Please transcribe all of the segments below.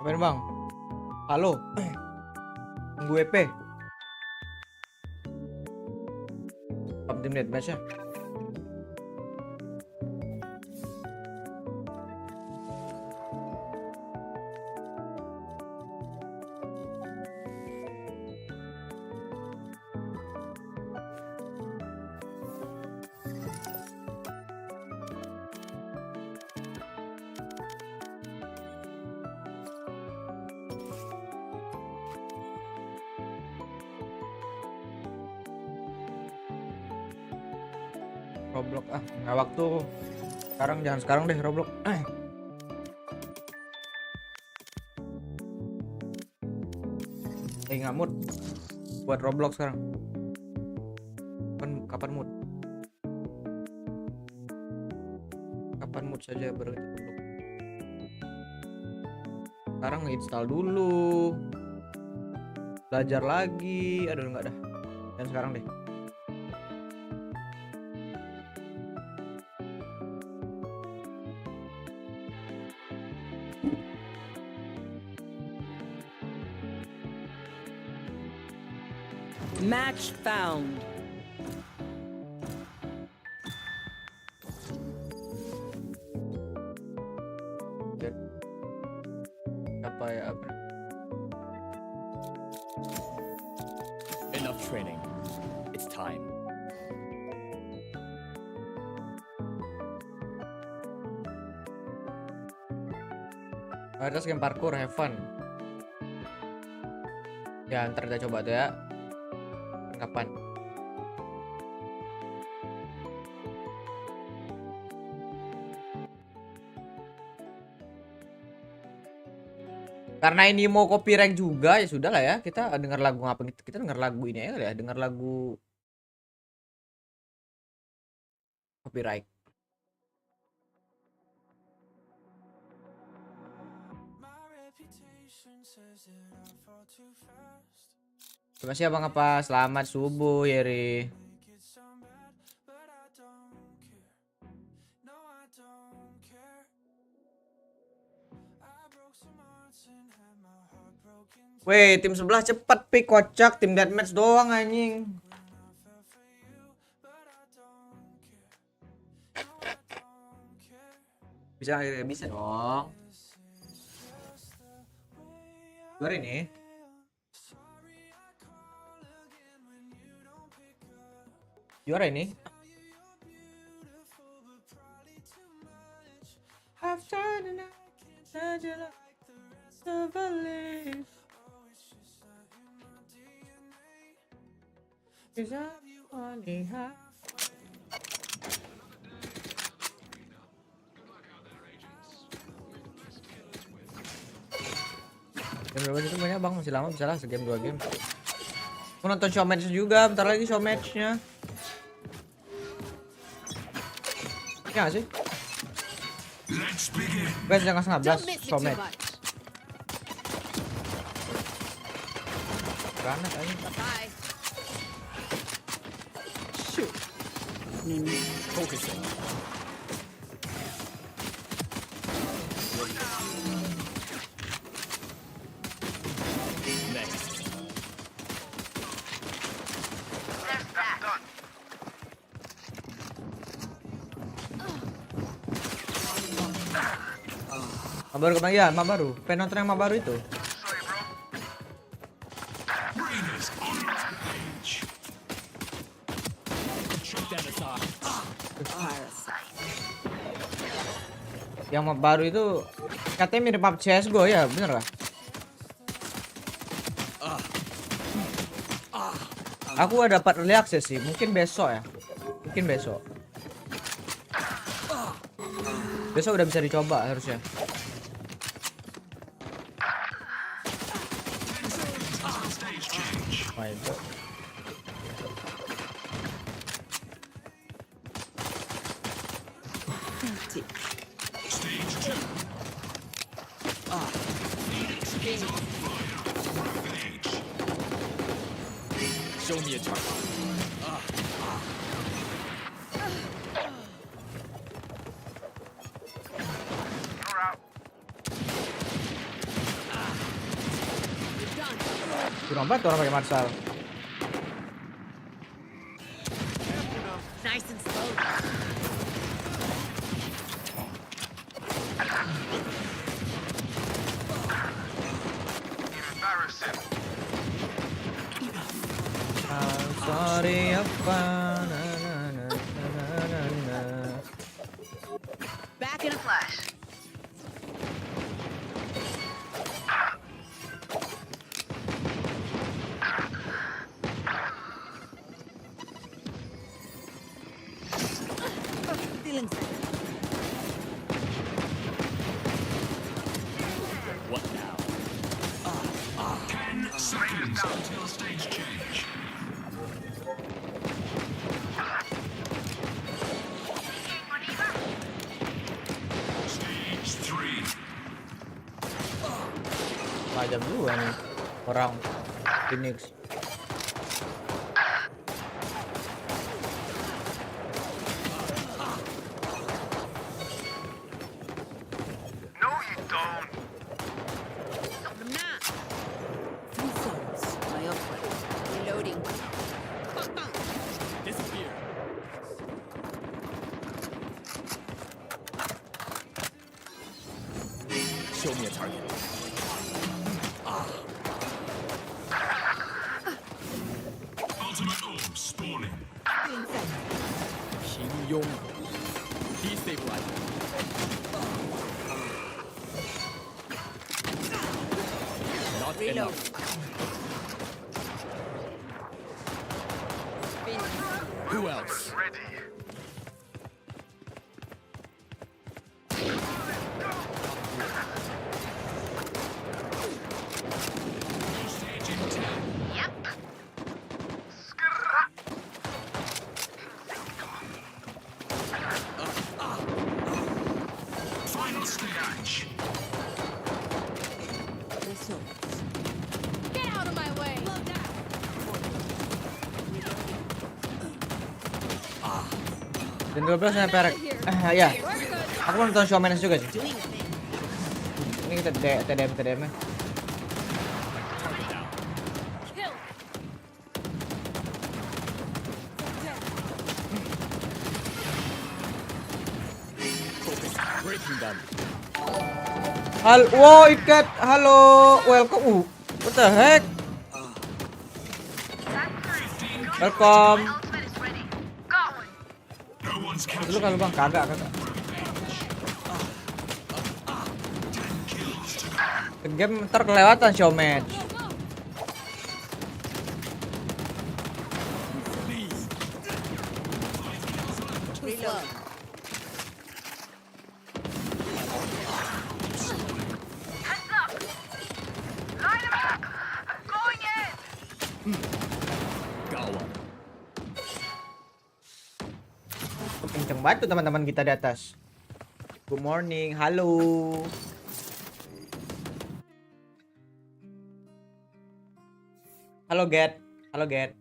Ngapain bang? Halo. Tunggu WP. Pump tim deathmatch ya. Roblox nggak waktu. Jangan sekarang deh Roblox. Nggak mood buat Roblox sekarang. Kapan mood? Kapan mood saja baru kita Roblox. Sekarang install dulu. Belajar lagi. Aduh nggak dah. Dan sekarang deh. Match found. Apa ya? Enough training. It's time. Terus game parkour, have fun. Ya ntar kita coba tuh ya. Kapan? Karena ini mau copyright juga ya sudah lah ya, kita dengar lagu apa gitu, kita dengar lagu ini aja ya, dengar lagu copyright. Terima kasih abang apa, selamat subuh Yeri. Weh, tim sebelah cepat pi, kocak, tim deathmatch doang anjing. Bisa dong. Luar ini. Juara ini. Jam berapa itu banyak bang, masih lama, bisa lah segame 2 game. Mau nonton show match juga, bentar lagi show matchnya. Ya gak sih? Guys, jangan 11 show match. Granat aja. Shoot. Focusing. Baru kemana ya? Baru. Pengen nonton yang baru itu. Yang baru itu katanya mirip map CSGO ya, bener gak? Aku udah dapat early access sih, mungkin besok ya. Mungkin besok. Besok udah bisa dicoba harusnya. Show me a target. Kurang banget orang pakai Marshall. Nice and slow. I'm sorry apa na na na na na na. Back in a flash. Feeling set. What now? 10 seconds until stage change. Stage 3. Pajam dua nih orang Phoenix. Stop them now. Three zones. My upgrade. Reloading. Disappear. Show me a target. Ultimate orb spawning. Feeling set. 김용. Destabilizer. Not Reload. enough. Who else? Stage in 10. Final stage. Three zones. Get out of my way. Slow down. Dan 12 HyperX. Ya. Aku mau nonton Showman juga sih. Doing a thing. Ini kita TDM -nya. Kill. Focus. Breaking them. Wow, ikat. Halo, welcome. What the heck? Welcome. No one's Dulu catching. kalau bang kagak. Game ntar kelewatan showmatch. Reload. Gawat. Kenceng banget tuh teman-teman kita di atas. Good morning, halo. Halo Get,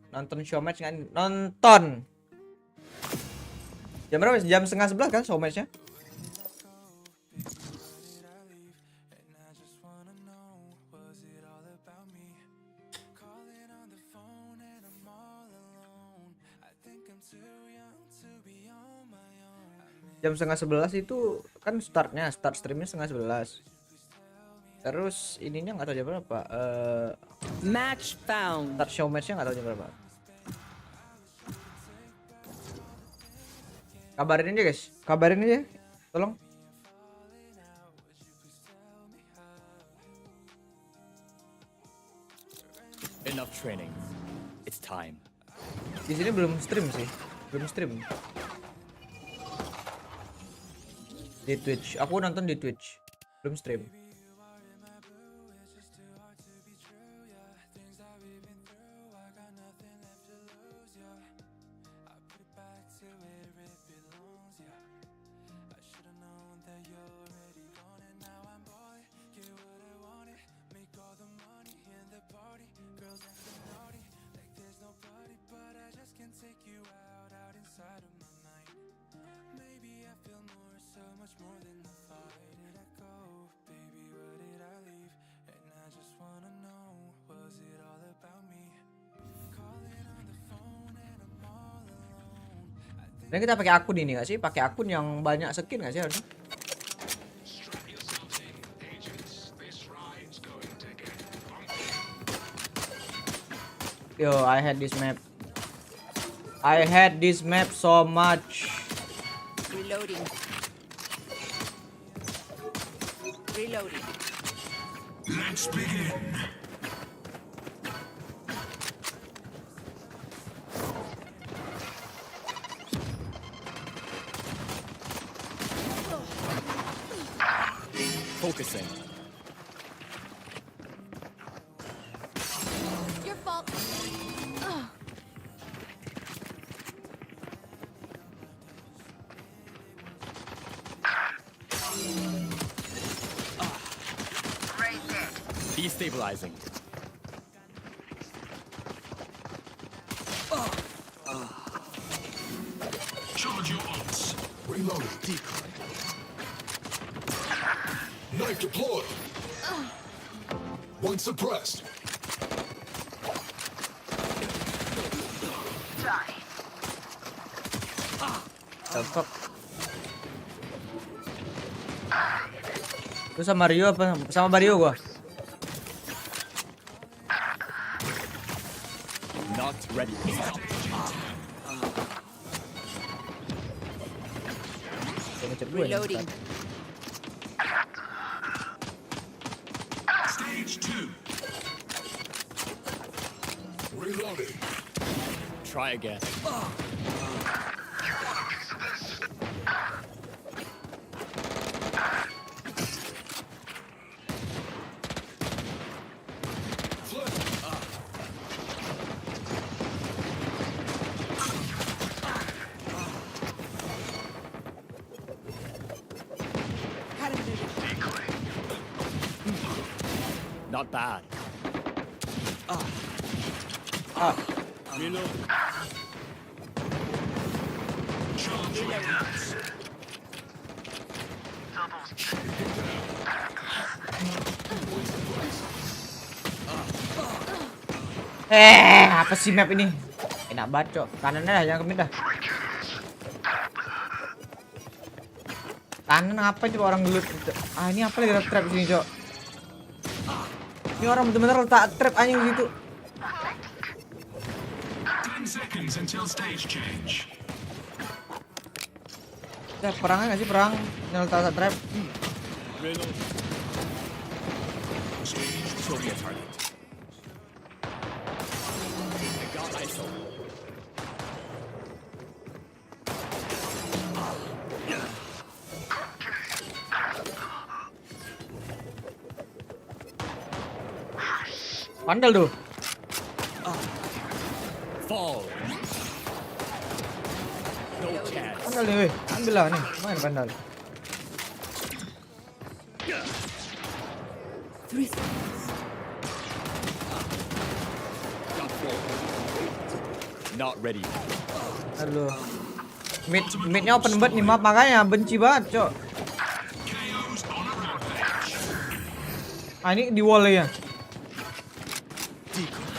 nonton showmatch nggak? Nonton. Jam berapa? Jam 10:30 kan showmatchnya? Jam 10:30 itu kan start streamnya 10:30. Terus ininya nggak tahu jam berapa. Match found. Start show matchnya nggak tahu jam berapa. Kabarin aja guys, kabarin aja, tolong. Enough training. It's time. Di sini belum stream sih, belum stream. Di Twitch, aku nonton di Twitch, belum stream. Dan kita pakai akun ini nggak sih? Pakai akun yang banyak skin nggak sih harusnya? Yo, I hate this map. I hate this map so much. Reloading. Reloading. Let's begin. Focusing. Your fault. Ugh. Destabilizing. Charge your ults. Reloading. Decoy. Knife deployed. One suppressed. The fuck? Itu sama Rio apa? Sama Mario gua. Not ready. Dia ngecek gua nih. Reloading. Stage 2. Reloading. Try again. Not bad. Reload. Charge your ults. Apa sih map ini? Enak banget, Cok. Kanannya dah, jangan ke mid dah. Kanan apa coba orang gelut gitu. Ah, ini apa lagi ada trap sini, Cok? Ini orang bener-bener letak trap anjing gitu. 10 seconds until stage change. Ya, perangnya nggak sih perang? Yang letak trap. Reload. Show me a target. I got ISO. Pandal tuh. Fall. No chance. Pandal nih, weh. Ambil lah nih. Main pandal. Three seconds. Got four. Not ready. Aduh. Midnya open banget nih map, makanya benci banget, Cok. KO's on a rampage. Ah, ini di wall ya. Decoy.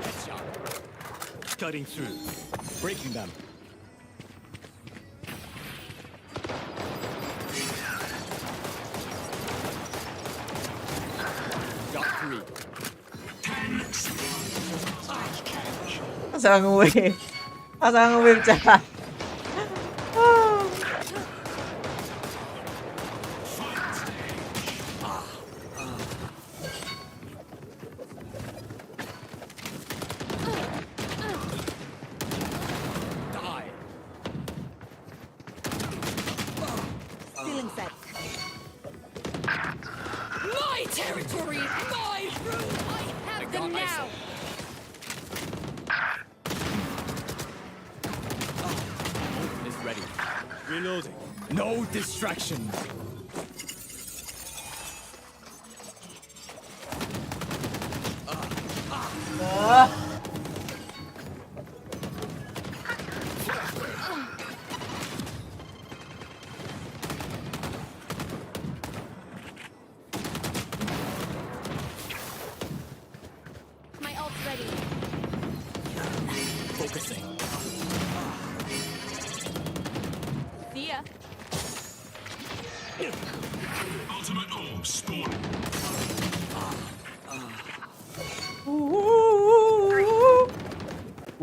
Headshot. Cutting through. Breaking them. Got three. 10 seconds. Stage change. Asal nge-wave. Asal nge-wave cah. Die. Stealing set. My territory, my room. I have them now. Is ready. Reloading. No distractions. My ult's ready. Ultimate orb spawning.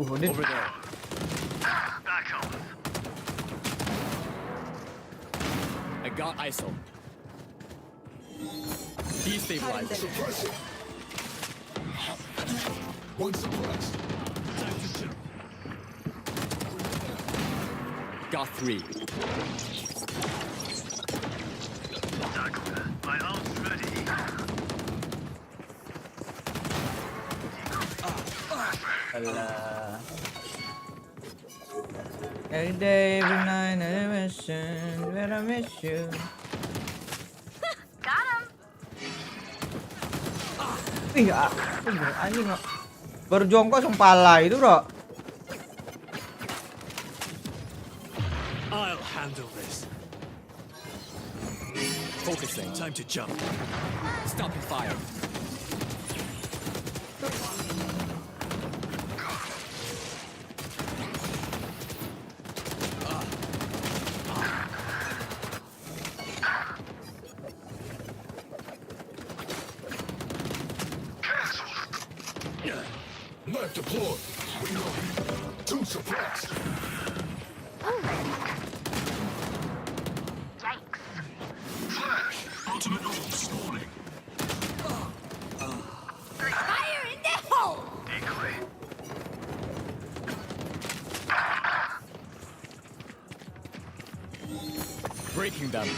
Ini Over there. I got ISO. Destabilizer. Suppress it. One suppressed. Got 3. Alah. Every day, every night, intermission, where I miss you. Ih, anjing nggak. Baru jongkok langsung pala itu, bro. I'll handle this. Focusing. Time to jump. Stopping fire. Knife deployed. Reloading. 2 suppressed. Flash. Ultimate orb spawning. Fire in the hole! Breaking them.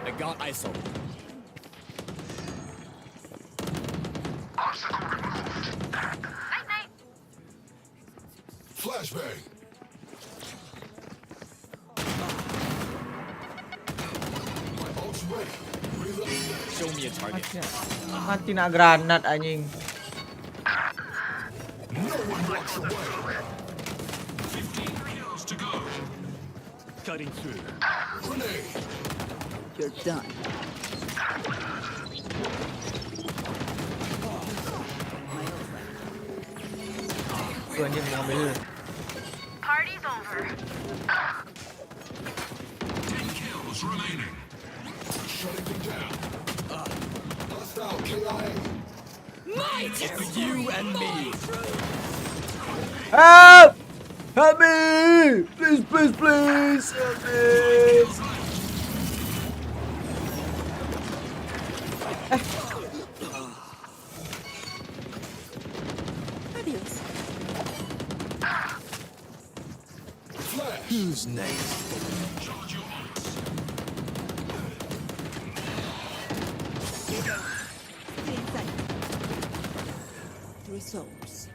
I got ISO. Flashbang. My ult's ready. Reloading. Show me a target. Mati nak granat anjing. No one walks away. 15 kills to go. Cutting through. Grenade. You're done. Tuh anjing mau ngambil. Party's over. 10 kills remaining. Shutting them down. Hostile KIA. It's you and me. Help! Help me! Please, please, please! Help me! Adios. Flash. Who's next? Charge your ults. Stay inside. Resource.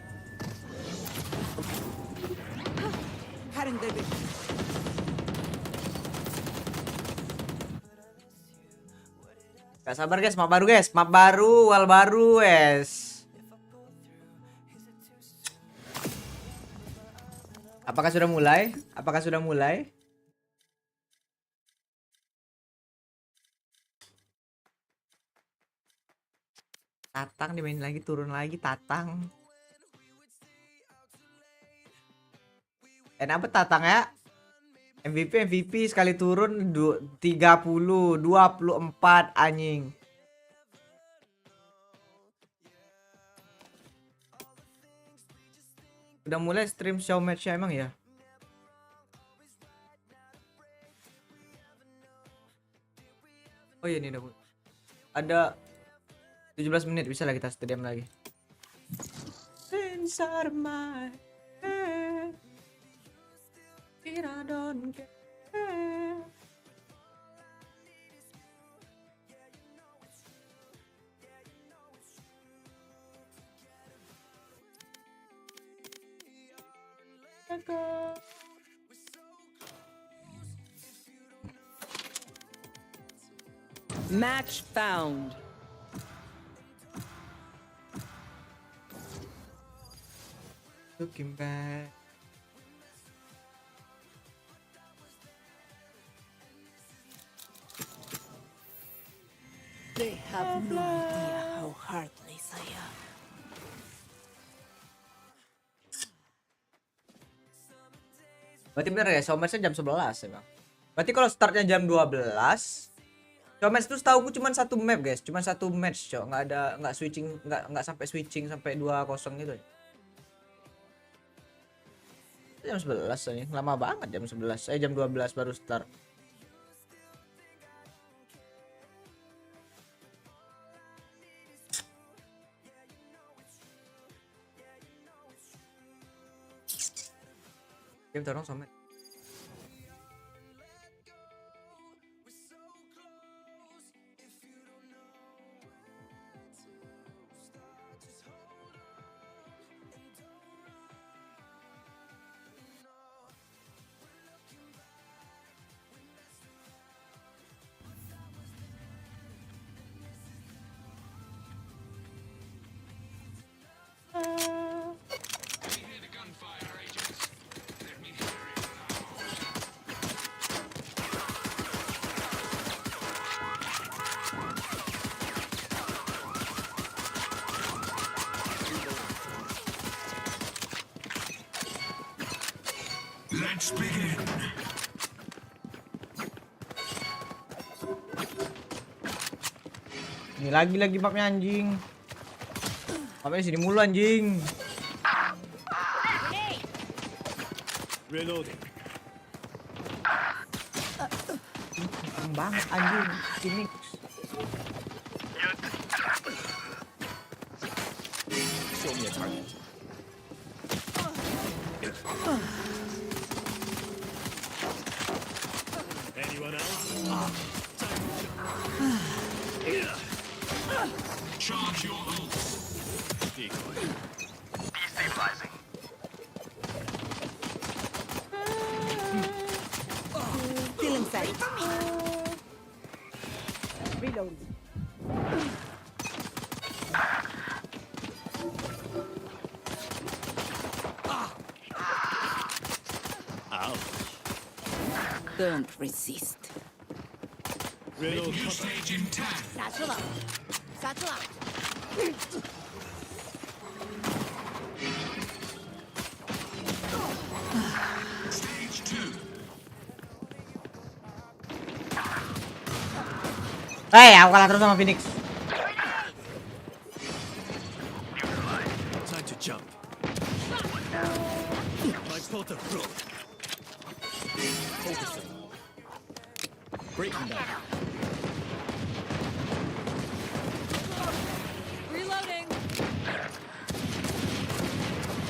Cutting the vision. Gak sabar guys, map baru guys, map baru, wall baru guys. Apakah sudah mulai? Apakah sudah mulai? Tatang dimain lagi, turun lagi Tatang. Enak apa Tatang ya? MVP sekali turun 30, 24 anjing. Udah mulai stream show match emang ya? Oh iya nih udah mulai. Ada 17 menit bisa lah kita stadium lagi. Inside my head, I don't care. Match found. Looking back. They have no idea how heartless I am. Berarti bener ya, showmatch-nya jam 11 ya bang. Berarti kalau startnya jam 12, showmatch itu setahu aku cuma satu map guys, cuma satu match cok, nggak switching, nggak sampai switching sampai 2-0 gitu. Jam 11 nih, lama banget jam 11. Jam 12 baru start. Game tolong somet. Let's begin. Ini lagi mapnya anjing. Mapnya sini mulu anjing. Reloading. Keren banget anjing. Climax. Show me a target. Anyone else? Charge your ults. Decoy. Destabilizing. Still in sight. Reload. Ouch. Don't resist. Reload. New stage in 10, Satchel out. Satchel out. stage 2, Aku kalah terus sama Phoenix. Time to jump. My porter pro. Focusing. Breaking down. Reloading.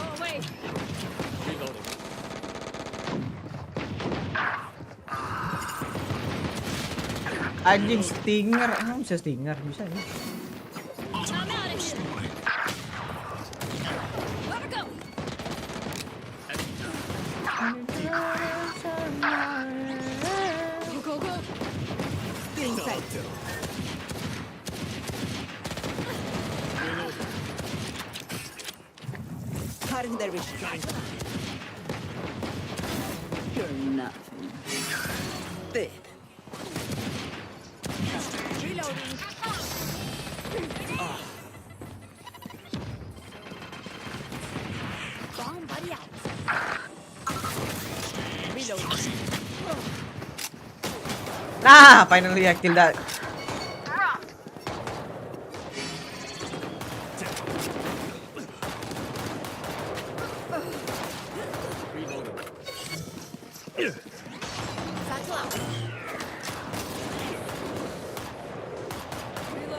Oh, wait. Reloading. Anjing stinger, bisa stinger, bisa ya. ultimate orb spawning. Let her go. Go, go, go. Still in sight. Reloading. Cutting their vision. You're nothing. Dead. Reloading. Bomb buddy out. Reloading. Nah, finally I killed that. Satchel out.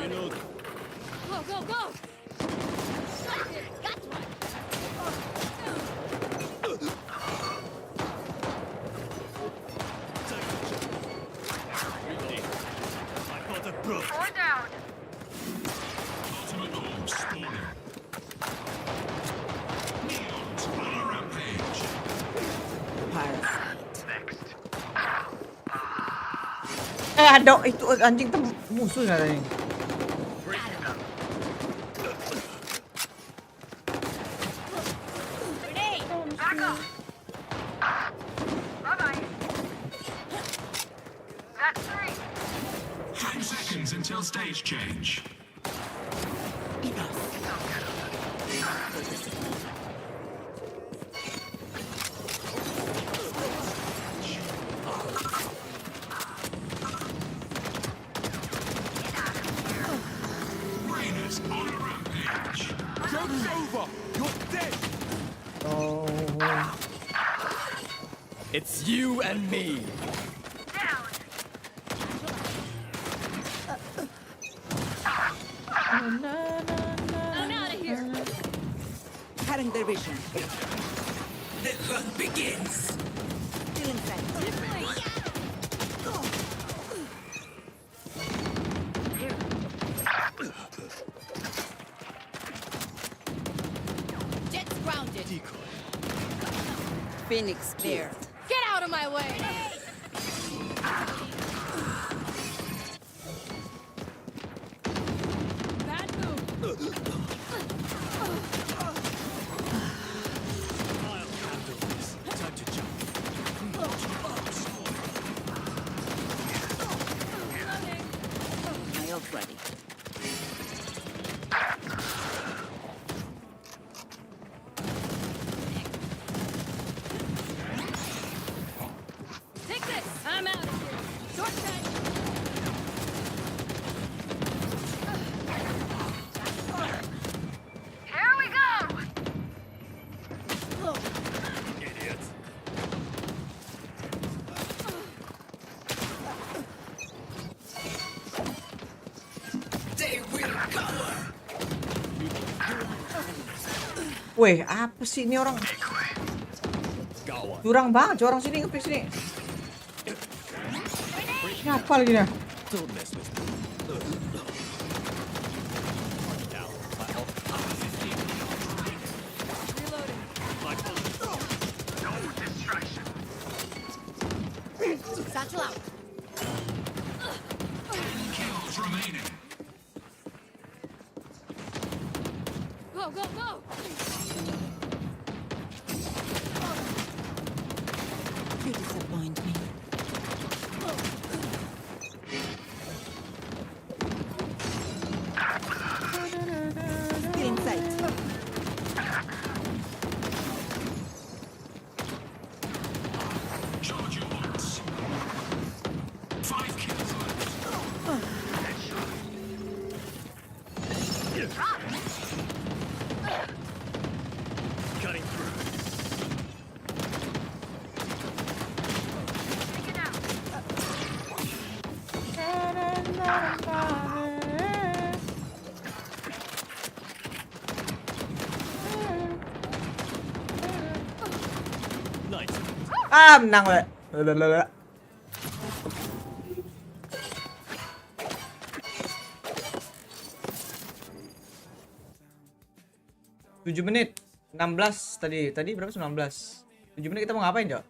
Reloading. Go, go, go. Got one. Reloading. My porter pro. Four down. Ultimate orb spawning. Neons on a rampage. Parasite. Next. Ada itu anjing tuh musuh katanya. Grenade. Back up. Bye-bye. That's 3. 10 seconds until stage change. It's you and me. Down. I'm out of here. Cutting their vision. The hunt begins. Still inside. Jet's grounded. Decoy. Phoenix there. Get out of my way. Bad move. I'll handle this. Time to jump. My ult ready. Take this. I'm out of here. Short cut. Here we go. Idiot. They will cover. Weh, apa sih ini orang? Got one. Curang banget, orang sini ngepick sini. Ngapa lagi nih? Don't mess with me. Down. Reloading. No distraction. Satchel out. Kills remaining. Go, go, go. You disappoint me. Still inside. Charge your ults. 5 kills left. Cutting through. Take it out. Nice. Ah, menang weh. Blablabla. 7 menit 16 tadi. Tadi berapa? 19. 7 menit kita mau ngapain, Cok?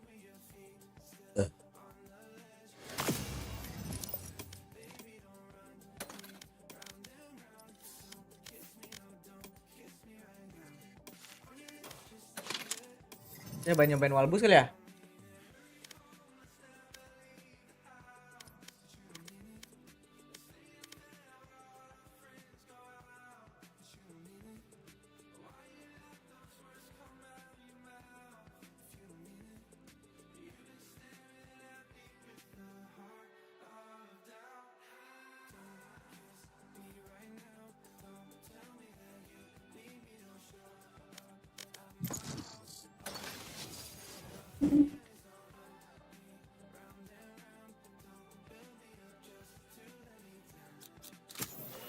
Ya banyak nyobain Walbus kali ya?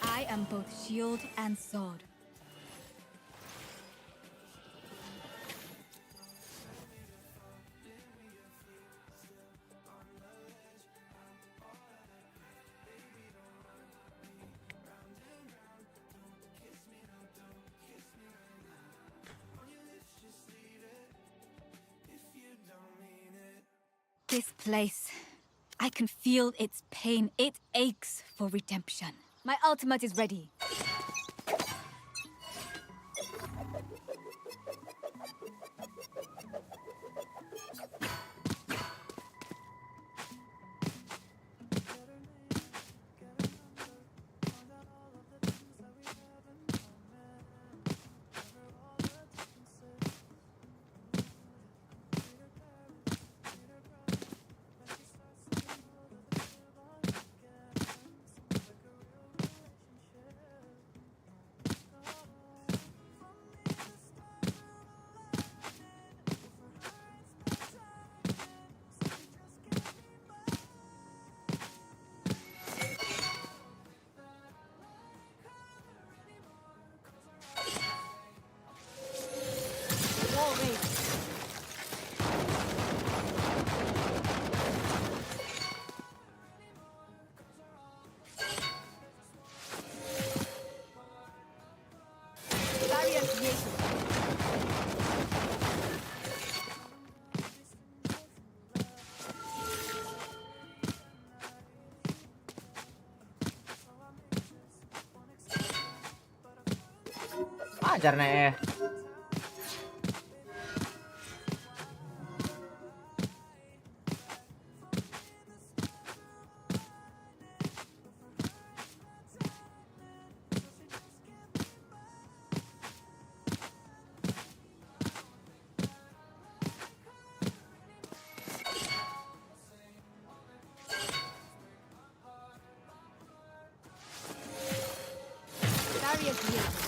I am both shield and sword. This place, I can feel its pain. It aches for redemption. My ultimate is ready. Ajar nih. Barrier created.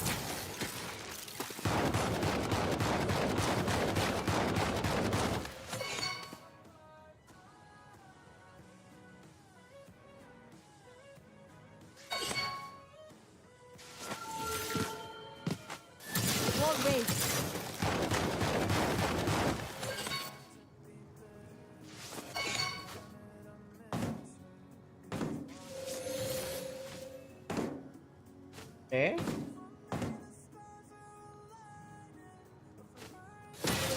Wall raised. Oke.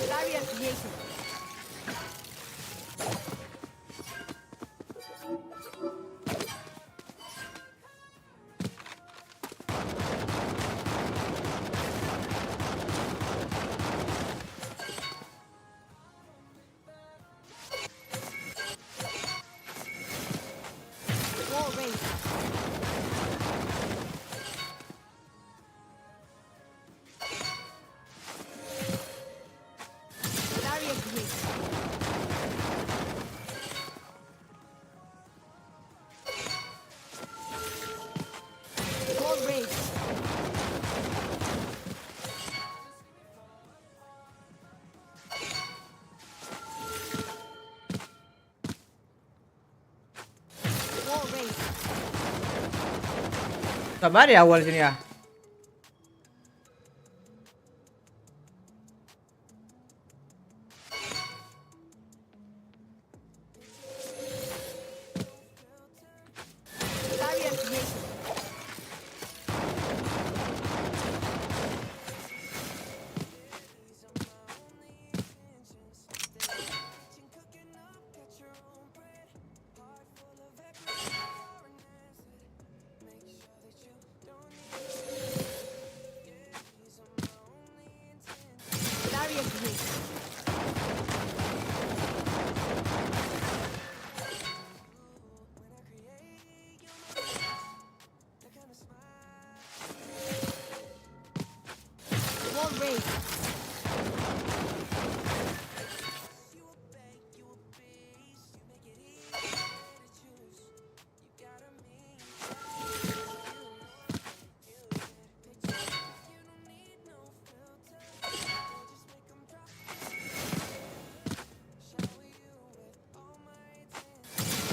Barrier created. Wall raised. Barrier created. Wall raised. Wall raised. Sabar ya awal sini ya. Barrier created. Barrier created. Wall raised.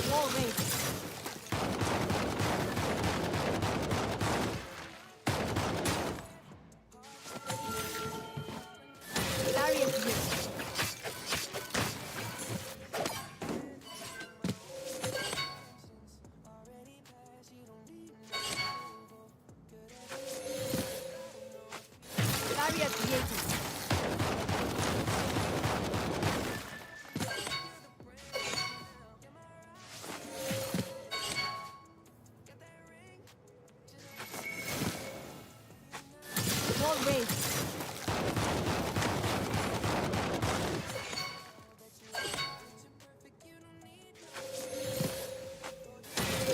Wall raised. Barrier created. Barrier created. Wall raised.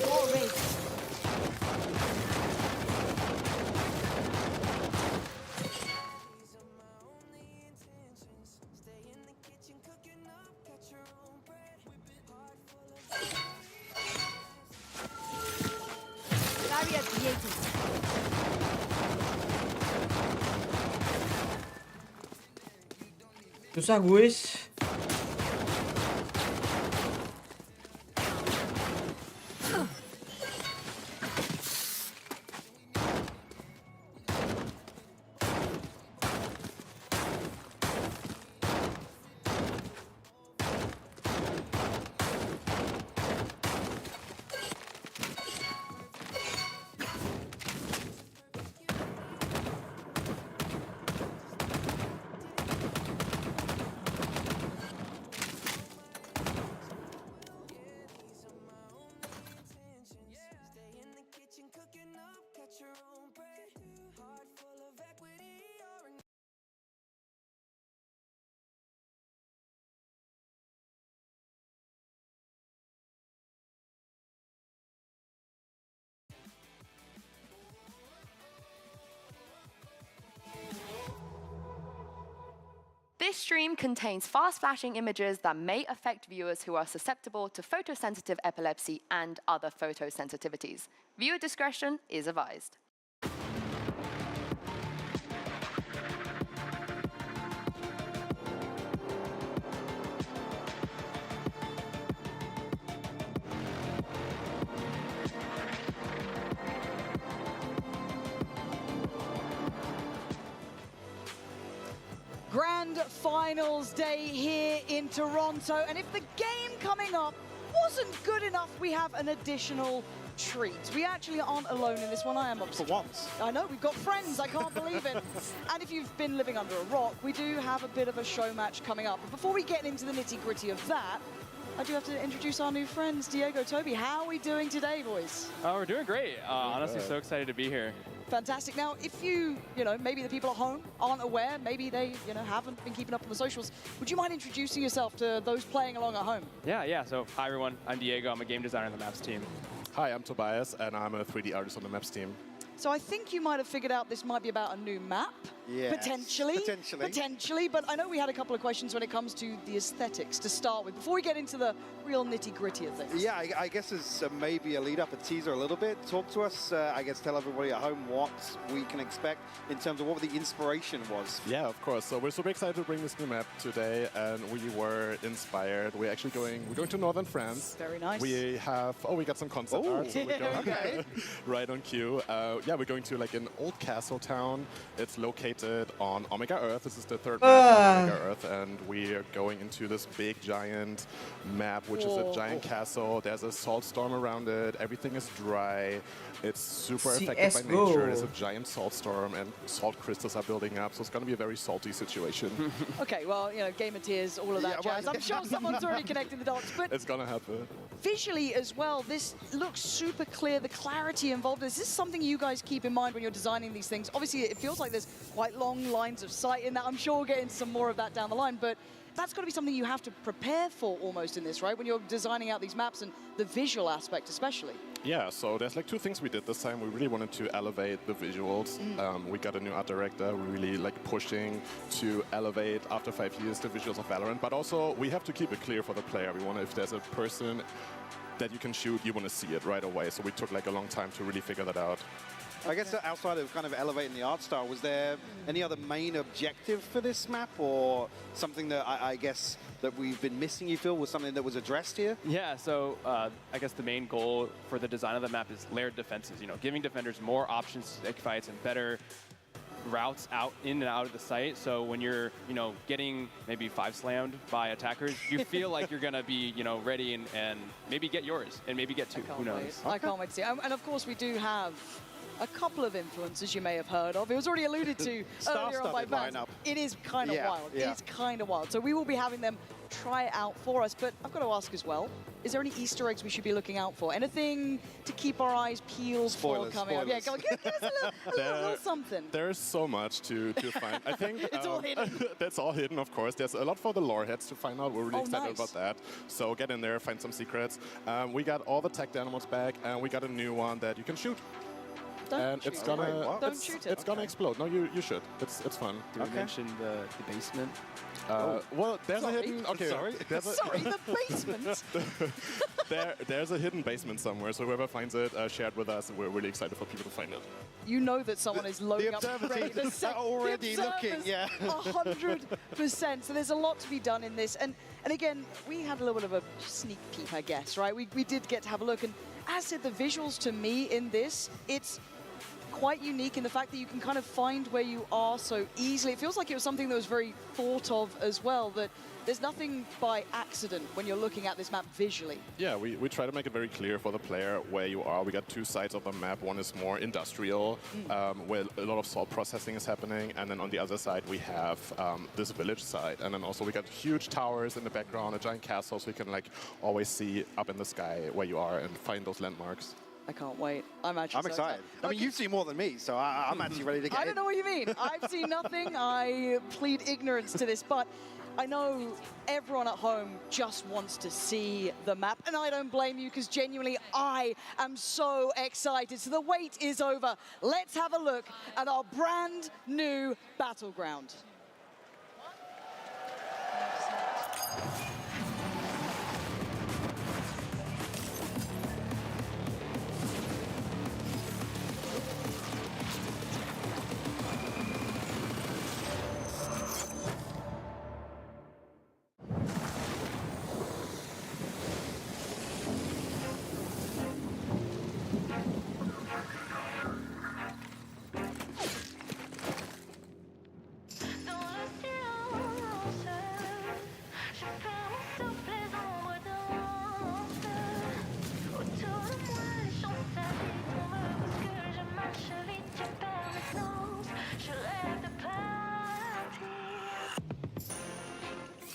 Wall raised. Barrier created. Susah guys. This stream contains fast-flashing images that may affect viewers who are susceptible to photosensitive epilepsy and other photosensitivities. Viewer discretion is advised. Grand Finals day here in Toronto, and if the game coming up wasn't good enough, we have an additional treat. We actually aren't alone in this one. I am upset. For once. I know, we've got friends, I can't believe it. And if you've been living under a rock, we do have a bit of a show match coming up. But before we get into the nitty-gritty of that, I do have to introduce our new friends, Diego, Toby. How are we doing today, boys? We're doing great. Honestly, so excited to be here. Fantastic. Now, if you know, maybe the people at home aren't aware, maybe they, haven't been keeping up on the socials, would you mind introducing yourself to those playing along at home? Yeah. So, hi everyone. I'm Diego. I'm a game designer on the Maps team. Hi, I'm Tobias, and I'm a 3D artist on the Maps team. So I think you might have figured out this might be about a new map, potentially. Potentially, but I know we had a couple of questions when it comes to the aesthetics to start with, before we get into the real nitty-gritty of things. Yeah, I guess as maybe a lead-up, a teaser a little bit. Talk to us, I guess tell everybody at home what we can expect in terms of what the inspiration was. Yeah, of course. So we're super excited to bring this new map today, and we were inspired. We're actually going to northern France. Very nice. We have, we got some concept art. So we're going okay. right on cue. Yeah, we're going to like an old castle town. It's located on Omega Earth. This is the third map on Omega Earth, and we are going into this big giant map, which is a giant castle. There's a salt storm around it. Everything is dry. It's super affected by nature. There's a giant salt storm, and salt crystals are building up, so it's going to be a very salty situation. Okay, well, Game of Tears, all of that jazz. I'm sure someone's already connecting the dots, but it's going to happen. Visually as well, this looks super clear, the clarity involved. Is this something you guys keep in mind when you're designing these things? Obviously, it feels like there's quite long lines of sight in that. I'm sure we'll get into some more of that down the line, but that's got to be something you have to prepare for almost in this, right? When you're designing out these maps and the visual aspect especially. Yeah, so there's like two things we did this time. We really wanted to elevate the visuals. We got a new art director. We're really like pushing to elevate, after 5 years, the visuals of Valorant. But also, we have to keep it clear for the player. We want to, if there's a person that you can shoot, you want to see it right away. So we took like a long time to really figure that out. I guess outside of kind of elevating the art style, was there any other main objective for this map, or something that I guess that we've been missing, you feel, was something that was addressed here? Yeah, so I guess the main goal for the design of the map is layered defenses, giving defenders more options to take fights and better routes out in and out of the site. So when you're, getting maybe 5 slammed by attackers, you feel like you're gonna be, ready and maybe get yours and maybe get 2. Who knows? I can't wait to see. And of course, we do have a couple of influences you may have heard of. It was already alluded to earlier on by Vance. It is kind of wild. Yeah. It's kind of wild. So we will be having them try it out for us. But I've got to ask as well, is there any Easter eggs we should be looking out for? Anything to keep our eyes peeled for coming up? Yeah, give us a little something. There's so much to find. I think it's all hidden. That's all hidden, of course. There's a lot for the lore heads to find out. We're really excited about that. So get in there, find some secrets. We got all the tech animals back, and we got a new one that you can shoot. And it's gonna it's gonna explode. No, you should. It's fun. Did we mention the basement? Well, there's a hidden. Okay, sorry. The basement. there's a hidden basement somewhere. So whoever finds it, share it with us, and we're really excited for people to find it. You know that someone is loading up ready to set already looking. Yeah, 100%. So there's a lot to be done in this, and again, we had a little bit of a sneak peek, I guess, right? We did get to have a look, and as said, the visuals to me in this, it's quite unique in the fact that you can kind of find where you are so easily. It feels like it was something that was very thought of as well, that there's nothing by accident when you're looking at this map visually. Yeah, we try to make it very clear for the player where you are. We got 2 sides of the map. One is more industrial, where a lot of salt processing is happening, and then on the other side we have this village side. And then also we got huge towers in the background, a giant castle, so you can like always see up in the sky where you are and find those landmarks. I can't wait. I'm excited. I mean, you've seen more than me, so I'm actually ready to get I don't know what you mean. I've seen nothing. I plead ignorance to this, but I know everyone at home just wants to see the map, and I don't blame you, because genuinely I am so excited. So the wait is over. Let's have a look at our brand new battleground.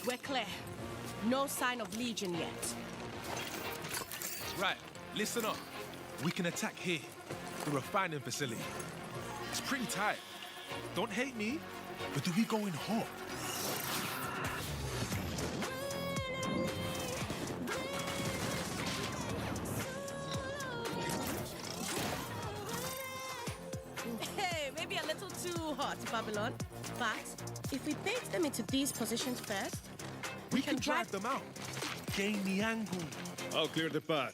We're clear. No sign of Legion yet. Right, listen up. We can attack here, the refining facility. It's pretty tight. Don't hate me, but do we go in hot? Hey, maybe a little too hot, Babylon. But if we bait them into these positions first, we can drive them out. Gain the angle. I'll clear the path.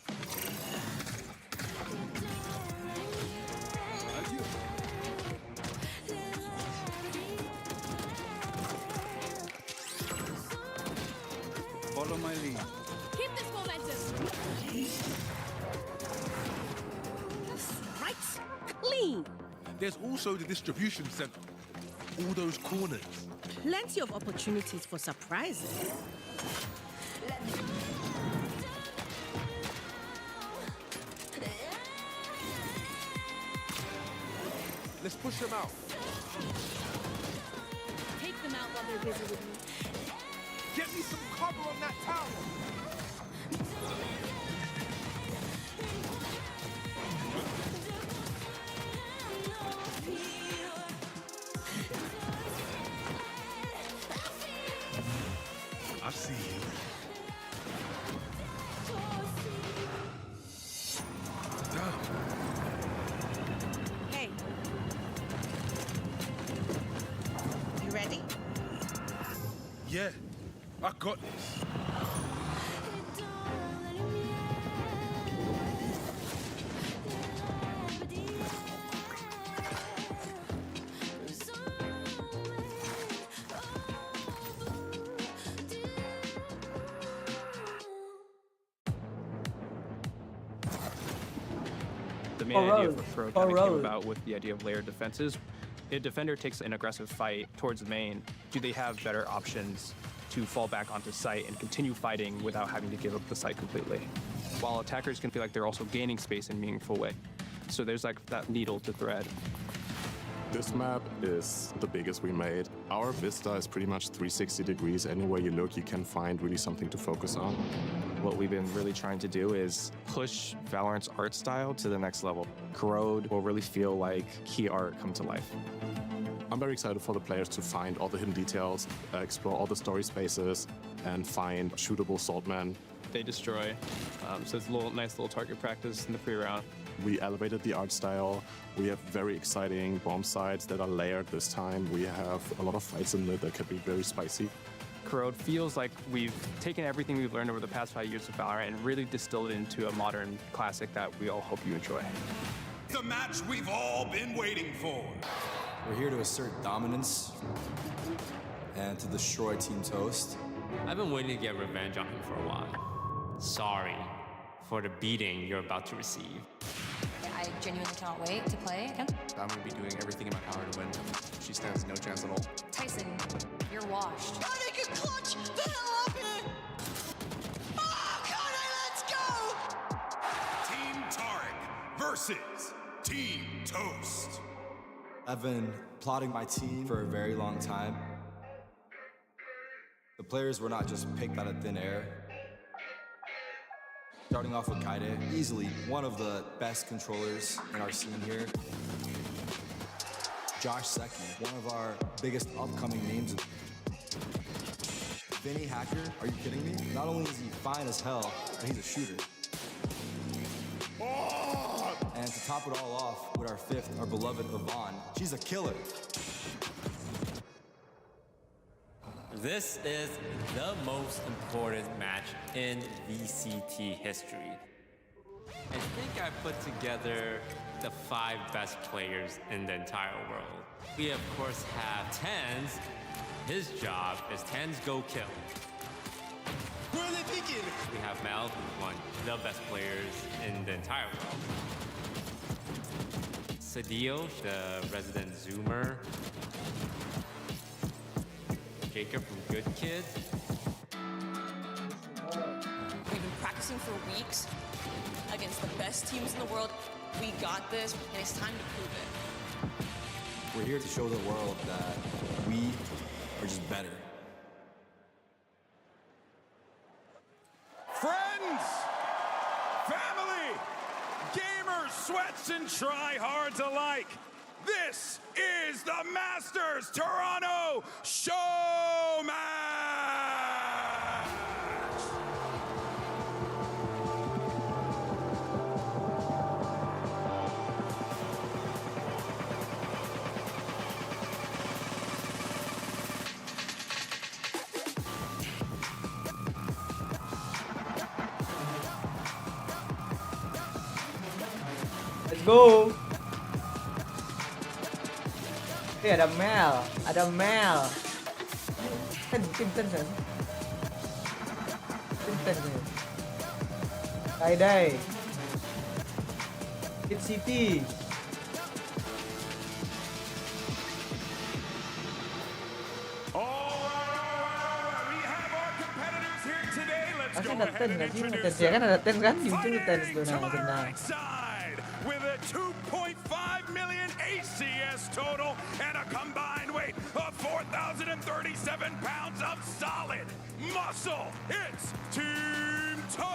Follow my lead. Keep this momentum. Right, clean. There's also the distribution center. All those corners. Plenty of opportunities for surprises. Let's push them out. Take them out while they're busy with me. Get me some cover on that tower. I see you. Hey. You ready? Yeah, I got this. The main idea for Pro kind of came about with the idea of layered defenses. If a defender takes an aggressive fight towards the main, do they have better options to fall back onto site and continue fighting without having to give up the site completely? While attackers can feel like they're also gaining space in a meaningful way. So there's like that needle to thread. This map is the biggest we made. Our vista is pretty much 360 degrees. Anywhere you look, you can find really something to focus on. What we've been really trying to do is push Valorant's art style to the next level. Corrode will really feel like key art come to life. I'm very excited for the players to find all the hidden details, explore all the story spaces, and find shootable saltmen. They destroy, so it's a nice little target practice in the pre-round. We elevated the art style. We have very exciting bomb sites that are layered this time. We have a lot of fights in it that can be very spicy. Corrode feels like we've taken everything we've learned over the past 5 years of Valorant and really distilled it into a modern classic that we all hope you enjoy. The match we've all been waiting for. We're here to assert dominance and to destroy Team Toast. I've been waiting to get revenge on him for a while. Sorry for the beating you're about to receive. I genuinely cannot wait to play again. I'm going to be doing everything in my power to win. She stands no chance at all. Tyson, you're washed. They can clutch the hell up here! Oh, Cody, let's go! Team Tarek versus Team Toast. I've been plotting my team for a very long time. The players were not just picked out of thin air. Starting off with Kaide, easily one of the best controllers in our scene here. Josh Secchi, one of our biggest upcoming names. Vinny Hacker, are you kidding me? Not only is he fine as hell, but he's a shooter. Oh! And to top it all off, with our fifth, our beloved Yvonne, she's a killer. This is the most important match in VCT history. I think I put together the 5 best players in the entire world. We of course have Tens. His job is Tens go kill. Where are they thinking? We have Mel, who's one of the best players in the entire world. Sadio, the resident zoomer. Jacob from Good Kid. We've been practicing for weeks against the best teams in the world. We got this, and it's time to prove it. We're here to show the world that we are just better. Friends, family, gamers, sweats, and tryhards alike, this is the Masters Toronto Show Match! Let's go. Ada Mel. Tim Ten. Day. Hit City. Pasti ada ten nggak sih? Ngetes ya kan ada ten kan di ujung ten tuh nah. With a 2.5 million ACS total and a combined weight of 4,037 pounds of solid muscle, it's Team Toast!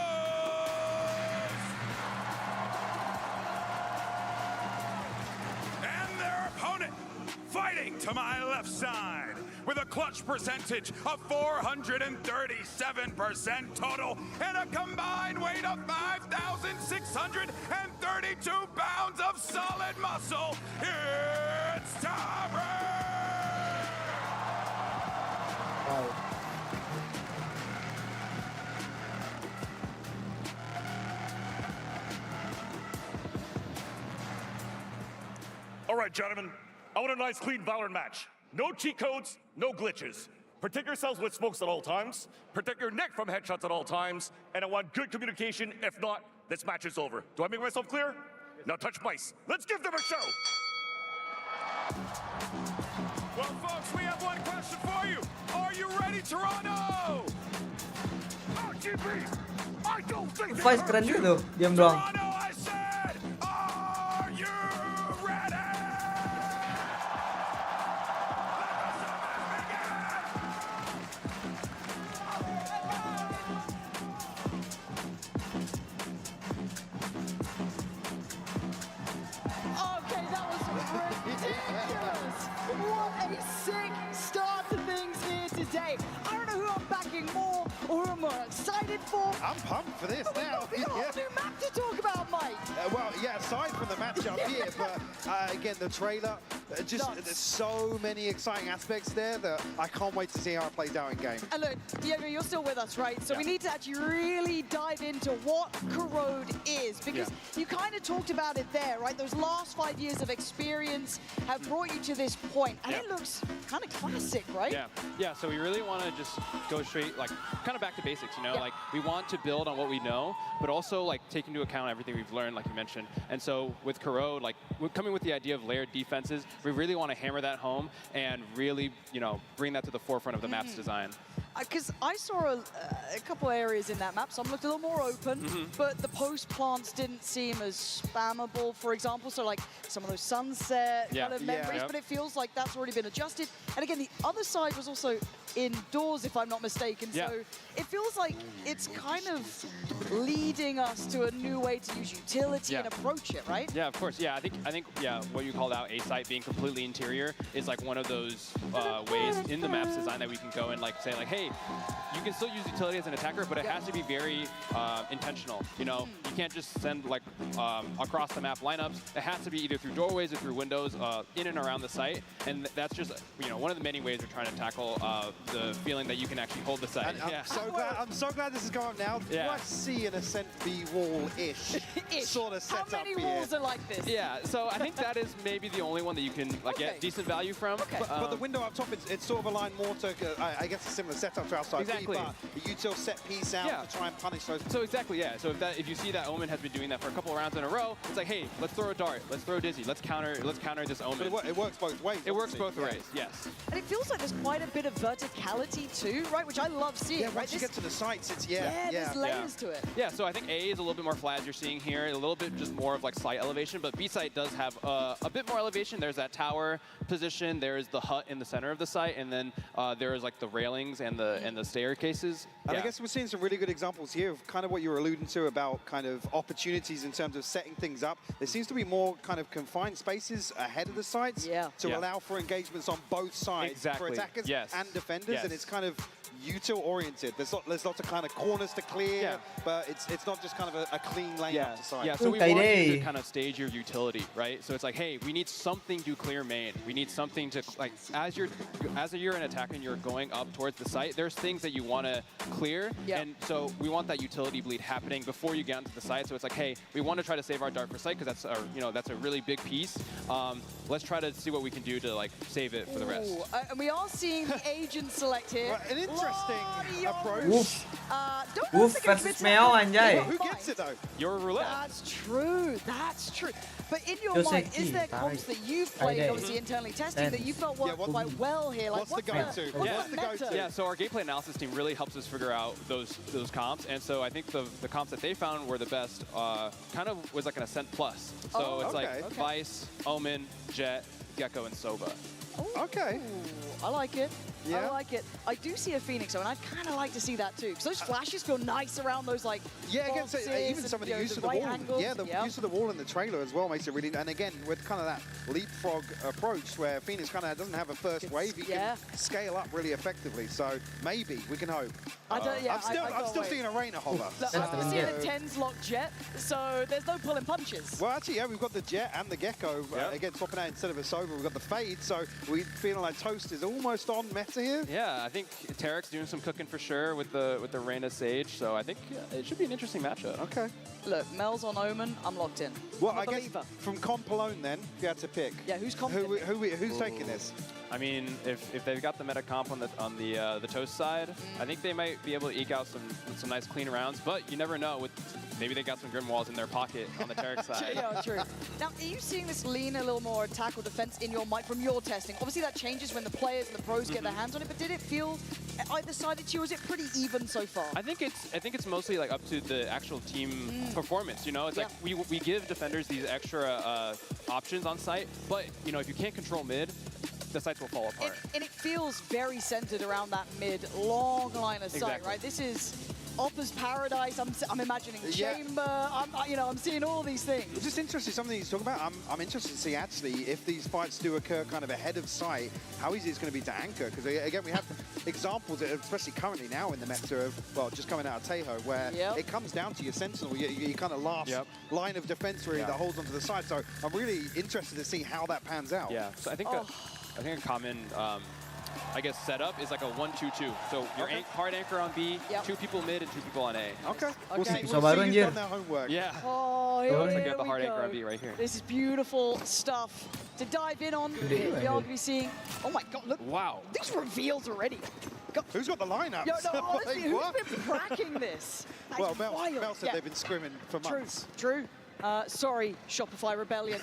And their opponent, fighting to my left side, with a clutch percentage of 437% total and a combined weight of 5,632 pounds of solid muscle, it's Tom. All right, gentlemen, I want a nice, clean Valorant match. No cheat codes, no glitches. Protect yourselves with smokes at all times. Protect your neck from headshots at all times. And I want good communication. If not, this match is over. Do I make myself clear? Now touch mice. Let's give them a show. Well, folks, we have one question for you. Are you ready, Toronto? RGB, I don't think Vice keren juga tuh, diam doang. Toronto, I said, are you ready? Okay, that was ridiculous. What a sick start to things here today. I don't know who I'm backing more or who I'm more excited for. I'm pumped for this now. We've got a whole new map to talk about, Mike. Well, yeah, aside from the matchup here, but again, the trailer, there's so many exciting aspects there that I can't wait to see how it plays out in game. And look, Diego, you're still with us, right? So we need to actually really dive into what Corrode is, because you kind of talked about it there, right? Those last 5 years of experience have brought you to this point, and it looks kind of classic, right? Yeah, so we really want to just go straight, like, kind of back to basics, you know? Like, we want to build on what we know, but also, like, take into account everything we've learned, like you mentioned. And so with Corrode, like, we're coming with the idea of layered defenses. We really want to hammer that home and really, you know, bring that to the forefront of the map's design. Because I saw a couple areas in that map, some looked a little more open, but the post plants didn't seem as spammable, for example. So like some of those sunset kind of memories, but it feels like that's already been adjusted. And again, the other side was also indoors, if I'm not mistaken. So it feels like it's kind of leading us to a new way to use utility and approach it, right? Yeah, of course. Yeah, I think what you called out, A site being completely interior, is like one of those ways in the map's design that we can go and like say like, hey, you can still use utility as an attacker, but it has to be very intentional. You know, you can't just send like across the map lineups. It has to be either through doorways or through windows in and around the site, and that's just one of the many ways we're trying to tackle the feeling that you can actually hold the site. And I'm so glad this is going up now. Do I see an Ascent B wall-ish sort of setup How many here? walls are like this? Yeah, so I think that is maybe the only one that you can like get decent value from. But the window up top, it's sort of aligned more to, I guess, a similar setup to outside Exactly. B, but the util set piece out to try and punish those. So exactly, yeah. So if you see that Omen has been doing that for a couple of rounds in a row, it's like, hey, let's throw a dart, let's throw Dizzy, let's counter this Omen. But it works both ways. It works both ways, yes. And it feels like there's quite a bit of verticality too, right? Which I love seeing. Yeah, right? once you get to the sites, it's there's layers to it. Yeah, so I think A is a little bit more flat as you're seeing here, a little bit just more of like slight elevation, but B site does have a bit more elevation. There's that tower position, there's the hut in the center of the site, and then there is like the railings and the staircases. And I guess we're seeing some really good examples here of kind of what you were alluding to about kind of opportunities in terms of setting things up. There seems to be more kind of confined spaces ahead of the sites to allow for engagements on both sides for attackers and defenders, and it's kind of util oriented. There's lots of kind of corners to clear, but it's not just kind of a clean lane up to side. Yeah, so we want you to kind of stage your utility, right? So it's like, hey, we need something to clear main. We need something to, like, as you're an attacker and you're going up towards the site, there's things that you want to clear, and so we want that utility bleed happening before you get onto the site. So it's like, hey, we want to try to save our dart for site because that's that's a really big piece. Let's try to see what we can do to like save it for the rest. And we are seeing the agent select here. An interesting approach. Woof versus Meo, anjay. Who gets it though? Your roulette. That's true. That's true. But in your mind, is there comps that you've played, obviously internally testing, that you felt worked quite well here? Like, what's the go-to? What's the go-to? Yeah, so our gameplay analysis team really helps us figure out those comps, and so I think the comps that they found were the best kind of was like an Ascent Plus. So it's like Vice, Omen, Jet, Gecko, and Soba. Okay. I like it. I like it. I do see a Phoenix, though, and I'd kind of like to see that too, because those flashes feel nice around those, like, again, so even some of the use of the wall. Angles. Yeah, the use of the wall in the trailer as well makes it really. And again, with kind of that leapfrog approach where Phoenix kind of doesn't have a first wave, he can scale up really effectively. So maybe we can hope. I don't, I'm still seeing a Reina hover. I'm seeing a 10s lock Jet, so there's no pulling punches. Well, actually, we've got the Jet and the Gecko again swapping out instead of a Soba. We've got the Fade, so we're feeling like Toast is almost on meta here. Yeah, I think Tarek's doing some cooking for sure with the Reina Sage, so I think it should be an interesting matchup. Okay. Look, Mel's on Omen, I'm locked in. Well, I guess from comp alone then, if you had to pick. Yeah, who's comp? Who's taking this? I mean, if they've got the meta comp on the Toast side, I think they might be able to eke out some nice clean rounds, but you never know. Maybe they got some Grim Walls in their pocket on the Tarek side. Yeah, true. Now, are you seeing this lean a little more attack or defense in your mind from your testing? Obviously, that changes when the players and the pros get their hands on it, but did it feel either sided to you, or is it pretty even so far? I think it's mostly like up to the actual team performance. You know, it's like we give defenders these extra options on site, but you know, if you can't control mid, the sites will fall apart. And it feels very centered around that mid long line of sight, right? This is Oppa's Paradise. I'm imagining Chamber. I'm seeing all these things. It's just interesting, something he's talking about. I'm interested to see actually if these fights do occur kind of ahead of sight, how easy it's going to be to anchor. Because again, we have examples, especially currently now in the meta of, well, just coming out of Tejo, where it comes down to your Sentinel, your kind of last line of defense really that holds onto the side. So I'm really interested to see how that pans out. Yeah, so I think a common I guess setup is like a 1-2-2. So your hard anchor on B, 2 people mid and 2 people on A. Okay. We'll see. So We'll see who's done their homework. Yeah. Oh, Looks like you here have the hard we anchor go. on B right here. This is beautiful stuff to dive in on. We are going to be seeing. Oh my God! Look. Wow. These reveals already. Who's got the lineup? Yo, no, honestly, who's been cracking this? That Well, is Mel wild. said they've been scrimming for months. True. Sorry, Shopify Rebellion.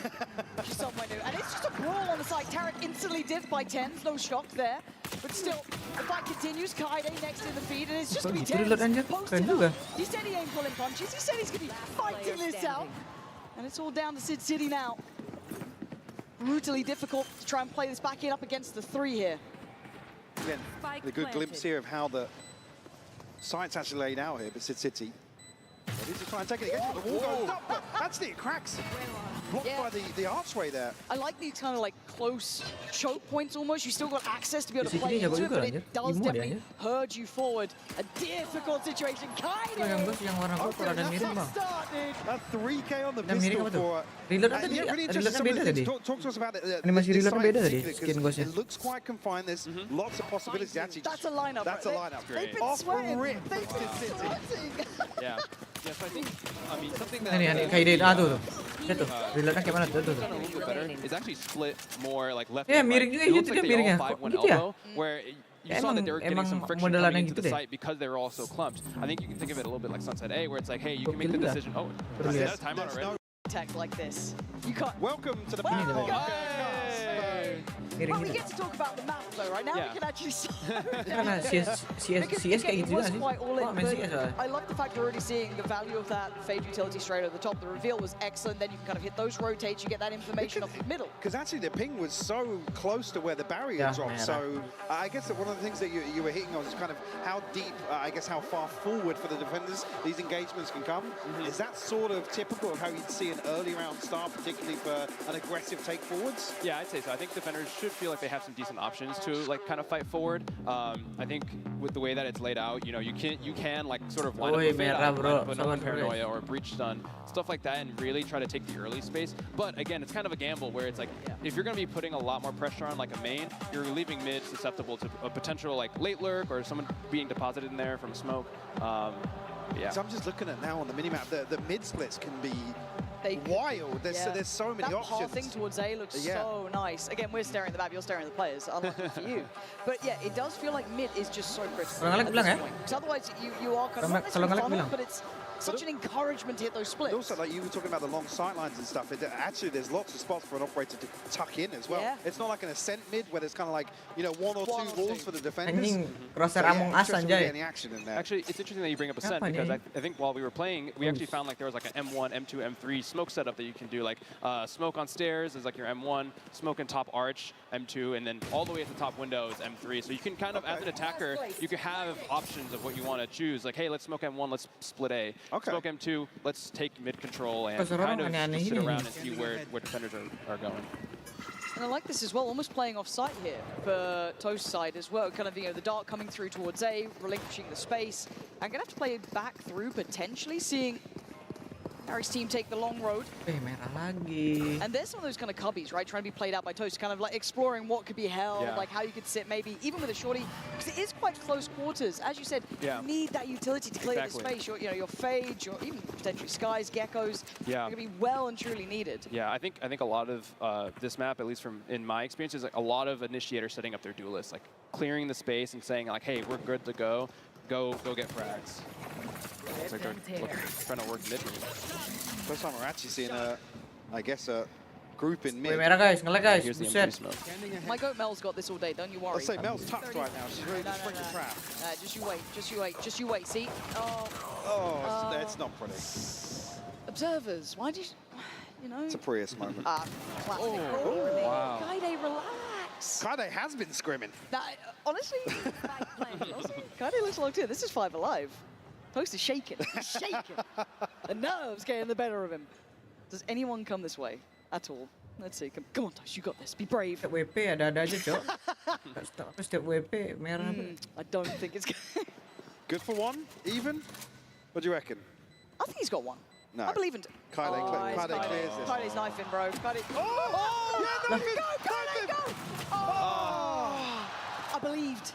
Just somewhere new. And it's just a brawl on the side. Tarek instantly diff by 10s. No shock there. But still, the fight continues. Kaide next in the feed. And it's just going to be 10s. Posted up. He said he ain't pulling punches. He said he's going to be fighting this out. And it's all down to Sid City now. Brutally difficult to try and play this back in up against the 3 here. Again, a good glimpse here of how the site's actually laid out here, but Sid City Ready to try and take it against the wall goes up, but actually it cracks. Blocked by the archway there. I like these kind of like close choke points almost. You still got access to be able to Di play sini jago into it, juga, but anjir. it does Imo dia, definitely anjir. herd you forward. A difficult situation. Oh, yang bos yang warna purple ada miring bang. A 3K on the Yang miring pistol apa tuh? for... Reload tadi, really reloadnya interesting. beda tadi. Talk to us about it. Animasi this reloadnya site beda in tadi, particular, skin 'cause ghostnya. it looks quite confined. There's lots of possibilities. Actually, That's a lineup. That's a lineup. They've been Off sweating. rip. They've been sweating. Yeah. Yeah, so I think, I mean, something that... Ini kayak ide tuh. Lihat tuh. Reloadnya kayak mana tuh tuh. done a little bit better is actually split more like left Yeah, and miring right. juga, It itu looks dia like they miringnya. all Kok 5-1 gitu ya? elbow, where you saw that they were getting some friction modelannya coming into gitu the deh. site because they were all so clumped. I think you can think of it a little bit like Sunset A, where it's like, hey, you can Kok make the gitu dah? decision. Oh, Baru is lihat. that a timeout already? Tech like this. You can't. Welcome to the Ini Battle. dia. Miring Well, we gitu. get to talk about the map though. Right now, Yeah. we can actually. Karena CS kayak gitu juga sih. All in, Main CS soalnya. I love the fact you're already seeing the value of that Fade utility straight over the top. The reveal was excellent. Then you can kind of hit those rotates. You get that information off the middle. Because actually the ping was so close to where the barrier Yeah, dropped. man. So I guess that one of the things that you were hitting on is kind of how deep, I guess how far forward for the defenders these engagements can come. Is that sort of typical of how you'd see an early round start, particularly for an aggressive take forwards? Yeah, I'd say so. I think defenders should feel like they have some decent options to like kind of fight forward. I think with the way that it's laid out, you know, you can like sort of line up a fade out, line up a no paranoia or a breach stun, stuff like that, and really try to take the early space. But again, it's kind of a gamble where it's like if you're going to be putting a lot more pressure on like a main, you're leaving mid susceptible to a potential like late lurk or someone being deposited in there from smoke. Yeah. So I'm just looking at now on the minimap, the mid splits can be wild. There's so many that options. That pathing towards A looks so nice. Again, we're staring at the map, you're staring at the players. Unlucky for you. But yeah, it does feel like mid is just so critical. Kalau ngelag bilang ya. Because otherwise you are kind of not Kalau necessarily ngelag funneled, bilang. but it's such an encouragement to hit those splits. Also, like you were talking about the long sight lines and stuff, actually there's lots of spots for an operator to tuck in as well. Yeah. It's not like an ascent mid where there's kind of like, you know, one or two walls for the defenders. Anjing, crosshair Among Us interesting anjay. getting action in there. Actually, it's interesting that you bring up Ascent Apa because nih? I think while we were playing, we actually found like there was like an M1, M2, M3 smoke setup that you can do. Like smoke on stairs is like your M1, smoke in top arch, M2, and then all the way at the top window is M3. So you can kind of, as an attacker, you can have options of what you want to choose. Like, hey, let's smoke M1, let's split A. Smoke M2, let's take mid control and kind of just sit around and see where defenders are going. And I like this as well, almost playing off site here for Toast's side as well. Kind of, you know, the dart coming through towards A, relinquishing the space. I'm going to have to play back through, potentially, seeing Harry's team take the long road. Merah lagi. And there's some of those kind of cubbies, right, trying to be played out by Toast, kind of like exploring what could be held, like how you could sit maybe, even with a shorty, because it is quite close quarters. As you said, you need that utility to clear the space. Your, you know, your Fades, your even potentially Skies, Geckos, are going to be well and truly needed. Yeah, I think a lot of this map, at least from in my experience, is like a lot of initiators setting up their duelists, like clearing the space and saying like, hey, we're good to go. Go get frags. It's like they're trying to work mid. First time we're actually seeing I guess a group in mid. Merah guys, ngelag guys. Here's the Buset. M3 smoke. My goat Mel's got this all day, don't you worry. Let's say Mel's tucked right now. She's ready to spring the trap. Just you wait, just you wait, just you wait. See? It's not pretty. Observers, why do you know? It's a Prius moment. Classic. Wow. Kaide, relax. Kaide has been scrimming. Honestly, Kaide looks locked in. This is 5 Alive. Toast is shaking. He's shaking. The nerves getting the better of him. Does anyone come this way at all? Let's see. Come on, Toast. You got this. Be brave. Setiap WP ada aja, Cok. Tapi setiap WP merah. I don't think it's good for one, even? What do you reckon? I think he's got one. No. I believe in Kaide clears this. Kaide's knifing, bro. Kaide. Go! I believed.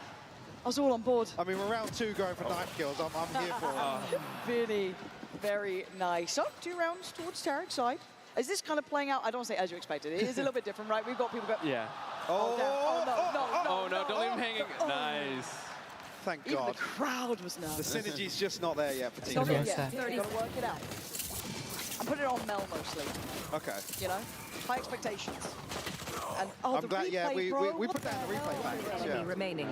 I was all on board. I mean, we're round 2 going for knife kills. I'm here for it. Really, very nice. So, 2 rounds towards Tarek's side. Is this kind of playing out? I don't want to say as you expected. It is a little bit different, right? We've got people go. Yeah. Oh, no, don't leave him hanging. Nice. Thank Even God. the crowd was nervous. The synergy's just not there yet for Team Not Toast. yet. You've got to work it out. I put it on Mel mostly. Okay. You know, high expectations. And I'm the glad. replay, Yeah, we bro, put that in the replay package. Yeah. remaining.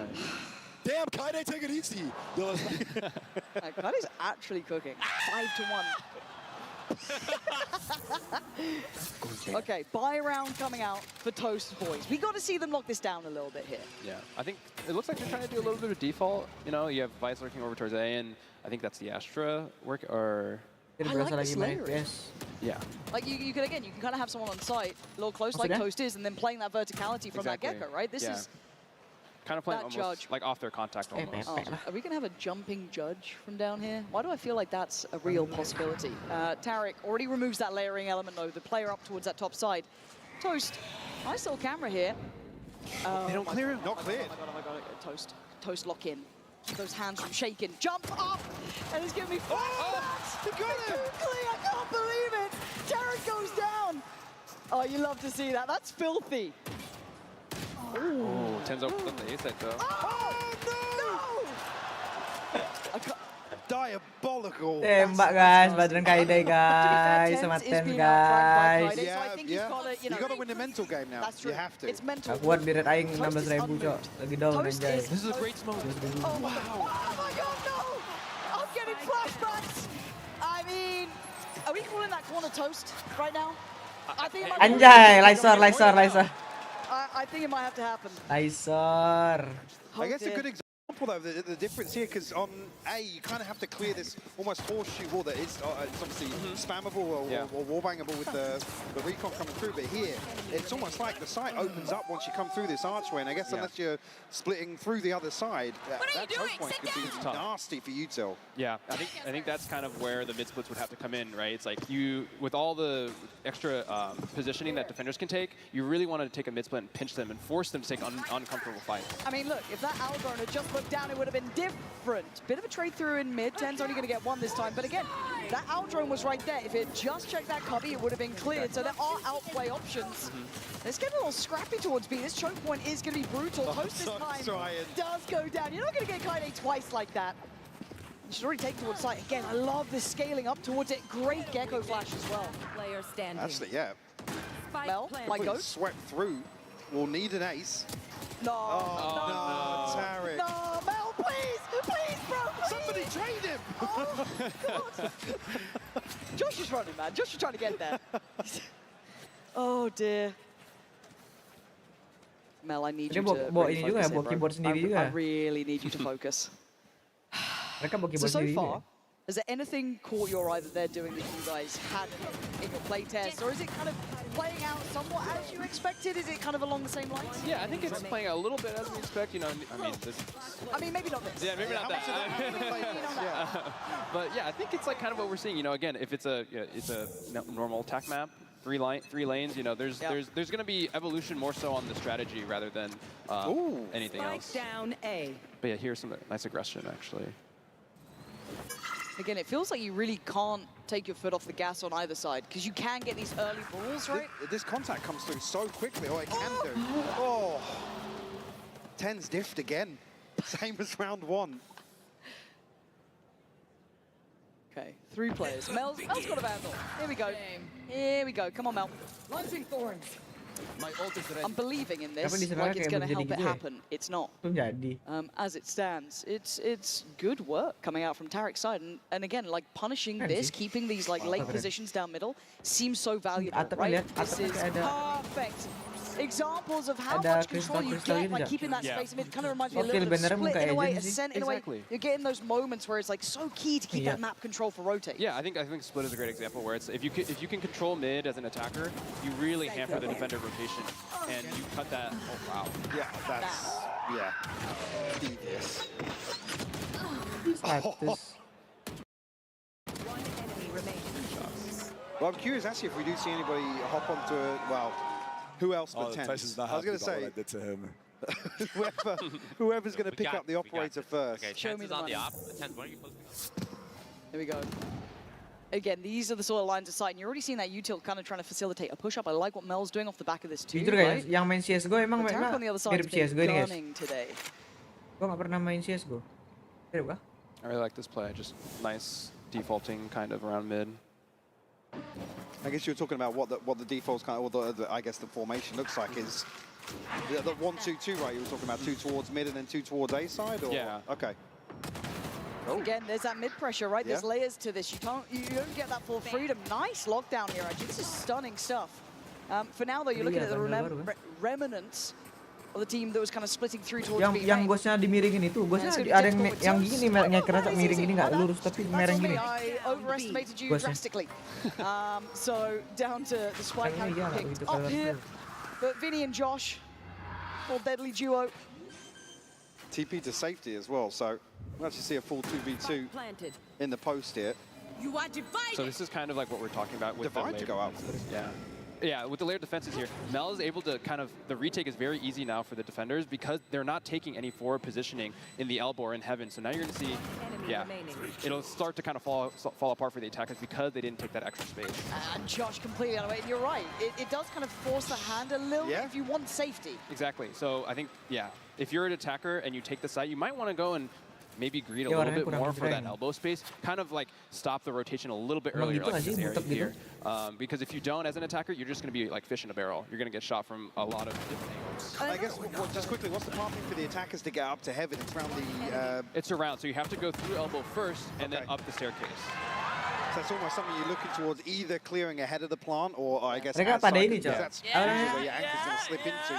Damn, Kaide, take it easy. Kaide's actually cooking. 5-1. Okay, buy round coming out for Toast boys. We got to see them lock this down a little bit here. Yeah, I think it looks like they're trying to do a little bit of default. You know, you have Vice lurking over towards A, and I think that's the Astra work, or Jadi I berasa like lagi this main layering. FPS. Yeah. Like you can kind of have someone on site, a little close like Maksudnya? Toast is, and then playing that verticality from that Exactly. Gecko, right? This Yeah. is Kind of playing that almost judge. like off their contact almost. Oh, are we gonna have a jumping judge from down here? Why do I feel like that's a real possibility? Tarek already removes that layering element though. The player up towards that top side. Toast, nice little camera here. They don't clear him. Not cleared. Oh my god, Toast lock in. Those hands from shaking. Jump up! And it's giving me flashbacks! He got him! I can't believe it! Tarek goes down! Oh, you love to see that. That's filthy. Oh, Tenzo put the ace at though. No! Diabolical. Tembak guys, Badran Kaide guys, sama Tens guys. You gotta win the mental game now. That's true. You have to. It's mental. Aku buat biret aing 16.000 cok. Lagi down anjay. This is a great smoke. Oh my god, no! I'm getting flashbacks! I mean, are we calling that corner Toast right now? I think it might Anjay, Lysor. I think it might have to happen. Lysor. I guess a good example though, the difference here, because on A, you kind of have to clear this almost horseshoe wall that is it's obviously spammable or wallbangable with the recon coming through, but here, it's almost like the site opens up once you come through this archway, and I guess unless you're splitting through the other side, that choke point could be nasty for Util. Yeah, I think that's kind of where the mid splits would have to come in, right? It's like you, with all the extra positioning that defenders can take, you really want to take a mid split and pinch them and force them to take uncomfortable fights. I mean, look, if that Algorn had just looked down, it would have been different. Bit of a trade through in mid. Ten's only going to get one this time. But again, that Aldrone was right there. If it just checked that cubby, it would have been cleared. So there are outplay options. Let's get a little scrappy towards B. This choke point is going to be brutal. Toast this time does go down. You're not going to get Kaide twice like that. You should already take towards site. Again, I love this scaling up towards it. Great Gecko flash as well. Player standing. Actually, yeah. Mel, like Quick goat. swept through. We'll need an ace. No. Oh, no, Tarek. No, Mel, please, bro, please. Somebody trade him. Oh, God. Josh is running, man. Josh is trying to get there. Oh, dear. Mel, I need you to bawa really ini juga, focus bawa in, keyboard bro. sendiri juga. I really need you to focus. Mereka bawa So, keyboard so sendiri juga. far, has there anything caught your eye that they're doing that you guys hadn't in your playtest? Or is it kind of playing out somewhat as you expected? Is it kind of along the same lines? Yeah, I think it's playing out a little bit as we expect. You know, I mean, this. I mean, maybe not this. Yeah, maybe not that. But yeah, I think it's like kind of what we're seeing. You know, again, if it's a normal attack map, three lanes. You know, there's going to be evolution more so on the strategy rather than anything else. Down A. But yeah, here's some nice aggression actually. Again, it feels like you really can't take your foot off the gas on either side because you can get these early balls, right? This contact comes through so quickly, or it can do. Oh, Ten's diffed again. Same as round one. Okay, 3 players. Mel's got a vandal. Here we go. Here we go. Come on, Mel. Launching thorns. My ult is ready. I'm believing in this, Tapi di like it's kayak going to belum help jadi it gitu ya? happen. It's not. Belum jadi. As it stands, it's good work coming out from Tarek's side, and again, like punishing Keren this, sih. keeping these like late Keren. positions down middle seems so valuable, Atapnya right? lihat, This atapnya is kayak ada- perfect examples of how Ada much control you kristal-kristal get gitu by nggak? keeping that Yeah. space. I mean, it kind of reminds me a Oke, little bit of bannernya Split in a kayak way, gini sih. Ascent in a way. Exactly. You're getting those moments where it's like so key to keep that map control for rotate. Yeah, I think Split is a great example where it's if you can control mid as an attacker, you really hamper the defender rotation, and you cut that. Oh wow. Yeah, that's devious. Status. Well, I'm curious actually if we do see anybody hop onto it. Well, who else but Ten? Tyson's not I was happy going to about say what I did to him. whoever's going to pick up the operator first. Okay, Show me chances the on money. the op. Tenz, why don't you close the op? Here we go. Again, these are the sort of lines of sight, and you're already seeing that util kind of trying to facilitate a push-up. I like what Mel's doing off the back of this too, Jujur guys, right? yang main CSGO emang But Tarek on the other side mirip has been CSGO ini guys. gunning today. Gua nggak pernah main CSGO. Mirip kah? I really like this play. Just nice defaulting kind of around mid. I guess you were talking about what the defaults kind of, or I guess the formation looks like is the 1-2-2, right? You were talking about 2 towards mid and then 2 towards A side, or Yeah. Okay. Again, there's that mid pressure, right? There's Yeah. layers to this. You don't get that full freedom. Nice lockdown here, actually. This is stunning stuff. For now, though, you're looking at the remnants or the team that was kind of splitting through towards Yang B yang main. gosnya dimiringin itu, gosnya it's gonna be ada yang difficult with yang Toast. gini ngekernya tak miring gini nggak lurus tapi That's mereng on me. gini. I overestimated you Gosnya. drastically. So down to the spike Yang having ini dia nggak picked begitu up here. colorful. But Vinny and Josh, full deadly duo. TP to safety as well, so we'll actually see a full 2v2 in the post here. You are divided. So this is kind of like what we're talking about with Divide the to go out. Yeah. Yeah, with the layered defenses here, Mel is able to kind of, the retake is very easy now for the defenders because they're not taking any forward positioning in the elbow or in heaven. So now you're going to see, it'll start to kind of fall apart for the attackers because they didn't take that extra space. And Josh completely out of it. You're right. It does kind of force the hand a little if you want safety. Exactly. So I think, if you're an attacker and you take the site, you might want to go and maybe greed a little bit more for that elbow space. Kind of like stop the rotation a little bit earlier, like this area here. Because if you don't, as an attacker, you're just going to be like fish in a barrel. You're going to get shot from a lot of different angles. I guess, just quickly, what's the pathing for the attackers to get up to heaven? It's around the... It's around, so you have to go through elbow first and then up the staircase. So it's almost something you're looking towards either clearing ahead of the plant or I guess Mereka pada ini, Cok. that's where your anchor's going to slip into.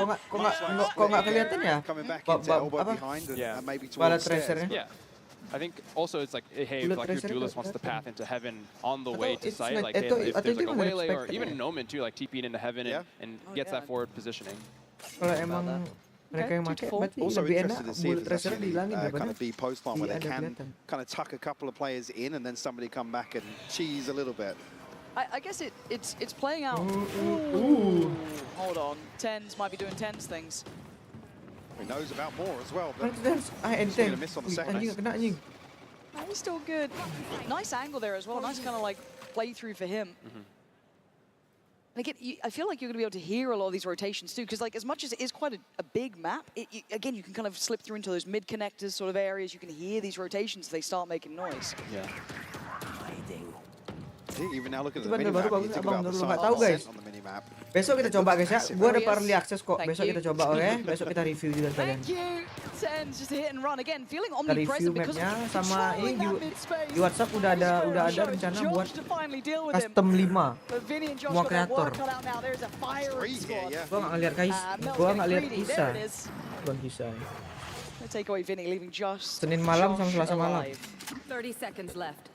Kok nggak kelihatan ya? Coming back into elbow behind and maybe towards stairs. Yeah. I think also it's like, hey, if like your duelist wants to path into heaven on the way to site, like hey, if there's like a waylay or even an omen too, like TP'ing into heaven and gets that forward positioning. Kalau emang mereka yang pakai berarti Also lebih enak interested to see if bullet there's tracer actually dihilangin kind daripada of be post line where they ada can kelihatan. kind of tuck a couple of players in and then somebody come back and cheese a little bit. I guess it's playing out. Hold on. Tens might be doing tens things. He knows about more as well, but Tens he's going to miss on the second. anjing nggak kena anjing. He's still good. Nice angle there as well. Nice kind of like play through for him. And again, I feel like you're going to be able to hear a lot of these rotations too, because like as much as it is quite a big map, again, you can kind of slip through into those mid connectors sort of areas. You can hear these rotations. They start making noise. Yeah. Even now looking at Itu the bandel mini baru map, bagus you think abang about the dulu size nggak of tahu the guys. set on the mini map. Besok kita coba guys ya. Gua ada early access kok. Thank Besok you. kita coba oke. Besok kita review juga kalian. Thank you. Tens just hit and run again, feeling Kita review omnipresent because mapnya of sama ini controlling that mid space. di WhatsApp udah ada rencana buat to finally deal with him. custom 5 But Vinny and Josh semua got their kreator. work cut out now. There's a firing squad. Gua nggak ngeliat guys, Mel's gua getting nggak lihat greedy. Isa. There it is. Bukan Isa. They take away Vinny, leaving Josh. Senin malam sama Selasa malam. 30 seconds left.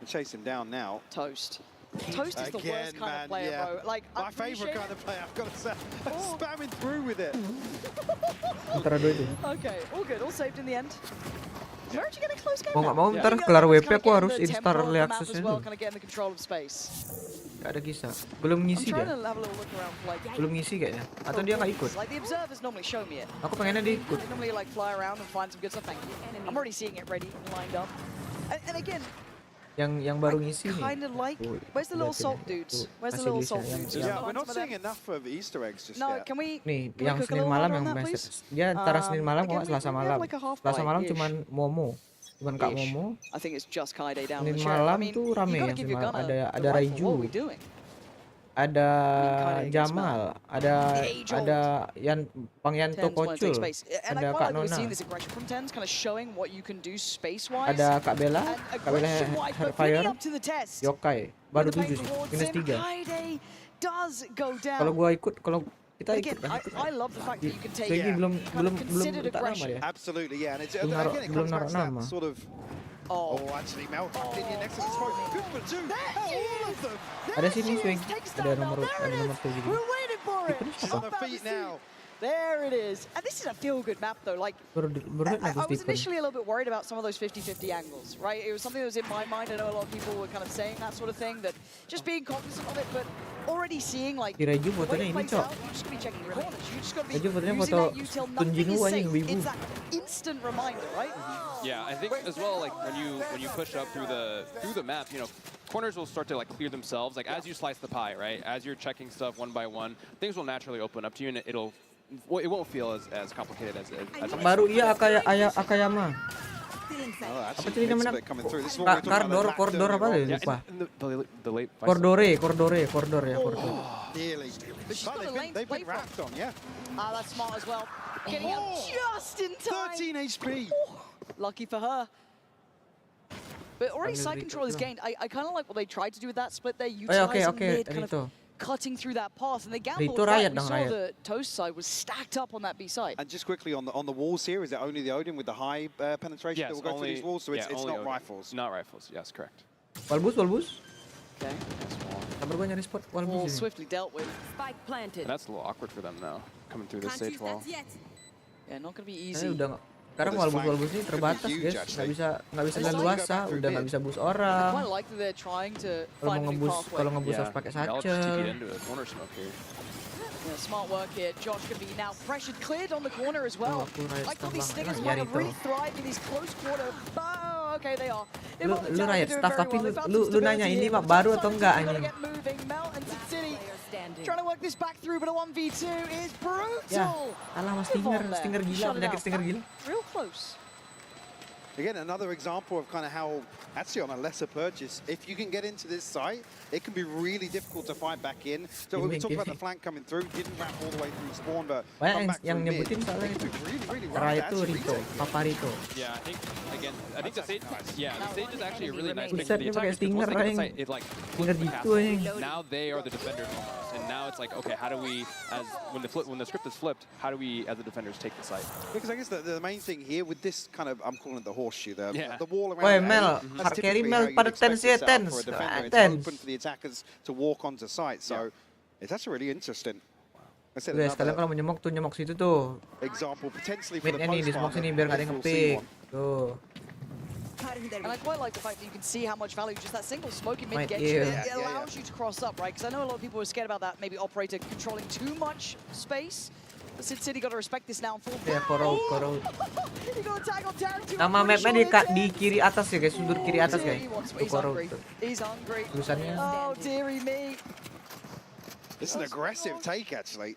Chase him down now. Toast. Toast is the worst kind of player, bro. Like, my favorite kind of player, I've got to say. Spamming through with it. Antara dua itu. Okay, all good, all saved in the end. Where are you getting close game? Mau nggak mau ntar kelar WP aku harus install early access as dulu. well, kind of get in the control of space. Gak ada kisah. Belum I'm ngisi trying dia. to have a little look around for like. Belum ngisi kayaknya. Atau dia nggak ikut. Like the observers normally show me it. Aku pengennya dia ikut. They normally like fly around and find some good stuff. Thank you. I'm already seeing it ready, lined up. And again, Yang baru ngisi nih. kind of like. Where's the little salt dudes? Where's the little salt dudes? Yeah, we're not seeing enough of Easter eggs just No, yet. can we? Nih, can we yang cook a Senin little malam harder yang on that, message. please? Dia antara Senin malam again, kalau Selasa we have malam. like a half Selasa malam bite-ish. cuman Momo. Cuman Kak Ish. Momo. I think it's just Kaide down Senin the sheriff. malam I mean, tuh you rame gotta yang give Senin your malam. gunner Ada the rifle. Raiju. What are we doing? Ada Kaide gets Jamal, ada Pangyanto Tens wanna take Kocul, space. And I ada quite Kak like we're Nona, seeing this aggression from Tens, kind of showing what you can do space-wise. ada Kak Bella, And Kak Bella aggression-wise, but Fire, really up to the test. Yokai, baru With the 7 sih, towards minus him, 3. Kaide does go down. Kalau gua ikut, kalau kita Again, ikut kan ikut. I love the fact that you can take Swaggy belum kind of considered tak nama aggression. dia. Absolutely, yeah. And it's, Belum again, it belum comes back naruh to that nama. sort of. Oh, actually, Mel back in here next to the smoke. Good for two. All of them. Ada sini Swag, ada nomor Swaggy. We're waiting for it. He's on the feet now. There it is. And this is a feel-good map, though. Like, I was initially a little bit worried about some of those 50-50 angles, right? It was something that was in my mind. I know a lot of people were kind of saying that sort of thing, that just being cognizant of it, but already seeing, like, Di Raiju the way fotonya it ini, plays Cok. out, you just gotta be checking your corners. You just gotta be Raiju fotonya using foto that util Tun nothing Jinu is anjing, safe. wibu. It's that instant reminder, right? Yeah, I think as well, like when you push up through the map, you know, corners will start to like clear themselves. Like as you slice the pie, right? As you're checking stuff one by one, things will naturally open up to you, and it won't feel as complicated as Baru iya Akayama. Oh, Apa tadi namanya? coming through. This is what we're talking about, Koridor apa deh? Yeah, Lupa. the late Koridor ya, koridor. Nearly. But she's got the length They've been play from. wrapped on, yeah. Ah, that's smart as well. Getting out just in time. 13 HP. Lucky for her. But already side control is gained. I kind of like what they tried to do with that split there, utilizing mid, kind of cutting through that path, and they gambled. Itu Riot We dong, saw Riot. the Toast side was stacked up on that B side. And just quickly on the walls here, is it only the Odin with the high penetration Yes, that will go through these walls? So it's only not Odin. rifles. Not rifles. Yes, correct. Walbus. Okay. Sabar gue nyari spot Wall Walbus ini. swiftly dealt with. Spike planted. And that's a little awkward for them now, coming through this stage wall. Yeah, not going to be Ini easy. udah sekarang Walbus ini terbatas guys, nggak bisa leluasa, udah nggak bisa boost I orang. quite like that they're trying to Kalau find mau a new ngebus pathway. harus pakai They'll just TP satchel. into a corner smoke here. Yeah, smart work here. Josh can be now pressured, cleared on the corner as well. Aku Riot I thought these tambah Stingers enak, might nyari have really tuh. thrived in these close quarter. Oh, okay, they are. They've Lu got the lu talent Riot to do it staff very tapi well. They've found lu some nanya stability ini here, map but baru Toast atau Side enggak gotta anjing? get moving. Mel and City trying to work this back through, but a 1v2 is brutal. Ya, kalah sama Stinger gila, Shut it penyakit out. Stinger gila. Real close. Again, another example of kind of how, actually on a lesser purchase, if you can get into this site, it can be really difficult to fight back in. So when we talked about the flank coming through, didn't wrap all the way through spawn, but come back yang through mid. nyebutin soalnya It itu. can be really Raya rough itu to Rito, actually Papa Rito. Yeah, I think the stage. Yeah, the stage is actually a really nice thing Buset, for the dia pakai attackers. because Stinger once they get the yang site, it like Stinger flips the gitu path. anjing. Now they are the defenders almost, and now it's like, okay, how do we, as when the script is flipped, how do we as the defenders take the site? Because I guess the main thing here with this kind of, I'm calling it the horseshoe, the wall around. Woi A, Mel, that's hard carry typically Mel how you'd pada expect tens it ya set up tens. for a defender. It's Tens. open for the attackers to walk onto site, so it's actually really interesting. I said Guys, kalian another kalau mau nyemok situ tuh. example potentially for the Midnya nih di smoke post sini biar nggak ada yang ngepick. Tuh. And I quite like the fact that you can see how much value just that single smoky mid Might gets you. you. It allows you to cross up, right? Because I know a lot of people were scared about that, maybe operator controlling too much space. But Sid City got to respect this now and full. Ya, Korot. He got tackled down to Nama mapnya di kiri atas ya guys, sudut kiri atas guys. Tuh He's Korot. hungry. He's hungry. Tulisannya. Oh, dearie me. It's an aggressive take, actually.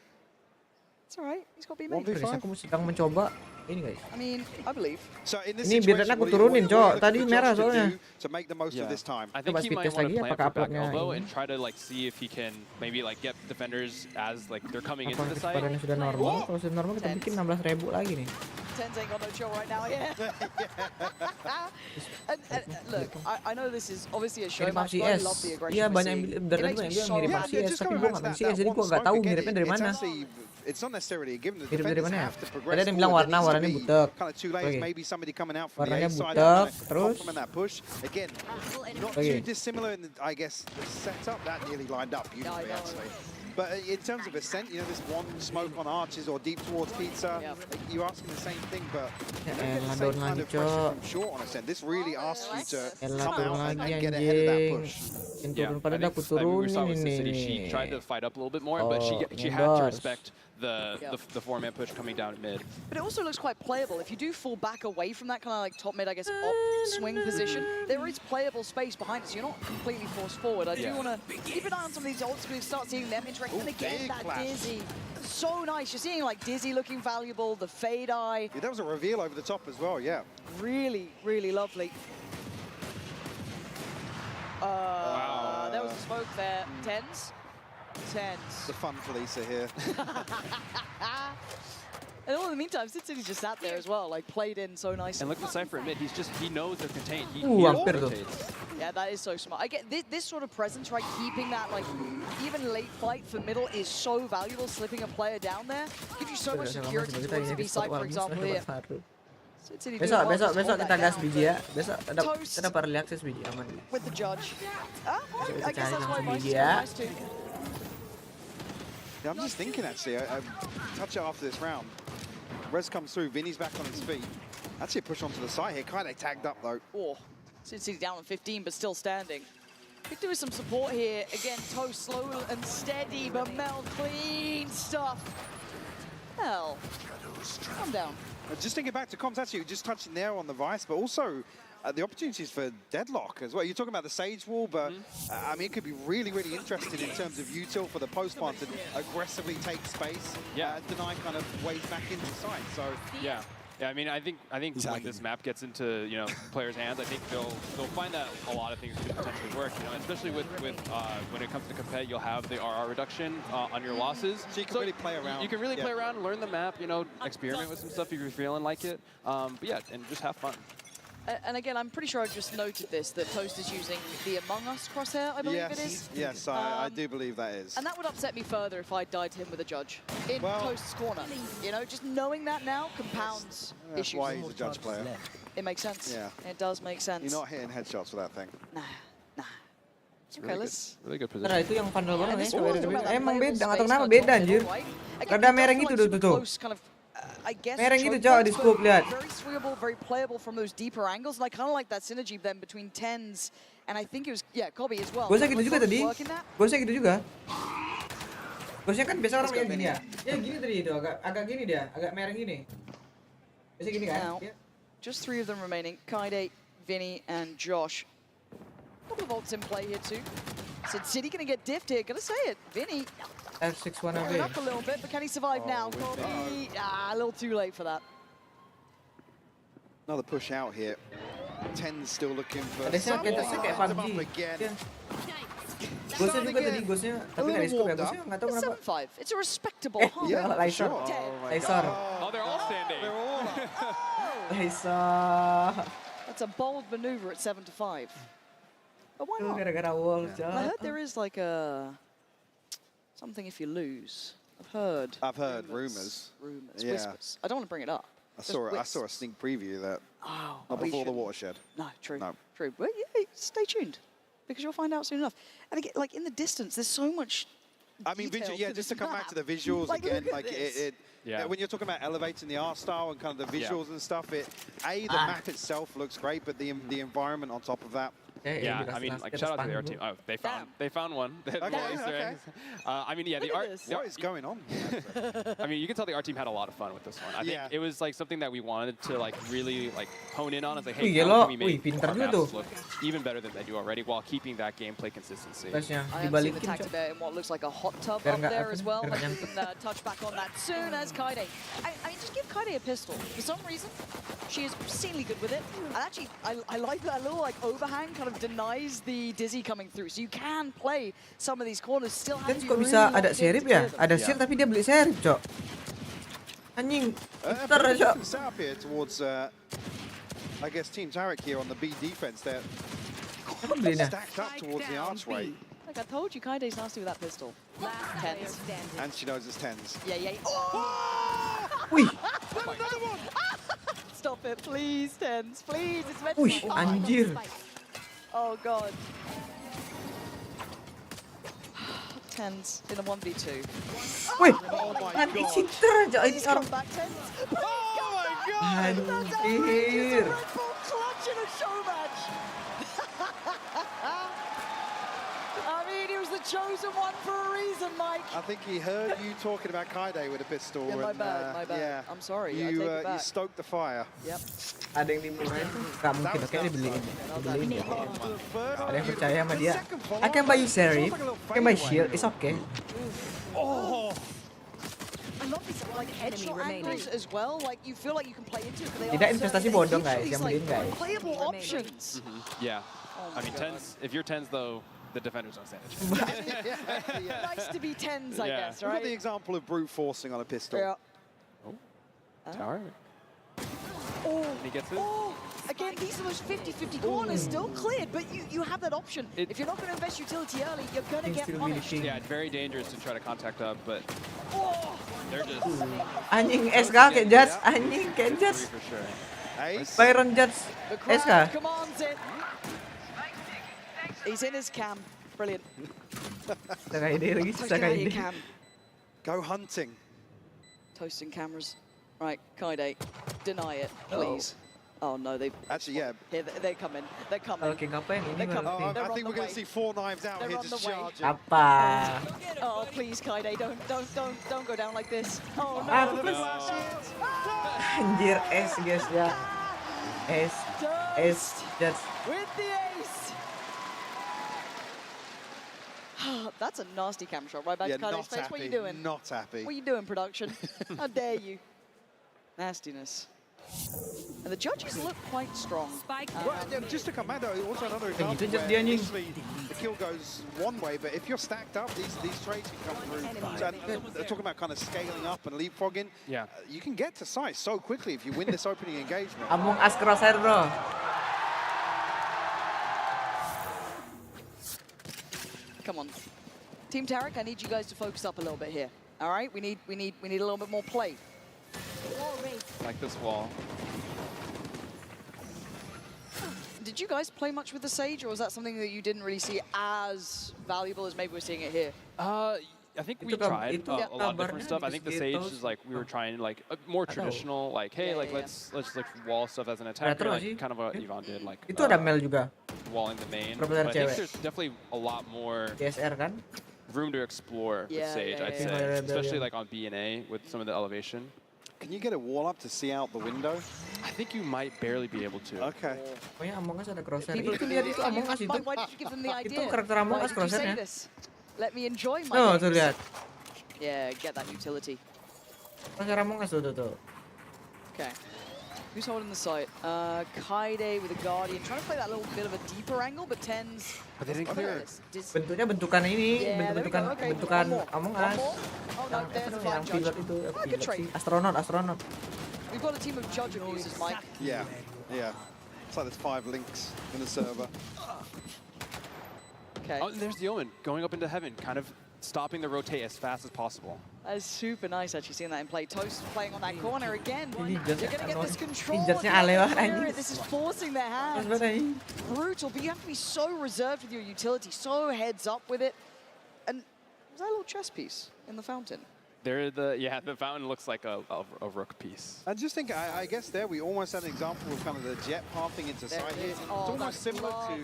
It's alright. He's got to be made. Guys, aku sedang mencoba ini guys. I mean, I believe. So in this Ini biar aku turunin, Cok. Tadi merah soalnya. To make the most of this time. I think Coba he speed might test want lagi to ya, plant pakai for back uploadnya elbow ini. and try to like see if he can maybe like get defenders as like they're coming into Apakah the site. kecepatannya sudah normal? Kalau sudah normal kita bikin 16.000 lagi nih. Tens ain't got no chill right now, yeah. and look, I know this is obviously a show Mirip match, PUBG but I S. love the aggression. Iya we're banyak yang seeing. dari It makes banyak me yang bilang so mirip happy. PUBG S, tapi gue nggak main CS, jadi gue nggak tahu miripnya dari mana. It's not necessarily a given. The Mirip dari defenders mana ya? have to Tadi progress ada yang bilang forward. There needs to warnanya be butek. kind of two layers, maybe somebody coming out from the Warnanya A side butek, and terus complement that push. Again, not too dissimilar in the, I guess, the setup. That nearly lined up beautifully, actually. But in terms of ascent, you know, this one smoke on arches or deep towards pizza, you're asking the same thing, but you don't get the same kind of pressure from short on ascent. This really asks you to come out and get ahead of that push. Yeah, I think we saw with the City, she tried to fight up a little bit more, but she had to respect the four-man push coming down mid. But it also looks quite playable. If you do fall back away from that kind of like top mid, I guess, op swing position, there is playable space behind it, so you're not completely forced forward. I do want to keep an eye on some of these ults. We start seeing them interact. And again, that Dizzy. So nice. You're seeing like Dizzy looking valuable, the Fade Eye. Yeah, that was a reveal over the top as well, yeah. Really, really lovely. Wow. There was a smoke there. Tens. The fun Felisa here. And all in the meantime, Sid City's just sat there as well, like played in so nicely. And look at the Cypher at mid. He knows they're contained. He rotates. Yeah, that is so smart. I get this sort of presence, right? Keeping that like even late fight for middle is so valuable. Slipping a player down there gives you so much security towards the B side, for example. Here. Besok kita gas biji ya. Besok kita dapat early access biji aman. With the judge. I guess that's why biji Vice is ya. nice too. Yeah, I'm just thinking actually, I touch it after this round. Rez comes through, Vinny's back on his feet. Actually a push onto the side here, kind of tagged up though. Oh, Sid City down on 15, but still standing. Could do with some support here. Again, Toast slow and steady, but Mel clean stuff. Mel, calm down. Just thinking back to comms, actually, just touching there on the Vice, but also the opportunities for deadlock as well. You're talking about the Sage wall, but I mean, it could be really, really interesting in terms of util for the post plant to aggressively take space, deny kind of ways back into sight. So yeah. I mean, I think when this map gets into players' hands, I think they'll find that a lot of things could potentially work. Especially with when it comes to compet, you'll have the RR reduction on your losses. So you can really play around. You can really play around, learn the map. Experiment with some stuff if you're feeling like it. But yeah, and just have fun. And again, I'm pretty sure I've just noted this, that Toast is using the Among Us crosshair, I believe it is. Yes, I do believe that is. And that would upset me further if I died to him with a judge in Toast's corner. You know, just knowing that now compounds That's issues. why he's a judge player. It makes sense. Yeah. It does make sense. You're not hitting headshots with that thing. Okay, let's... Really good Nah, position. itu yang vandal banget this ya. was about that Emang playable beda, nggak tahu space kenapa for beda top anjir. middle, right? Again, Rada it mereng does itu feel like tuh super tuh. close, kind of, I guess, Mereng itu choke cok points, di scoop but lihat. very swingable, very playable from those deeper angles. And I kind of like that synergy then between tens and I think it was, Kobe as well. Gosnya gitu Like, juga Kobe tadi. working that. Gosnya gitu juga. Gosnya kan biasa orang kayak gini ya. Ya gini tadi itu, agak gini dia, agak mereng gini. Biasa gini kan? Now, just 3 of them remaining. Kaide, Vinny, and Josh. A couple of ults in play here too. So City gonna get diffed here. Gonna say it. Vinny F61 warming away. up a little bit, but can he survive now? Kobe, a little too late for that. Another push out here. 10's still looking for Adanya kayak PUBG. again. Gosnya juga tadi, gosnya tapi nggak di scoop ya. Gosnya nggak tahu kenapa. 7-5. It's a respectable hunt. Yeah, Laser. Laser. Oh, they're all standing. Laser. That's a bold maneuver at 7-5. But why not? Gara-gara wall, I heard there is like a something if you lose. I've heard rumors. Rumors, Yeah. whispers. I don't want to bring it up. I saw a sneak preview that. Not we before the shouldn't. watershed. No, true. No. True. But yeah, stay tuned because you'll find out soon enough. And again, like in the distance, there's so much. I mean, detail just this to come back to the map. visuals Like, again, look at like this. when you're talking about elevating the art style and kind of the visuals and stuff, the map itself looks great, but the environment on top of that. Yeah, I mean, like shout out to their team. Oh, they found one. Okay. I mean, yeah, the art. What is going on? I mean, you can tell the art team had a lot of fun with this one. I think it was like something that we wanted to like really like hone in on. It's like, hey, how can we make our maps look even better than they do already while keeping that gameplay consistency? I am seeing the tactic there in what looks like a hot tub up there as well. Like you can touch back on that soon as Kaide. I mean, just give Kaide a pistol. For some reason, she is obscenely good with it. And actually, I like that little like overhang kind of denies the dizzy coming through. So you can play some of these corners. Still have to Kok bisa ada serif ya? Ada shield tapi dia beli serif, Cok. Anjing. Ntar, Cok. Set up here towards, I guess, Team Tarek here on the B defense. They're stacked up towards the archway. Like I told you, Kaide's nasty with that pistol. Tens. And she knows it's 10s. Yeah. Wih. Another one! Stop it, please, Tens. Please, it's meant to be Wih, fun. anjir. Oh, God. Tens in a 1v2. Wih, Oh my anjing God. citra aja. Ini Please sekarang. come back, Tens. Oh my God! Anjir. Red Bull clutch in a show match. I mean, he was the chosen one for a reason, Mike. I think he heard you talking about Kaide with a pistol. Yeah, my and, bad, my bad. Yeah, I'm sorry, I You, take it back. you stoked the fire. Yep. Ada yang di murah itu nggak mungkin, oke dibeliin. Ada yang percaya sama dia. I can buy you serif, I can buy shield, it's okay. Oh. I love these like headshot angles as well. Like you feel like you can play into it. Tidak investasi bodong guys, yang beliin guys. Playable options. Yeah. Oh I mean, tens. If you're tens though, the defenders don't stand a chance. Nice to be tens, I guess, Look right? at the example of brute forcing on a pistol. Yeah. Tower. Oh, And he gets it. again, these are those 50-50 corners still cleared, but you have that option. If you're not going to invest utility early, you're going to get punished. Yeah, it's very dangerous to try to contact up, but they're just. Anjing SK kayak Judge, anjing kayak Judge. For sure. Byron Judge SK. Commands it. He's in his cam. Brilliant. Susah ide lagi, susah ide. Cam. Go hunting. Toasting cameras. Right, Kaide, deny it, please. Oh no, they've actually Here they're coming. They're coming. Oke, ngapain ini? They're coming. I They're on think the we're going to way. see 4 knives out They're here on just the way. charging. Apa? Oh please, Kaide, don't go down like this. Oh no. Apa? Anjir S guys ya. S Judge. With the ace. That's a nasty cam shot right back to Kaide's face. What are you doing? Not happy. What are you doing, production? How dare you? Nastiness. And the judges look quite strong. Just to come back though, also another example gitu, where dia anjing. obviously the kill goes one way, but if you're stacked up, these trades can come through. So, they're talking about kind of scaling up and leapfrogging. Yeah. You can get to size so quickly if you win this opening engagement. Among Us crosshair bro. Come on. Team Tarek, I need you guys to focus up a little bit here. All right? We need a little bit more play. Like this wall. Did you guys play much with the Sage, or was that something that you didn't really see as valuable as maybe we're seeing it here? I think we tried a lot of different stuff. I think the Sage is like we were trying like a more traditional, like hey, like let's like wall stuff as an attacker, like kind of what Yvonne did, like itu ada Mel juga. walling the main. Profesor But I think cewek. there's definitely a lot more CSR kan? room to explore with Sage, I'd say, especially like on B and A with some of the elevation. Can you get a wall up to see out the window? I think you might barely be able to. Okay. Oh ya, Among Us ada crosshair. Itu lihat itu Among Us itu. Why did you give them the idea? Itu karakter Among Why Us did you say crosshairnya. this? Let me enjoy my No, games. tuh lihat. Yeah, get that utility. Crosshair Among Us tuh. Okay. Who's holding the site? Kaide with a Guardian. Trying to play that little bit of a deeper angle, but Tens... But they didn't clear it. Bentuknya bentukan ini, Yeah, there we go. Okay, bentukan one more. Among One Us. more. Oh no, there's a fine Yang judge. pilot itu, Oh, good trade. astronot. We've got a team of judge abusers, Mike. Yeah, yeah. It's like there's 5 links in the server. Okay. Oh, and there's the Omen going up into heaven, kind of stopping the rotate as fast as possible. That's super nice actually seeing that in play. Toast playing on that corner again. Ini They're going to get this control. judge-nya aneh banget, anjing. This is forcing their hands. Brutal, but you have to be so reserved with your utility, so heads up with it. And was that a little chess piece in the fountain? The fountain looks like a rook piece. I just think, I guess there we almost had an example of kind of the jet pathing into There side it here. is. It's Oh, almost similar to...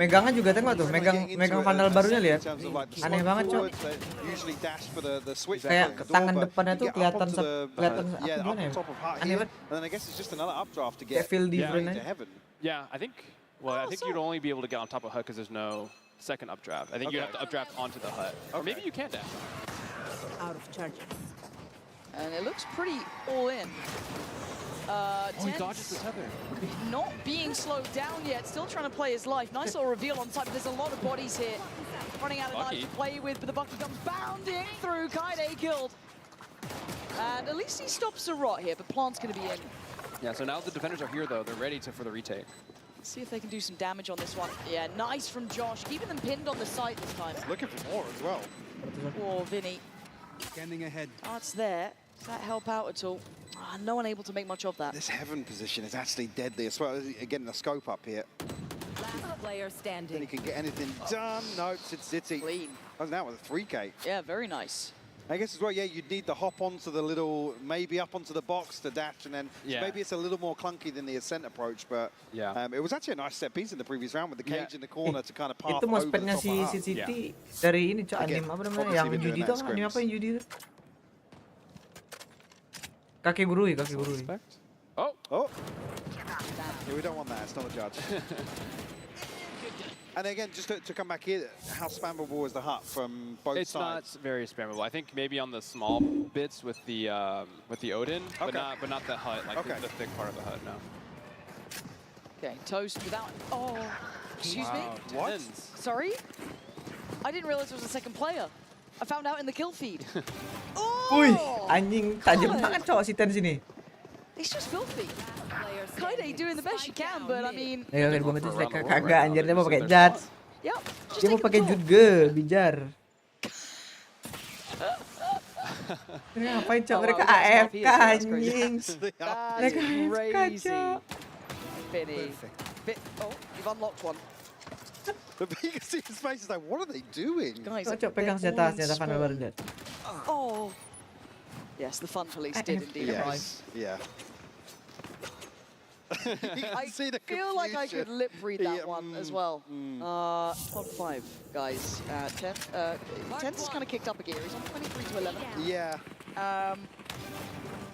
Megangan juga tengok tuh, megang vandal barunya lihat. Aneh banget, Cok. Usually dash for the switch. Kayak tangan depannya tuh kelihatan kelihatan yeah, gimana ya? up on top of heart Aneh here. banget. And then I guess it's just another updraft to Kayak get feel different to aja. heaven. Yeah, I think you'd only be able to get on top of hut because there's no second updraft. I think you'd have to updraft onto the hut. Or maybe you can dash. Out of charges. And it looks pretty all in. He dodges the tether. Not being slowed down yet, still trying to play his life. Nice little reveal on side, but there's a lot of bodies here. Running out of knives to play with, but the Bucky comes bounding through. Kaide killed. And at least he stops a rot here, but Plant's going to be in. Yeah, so now the defenders are here, though. They're ready for the retake. Let's see if they can do some damage on this one. Yeah, nice from Josh, keeping them pinned on the site this time. Looking for more as well. Oh, Vinny. Scanning ahead. Oh, it's there. Does that help out at all? Oh, no one able to make much of that. This heaven position is actually deadly as well. Again, the scope up here. Last player standing. Then he can get anything done. No, it's City. Clean. Oh, now with a 3K. Yeah, very nice. I guess as well, yeah, you'd need the hop onto the little, maybe up onto the box to dash, and then so maybe it's a little more clunky than the ascent approach, but it was actually a nice set piece in the previous round with the cage in the corner to kind of path Itu mau over the speknya top of si Hut. City dari ini, Cok, anim apa namanya yang judi itu, anim apa yang judi itu? Kaki gurui. Oh. Yeah, we don't want that. It's not a judge. And again, just to come back here, how spammable is the hut from both sides? It's not very spammable. I think maybe on the small bits with the Odin, but not the hut, like the thick part of the hut. No. Okay, Toast without. Oh, excuse me. What? Sorry, I didn't realize there was a second player. I found out in the kill feed. Wih, anjing tajam banget, Cok, si Ten sini. It's just filthy. Kaide doing the best she can, but I mean. Ya kan gua ngetis kagak anjir, dia mau pakai judge. Yep. Dia mau pakai juga, bijar. Ini ngapain, Cok? Mereka AFK anjing. Mereka AFK, Cok. Oh, you've unlocked one. But you can see his face is like, what are they doing? Guys, Cok, pegang senjata Vandal baru lihat. Oh. Yes, the fun police did indeed arrive. Yeah. I feel like I could lip read that one as well. Top 5, guys. Ten's is kind of kicked up a gear. He's on 23 to 11. Yeah.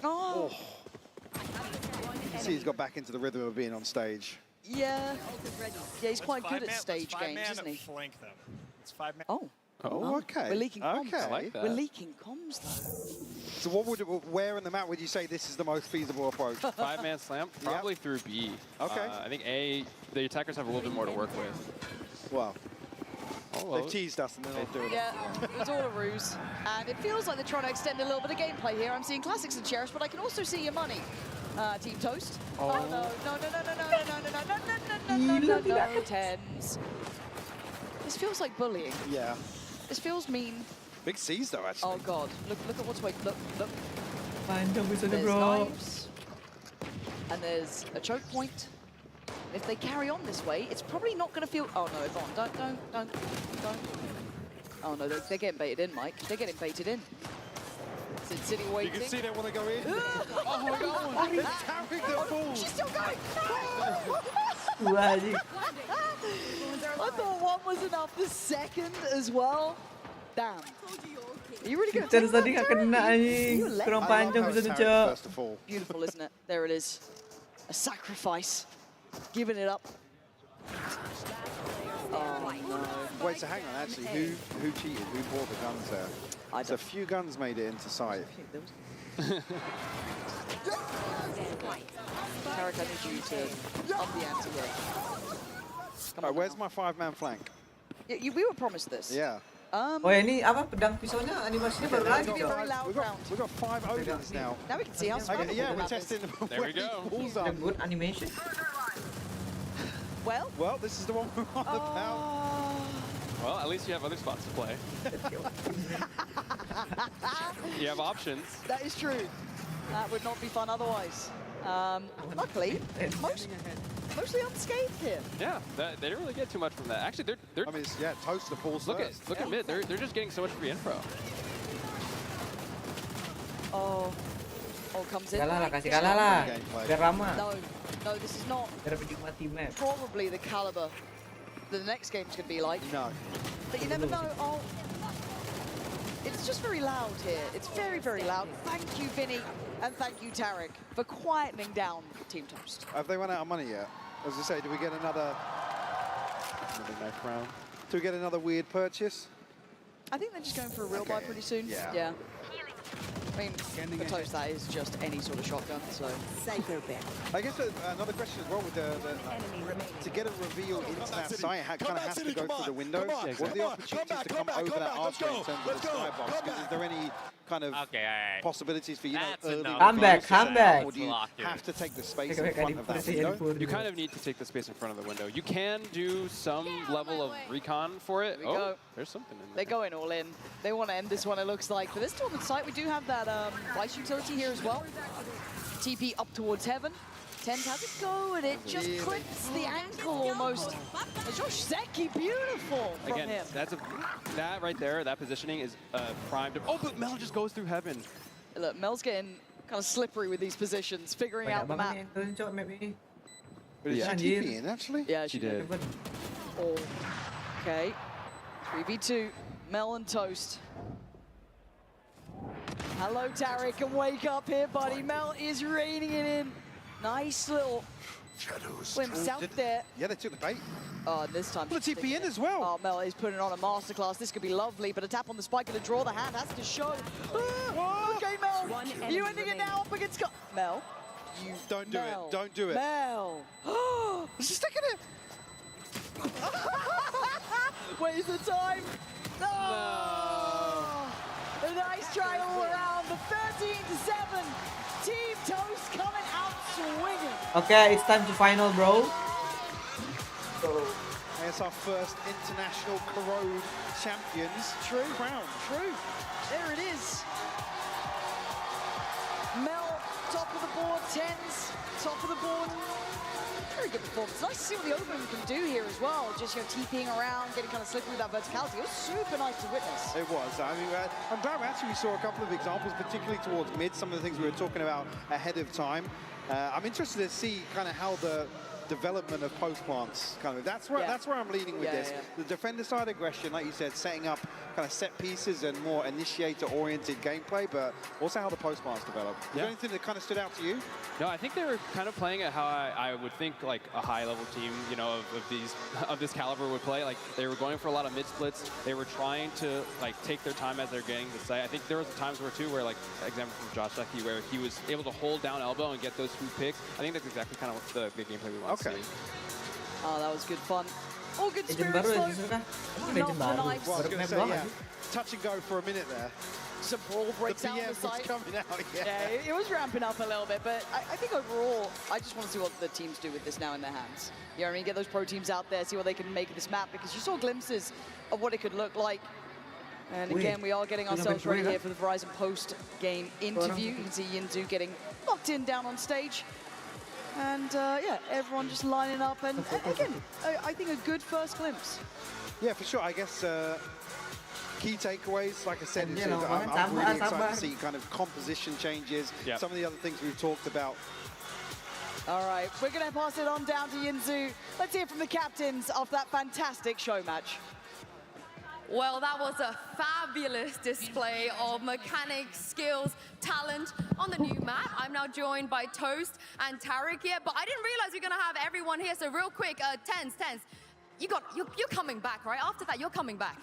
Oh. You see he's got back into the rhythm of being on stage. Yeah. Yeah, he's quite good at stage games, isn't he? Flank them. It's 5 man. Oh. Oh, okay. We're leaking comms. Okay. I like that. We're leaking comms, though. So where in the map would you say this is the most feasible approach? 5-man slam, probably through B. Okay. I think A, the attackers have a little bit more to work with. Wow. Oh, They've teased us and they're not doing it. Yeah, it's all a ruse. And it feels like they're trying to extend a little bit of gameplay here. I'm seeing classics and cherish, but I can also see your money. Team Toast. Oh no, no, no, no, no, no, no, no, no, no, no, no, no, no, no, Tens. This feels like bullying. Yeah. This feels mean. Big C's though, actually. Oh god, look at what's waiting. Look. Panjang bisa There's bro. knives. And there's a choke point. If they carry on this way, it's probably not going to feel... Oh no, Yvonne, don't. Oh no, they're getting baited in, Mike. They're getting baited in. Sin City waiting. You can see they want to go in. Oh my god! They're carrying the ball. She's still going! Wah, anjing. I thought one was enough. The second as well. Damn. Are you really going to Terus take tadi that, nggak Tarek? kena anjing. You let- Kurang I love panjang how bisa Tarek Cok. first of all. Beautiful, isn't it? There it is. A sacrifice. Giving it up. Oh no. Wait, so hang on, actually, who cheated? Who bought the guns there? So a few guns made it into sight. Tarek, I need you to up the ante here. Come Alright, where's my 5-man flank? We were promised this. Yeah. Oh ya, ini apa pedang pisaunya animasinya baru lagi It's gonna be a Cok. very loud round. We've got 5 Odins now. Now we can see how strong Okay, yeah, the we're map is. testing There we go. balls The up. good animation. Well, this is the one we're on about. Well, at least you have other spots to play. You have options. That is true. That would not be fun otherwise. Luckily, mostly unscathed here. Yeah, they didn't really get too much from that. Actually, they're. I mean, yeah, toast the balls Look first. at mid. They're just getting so much free info. Oh, comes in. Kalah lah, kasih kalah lah. Biar lama. No, this is not Biar menikmati map. probably the caliber that the next game's going to be like. No. But you never know. Oh, it's just very loud here. It's very, very loud. Thank you, Vinny, and thank you, Tarek, for quietening down Team Toast. Have they run out of money yet? As I say, do we get another knife round? Do we get another weird purchase? I think they're just going for a real buy pretty soon. Yeah. I mean, for Toast, that is just any sort of shotgun, so... I guess another question as well with to get a reveal into that site, it kind of has to go through the window. What are the opportunities to come over that archway in terms of the skybox? Is there any kind of possibilities for, you know, early Come back. or do you have to take the space in front of that window? You kind of need to take the space in front of the window. You can do some level of recon for it. There we go. There's something in there. They're going all in. They want to end this one, it looks like. For this tournament site, we do have that vice utility here as well. TP up towards heaven. Tens has a go, and it just clips the ankle almost. Josh Zeki, beautiful from Again, him. that right there, that positioning is primed. Oh, but Mel just goes through heaven. Look, Mel's getting kind of slippery with these positions, figuring out the map. Banyak banget yang map ini. But is she TP in, actually? Yeah, she did. Oh, okay. 3v2, Mel and Toast. Hello, Tarek, and wake up here, buddy. Mel is reining it in. Nice little glimpse out there. Yeah, they took the bait. Oh, this time. Well, the TP in as well. Oh, Mel is putting on a masterclass. This could be lovely, but a tap on the spike, going to draw the hand, has to show. Okay, Mel, you ending it now up against Mel. You don't do it. Don't do it. Mel. She's sticking it. Where's the time? No. A nice try all around. The 13-7. Team Toast coming out swinging. Okay, it's time to final, bro. And it's our first international Corrode champions crown. True. There it is. Mel, top of the board. Tens, top of the board. Very good performance. Nice to see what the Open can do here as well. Just, you know, TPing around, getting kind of slippery with that verticality. It was super nice to witness. It was. I mean, I'm glad we saw a couple of examples, particularly towards mid, some of the things we were talking about ahead of time. I'm interested to see kind of how the development of post plants kind of that's where I'm leaning with this. The defender side aggression, like you said, setting up kind of set pieces and more initiator oriented gameplay, but also how the post plants develop. Is there anything that kind of stood out to you? No, I think they were kind of playing it how I would think like a high level team, you know, of this caliber would play. Like they were going for a lot of mid splits. They were trying to like take their time as they're getting the site. I think there was times where like example from Josh Lecky where he was able to hold down elbow and get those 2 picks. I think that's exactly kind of what the gameplay we want to see. Oh, that was good fun. All good Legend spirits, baru ya though. justru kah? Not Legend the baru. knives. Well, I was Baru going to map say, doang yeah, aja. touch and go for a minute there. Some brawl breaks out on the site. Coming out, It was ramping up a little bit, but I think overall, I just want to see what the teams do with this now in their hands. You know what I mean? Get those pro teams out there, see what they can make of this map, because you saw glimpses of what it could look like. And again, we are getting ourselves ready here for the Verizon post-game interview. You can see Yinzu getting locked in down on stage. And yeah, everyone just lining up. And again, I think a good first glimpse. Yeah, for sure. I guess key takeaways, like I said, is I'm really excited to see kind of composition changes, some of the other things we've talked about. All right, we're going to pass it on down to Yinzu. Let's hear from the captains of that fantastic show match. Well, that was a fabulous display of mechanics, skills, talent on the new map. I'm now joined by Toast and Tarek here, but I didn't realize we are going to have everyone here. So real quick, Tens, you're coming back, right? After that, you're coming back.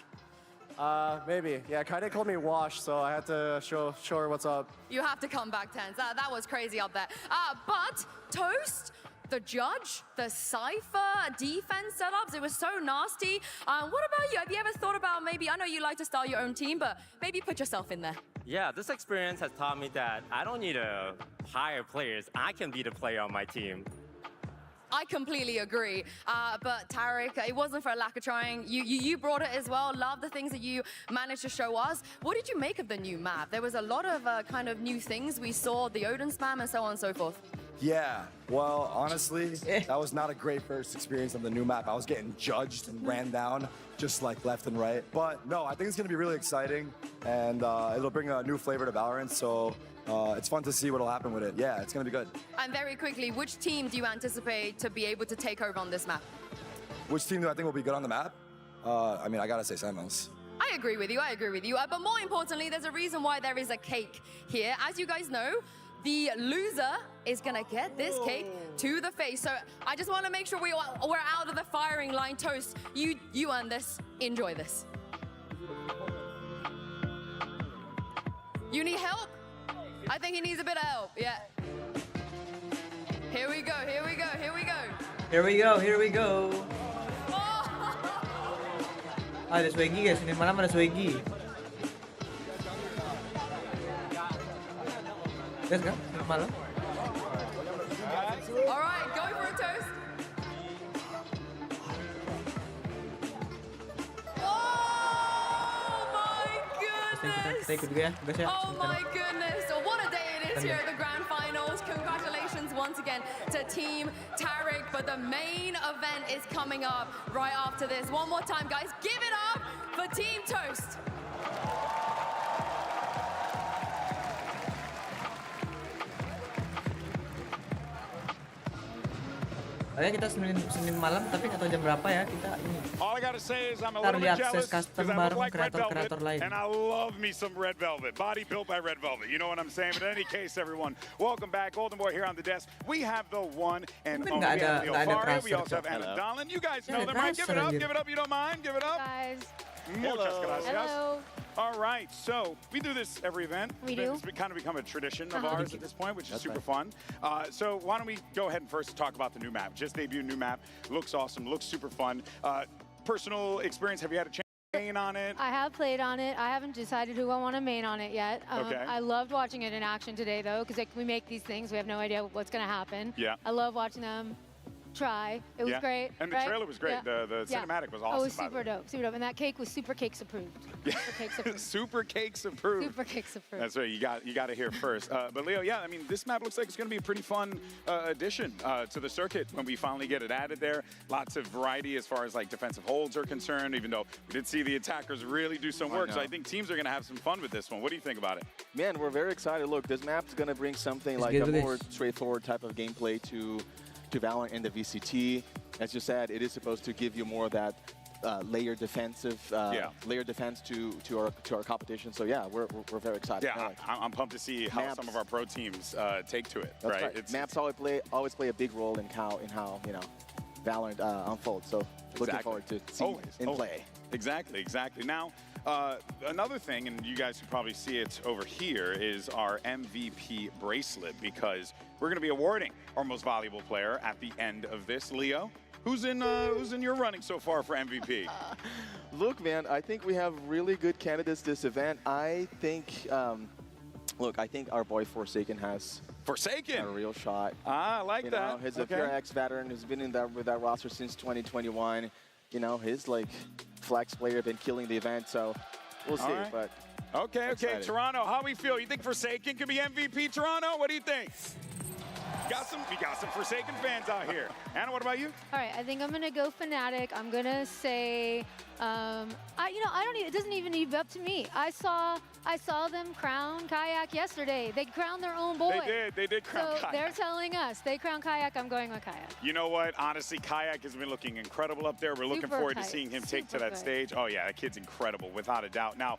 Maybe. Yeah, Kaide called me Wash, so I had to show her what's up. You have to come back, Tens. That was crazy up there. But Toast, the judge, the Cypher, defense setups, it was so nasty. What about you? Have you ever thought about maybe, I know you like to start your own team, but maybe put yourself in there? Yeah, this experience has taught me that I don't need to hire players. I can be the player on my team. I completely agree. But Tarek, it wasn't for a lack of trying. You brought it as well. Love the things that you managed to show us. What did you make of the new map? There was a lot of kind of new things. We saw the Odin spam and so on and so forth. Yeah, well, honestly, that was not a great first experience on the new map. I was getting judged and ran down just like left and right. But no, I think it's gonna be really exciting, and it'll bring a new flavor to Valorant, so it's fun to see what'll happen with it. Yeah, it's gonna be good. And very quickly, which team do you anticipate to be able to take over on this map? Which team do I think will be good on the map? I mean, I gotta say sens. I agree with you, But more importantly, there's a reason why there is a cake here. As you guys know, the loser is gonna get this cake to the face. So I just wanna make sure we're out of the firing line. Toast, you earned this, enjoy this. You need help? I think he needs a bit of help, yeah. Here we go. Ada swaggy guys, ini malam ada swaggy. Yes kan? Malam. All right, go for a Toast. Oh my goodness! Oh my goodness! What a day it is here at the Grand Finals. Congratulations once again to Team Tarek. But the main event is coming up right after this. One more time, guys. Give it up for Team Toast. Kayaknya kita Senin malam, tapi nggak tahu jam berapa ya kita ini. All I gotta say is I'm a Ntar little lihat bit jealous ses custom because I bareng look like Red kreator-kreator lain. Velvet, and I love me some Red Velvet. Body built by Red Velvet. You know what I'm saying? But in any case, everyone, welcome back. Golden Boy here on the desk. We have the one and only Anthony Alfaro. We also have Anna Donlan. You guys know them, right? Give it up. Give it up. You don't mind? Give it up. Guys. Muchas gracias. Hello. All right, so we do this every event. We do. It's kind of become a tradition of ours at this point, which is super fun. So why don't we go ahead and first talk about the new map. Just debuted new map. Looks awesome. Looks super fun. Personal experience, have you had a chance to main on it? I have played on it. I haven't decided who I want to main on it yet. Okay. I loved watching it in action today, though, because we make these things. We have no idea what's going to happen. Yeah. I love watching them try. It was great. And the trailer was great. Yeah. The cinematic was awesome. Oh, it was super dope. Super dope. And that cake was Super Cakes approved. Super Cakes approved. Super Cakes approved. Super Cakes approved. That's right. You got to hear first. But Leo, yeah, I mean, this map looks like it's going to be a pretty fun addition to the circuit when we finally get it added there. Lots of variety as far as like defensive holds are concerned, even though we did see the attackers really do some work. So I think teams are going to have some fun with this one. What do you think about it? Man, we're very excited. Look, this map's going to bring something like a more straightforward type of gameplay to Valorant and the VCT. As you said, it is supposed to give you more of that layer defense to our competition. So yeah, we're very excited. Yeah, I'm pumped to see how some of our pro teams take to it. That's right. Maps always play a big role in how Valorant unfolds. So looking forward to seeing it in play. Exactly. Now, another thing, and you guys can probably see it over here, is our MVP bracelet, because we're going to be awarding our most valuable player at the end of this. Leo, who's in your running so far for MVP? Look, man, I think we have really good candidates this event. I think, look, I think our boy Forsaken has a real shot. I like you that. Know, he's a PSU veteran who's been in that with that roster since 2021. You know, his like flex player been killing the event, so we'll see. Right. But okay, excited. Toronto, how we feel? You think Forsaken could be MVP Toronto? What do you think? We got some Forsaken fans out here. Anna, what about you? All right, I think I'm gonna go Fnatic. I'm gonna say, it doesn't even need up to me. I saw them crown Kayak yesterday. They crowned their own boy. They did crown So Kayak. they're telling us they crown Kayak. I'm going with Kayak. You know what? Honestly, Kayak has been looking incredible up there. We're looking Super forward to tight. seeing him take to Super that good. stage. Oh, yeah, that kid's incredible, without a doubt. Now,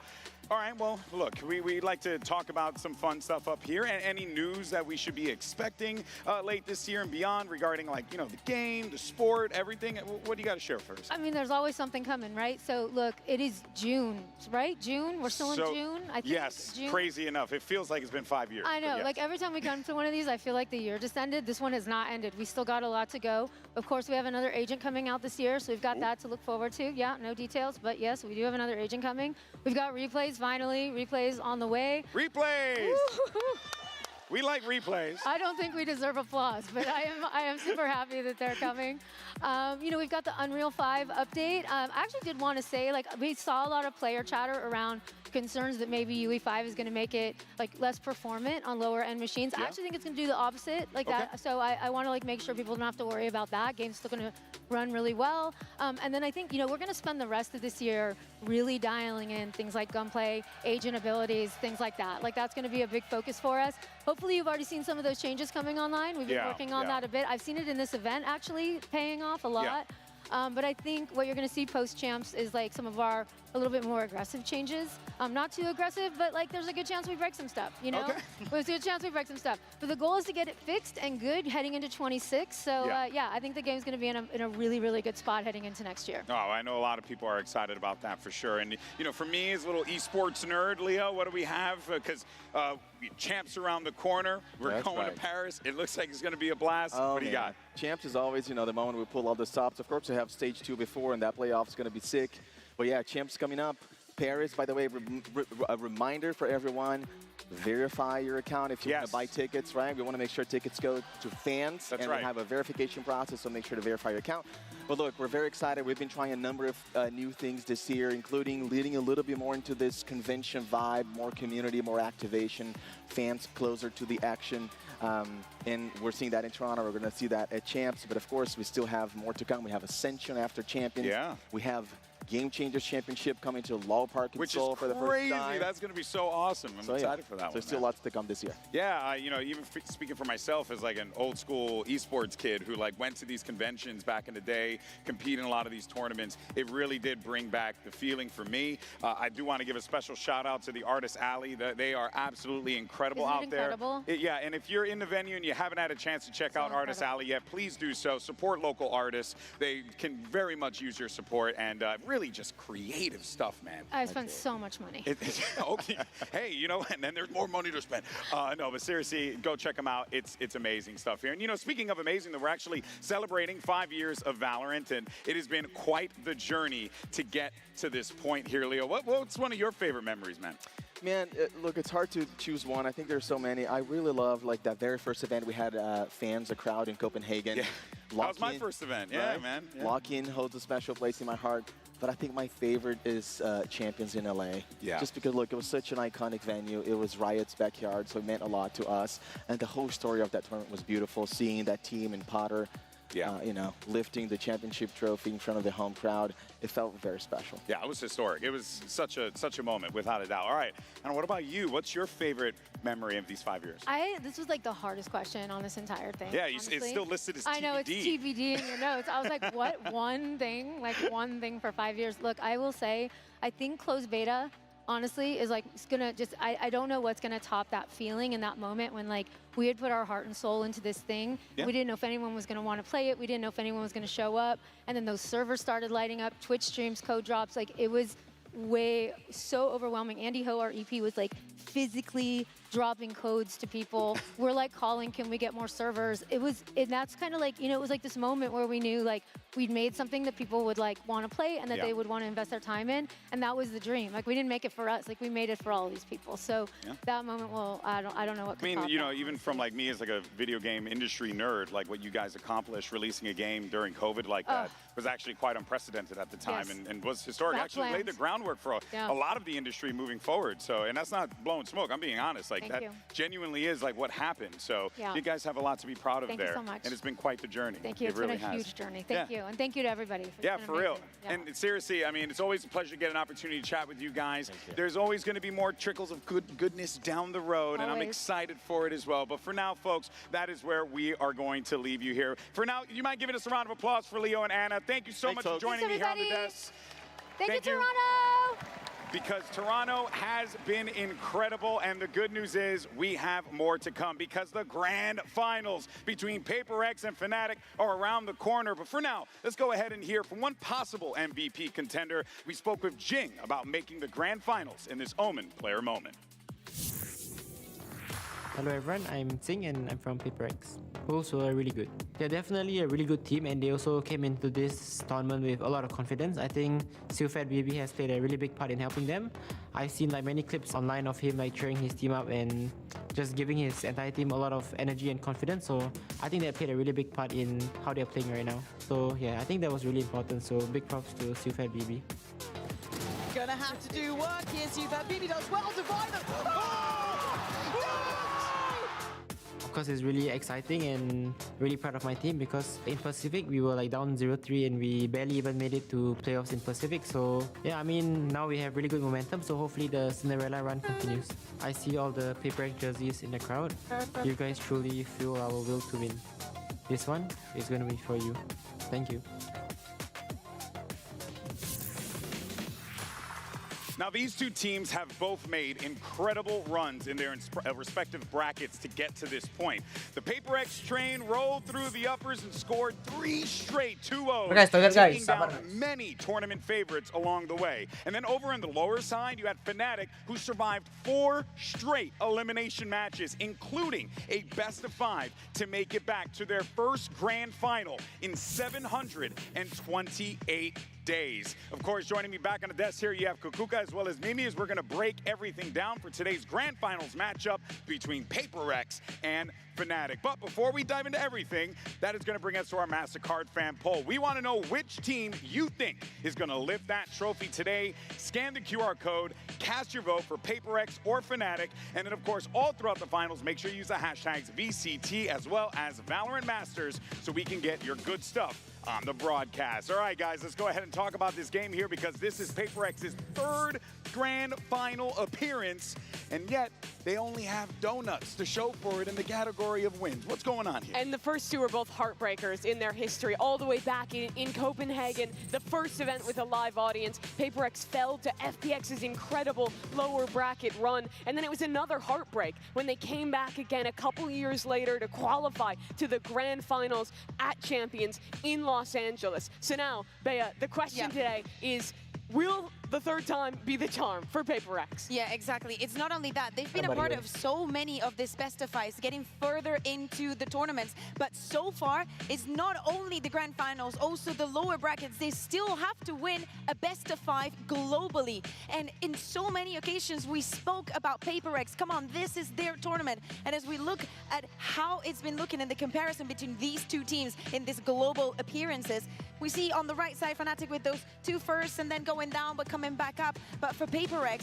all right, well, look, we'd like to talk about some fun stuff up here. And any news that we should be expecting late this year and beyond regarding, like, you know, the game, the sport, everything. What do you got to share first? I mean, there's always something coming, right? So look, it is June, right? June? We're still in June? I think yes, June. crazy enough. It feels like it's been 5 years. I know, yes. like every time we come to one of these, I feel like the year just ended. This one has not ended. We still got a lot to go. Of course, we have another agent coming out this year, so we've got that to look forward to. Yeah, no details, but yes, we do have another agent coming. We've got replays finally, replays on the way. Replays! We like replays. I don't think we deserve applause, but I am super happy that they're coming. You know, we've got the Unreal 5 update. I actually did want to say, like, we saw a lot of player chatter around concerns that maybe UE5 is going to make it like less performant on lower end machines. I actually think it's going to do the opposite, like that. So I want to like make sure people don't have to worry about that. Game's still going to run really well. And then I think, you know, we're going to spend the rest of this year really dialing in things like gunplay, agent abilities, things like that. Like that's going to be a big focus for us. Hopefully you've already seen some of those changes coming online. We've been working on that a bit. I've seen it in this event actually paying off a lot. But I think what you're going to see post-champs is like some of our a little bit more aggressive changes. Not too aggressive, but like there's a good chance we break some stuff, you know? There's a good chance we break some stuff. But the goal is to get it fixed and good heading into 26. So yeah, I think the game's going to be in a really, really good spot heading into next year. Oh, I know a lot of people are excited about that for sure. And, you know, for me as a little esports nerd, Leo, what do we have? Because champs around the corner. We're going to Paris. It looks like it's going to be a blast. Oh, what do you got? Champs is always, you know, the moment we pull all the stops. Of course, we have stage 2 before, and that playoff is going to be sick. But yeah, Champs coming up. Paris, by the way, a reminder for everyone, verify your account if you want to buy tickets, right? We want to make sure tickets go to fans. That's and right. we have a verification process, so make sure to verify your account. But look, we're very excited. We've been trying a number of new things this year, including leading a little bit more into this convention vibe, more community, more activation, fans closer to the action. And we're seeing that in Toronto. We're going to see that at Champs. But of course, we still have more to come. We have Ascension after Champions. Yeah. We have Game Changers Championship coming to Law Park in Seoul for the first crazy. time. That's going to be so awesome. I'm excited for that one. There's still lots to come this year. Yeah, you know, even speaking for myself as like an old school esports kid who like went to these conventions back in the day, compete in a lot of these tournaments, it really did bring back the feeling for me. I do want to give a special shout out to the Artist Alley. They are absolutely incredible out there. Yeah, and if you're in the venue and you haven't had a chance to check out Artist Alley yet, please do so. Support local artists. They can very much use your support and really just creative stuff, man. I spent so much money. Okay. Hey, you know, and then there's more money to spend. No, but seriously, go check them out. It's amazing stuff here. And, you know, speaking of amazing, we're actually celebrating 5 years of Valorant, and it has been quite the journey to get to this point here, Leo. What's one of your favorite memories, man? Man, look, it's hard to choose one. I think there's so many. I really love, like, that very first event we had fans, a crowd in Copenhagen. Yeah. That was my first event. Yeah, man. Yeah. Lock-in holds a special place in my heart. But I think my favorite is Champions in LA. Yeah. Just because, look, it was such an iconic venue. It was Riot's backyard, so it meant a lot to us. And the whole story of that tournament was beautiful. Seeing that team in Potter, you know, lifting the championship trophy in front of the home crowd, it felt very special. Yeah, it was historic. It was such a moment, without a doubt. All right, and what about you? What's your favorite memory of these 5 years? This was like the hardest question on this entire thing. Yeah, it's still listed as TBD. I know, it's TBD in your notes. I was like, what one thing? Like one thing for 5 years? Look, I will say, I think closed beta, honestly, is like, it's gonna just, I don't know what's gonna top that feeling in that moment when like we had put our heart and soul into this thing. Yeah. We didn't know if anyone was gonna wanna play it. We didn't know if anyone was gonna show up. And then those servers started lighting up, Twitch streams, code drops. Like it was so overwhelming. Andy Ho, our EP, was like physically dropping codes to people. We're like calling, can we get more servers? And that's kind of like, you know, it was like this moment where we knew like we'd made something that people would like want to play and that they would want to invest their time in. And that was the dream. Like we didn't make it for us, like we made it for all of these people. So that moment, well, I don't know what I mean, you know, even from like me as like a video game industry nerd, like what you guys accomplished releasing a game during COVID like that was actually quite unprecedented at the time and was historic. That actually laid the groundwork for a lot of the industry moving forward. So, and that's not blowing smoke, I'm being honest. Like that genuinely is like what happened. So you guys have a lot to be proud of there. Thank you so much. And it's been quite the journey. Thank you. It's really been a huge journey. Thank you. And thank you to everybody. For real. And seriously, I mean, it's always a pleasure to get an opportunity to chat with you guys. There's always going to be more trickles of goodness down the road, and I'm excited for it as well. But for now, folks, that is where we are going to leave you here. For now, you mind giving us a round of applause for Leo and Anna. Thank you so much for joining me here on the desk. Thank you, Toronto. Because Toronto has been incredible, and the good news is we have more to come because the grand finals between HyperX and Fnatic are around the corner. But for now, let's go ahead and hear from one possible MVP contender. We spoke with Jing about making the grand finals in this Omen player moment. Hello everyone, I'm Tsing and I'm from HyperX. Also are really good. They're definitely a really good team and they also came into this tournament with a lot of confidence. I think SeaGATE has played a really big part in helping them. I've seen like many clips online of him like cheering his team up and just giving his entire team a lot of energy and confidence. So I think that played a really big part in how they're playing right now. So yeah, I think that was really important. So big props to SeaGATE. Gonna have to do work here. SeaGATE does well to buy them. Of course, it's really exciting and really proud of my team because in Pacific, we were like down 0-3 and we barely even made it to playoffs in Pacific. So yeah, I mean, now we have really good momentum. So hopefully the Cinderella run continues. I see all the HyperX jerseys in the crowd. You guys truly fuel our will to win. This one is going to be for you. Thank you. Now, these two teams have both made incredible runs in their respective brackets to get to this point. The HyperX train rolled through the uppers and scored 3 straight 2-0s, taking down many tournament favorites along the way. And then over on the lower side, you had Fnatic, who survived 4 straight elimination matches, including a best-of-5 to make it back to their first grand final in 728 days. Of course, joining me back on the desk here, you have Kukuka as well as Mimi, as we're going to break everything down for today's grand finals matchup between HyperX and Fnatic. But before we dive into everything, that is going to bring us to our MasterCard fan poll. We want to know which team you think is going to lift that trophy today. Scan the QR code, cast your vote for HyperX or Fnatic, and then of course, all throughout the finals, make sure you use the hashtags VCT as well as Valorant Masters so we can get your good stuff on the broadcast. All right, guys, let's go ahead and talk about this game here because this is HyperX's 3rd grand final appearance, and yet they only have donuts to show for it in the category of wins. What's going on here? And the first two are both heartbreakers in their history, all the way back in Copenhagen, the first event with a live audience. HyperX fell to FPX's incredible lower bracket run, and then it was another heartbreak when they came back again a couple years later to qualify to the grand finals at Champions in Los Angeles. So now, Bea, the question today is, will the 3rd time be the charm for HyperX? Yeah, exactly. It's not only that. They've been a part of so many of these best-of-5s, getting further into the tournaments. But so far, it's not only the grand finals, also the lower brackets. They still have to win a best-of-5 globally. And in so many occasions, we spoke about HyperX. Come on, this is their tournament. And as we look at how it's been looking in the comparison between these two teams in these global appearances, we see on the right side Fnatic with those 2 firsts and then going down but coming back up. But for HyperX,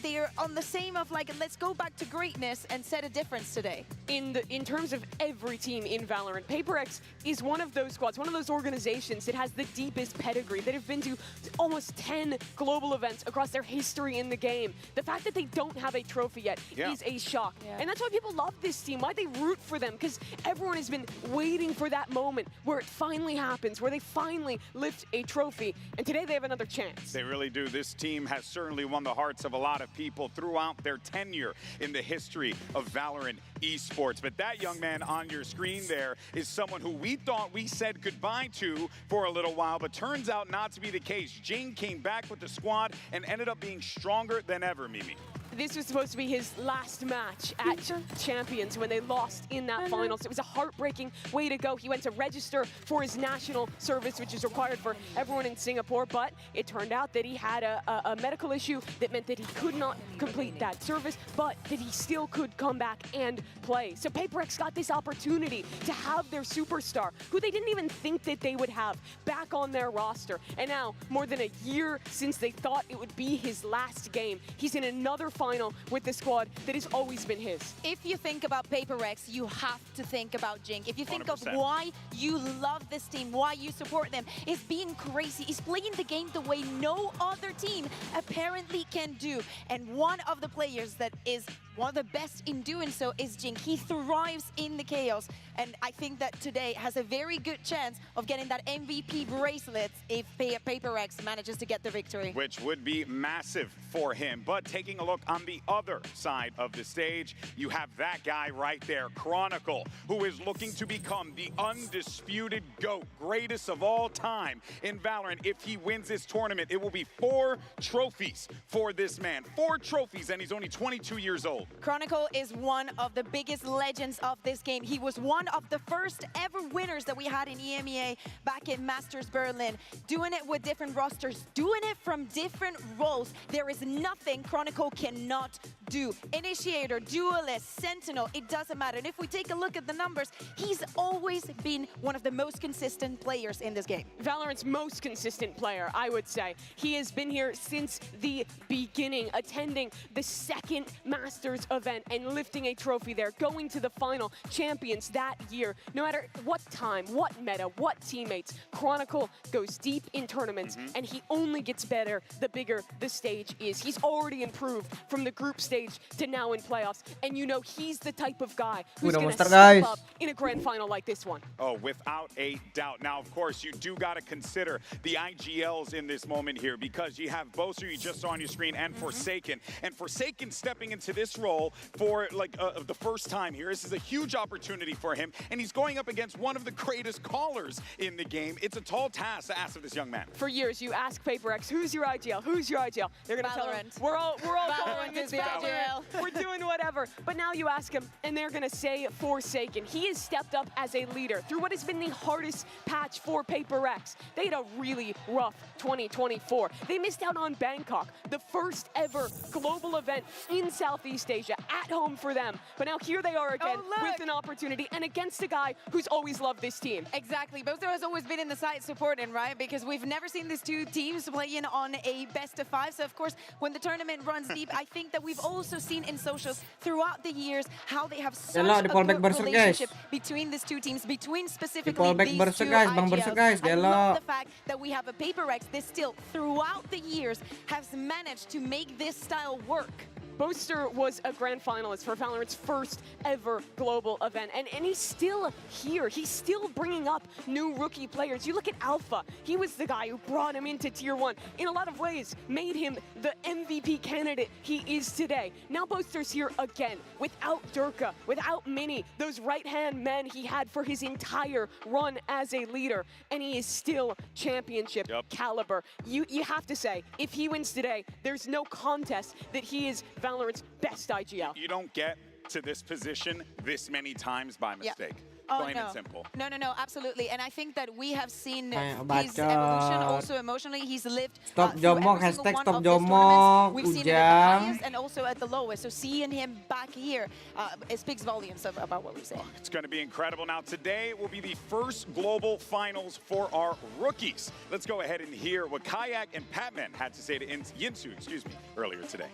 they're on the same of like, let's go back to greatness and set a difference today. In terms of every team in Valorant, HyperX is one of those squads, one of those organizations that has the deepest pedigree, that have been to almost 10 global events across their history in the game. The fact that they don't have a trophy yet is a shock. And that's why people love this team, why they root for them, because everyone has been waiting for that moment where it finally happens, where they finally lift a trophy. And today they have another chance. They really do. This team has certainly won the hearts of a lot of people throughout their tenure in the history of Valorant esports. esports. But that young man on your screen there is someone who we thought we said goodbye to for a little while, but turns out not to be the case. Jing came back with the squad and ended up being stronger than ever, Mimi. This was supposed to be his last match at Champions when they lost in that finals. It was a heartbreaking way to go. He went to register for his national service, which is required for everyone in Singapore, but it turned out that he had a medical issue that meant that he could not complete that service, but that he still could come back and play. So PaperX got this opportunity to have their superstar, who they didn't even think that they would have, back on their roster. And now, more than a year since they thought it would be his last game, he's in another final with the squad that has always been his. If you think about PaperX, you have to think about Jing. If you think 100%. of why you love this team, why you support them, it's being crazy. It's playing the game the way no other team apparently can do. And one of the players that is one of the best in doing so is Jing. He thrives in the chaos. And I think that today has a very good chance of getting that MVP bracelet if PaperX manages to get the victory. Which would be massive for him. But taking a look on the other side of the stage, you have that guy right there, Chronicle, who is looking to become the undisputed GOAT, greatest of all time in Valorant. If he wins this tournament, it will be 4 trophies for this man. 4 trophies, and he's only 22 years old. Chronicle is one of the biggest legends of this game. He was one of the first ever winners that we had in EMEA back in Masters Berlin. Doing it with different rosters, doing it from different roles. There is nothing Chronicle cannot do. Initiator, Duelist, Sentinel, it doesn't matter. And if we take a look at the numbers, he's always been one of the most consistent players in this game. Valorant's most consistent player, I would say. He has been here since the beginning, attending the second Masters event and lifting a trophy there, going to the final Champions that year. No matter what time, what meta, what teammates, Chronicle goes deep in tournaments, and he only gets better the bigger the stage is. He's already improved from the group stage to now in playoffs, and you know he's the type of guy who's going to step up in a grand final like this one. Oh, without a doubt. Now, of course, you do got to consider the IGLs in this moment here, because you have Boaster, you just saw on your screen, and Forsaken. And Forsaken stepping into this role for the first time here. This is a huge opportunity for him, and he's going up against one of the greatest callers in the game. It's a tall task to ask of this young man. For years, you ask PaperX, who's your IGL? Who's your IGL? They're going to tell him, we're all Valorant going, is the IGL. We're doing whatever. But now you ask him, and they're going to say Forsaken. He has stepped up as a leader through what has been the hardest patch for PaperX. They had a really rough 2024. They missed out on Bangkok, the first ever global event in Southeast Asia, at home for them. But now here they are again with an opportunity and against a guy who's always loved this team. Exactly. Boaster has always been in the side supporting, right? Because we've never seen these two teams playing on a best-of-5. So, of course, when the tournament runs deep, I think that we've also seen in socials throughout the years how they have such a good relationship between these two teams, between specifically these two IGLs. I love the fact that we have a PaperX that still, throughout the years, has managed to make this style work. Boaster was a grand finalist for Valorant's first ever global event, and he's still here. He's still bringing up new rookie players. You look at Alpha. He was the guy who brought him into Tier 1. In a lot of ways, made him the MVP candidate he is today. Now Boaster's here again, without Durka, without Mini, those right-hand men he had for his entire run as a leader, and he is still championship caliber. You have to say, if he wins today, there's no contest that he is Valorant's best IGL. You don't get to this position this many times by mistake. Plain and simple. No, absolutely. And I think that we have seen his evolution also emotionally. He's lived Stop Jomok, hashtag Stop Jomok. Jomok. We've seen it at the highest and also at the lowest. So seeing him back here, it speaks volumes about what we say. It's going to be incredible. Now, today will be the first global finals for our rookies. Let's go ahead and hear what Kayak and Patman had to say to Yinsu, earlier today.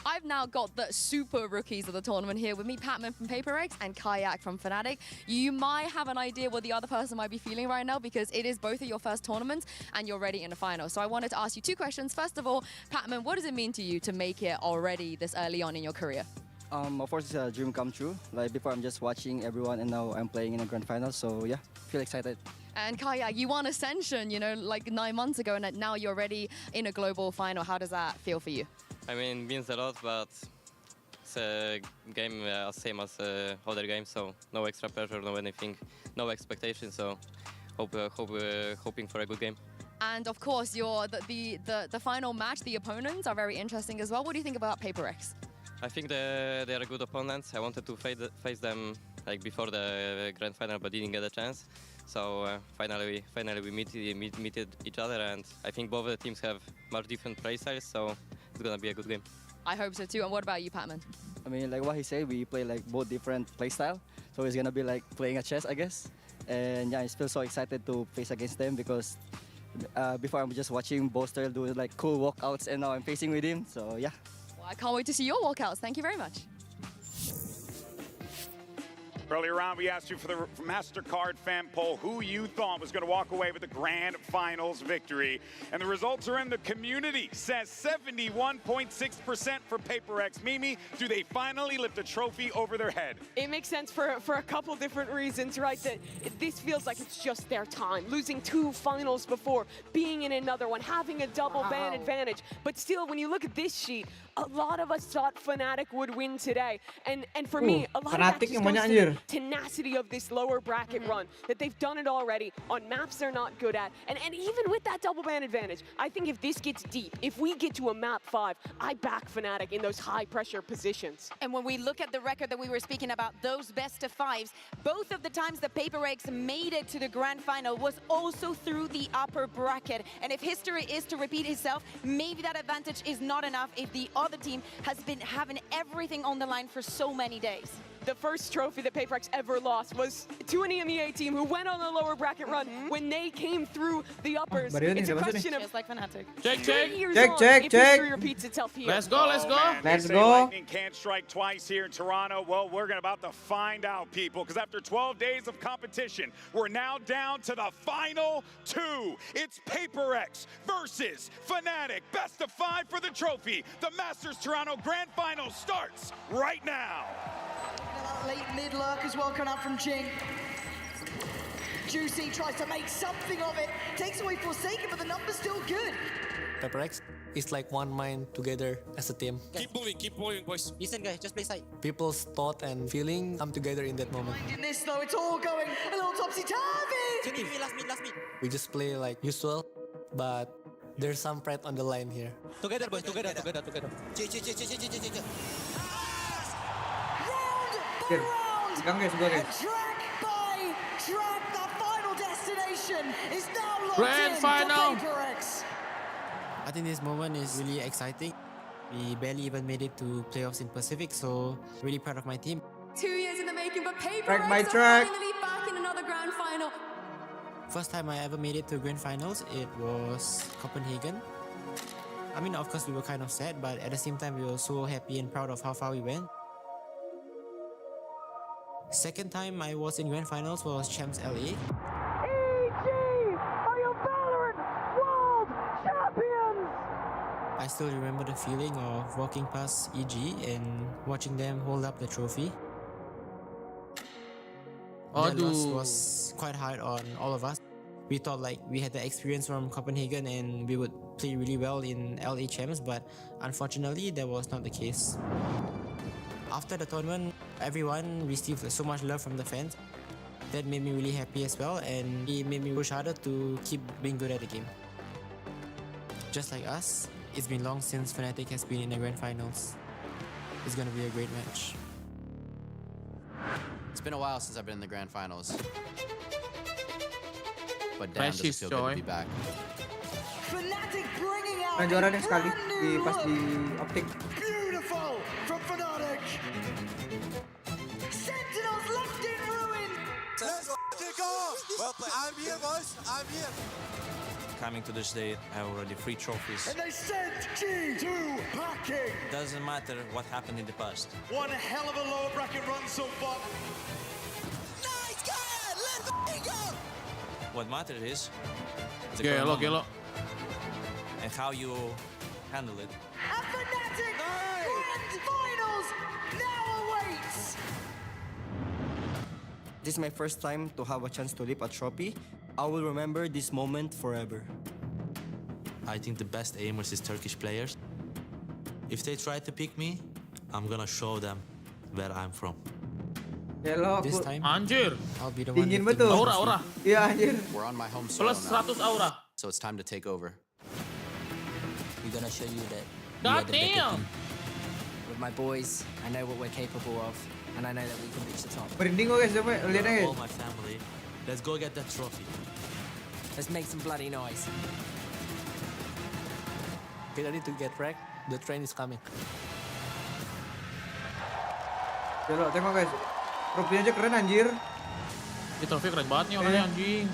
I've now got the super rookies of the tournament here with me, Patman from PaperX and Kayak from Fnatic. You might have an idea what the other person might be feeling right now because it is both of your first tournaments and you're ready in the final. So I wanted to ask you 2 questions. First of all, Patman, what does it mean to you to make it already this early on in your career? Of course, it's a dream come true. Like before, I'm just watching everyone, and now I'm playing in a grand final. So yeah, feel excited. And Kayak, you won Ascension, you know, like 9 months ago, and now you're ready in a global final. How does that feel for you? I mean, it means a lot, but it's a game same as other games, so no extra pressure, no anything, no expectations. So hoping for a good game. And of course, the final match, the opponents are very interesting as well. What do you think about PaperX? I think they are good opponents. I wanted to face them like before the grand final, but didn't get a chance. So finally we meet each other, and I think both of the teams have much different play styles, so it's gonna be a good game. I hope so too. And what about you, Patman? I mean, like what he said, we play like both different play style, so it's gonna be like playing a chess, I guess. And yeah, I feel so excited to face against them because before I'm just watching Boaster do like cool walkouts, and now I'm facing with him. So yeah. Well, I can't wait to see your walkouts. Thank you very much. Earlier on, we asked you for the MasterCard fan poll who you thought was going to walk away with the grand finals victory. And the results are in. The community says 71.6% for PaperX. Mimi, do they finally lift a trophy over their head? It makes sense for a couple different reasons, right? That this feels like it's just their time. Losing 2 finals before, being in another one, having a double ban advantage. But still, when you look at this sheet, a lot of us thought Fnatic would win today. And for me, a lot of that just goes to the tenacity of this lower bracket run, that they've done it already on maps they're not good at. And even with that double ban advantage, I think if this gets deep, if we get to a map 5, I back Fnatic in those high pressure positions. And when we look at the record that we were speaking about, those best of 5s, both of the times that PaperX made it to the grand final was also through the upper bracket. And if history is to repeat itself, maybe that advantage is not enough if the other team has been having everything on the line for so many days. The first trophy that PaperX ever lost was to an EMEA team who went on a lower bracket run when they came through the uppers. It's a question of just like Fnatic. Check. If history repeats itself here. Let's go. Let's go. Lightning can't strike twice here in Toronto. Well, we're about to find out, people, because after 12 days of competition, we're now down to the final 2. It's PaperX versus Fnatic. Best of 5 for the trophy. The Masters Toronto Grand Final starts right now. Late mid lurk as well coming out from Jing. Juicy tries to make something of it. Takes away Forsaken, but the number's still good. PaperX is like one mind together as a team. Keep moving, boys. Listen, guys, just play side. People's thought and feeling come together in that moment. In this though, it's all going a little topsy-turvy. Last mid. We just play like usual, but there's some pride on the line here. Together, boys. Together. Round, and track by track, the final destination is now locked Grand in final. for PaperX. I think this moment is really exciting. We barely even made it to playoffs in Pacific, so really proud of my team. 2 years in the making, but PaperX Track by are track. finally back in another grand final. First time I ever made it to grand finals, it was Copenhagen. I mean, of course we were kind of sad, but at the same time we were so happy and proud of how far we went. Second time I was in grand finals was Champs LA. EG are your Valorant World Champions! I still remember the feeling of walking past EG and watching them hold up the trophy. That loss was quite hard on all of us. We thought like we had the experience from Copenhagen and we would play really well in LA Champs, but unfortunately that was not the case. After the tournament, everyone received so much love from the fans. That made me really happy as well, and it made me push harder to keep being good at the game. Just like us, it's been long since Fnatic has been in the grand finals. It's gonna be a great match. It's been a while since I've been in the grand finals. But damn, does it feel good to be back. Fnatic bringing out Juara nih sekali di pas di optik. Beautiful from Fnatic. Sentinels left in ruin. Let's go! Well played. I'm here, boys. I'm here. Coming to this day, I have already 3 trophies. And they sent G2 packing. Doesn't matter what happened in the past. One hell of a lower bracket run so far. Nice guy! Let me go! What matters is the Gelo. and how you handle it. And Fnatic Grand Finals now awaits! This is my first time to have a chance to lift a trophy. I will remember this moment forever. I think the best aimers is Turkish players. If they try to pick me, I'm gonna show them where I'm from. Hello, This time, Anjir. I'll be the one. Dingin lifting betul. the Aura. Iya anjir. We're on my home soil Plus now, 100 aura. so it's time to take over. We're gonna show you that we God are the better damn. team. With my boys, I know what we're capable of, and I know that we can reach the top. Merinding kok guys, coba lihat aja. All my family. Let's go get that trophy. Let's make some bloody noise. Get ready to get wrecked. The train is coming. Coba tengok guys. Trofinya aja keren anjir. Ini trofi keren banget nih orangnya anjing.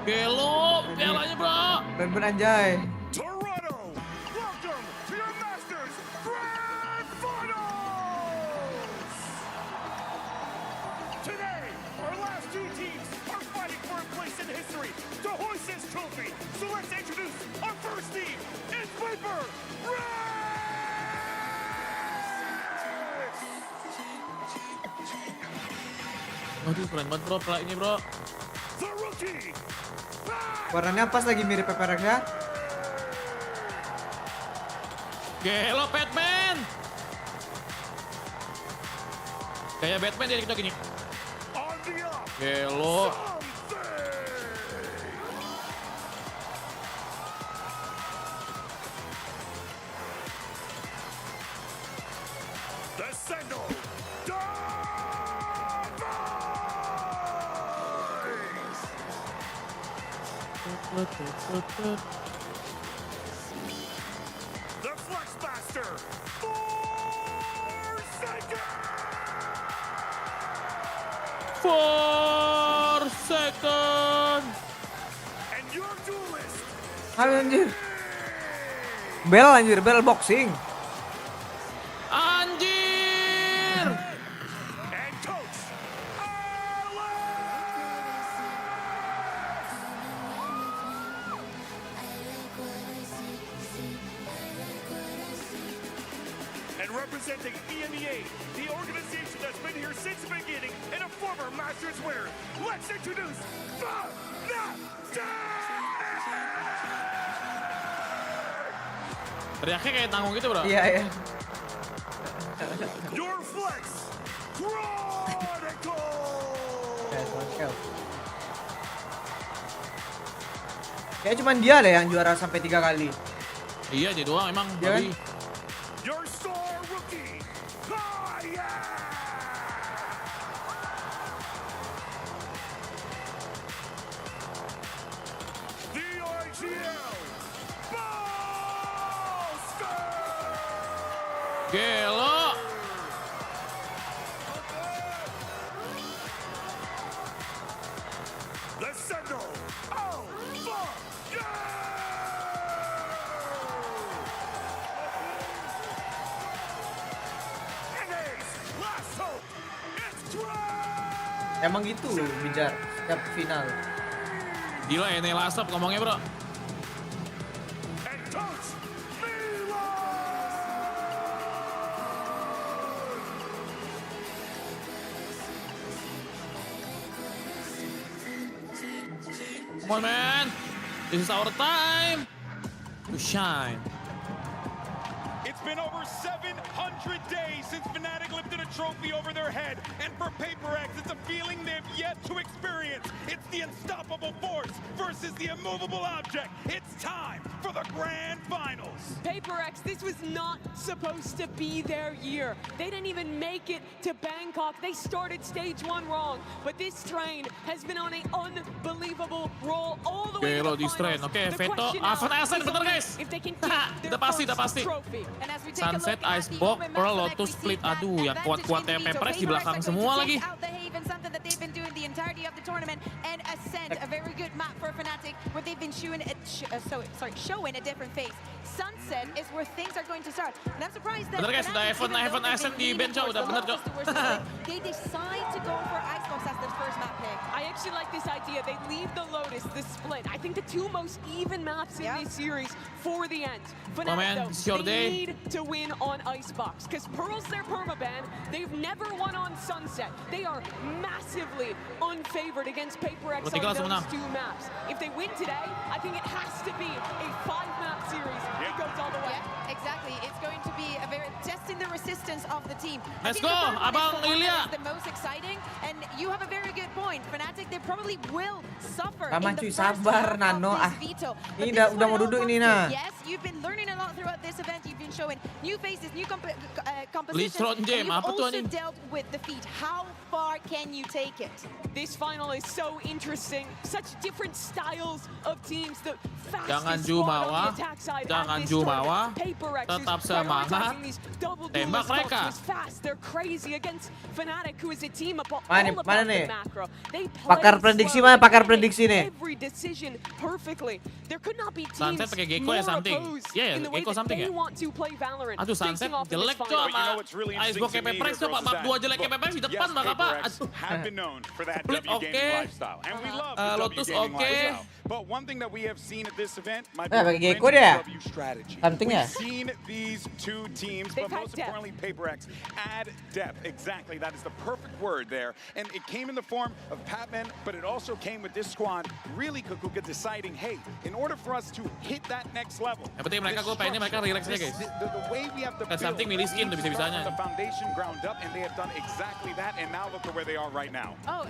Gelo, pialanya bro. Keren banget anjay. Toronto, welcome to your Masters Grand Finals! Today, our last two teams are fighting for a place in history to hoist this trophy. So let's introduce our first team. It's Viper Red! Aduh keren banget bro, play ini bro. The rookie, Warnanya pas lagi mirip HyperX ya. Gelo Batman. Kayak Batman dia kita gini. on the up, Gelo. the Sentinel, the Flex Master, Forsaken. and your duelist, Anjir. Bel anjir, bel boxing. Anjir. and Coach and representing EMEA, the organization that's been here since the beginning and a former Masters winner. Let's introduce Teriaknya kayak tanggung gitu bro. Iya iya. your Flex Chronicle. Kayak cuman dia deh yang juara sampai 3 kali. Iya dia doang emang. Iya kan? Babi. Your star rookie, the IGL Gelo. the Sentinel. Oh, fuck, yeah! And Ace, last hope. It's Greg. Emang gitu Bijar setiap final. Gila ini last up ngomongnya bro. And Coach Milo. Come on man. This is our time to shine. It's been over 700 days since Fnatic lifted a trophy over their head, and for HyperX, it's a feeling they've yet to experience. It's the unstoppable force versus the immovable object. It's time for the grand finals. HyperX, this was not supposed to be their year. They didn't even make it to Bangkok. They started stage 1 wrong, but this train has been on an unbelievable roll all the way to Gelo the di strain. finals. Oke, The Veto. question now Ascent is bener guys. if they can keep their Udah pasti, first udah pasti. trophy. And as we take a Sunset, look at Icebox, the open Pearl, match Lotus, select, we Split. see that Aduh, yang advantage kuat-kuatnya in the lead. So HyperX di HyperX belakang are going semua to lagi. chase out the Haven, something that they've been doing the entirety of the tournament, and Ascent, a very good map for Fnatic, where they've been showing a different face. Sunset is where things are going to start, and I'm surprised that Bener guys, udah Fnatic, Heaven even though they've Ascent been di leading bench, towards udah the bener Lotus Cok. towards the split, they decide to go for Icebox as their first map pick. I actually like this idea. They leave the Lotus, the split. I think the two most even maps in this series for the end. Oh, man, Fnatic, it's your though, day. they need to win on Icebox because Pearl's their permaban. They've never won on Sunset. They are massively unfavored against HyperX on those two maps. If they win today, I think it has to be a 5-map series. It goes all the way. Yeah, exactly. performance of the team. Let's go, Abang Ilya. The most exciting, and you have a very good point. Fnatic, they probably will suffer Lama in cuy, the first sabar half Nano. of this veto. Ini But udah mau duduk ini nah. yes, you've been learning a lot throughout this event. You've been showing new faces, new compositions, Litron and Jam, you've apa tuh also anjing? dealt with defeat. How far can you take it? This final is so interesting. Such different styles of teams. The Jangan fastest squad on jumawa, the attack side jangan at this jumawa, tournament. PaperX tetap is semangat, prioritizing these double tembak duelist mereka. cultures fast. They're crazy against Fnatic, who is a team all Mana about nih? the macro. They play Pakar prediksi slow. mana? Pakar They prediksi make nih. every decision perfectly. There could not be teams Sunset pakai Gecko more ya something. opposed Iya ya, in the way Gecko that something they ya. want to play Valorant. Aduh Sunset Facing off in this jelek final. coy But you know sama what's really Icebox interesting to me HyperX here, coy, girls, map is 2 that, jelek look, HyperX di depan yes, bak apa? HyperX have been known for that Split W gaming oke. lifestyle, and we love the W Lotus gaming oke. lifestyle. But one thing that we have seen at this event might be pakai a Gecko winning dia. W strategy. Something ya. We've seen these two teams, They've but had most depth. importantly, PaperX add depth. Exactly, that is the perfect word there. And it came in the form of Patman, but it also came with this squad really Kukuka deciding, hey, in order for us to hit that next level, Yang penting mereka gue pengennya mereka relax aja guys. the way we have to Kayak build, something milih skin tuh we need to bisa-bisanya. start from the foundation ground up, and they have done exactly that. And now look at where they are right now. Oh,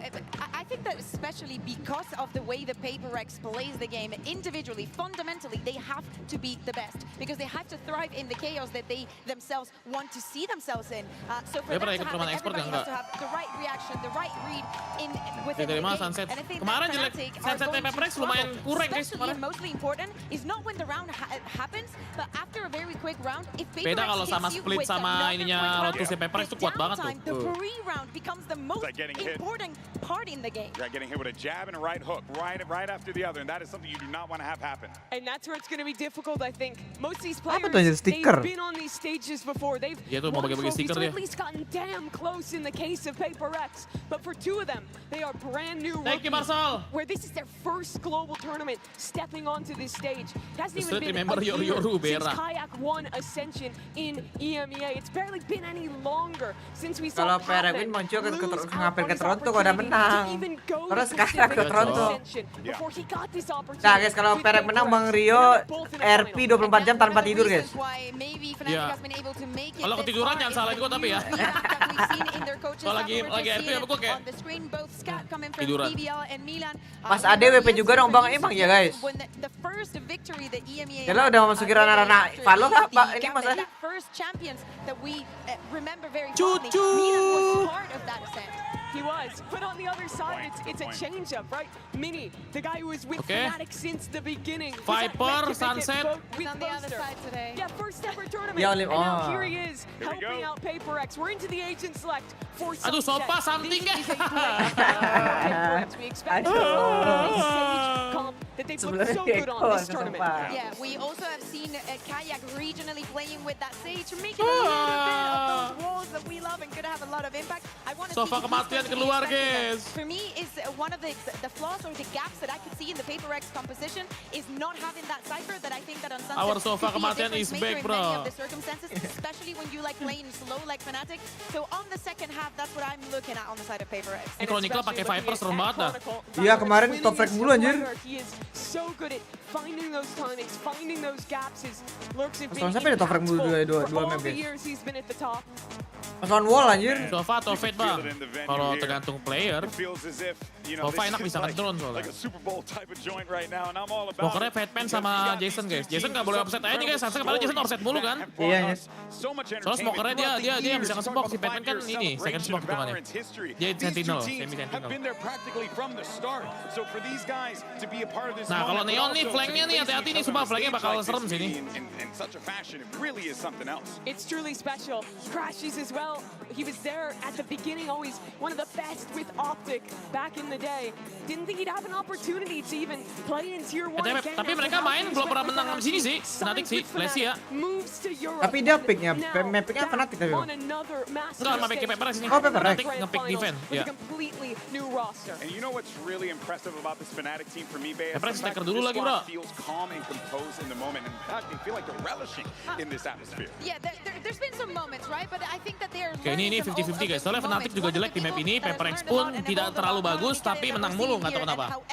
I think that especially because of the way the PaperX plays the game individually, fundamentally, they have to be the best because they have to thrive in the chaos that they themselves want to see themselves in. So for Dia that pernah to ikut happen, permainan ekspor everybody nggak? has to have the right reaction, the right read in Dia within dari the mana game. Sunset? And I think Kemarin that jelek, Fnatic are Sunset going to HyperX struggle. lumayan kurang guys Especially kemarin. and mostly important is not when the round happens, but after a very quick round, if PaperX Beda kalau sama hits you split with sama another ininya quick round, Lotusnya HyperX the tuh kuat banget downtime, tuh. The pre-round becomes the most like getting hit. important part in the game. Yeah, getting hit with a jab and a right hook, right after the other, and that is something you do not want to have happen. And that's where it's going to be difficult, I think. Most of these Apa players, tuh, jadi stiker? they've been on these stages before. They've Iya tuh, mau won bagi-bagi trophies, stiker or dia. at least gotten damn close in the case of PaperX. But for two of them, they are brand new Thank you, rookies, Marcel. where this is their first global tournament stepping onto this stage. It hasn't Just even been remember a year Yoru, since Bera. Kayak won Ascension in EMEA. It's barely been any longer since we Kalau saw PRX Patman muncul ke lose out ngapain on ke his Toronto kalau udah opportunity menang. to even go Terus to sekarang ke Pacific Toronto. Ascension before he got this opportunity. Nah guys, kalau with PRX menang Bang PaperX. Rio And they're both in the RP final. 24 jam tanpa tidur guys. Iya. Kalau ketiduran jangan salahin gue tapi ya. Kalau lagi RP apa gue kayak tiduran. Pas ADWP juga dong Bang, emang ya guys. Ya lo udah masukin ranah-ranah Valo kah Pak? Ini masalah. Cucu. He was, but on the other side, it's a change-up, right? Mini, the guy who was with Fnatic since the beginning. Viper, Sunset. With on the other side today. Yeah, first ever tournament. Yeah, and now oh. here he is, helping out PaperX. We're into the agent select for Aduh, Sunset. Sopa something ya. This is a great PaperX. We expect a stage comp that they've looked so good on this tournament. Yeah, we also have seen Kayak regionally playing with that stage, making a little bit of those walls that we love and could have a lot of impact. I want to Sofa kematian keluar guys. For me, is one of the flaws or the gaps that I could see in the PaperX composition is not having that cipher that I think that on Sunset Our Sofa could be a kematian difference is maker back, in bro. many of the circumstances, especially when you like playing slow like Fnatic. So on the second half, that's what I'm looking at on the side of PaperX. Ini Chronicle pakai Viper serem banget dah. Iya kemarin top frag mulu anjir. He is so good at finding those timings, finding those gaps. His lurks have Mas been lawan siapa ya top frag mulu dua for all map the guys. years he's been at the top. Mas lawan wall anjir. Sofa atau Fate bang? Kalau tergantung player. It feels as if, you know, Sofa this enak is bisa ngedrone soalnya. like a Super Bowl type of joint right now, and I'm all about Pokernya Fatman sama Jason guys. Jason nggak boleh offset aja nih guys. Harusnya kemarin Jason offset mulu kan? Iya. Soalnya smokernya dia yang bisa nge-smoke. Si Fatman kan ini second smoke hitungannya. Dia sentinel, semi sentinel. Nah kalau Neon nih flanknya nih hati-hati nih, sumpah flanknya bakal serem sini. It's truly special. Crashes as well. He was there at the beginning, always one of the best with Optic back in the day. Didn't think he'd have an opportunity to even play in Tier 1 again. Tapi mereka main belum pernah menang di sini sih. Fnatic sih, Lesia. Tapi dia picknya, mapnya Fnatic tapi bang. Enggak, sama pick PPRX ini. Oh PPRX. Fnatic nge-pick defense. Ya. And you know what's really impressive about this Fnatic team for me, Bea? PPRX stacker dulu lagi bro. Feels calm and composed in the moment. In fact, they feel like they're relishing in this atmosphere. Yeah, there's been some moments, right? But I think that they are. Oke, ini 50-50 guys. Soalnya Fnatic juga jelek di map ini. HyperX pun tidak terlalu bagus, tapi menang mulu nggak tahu kenapa.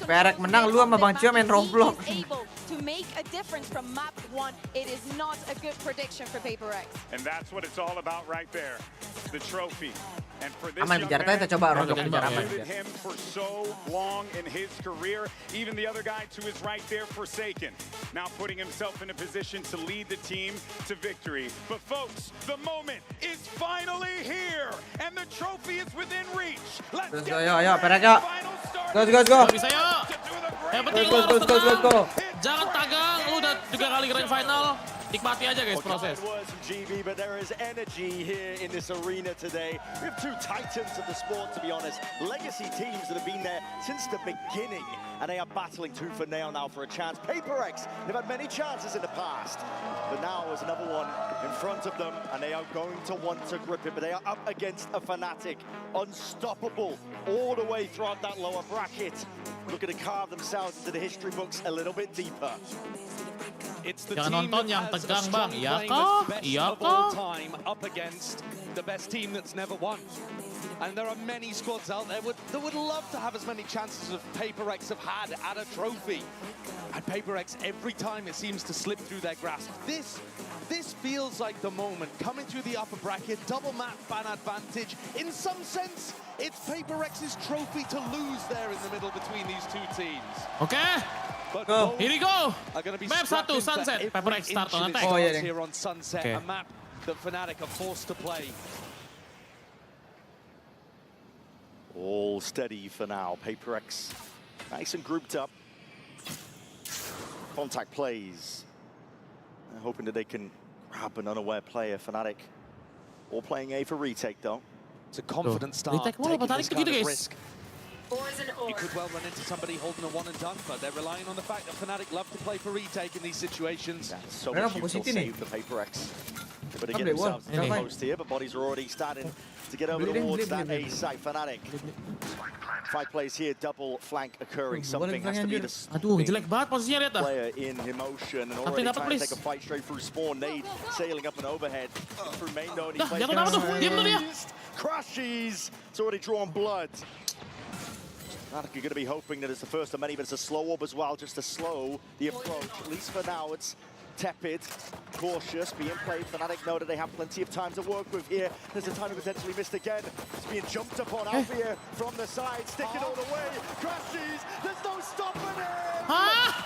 HyperX menang, lu sama Bang Cio main romblok. And that's what it's all about right there. The trophy. And for this Aman bicara kita coba romblok bicara aman. him for so long in his career, even the other guy to his right there, Forsaken, now putting himself in a position to lead the team to victory. But folks, the moment is finally here, and the trophy is within reach. Let's go, yo, HyperX, yo. Go. Bisa yuk. Yang penting lu harus tenang. Jangan tagang, lu udah 3 kali grand final. Nikmati aja guys proses. GB, but there is energy here in this arena today. We have two titans of the sport, to be honest. Legacy teams that have been there since the beginning, and they are battling tooth and nail now for a chance. HyperX, they've had many chances in the past, but now there's another one in front of them, and they are going to want to grip it, but they are up against a Fnatic. Unstoppable all the way throughout that lower bracket. Looking to carve themselves into the history books a little bit deeper. Jangan nonton yang tegang bang, iya kah? Iya kah? Up against the best team that's never won. And there are many squads out there that would love to have as many chances as HyperX have had at a trophy. And HyperX, every time it seems to slip through their grasp. This feels like the moment. Coming through the upper bracket, double map ban advantage. In some sense, it's HyperX's trophy to lose there in the middle between these two teams. Okay. Go. Here we go. Map 1, Sunset. HyperX start on attack. Oh yeah. Here on Sunset, a map that Fnatic are forced to play. All steady for now. HyperX nice and grouped up. Contact plays. Hoping that they can grab an unaware player. Fnatic all playing A for retake though. It's a confident start. Taking this kind of risk. You could well run into somebody holding a one and done, but they're relying on the fact that Fnatic love to play for retake in these situations. So much util save for HyperX. But to get themselves to the post here, but bodies are already starting to get over towards that A site. Fnatic. 5 plays here, double flank occurring. Something has to be the jelek banget posisinya lihat dah. player in emotion and already trying to take a fight straight through spawn. Nade sailing up and overhead through main node. Crashes. It's already drawn blood. Fnatic are going to be hoping that it's the first of many, but it's a slow orb as well, just to slow the approach. At least for now, it's tepid, cautious, being played. Fnatic know that they have plenty of time to work with here. There's a time to potentially missed again. It's being jumped upon out here from the side, sticking all the way. Crashes, there's no stopping him!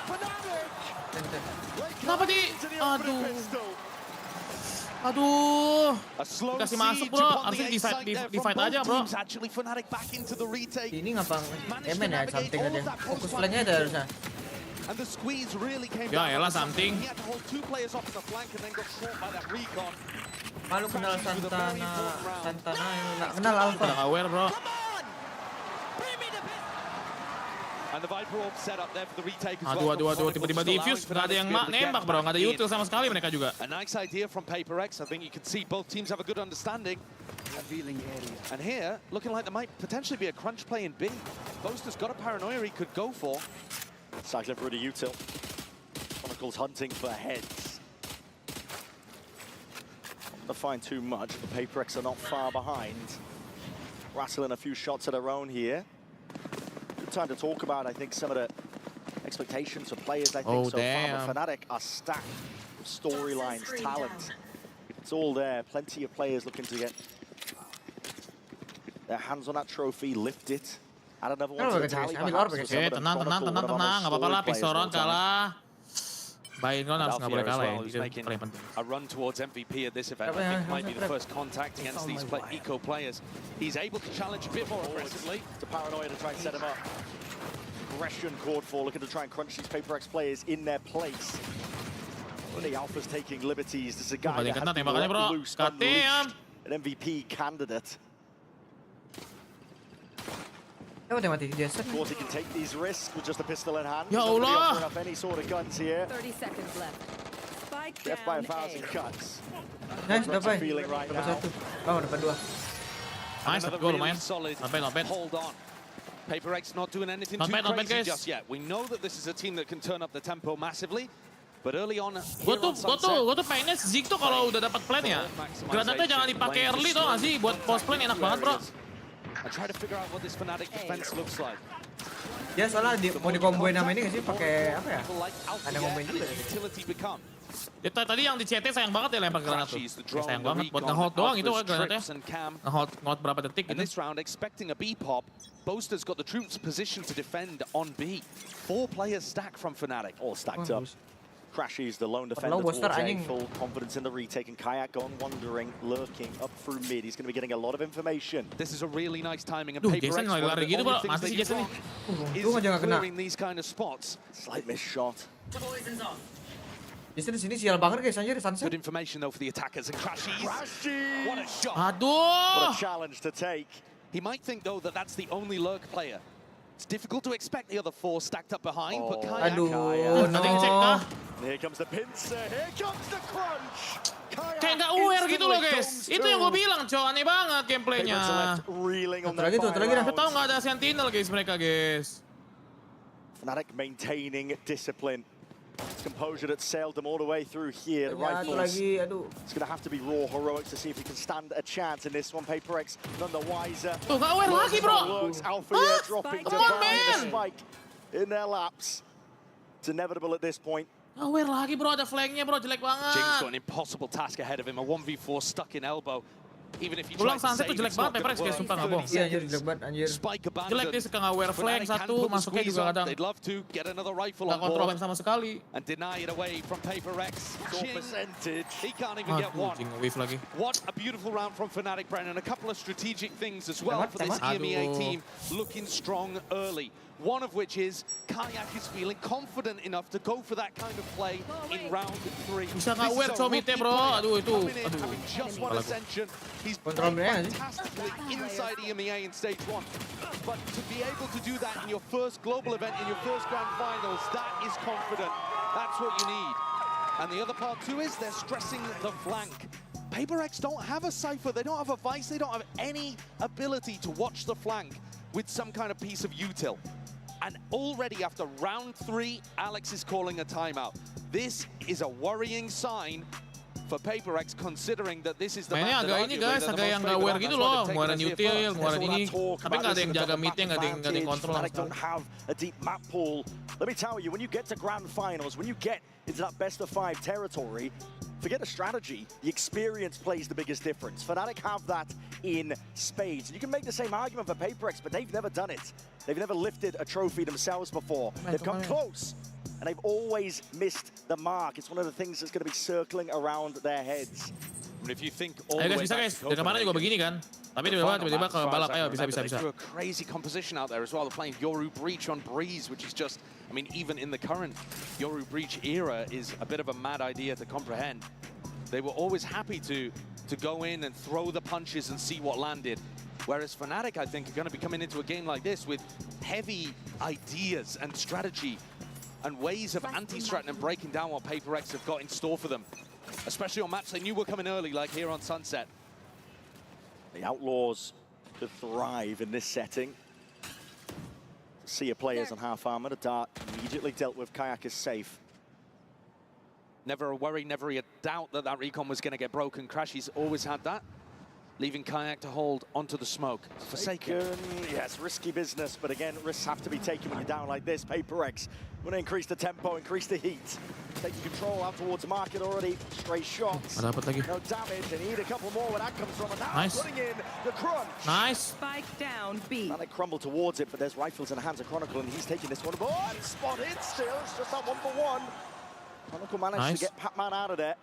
Fnatic! Kenapa di... Aduh, kasih masuk bro, harusnya di fight aja bro. Ini ngapa emen ya, something aja. Fokus plannya ada harusnya. Ya elah something. Malu kenal Santana nggak kenal Alpha. Nggak aware bro. Aduh, tiba-tiba diffuse, nggak ada yang nembak bro, nggak ada util sama sekali mereka juga. A nice idea from HyperX. I think you can see both teams have a good understanding. And here, looking like there might potentially be a crunch play in B. Boaster's got a paranoia he could go for. Cycling through the util. Chronicles hunting for heads. Not to find too much, but HyperX are not far behind. Rattling a few shots of their own here. Time to talk about, I think, some of the expectations for players, I think, so far. But Fnatic are stacked with storylines, talent. It's all there. Plenty of players looking to get their hands on that trophy, lift it, add another one to the tally. Tenang, nggak apa-apa lah, Pistoron kalah. Bayangkan harus nggak boleh kalah ya, itu paling penting. A run towards MVP at this event. I think might be the first contact against these eco players. He's able to challenge a bit more aggressively. It's a paranoia to try and set him up. Aggression called for, looking to try and crunch these HyperX players in their place. When the Alpha's taking liberties, this is a guy that has been let loose, unleashed, an MVP candidate. Of course, he can take these risks with just a pistol in hand. Ya Allah! Up any sort of guns here. 30 seconds left. Spike Death by 1,000 cuts. Nice, dapat. Feeling right now. Dapat 1. Oh, dapat 2. Nice, dapat 2 lumayan. Not bad. Hold on. PaperX not doing anything Not too bad, crazy guys. just yet. We know that this is a team that can turn up the tempo massively, but early on, Gue tuh pengennya Zig tuh kalau udah dapat plan ya, granatnya jangan dipakai early tuh nggak sih, buat post plan enak banget bro. I try to figure out what this Fnatic defense looks like. Ya soalnya mau dikomboin sama ini nggak sih pakai apa ya? Ada komboin juga. Ya, tadi yang di CT sayang banget ya lempar granat tuh. Sayang banget buat nge-hold doang itu kan granatnya. Nge-hold berapa detik In gitu. this round, expecting a B pop, Boaster's got the troops positioned to defend on B. 4 players stacked from Fnatic. All stacked up. Crashes the lone defender towards A, full confidence in the retake, and Kayak gone wandering, lurking up through mid. He's going to be getting a lot of information. This is a really nice timing, and Jason lari gitu bro, mati sih Jason nih. is clearing these kind of spots. Slight miss shot. Jason di sini sial banget guys, anjir sunset. Good information though for the attackers, and Crashes. What a shot. Aduh. What a challenge to take. He might think though that that's the only lurk player. It's difficult to expect the other 4 stacked up behind, but Kayak. Aduh, no. Here comes the pincer, here comes the crunch. Kayak nggak aware gitu loh guys. Itu yang gue bilang cow, aneh banget gameplaynya. Satu lagi dah. Tahu nggak ada sentinel guys mereka guys. Fnatic maintaining discipline. Composure that sailed them all the way through here. The rifles. It's going to have to be raw heroics to see if he can stand a chance in this one. PaperX none the wiser. Tuh nggak aware lagi bro. Alpha here dropping to the spike in their laps. It's inevitable at this point. Aware lagi bro, ada flanknya bro, jelek banget. Jinx got an impossible task ahead of him, a 1v4 stuck in elbow. Even if you Ulang try to sunset tuh save, jelek it's not banget, gonna PaperX kayak work. sumpah nggak bohong. Iya anjir jelek banget anjir. Spike abandoned. Jelek dia suka nggak aware flank satu, masuknya juga kadang. They'd love to get another rifle Nggak on kontrol board sama sekali. and deny it away from PaperX. Short percentage. He can't even get one. Wave lagi. What a beautiful round from Fnatic, Brennan. A couple of strategic things as well for this EMEA team, looking strong early. One of which is Kayak is feeling confident enough to go for that kind of play in round 3. Bisa nggak aware comite bro, aduh itu. Having just one ascension, he's Kontrol played fantastically inside EMEA in stage 1. But to be able to do that in your first global event, in your first grand finals, that is confident. That's what you need. And the other part too is they're stressing the flank. PaperX don't have a Cypher, they don't have a Vice, they don't have any ability to watch the flank with some kind of piece of util. And already after round 3, Alex is calling a timeout. This is a worrying sign for PaperX, considering that this is the mainnya map agak ini guys, agak yang nggak aware gitu loh, ngeluarin util, ngeluarin ini, tapi nggak ada yang jaga meeting, nggak ada yang kontrol. Don't have a deep map pool. Let me tell you, when you get to grand finals, when you get into that best of 5 territory, forget the strategy, the experience plays the biggest difference. Fnatic have that in spades. You can make the same argument for PaperX, but they've never done it. They've never lifted a trophy themselves before. They've come close, and they've always missed the mark. It's one of the things that's going to be circling around their heads. And if you think all Ayo the guys, way bisa back guys, to dari kemarin juga begini kan. Tapi tiba-tiba ke balap, ayo bisa. They threw a crazy composition out there as well. They're playing Yoru Breach on Breeze, which is just, I mean, even in the current Yoru Breach era is a bit of a mad idea to comprehend. They were always happy to go in and throw the punches and see what landed. Whereas Fnatic, I think, are going to be coming into a game like this with heavy ideas and strategy and ways of anti-stratting and breaking down what PaperX have got in store for them. Especially on maps they knew were coming early, like here on Sunset. The Outlaws to thrive in this setting. See your players on half armor. The dart immediately dealt with. Kayak is safe. Never a worry, never a doubt that that recon was going to get broken. Crashy's always had that, leaving Kayak to hold onto the smoke. Forsaken. Yes, risky business, but again, risks have to be taken when you're down like this. PaperX want to increase the tempo, increase the heat. Taking control out towards market already. Straight shots. No damage. They need a couple more where that comes from. And now putting in the crunch. Nice. Spike down B. And they crumble towards it, but there's rifles in the hands of Chronicle, and he's taking this one. Oh, spotted still. It's just that 1-for-1. Chronicle managed to get Pac-Man out of there.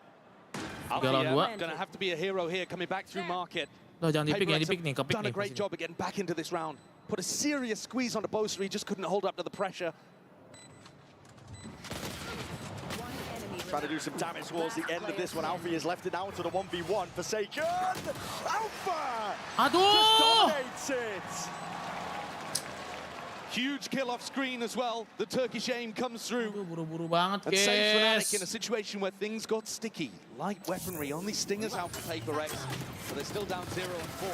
Going to have to be a hero here, coming back through market. Jangan done a great job of getting back into this round. Put a serious squeeze on the Boaster, he just couldn't hold up to the pressure. Trying to do some damage towards the end of this one. Alfie has left it down to the 1v1. Forsaken! Alpha! Just dominates it! Huge kill off screen as well. The Turkish aim comes through. Buru-buru banget, And saves Fnatic guys. in a situation where things got sticky. Light weaponry, only stingers out for PaperX, but they're still down 0 and 4.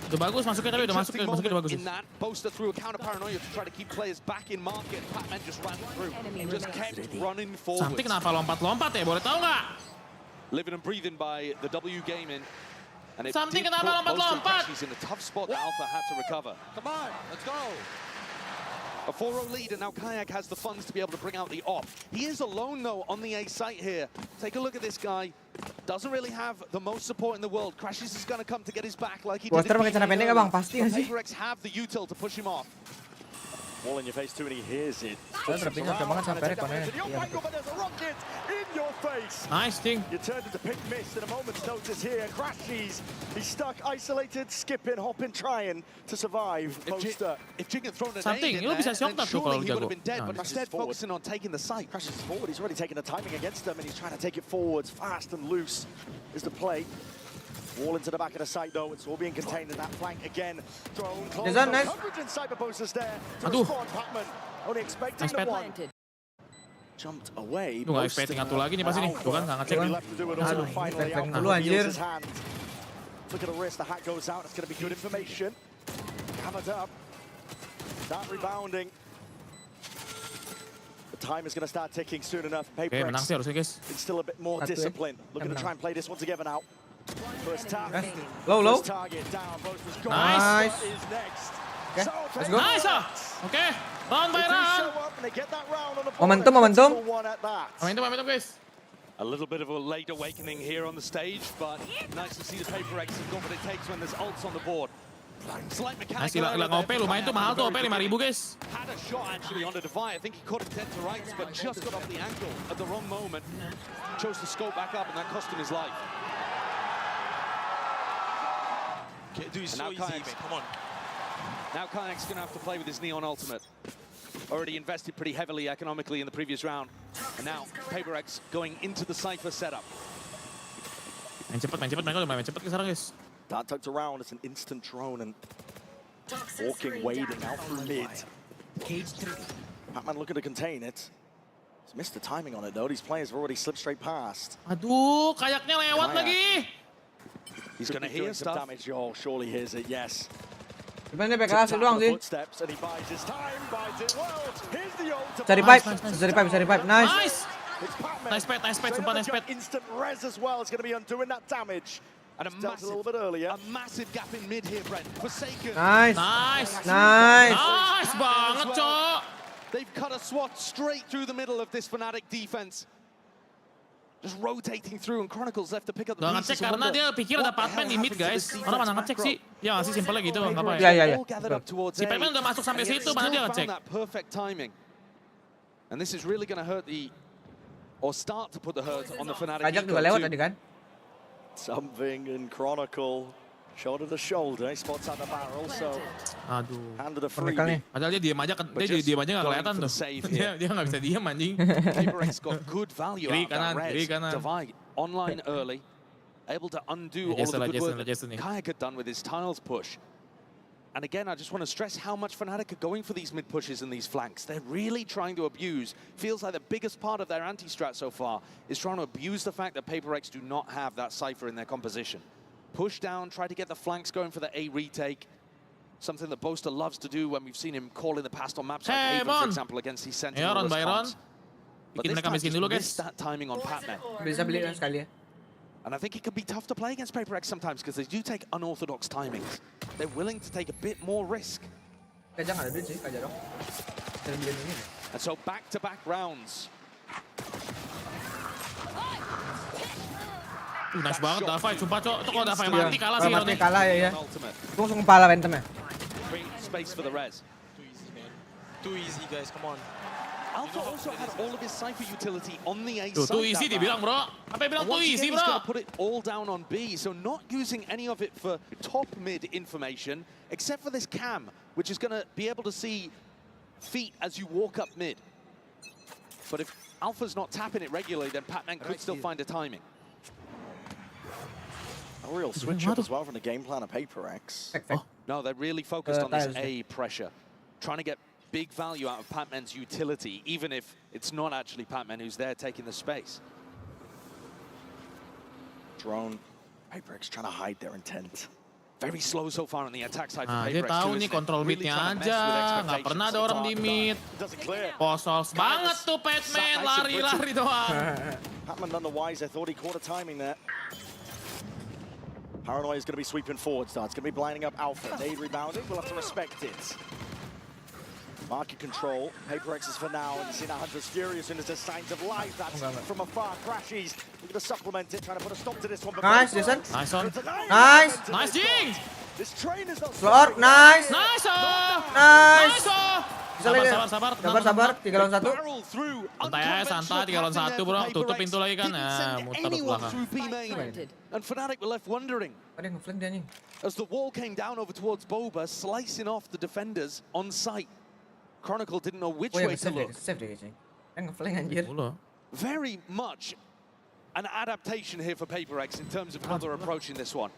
Udah bagus masuknya tapi udah masuknya bagus. In that, Boaster threw a counter paranoia to try to keep players back in market. Pac-Man just ran through. Just kept running forward. Something kenapa lompat-lompat ya? Boleh tahu nggak? Living and breathing by the W Gaming. And it Something did kenapa put lompat-lompat? He's in a tough spot that Alpha had to recover. Come on, let's go. A 4-0 lead, and now Kayak has the funds to be able to bring out the op. He is alone, though, on the A site here. Take a look at this guy. Doesn't really have the most support in the world. Crashes is going to come to get his back like he did. Poster pakai celana pendek nggak bang? Pasti nggak sih? HyperX have the util to push him off. Wall in your face too, and he hears it. Terpindah banget sampai rekonnya. In your face. Nice thing. You turned into pink mist in a moment's notice here. Crashes. He's stuck, isolated, skipping, hopping, trying to survive. Poster. If Jig had thrown an Something, aid in lu bisa there, shock then tuh kalau surely he would jago. have been dead. But instead, focusing on taking the site. Crashes forward. He's already taken the timing against them, and he's trying to take it forwards. Fast and loose is the play. Wall into the back of the site though. It's all being contained in that flank again. Thrown close. Nice. Coverage and cyber posters there to Aduh. respond. Pacman only expecting the one. Jumped away. Tuh nggak expecting satu lagi nih pasti nih. Tuh kan nggak ngecek kan. Aduh, finally out dulu anjir. Look at the wrist, the hat goes out. It's going to be good information. Covered up. Start rebounding. The time is going to start ticking soon enough. Oke, menang sih harusnya guys. Instill a bit more discipline. Looking to try and play this one together now. First tap. Low. First target down. Boaster's gone. Nice. What is next? Okay, let's go. Nice. Oke, round by round. Momentum. Momentum guys. A little bit of a late awakening here on the stage, but nice to see the HyperX have got what it takes when there's ults on the board. Slight mechanical error Hilang OP lumayan tuh mahal tuh OP 5.000 guys. Had a shot actually on the Divide. I think he caught it dead to rights, but just got off the ankle at the wrong moment. Chose to scope back up, and that cost him his life. Dude, so easy, man. Come on. Now Kayak's going to have to play with his Neon Ultimate. Already invested pretty heavily economically in the previous round. And now HyperX going into the Cypher setup. Main cepet mereka udah main cepet sekarang guys. Dart tucked around, it's an instant drone and walking, wading out through mid. Pacman looking to contain it. He's missed the timing on it though. These players have already slipped straight past. Aduh, kayaknya lewat lagi. He's going to hear some damage. Oh, surely hears it, yes. Sebenarnya back kelas doang sih. Footsteps and he buys his time, buys it well. Here's the ult. Cari pipe. Nice. Nice pet, sumpah nice pet. Instant res as well. It's going to be undoing that damage. And a little bit earlier. A massive gap in mid here, Brent. Forsaken. Nice banget, Cok. They've cut a swat straight through the middle of this Fnatic defense. Just rotating through, and Chronicles left to pick up the Gak pieces. ngecek karena dia pikir ada Pacman di mid guys. Orang mana ngecek sih? Ya nggak sih, simpelnya gitu nggak apa ya? Iya. Si Pacman udah masuk sampai situ, mana dia ngecek? Perfect timing. And this is really going to hurt or start to put the hurt on the Fnatic. Pajak juga lewat tadi kan? Something in Chronicle. Shoulder to shoulder, he spots out the barrel, so handed a freebie. Padahal dia diam aja nggak kelihatan tuh. Dia nggak bisa diam anjing. HyperX got good value out of that res. Divide online early, able to undo all of the good work that Kayak had done with his tiles push. And again, I just want to stress how much Fnatic are going for these mid pushes and these flanks. They're really trying to abuse. Feels like the biggest part of their anti-strat so far is trying to abuse the fact that HyperX do not have that Cypher in their composition. Push down, try to get the flanks going for the A retake. Something that Boaster loves to do when we've seen him call in the past on maps like Haven, for example, against his Sentinel. But this time, just missed that timing on Pacman. Bisa beli sekali ya. And I think it can be tough to play against HyperX sometimes because they do take unorthodox timings. They're willing to take a bit more risk. Kajang ada duit sih, Kajang dong. And so back-to-back rounds. Nice banget Davai, sumpah Cok. Itu kalau Davai mati kalah sih. Mati kalah ya. Langsung kepala Phantom ya. Space for the res. Too easy guys, come on. Alpha also had all of his Cypher utility on the A side. Too easy dibilang bro. Apa bilang too easy bro? He's going to put it all down on B, so not using any of it for top mid information, except for this cam, which is going to be able to see feet as you walk up mid. But if Alpha's not tapping it regularly, then Pacman could still find a timing. A real switch up as well from the game plan of HyperX. No, they're really focused on this A pressure. Trying to get big value out of Pacman's utility, even if it's not actually Pacman who's there taking the space. Drone. HyperX trying to hide their intent. Very slow so far on the attack side for Nah, dia HyperX tahu too, nih isn't it? kontrol Really midnya trying to mess aja, with nggak expectations. pernah ada orang di mid. Posos banget tuh Patman, lari-lari doang. Patman none the wiser, thought he caught a timing there. Paranoia is going to be sweeping forward, starts going to be blinding up Alpha. Nade rebounding, we'll have to respect it. Market control, HyperX is for now, and you see now Hunter's furious and there's signs of life. That's from afar, crashes. We're going to supplement it, trying to put a stop to this one. Nice, Jason. Nice on. Nice. Nice, Jing. This train is not Slot, nice. Nice. Nice. Sabar. Sabar, 3 lawan 1. Santai aja, santai, 3 lawan 1 bro. Tutup pintu lagi kan, muter ke belakang. And Fnatic were left wondering. Ada yang ngeflank dia nih. As the wall came down over towards Boba, slicing off the defenders on site. Chronicle didn't know which way to look. Save deh kayaknya. Yang ngeflank anjir. Very much an adaptation here for HyperX in terms of how they're approaching this one.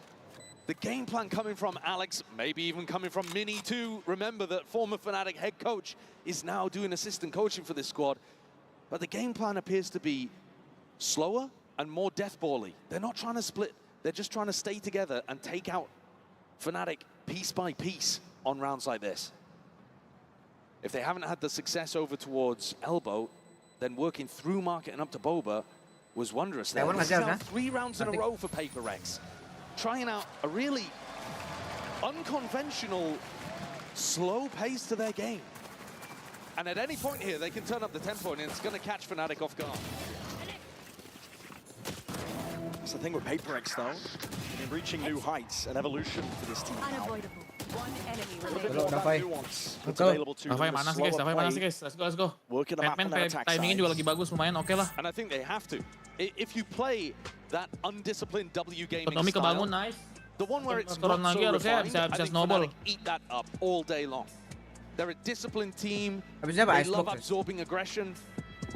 The game plan coming from Alex, maybe even coming from Mini too. Remember that former Fnatic head coach is now doing assistant coaching for this squad. But the game plan appears to be slower and more deathball-y. They're not trying to split. They're just trying to stay together and take out Fnatic piece by piece on rounds like this. If they haven't had the success over towards Elbow, then working through Market and up to Boba was wondrous there. This is now 3 rounds in a row for HyperX. Trying out a really unconventional, slow pace to their game. And at any point here, they can turn up the tempo and it's going to catch Fnatic off guard. That's the thing with HyperX though. In reaching new heights, an evolution for this team. Unavoidable. One enemy Davai mana sih guys, let's go. Batman timingnya juga lagi bagus, lumayan oke lah. And I think they have to. If you play that undisciplined W gaming Ekonomi style, kebangun, nice. the one where it's Turun not lagi so harusnya refined, bisa I think snowball. Fnatic eat that up all day long. They're a disciplined team. Habisnya apa? They love Icebox. absorbing aggression.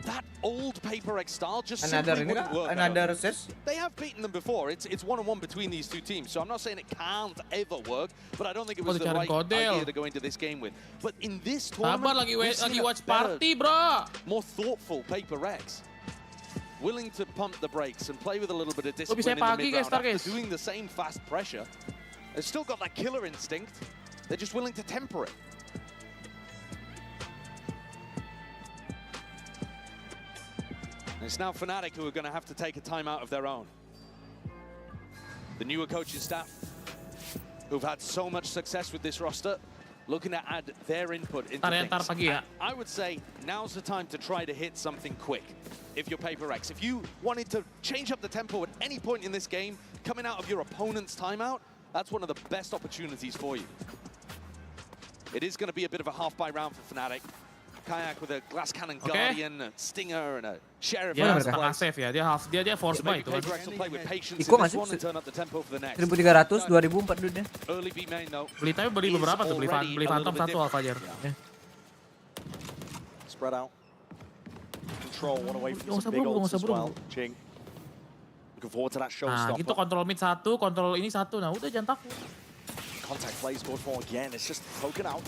That old HyperX style just Another simply wouldn't work. another assist. They have beaten them before. It's one-on-one between these two teams, so I'm not saying it can't ever work, but I don't think it was the right idea to go into this game with. But in this tournament, Sabar lagi watch party, bro. More thoughtful HyperX, willing to pump the brakes and play with a little bit of bisa discipline in the pagi, guys, mid-round after guys. doing the same fast pressure. They've still got that killer instinct. They're just willing to temper it. And it's now Fnatic who are going to have to take a timeout of their own. The newer coaching staff, who've had so much success with this roster, looking to add their input into things. Pagi ya. I would say now's the time to try to hit something quick if you're HyperX. If you wanted to change up the tempo at any point in this game, coming out of your opponent's timeout, that's one of the best opportunities for you. It is going to be a bit of a half-buy round for Fnatic. Kayak with a glass cannon guardian, a stinger, and a sheriff. Dia setengah save ya, dia force buy itu kan. Iko nggak sih? 1.300, 2.000 4 duitnya. Beli tapi beli beberapa tuh, beli Phantom 1 Alphajar. Spread out. Control one away from some big ults as well. Jing. Looking forward to that showstopper. Nah, gitu kontrol mid 1, kontrol ini 1. Nah, udah jangan takut. Contact play scored for again. It's just poking out.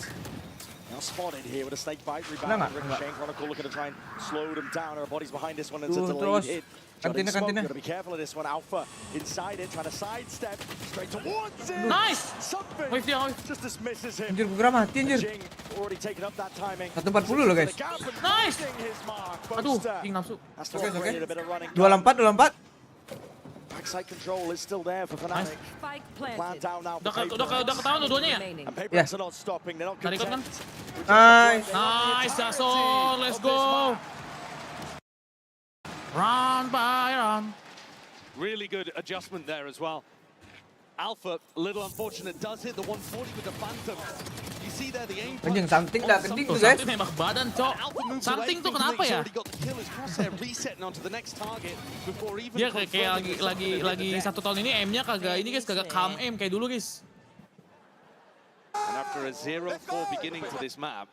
Now spotted here with a snake bite, rebound, Ricochet, Chronicle looking to try and slow them down. Our bodies behind this one, and it's a delayed hit. Kantina. Gotta be careful of this one. Alpha inside it, trying to sidestep straight towards it. Nice! Something Wave dia, just dismisses him. Anjir, gue mati anjir. Jing already taken up that timing. 140 loh guys. Nice! Aduh, Jing nafsu. Oke. 2 Backside control is still there for Fnatic. Plan down now. Udah ketahuan dua-duanya ya? And HyperX are not stopping. They're not Dari kan? content. Nice, Jason. Let's go. Round by round. Really good adjustment there as well. Alpha, a little unfortunate, does hit the 140 with the Phantom. You see there the aim. Anjing, something dah gending tuh guys. Something nembak badan, cok. Something tuh kenapa ya? Dia kayak lagi 1 tahun ini aimnya kagak calm aim kayak dulu guys. And after a 0-4 beginning to this map,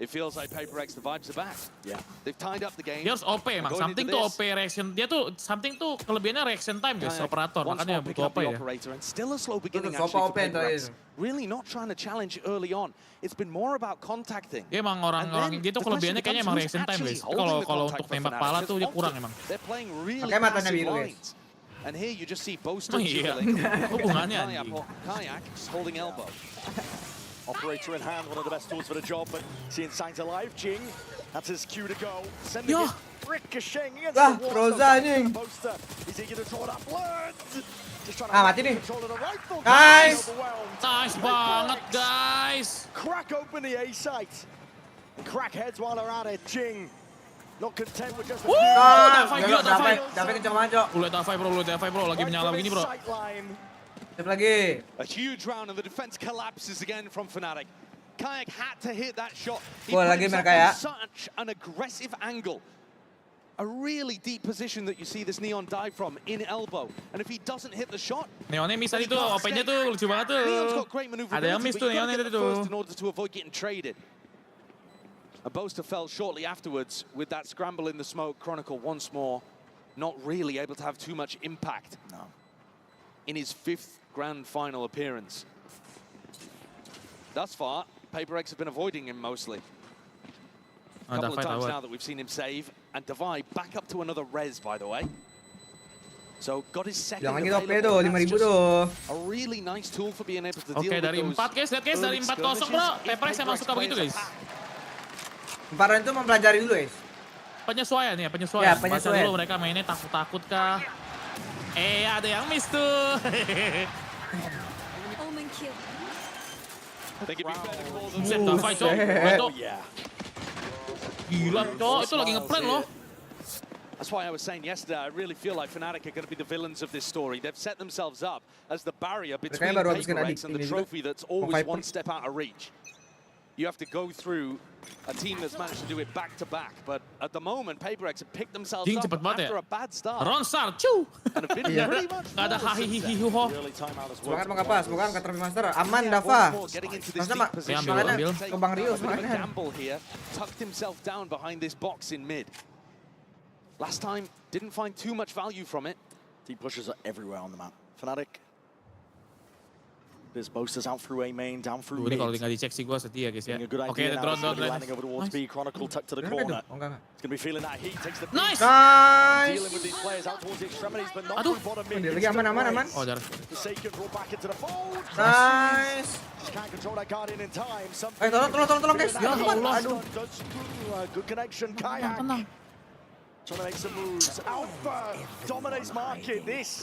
it feels like HyperX, the vibes are back. Yeah. They've tied up the game. Dia harus OP emang. Something tuh OP reaction. Dia tuh something tuh kelebihannya reaction time guys, operator. Makanya butuh OP ya. Still a slow beginning actually for HyperX. Really not trying to challenge early on. It's been more about contacting. Dia emang orang-orang dia tuh kelebihannya kayaknya emang reaction time guys. Kalau untuk nembak pala tuh dia kurang emang. They're playing really matanya passive biru lines. And here you just see Boaster iya. jiggling. Hubungannya anjing. Kayak just holding elbow. Operator in hand, one of the best tools for the job, but seeing signs alive. Jing, that's his cue to go. Sending it ricocheting against the wall. Boaster, he's eager to draw that blood. Just trying to mati nih. control of the rifle. Nice. Nice banget, guys. Crack open the A site. And crack heads while they're at it. Jing, not content with just a few. Dapat kencang banget, Cok. Lihat Davai bro, lagi menyala begini bro. Sip lagi. A huge round and the defense collapses again from Fnatic. Kayak had to hit that shot. He Gol put lagi himself mereka ya. in such an aggressive angle. A really deep position that you see this Neon dive from in elbow. And if he doesn't hit the shot, Neonnya miss tadi tuh, OP-nya tuh lucu banget tuh. Neon's got great maneuverability. Ada yang miss tuh Neonnya tadi tuh. In order to avoid getting traded. A Boaster fell shortly afterwards with that scramble in the smoke. Chronicle once more not really able to have too much impact in his 5th grand final appearance. Thus far, HyperX have been avoiding him mostly. A couple of times now that we've seen him save. And Davai back up to another res, by the way. So got his second available. That's just a really nice tool for being able to deal with dari 4 guys, lihat guys, dari 4-0 bro. HyperX emang suka begitu guys. Emparan itu mempelajari dulu guys. Penyesuaian ya, penyesuaian. Ya, penyesuaian. Baca dulu mereka mainnya takut-takut kah. Ada yang miss tuh. Buset, Davai Cok. Gila, Cok. Itu lagi ngeplan loh. That's why I was saying yesterday, I really feel like Fnatic are going to be the villains of this story. They've set themselves up as the barrier between HyperX and the trophy that's always one step out of reach. You have to go through a team that's managed to do it back-to-back. But at the moment, HyperX have picked themselves up after a bad start. Ronsar, cu! Gak ada hahihihiho. Semangat Bang Kapas, semoga angkat trophy master. Aman, Dava. Sama, semangatnya ke Bang Rio, semangatnya. Gamble here, tucked himself down behind this box in mid. Last time, didn't find too much value from it. Deep pushes are everywhere on the map. Fnatic. There's Boasters out through A main, down through mid. Kalau tinggal dicek sih gue setia guys ya. Oke, ada drone. Landing over towards B, Chronicle tucked to the corner. It's going to be feeling that heat, takes the nice. Dealing with these players out towards the extremities, but not through bottom mid. Lagi aman. Oh, jar. Forsaken brought back into the fold. Nice. Can't control that Guardian in time. Tolong guys. Ya Allah. Good connection, Kayak. Trying to make some moves. Alpha dominates market. This.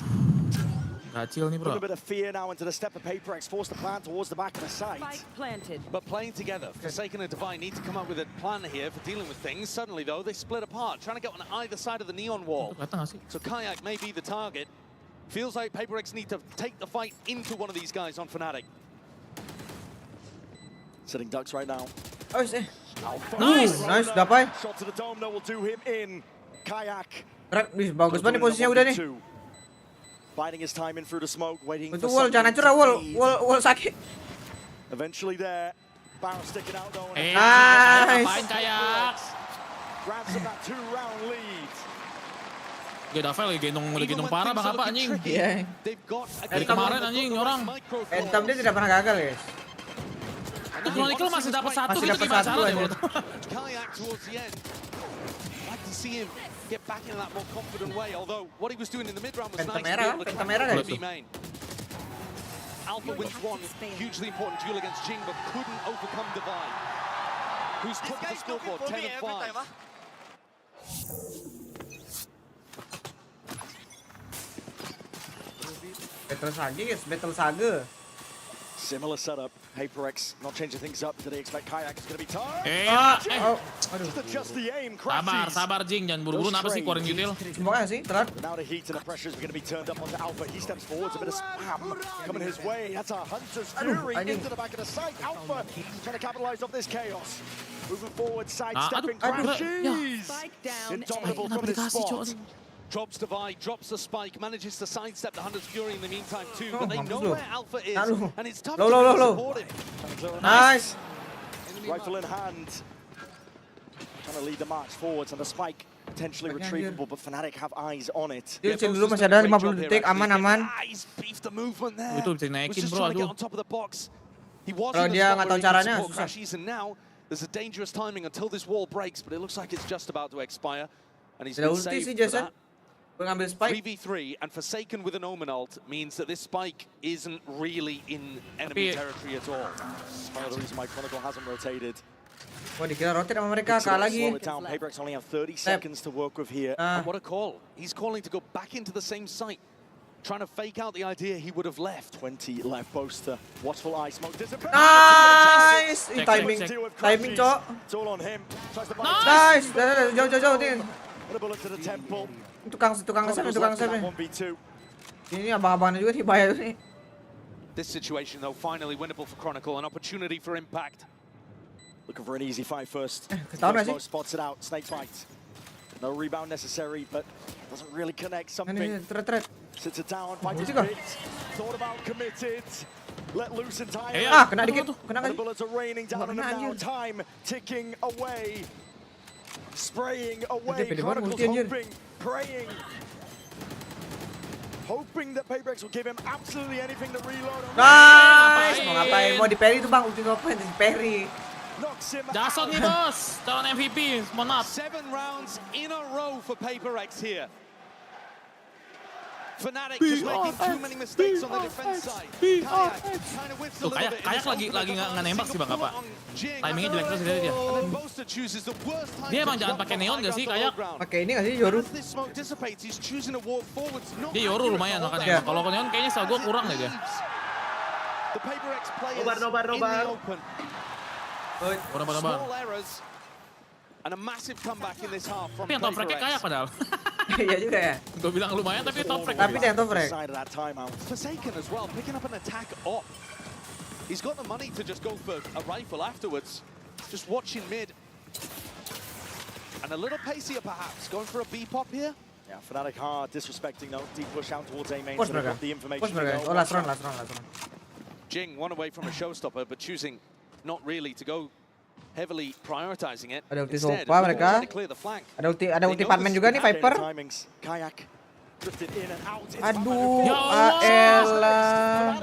Kacil nih bro. A little bit of fear now into the step of HyperX, forced to plan towards the back of the site. But playing together, Forsaken and Divine need to come up with a plan here for dealing with things. Suddenly though, they split apart, trying to get on either side of the Neon wall. So Kayak may be the target. Feels like HyperX need to take the fight into one of these guys on Fnatic. Sitting ducks right now. Oh, nice, dapat. Shot to the dome that will do him in. Kayak. Bagus banget posisinya udah nih. Biding his time in through the smoke, waiting for something. Jangan hancur, wall sakit. Eventually there. Barrel sticking out though. Nice. Kayak. Grabs him that 2-round lead. Gak Davel lagi gendong parah bang apa anjing. Iya. Dari kemarin anjing orang. Entam dia tidak pernah gagal guys. Itu Chronicle masih dapat satu gitu gimana caranya? Kayak towards the end. Like to see him get back in that more confident way, although what he was doing in the mid-round was nice to be able to come out of main. Alpha wins one hugely important duel against Jing, but couldn't overcome Divine, who's top of the scoreboard, 10 and 5. Battle Saga. Similar setup. HyperX not changing things up. Did they expect Kayak is going to be tired? Just adjust the aim. Sabar Jing, jangan buru-buru. Apa sih keluarin util? Semoga sih, telat. Now the heat and the pressures are going to be turned up onto Alpha. He steps forwards, a bit of spam coming his way. That's a Hunter's Fury into the back of the site. Alpha trying to capitalize off this chaos. Moving forward, sidestepping, crashes. Indomitable from this spot. Drops Divide, drops the spike, manages to sidestep the Hunter's Fury in the meantime too, but they know where Alpha is, and it's tough to support him. Nice. Rifle in hand. Trying to lead the march forwards, and the spike potentially retrievable, but Fnatic have eyes on it. Dia dulu masih ada 50 detik, aman. Beef the movement there. Itu bisa naikin bro, aduh. Kalau dia nggak tahu caranya, susah. And now there's a dangerous timing until this wall breaks, but it looks like it's just about to expire, and he's been saved sih for Jason. that. Ngambil Spike. 3v3 and Forsaken with an Omen ult means that this Spike isn't really in enemy territory at all. One of the reasons why Chronicle hasn't rotated. Wah, dikira rotate sama mereka, kalah lagi. Slow it down. PaperX only have 30 seconds to work with here. And what a call. He's calling to go back into the same site, trying to fake out the idea he would have left. 20 left, Boaster. Watchful eye smoke disappears. Nice! Timing, cok. It's all on him. Nice! Jauh. What a bullet to the temple. Tukang save. Ini abang-abangnya juga nih bahaya nih. This situation though finally winnable for Chronicle, an opportunity for impact. Looking for an easy fight first. Ketahuan Mobo spots it out. Snake bite. No rebound necessary, but doesn't really connect something. Threat. Sits it down. Fights Juga. Thought about committed. Let loose entirely. Kena dikit. Kena The bullets are raining down on him now. Time ticking away. Spraying away. Chronicles hoping, praying. Hoping that PaperX will give him absolutely anything to reload. Nice! Mau ngapain? Mau di parry tuh bang, ulti ngapain di parry? Jason nih bos, calon MVP, mohon maaf. 7 rounds in a row for PaperX here. Fnatic just making too many mistakes on the defense side. Tuh kayak lagi nggak nembak sih bang apa? Timingnya jelek terus dia. Dia emang jangan pakai neon nggak sih kayak? Pakai ini nggak sih Yoru? Dia Yoru lumayan makanya. Kalau neon kayaknya setahu gue kurang deh dia. Nobar. And a massive comeback in this half from Tapi yang top frag-nya kayak padahal. Iya juga ya. Gue bilang lumayan tapi top frag. Tapi dia yang top frag. Forsaken as well, picking up an attack off. He's got the money to just go for a rifle afterwards. Just watching mid. And a little pacier perhaps, going for a B-pop here. Yeah, Fnatic hard, disrespecting no deep push out towards A main. Push mereka. Push mereka. Oh, last round. Jing, one away from a showstopper, but choosing not really to go heavily prioritizing it. Ada ulti sopa mereka. Ada ulti Parman juga nih Viper. Aduh, Aela.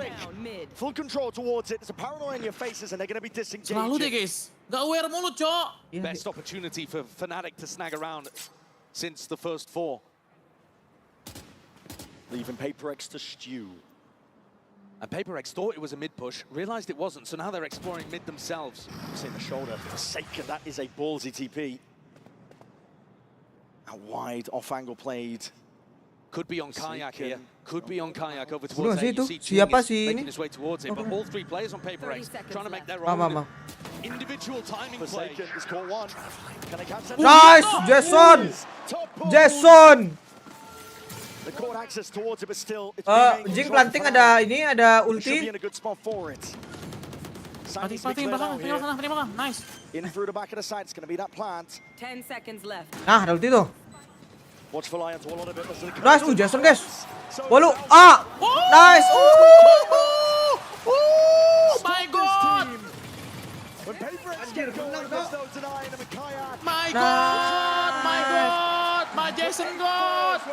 Full control towards it. There's a paranoia in your faces and they're going to be disengaged. Selalu deh guys, gak aware mulu cok. Best opportunity for Fnatic to snag around since the first 4. Leaving PaperX to stew. And PaperX thought it was a mid push, realized it wasn't, so now they're exploring mid themselves. See the shoulder, Forsaken, that is a ballsy TP. A wide off angle played. Could be on Kayak here. Could be on Kayak over towards A. Itu You see siapa Jing sih is making ini? his way towards it, but all 3 players on PaperX trying to make their own individual timing play. Forsaken is caught one. Can they catch that? Nice, Jason. The court access towards it, but still it's Jing planting ada ulti. Should be in a good spot for it. Planting belakang, nice. In through the back of the side, it's going to be that plant. 10 seconds left. Nah, ada ulti tuh. Watchful eye onto a lot of it. Nice, Jason guys. Walu, nice. My god. My Jason god.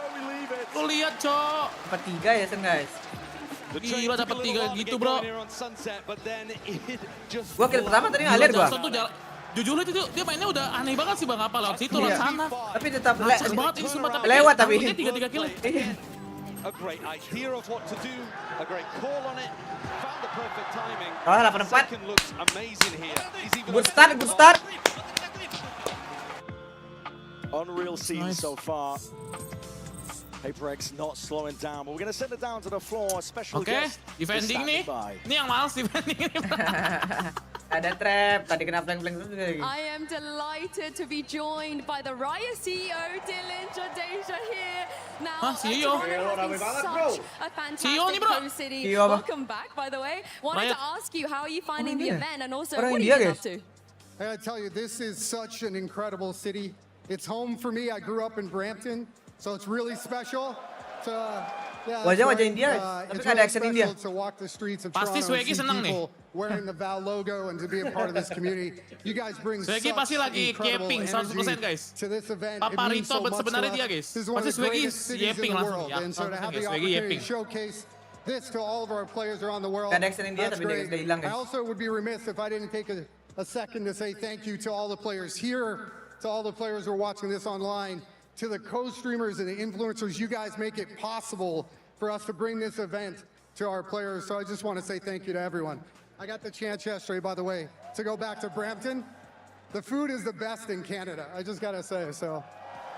Lu lihat cok. Dapat 3 ya guys. Gila dapat 3 gitu bro. Gua kill pertama tadi ngalir gua. Jujur itu dia mainnya udah aneh banget sih bang apa lewat situ lewat sana. Tapi tetap lewat tapi 3 kill. A great idea of what to do, a great call on it, found the perfect timing. Kalah 8-4. Second looks amazing here. Good start. Unreal scene so far. HyperX not slowing down, but we're going to send it down to the floor. Special guest is defending nih. standing by. Ini yang males defending ini. Ada trap, tadi kena flank terus lagi. I am delighted to be joined by the Riot CEO, Dylan Jadeja here. Now, CEO. such a fantastic home city. Welcome back, by the way. Wanted to ask you, how are you finding the event, and also what are you up to? I gotta tell you, this is such an incredible city. It's home for me. I grew up in Brampton, so it's really special. Wajah India, tapi nggak ada accent India. Pasti Swaggy seneng nih. Wearing the Val logo and to be a part of this community, you guys bring Swaggy pasti lagi camping 100% guys. Paparito sebenarnya dia guys. Pasti Swaggy yapping langsung ya. Swaggy yapping. This to all of our players around the world. That's great. I also would be remiss if I didn't take a second to say thank you to all the players here, to all the players who are watching this online. to the co-streamers and the influencers. You guys make it possible for us to bring this event to our players. So I just want to say thank you to everyone. I got the chance yesterday, by the way, to go back to Brampton. The food is the best in Canada. I just gotta say so.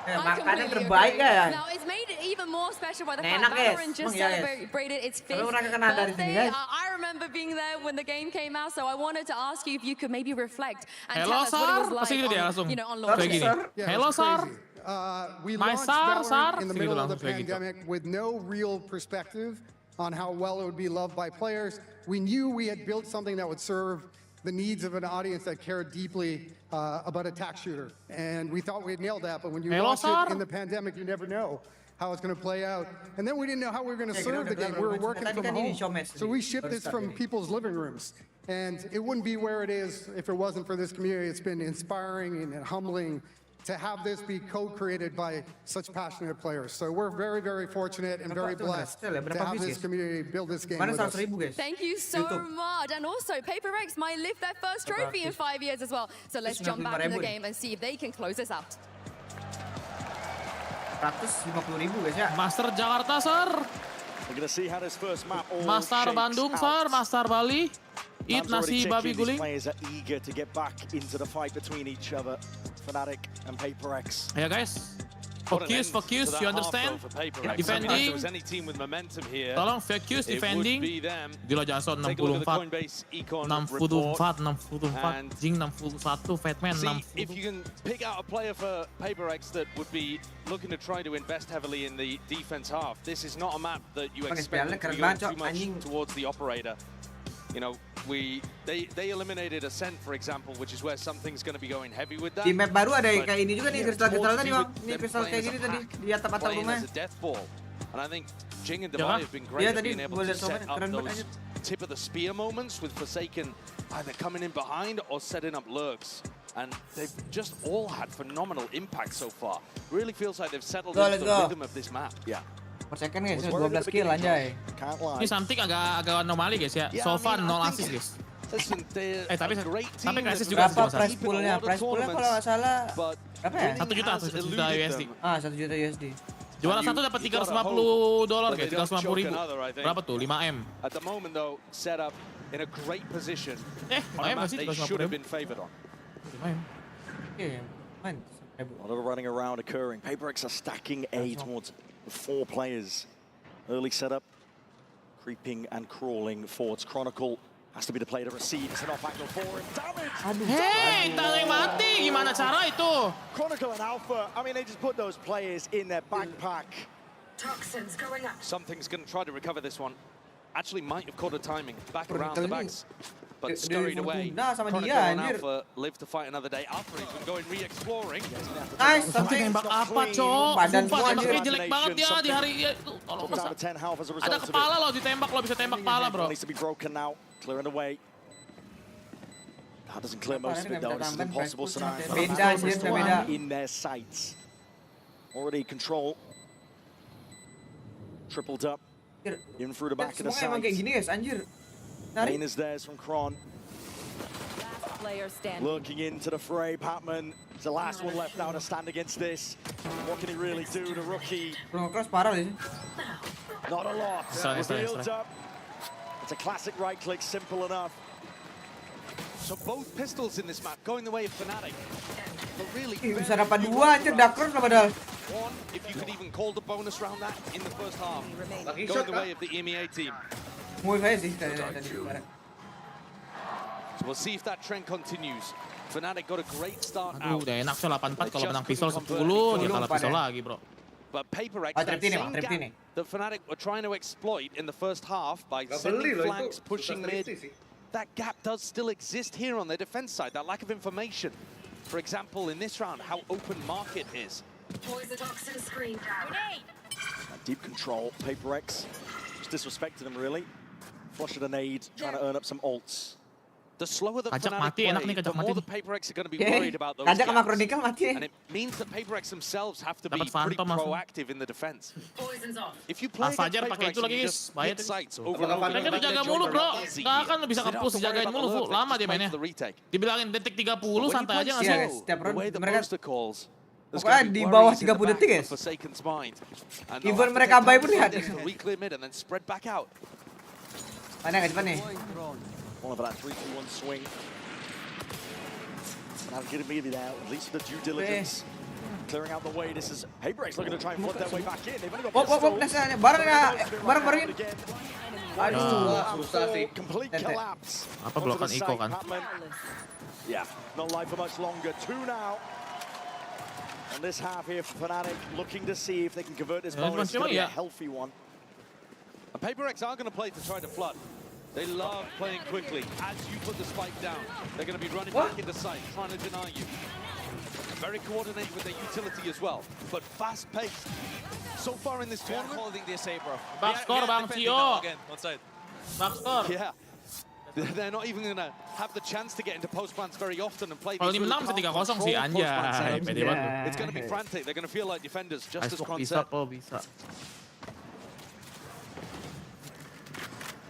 Makanan terbaik ya. Now it's made it even more special by the Enak, fact guys. Valorant just Emang ya, celebrated its 5th Kalau orang kenal dari sini, birthday. guys. I remember being there when the game came out, so I wanted to ask you if you could maybe reflect and Hello, tell us what it was Sar. Pasti like gitu dia on, langsung. you know, on launch Kayak day. gini. Yeah, Hello, it's Sar. crazy. We My launched Sar, Valorant in the Gitu middle of the langsung kayak gitu. pandemic with no real perspective on how well it would be loved by players. We knew we had built something that would serve the needs of an audience that cared deeply about a tac shooter. And we thought we had nailed that, but when you Hello, launch Sar. it in the pandemic, you never know how it's going to play out. And then we didn't know how we were going to Yeah, serve the game. We were working from home. So we shipped this from ini. people's living rooms. And it wouldn't be where it is if it wasn't for this community. It's been inspiring and humbling to have this be co-created by such passionate players. So we're very, very fortunate and very blessed to have this community build this game with us. Thank you so much. And also, PaperX might lift their first trophy in 5 years as well. So let's jump back in the game and see if they can close this out. 150.000 guys ya. Master Jakarta, Sir. We're going to see how this first map all Master shakes Bandung, out. Sir. Master Bali. Eat Time's already nasi babi ticking. These guling. players are eager to get back into the fight between each other. Fnatic and PaperX. Ya guys. What an Focus, end focus. to that You half understand? though for PaperX. Defending. If there was any team with momentum here, Tolong focus it would defending. be them. Gila Jason Take a look at the 64. Coinbase Econ 64, report. 64, Jing 61, Fatman See if 60. you can pick out a player for PaperX that would be looking to try to invest heavily in the defense half. This is not a map that you expect them to be going too much towards the operator. You know, they eliminated Ascent, for example, which is where something's going to be going heavy with that. Di map baru ada But kayak ini juga nih, yeah, kristal-kristal towards tadi you bang. with Ini them kristal playing kayak as a gini tadi pack, di atap-atap playing rumah. as a death ball. And I think Jing and Ya Devi kan? have been great Iya at tadi being able gue to liat set soalnya up keren banget those anjir. tip of the spear moments with Forsaken either coming in behind or setting up lurks. And they've just all had phenomenal impact so far. Really feels like they've settled into the rhythm of this map. Yeah. Per second guys, 12 kill anjay. Ini something agak anomali guys ya. Yeah, So I far mean, 0 I assist guys. Listen, they're Tapi a great team. Crisis that juga Berapa sih, price keep a poolnya? lot of Price poolnya kalau nggak tournaments, salah but berapa ya? 1 juta, has 1 juta eluded USD. them. 1 juta USD. Juara And satu you- dapat you gotta $350 hope guys, that they don't 350 choke ribu. another, I think. Berapa tuh? 5M. At the moment, though, set up in a great position. On a 5M map masih they should 350 have been favored on. 5M. Iya, main. A lot of running around occurring. PaperX are stacking A towards the 4 players. Early setup, creeping and crawling forwards. Chronicle has to be the player to receive. It's an off-angle for him. Damage! Hei, tak mati. Gimana cara itu? Chronicle and Alpha, I mean, they just put those players in their backpack. Toxins going up. Something's going to try to recover this one. Actually might have caught a timing. Back around the backs. But scurried away. Chronicle and Alpha live to fight another day. Alpha even going re-exploring. Nice, Sampai tembak apa, Cok? Badan Sumpah, semua tembaknya jelek banget dia di hari itu. Tolong Dropped out of 10 health as a result ada of it. kepala loh ditembak, lo bisa tembak kepala, bro. Needs to be broken now. Clearing away. That doesn't clear most of it though. This is an impossible scenario. Beda, anjir, beda. In their sights. Already control. Tripled up. In through the back of the Semua emang kayak sights. gini guys, anjir. Lane is theirs from Kron. Player standing. Looking into the fray, Patman is the last one left now to stand against this. What can he really do, the rookie? Belum cross parah sih. Not a lot. Sorry. Revealed up. It's a classic right click, simple enough. So both pistols in this map going the way of Fnatic. But really, Ih, bisa dapat 2 anjir, dak cross lah padahal. one, if you could even call the bonus round that in the first half. Lagi Going shot the kah? way of the EMEA team. Move aja sih tadi. So we'll see if that trend continues. Fnatic got a great start Aduh, out. udah enak sih 84 kalau menang pistol 10, dia kalah pistol lagi, bro. But PaperX, Oh, that trip ini, same trip gap ini. that Fnatic were trying to exploit in the first half by Gak sending beli loh flanks, itu. pushing Susah mid. sih. That gap does still exist here on their defense side, that lack of information. For example, in this round, how open market is. Poison toxin screen down. Deep control, PaperX. Just disrespected him really. Flush at a nade, trying to earn up some ults. The slower that Kajak Fnatic mati, enak play, nih, kajak the more mati. the PaperX are going to be worried about those Kajak sama gaps. Chronicle mati. And it means that PaperX themselves have to be Dapat pretty Phantom langsung. proactive in the defense. Poison's off. If you play against Fajar pakai PaperX itu and lagi, you guys. just Bahaya hit tuh. sights Kalau over and over, Phantom Mereka again, dijaga they're mulu, bro. easy. Nggak akan bisa They don't have ke-push, to worry dijagain about mulu, the Fu. lurk, Lama just dia wait mainnya. for the retake. Dibilangin detik 30, When you santai play aja nggak Iya, sih? guys, setiap the round way the mereka poster calls, Pokoknya di bawah 30 detik guys. Even mereka buy pun lihat. Mana guys, mana nih? One of that 3-2-1 swing. Now getting maybe there, at least the due diligence. Clearing out the way, this is HyperX looking to try and flood their way back in. They've only got pistols. Bareng. Aduh, susah sih. Complete collapse. Apa blokan Iko kan? Yeah, not live for much longer. 2 now. On this half here, Fnatic looking to see if they can convert this bonus. It's going to be a healthy one. And PaperX are going to play to try to flood. They love playing quickly. As you put the spike down, they're going to be running back into sight, trying to deny you. Very coordinated with their utility as well, but fast-paced. So far in this tournament, holding this A, bro. Back score, Bang Cio. Back score. Yeah. They're not even going to have the chance to get into post plants very often and play. Kalau ini menang 3-0 sih, anjay. Pede banget. It's going to be frantic. They're going to feel like defenders, just as bisa.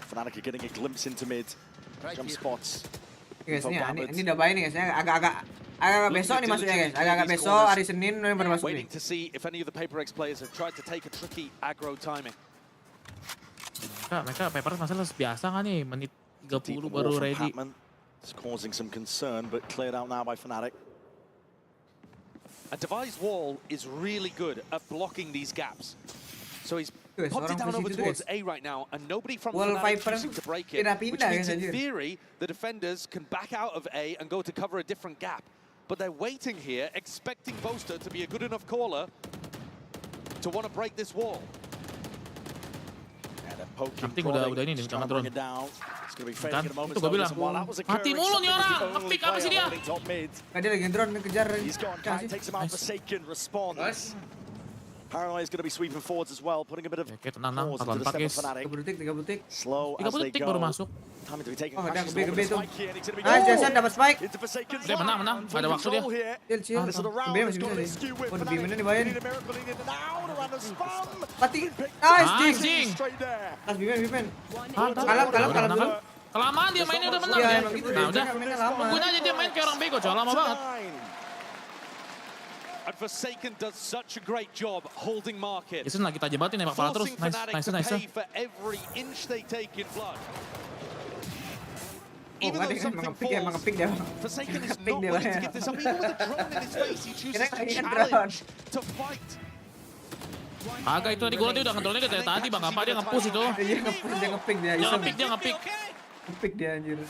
Fnatic are getting a glimpse into mid. Jump spots. Guys, ini udah baik nih guys. Agak besok nih masuknya guys. Agak besok hari Senin baru masuk nih. Waiting to see if any of the PaperX players have tried to take a tricky aggro timing. Mereka PaperX masalah biasa kan nih, menit 30 baru ready. It's causing some concern, but cleared out now by Fnatic. A devised wall is really good at blocking these gaps. So he's popped it down over towards A right now, and nobody from Fnatic choosing to break it, which means in theory, the defenders can back out of A and go to cover a different gap. But they're waiting here, expecting Boaster to be a good enough caller to want to break this wall. Nanti udah ini nih, jangan drone. Kan, itu gue bilang, mati mulu nih orang, nge-pick apa sih dia? Dia lagi drone, kejar. Paranoia is going to be sweeping forwards as well, putting a bit of tenang, pause into the step of Fnatic. 3 detik. Slow as they go. baru masuk. Time to be taking Ada crashes gede over the tuh. spike here, and it's going to be Nice, Jason dapat spike. into Forsaken's Dia menang, ada waktu dia. Chill. This is the round Masih has got a bisa skew sih. with Oh, Fnatic. Bimena dibayar. Needed a miracle in and out around the spam. Mati. Nice, Jing. Straight there. Nice, Bimen. Kalah. Kelamaan dia mainnya udah menang ya. ya. Gitu, Nah udah, lama. tungguin aja dia main kayak orang bego, coy, lama banget. And Forsaken does such a great job holding market. Jason lagi tajam banget nembak pala terus. Nice. For every inch they take in blood. Even though something falls, Forsaken is not willing to give this up. Even with a drone in his face, he chooses to challenge, to fight. Agak itu tadi gue udah nge-drone-nya dari tadi, Bang. Apa dia nge-push itu? Iya, nge-pick dia. Dia nge-pick. Nge-pick dia anjir.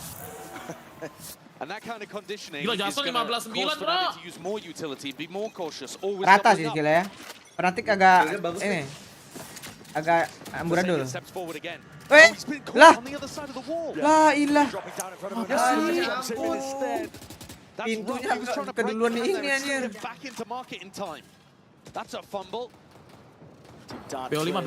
And that kind of conditioning Gila, is Jason going to 15-9, cause bro. Fnatic to use more utility, be more cautious, always Rata doubling sih up. skillnya ya. Fnatic agak ini. Agak amburadul. Steps forward again. Lah ilah. Pintunya keduluan ini anjir. Back into market in time. That's a fumble. BO5.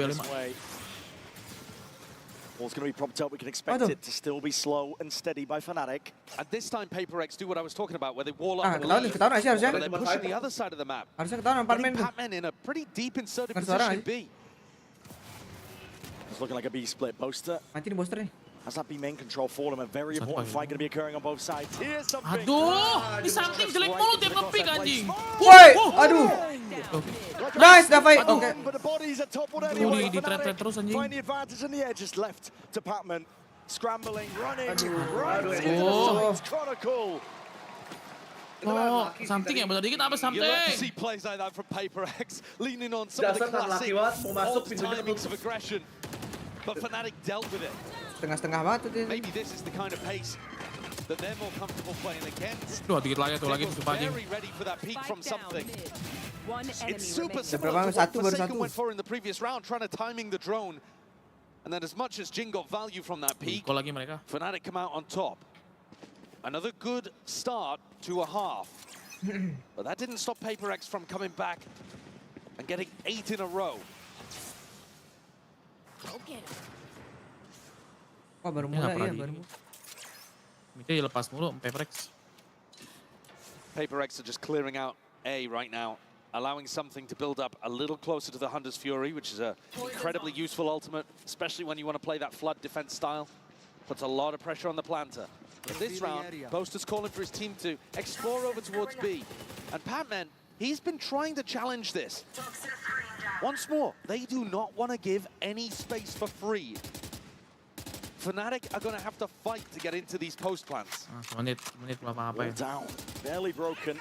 Ball's going to be propped up. We can expect it to still be slow and steady by Fnatic. At this time, PaperX do what I was talking about, where they wall up. Ketahuan sih harusnya. They're pushing the other side of the map. Harusnya ketahuan Parmen tuh. Patman in a pretty deep inserted position in B. It's looking like a B split. Boaster. Mati nih Boaster nih. Has that B main control for him? A very important fight going to be occurring on both sides. Here's something. Aduh, di samping jelek mulu tiap nge-pick anjing. Woi, aduh. Nice, Davai. Oke. But the bodies are toppled anyway. Di trap terus anjing. Find the advantage in the edges left to Patman. Scrambling, running, right into the sides. Chronicle. Oh, something ya, benar dikit apa something? You love to see plays like that from PaperX, leaning on some of the classic old timings of aggression. But Fnatic dealt with it. Setengah-setengah banget tuh dia. Maybe this is the kind of pace that they're more comfortable playing against. Duh, dikit lagi tuh lagi sumpah anjing. Very ready for that peak from something. It's super similar to what Forsaken went for in the previous round, trying to timing the drone. And then as much as Jin got value from that peak, lagi mereka. Fnatic come out on top. Another good start to a half. But that didn't stop PaperX from coming back and getting 8 in a row. Oh, baru mulai ya, baru. Mitnya lepas mulu PaperX. PaperX are just clearing out A right now, allowing something to build up a little closer to the Hunter's Fury, which is an incredibly useful ultimate, especially when you want to play that flood defense style. Puts a lot of pressure on the planter. In this round, Boaster's calling for his team to explore over towards B. And Patman He's been trying to challenge this. Once more, they do not want to give any space for free. Fnatic are going to have to fight to get into these post plants. Menit belum apa-apa ya. Down, barely broken.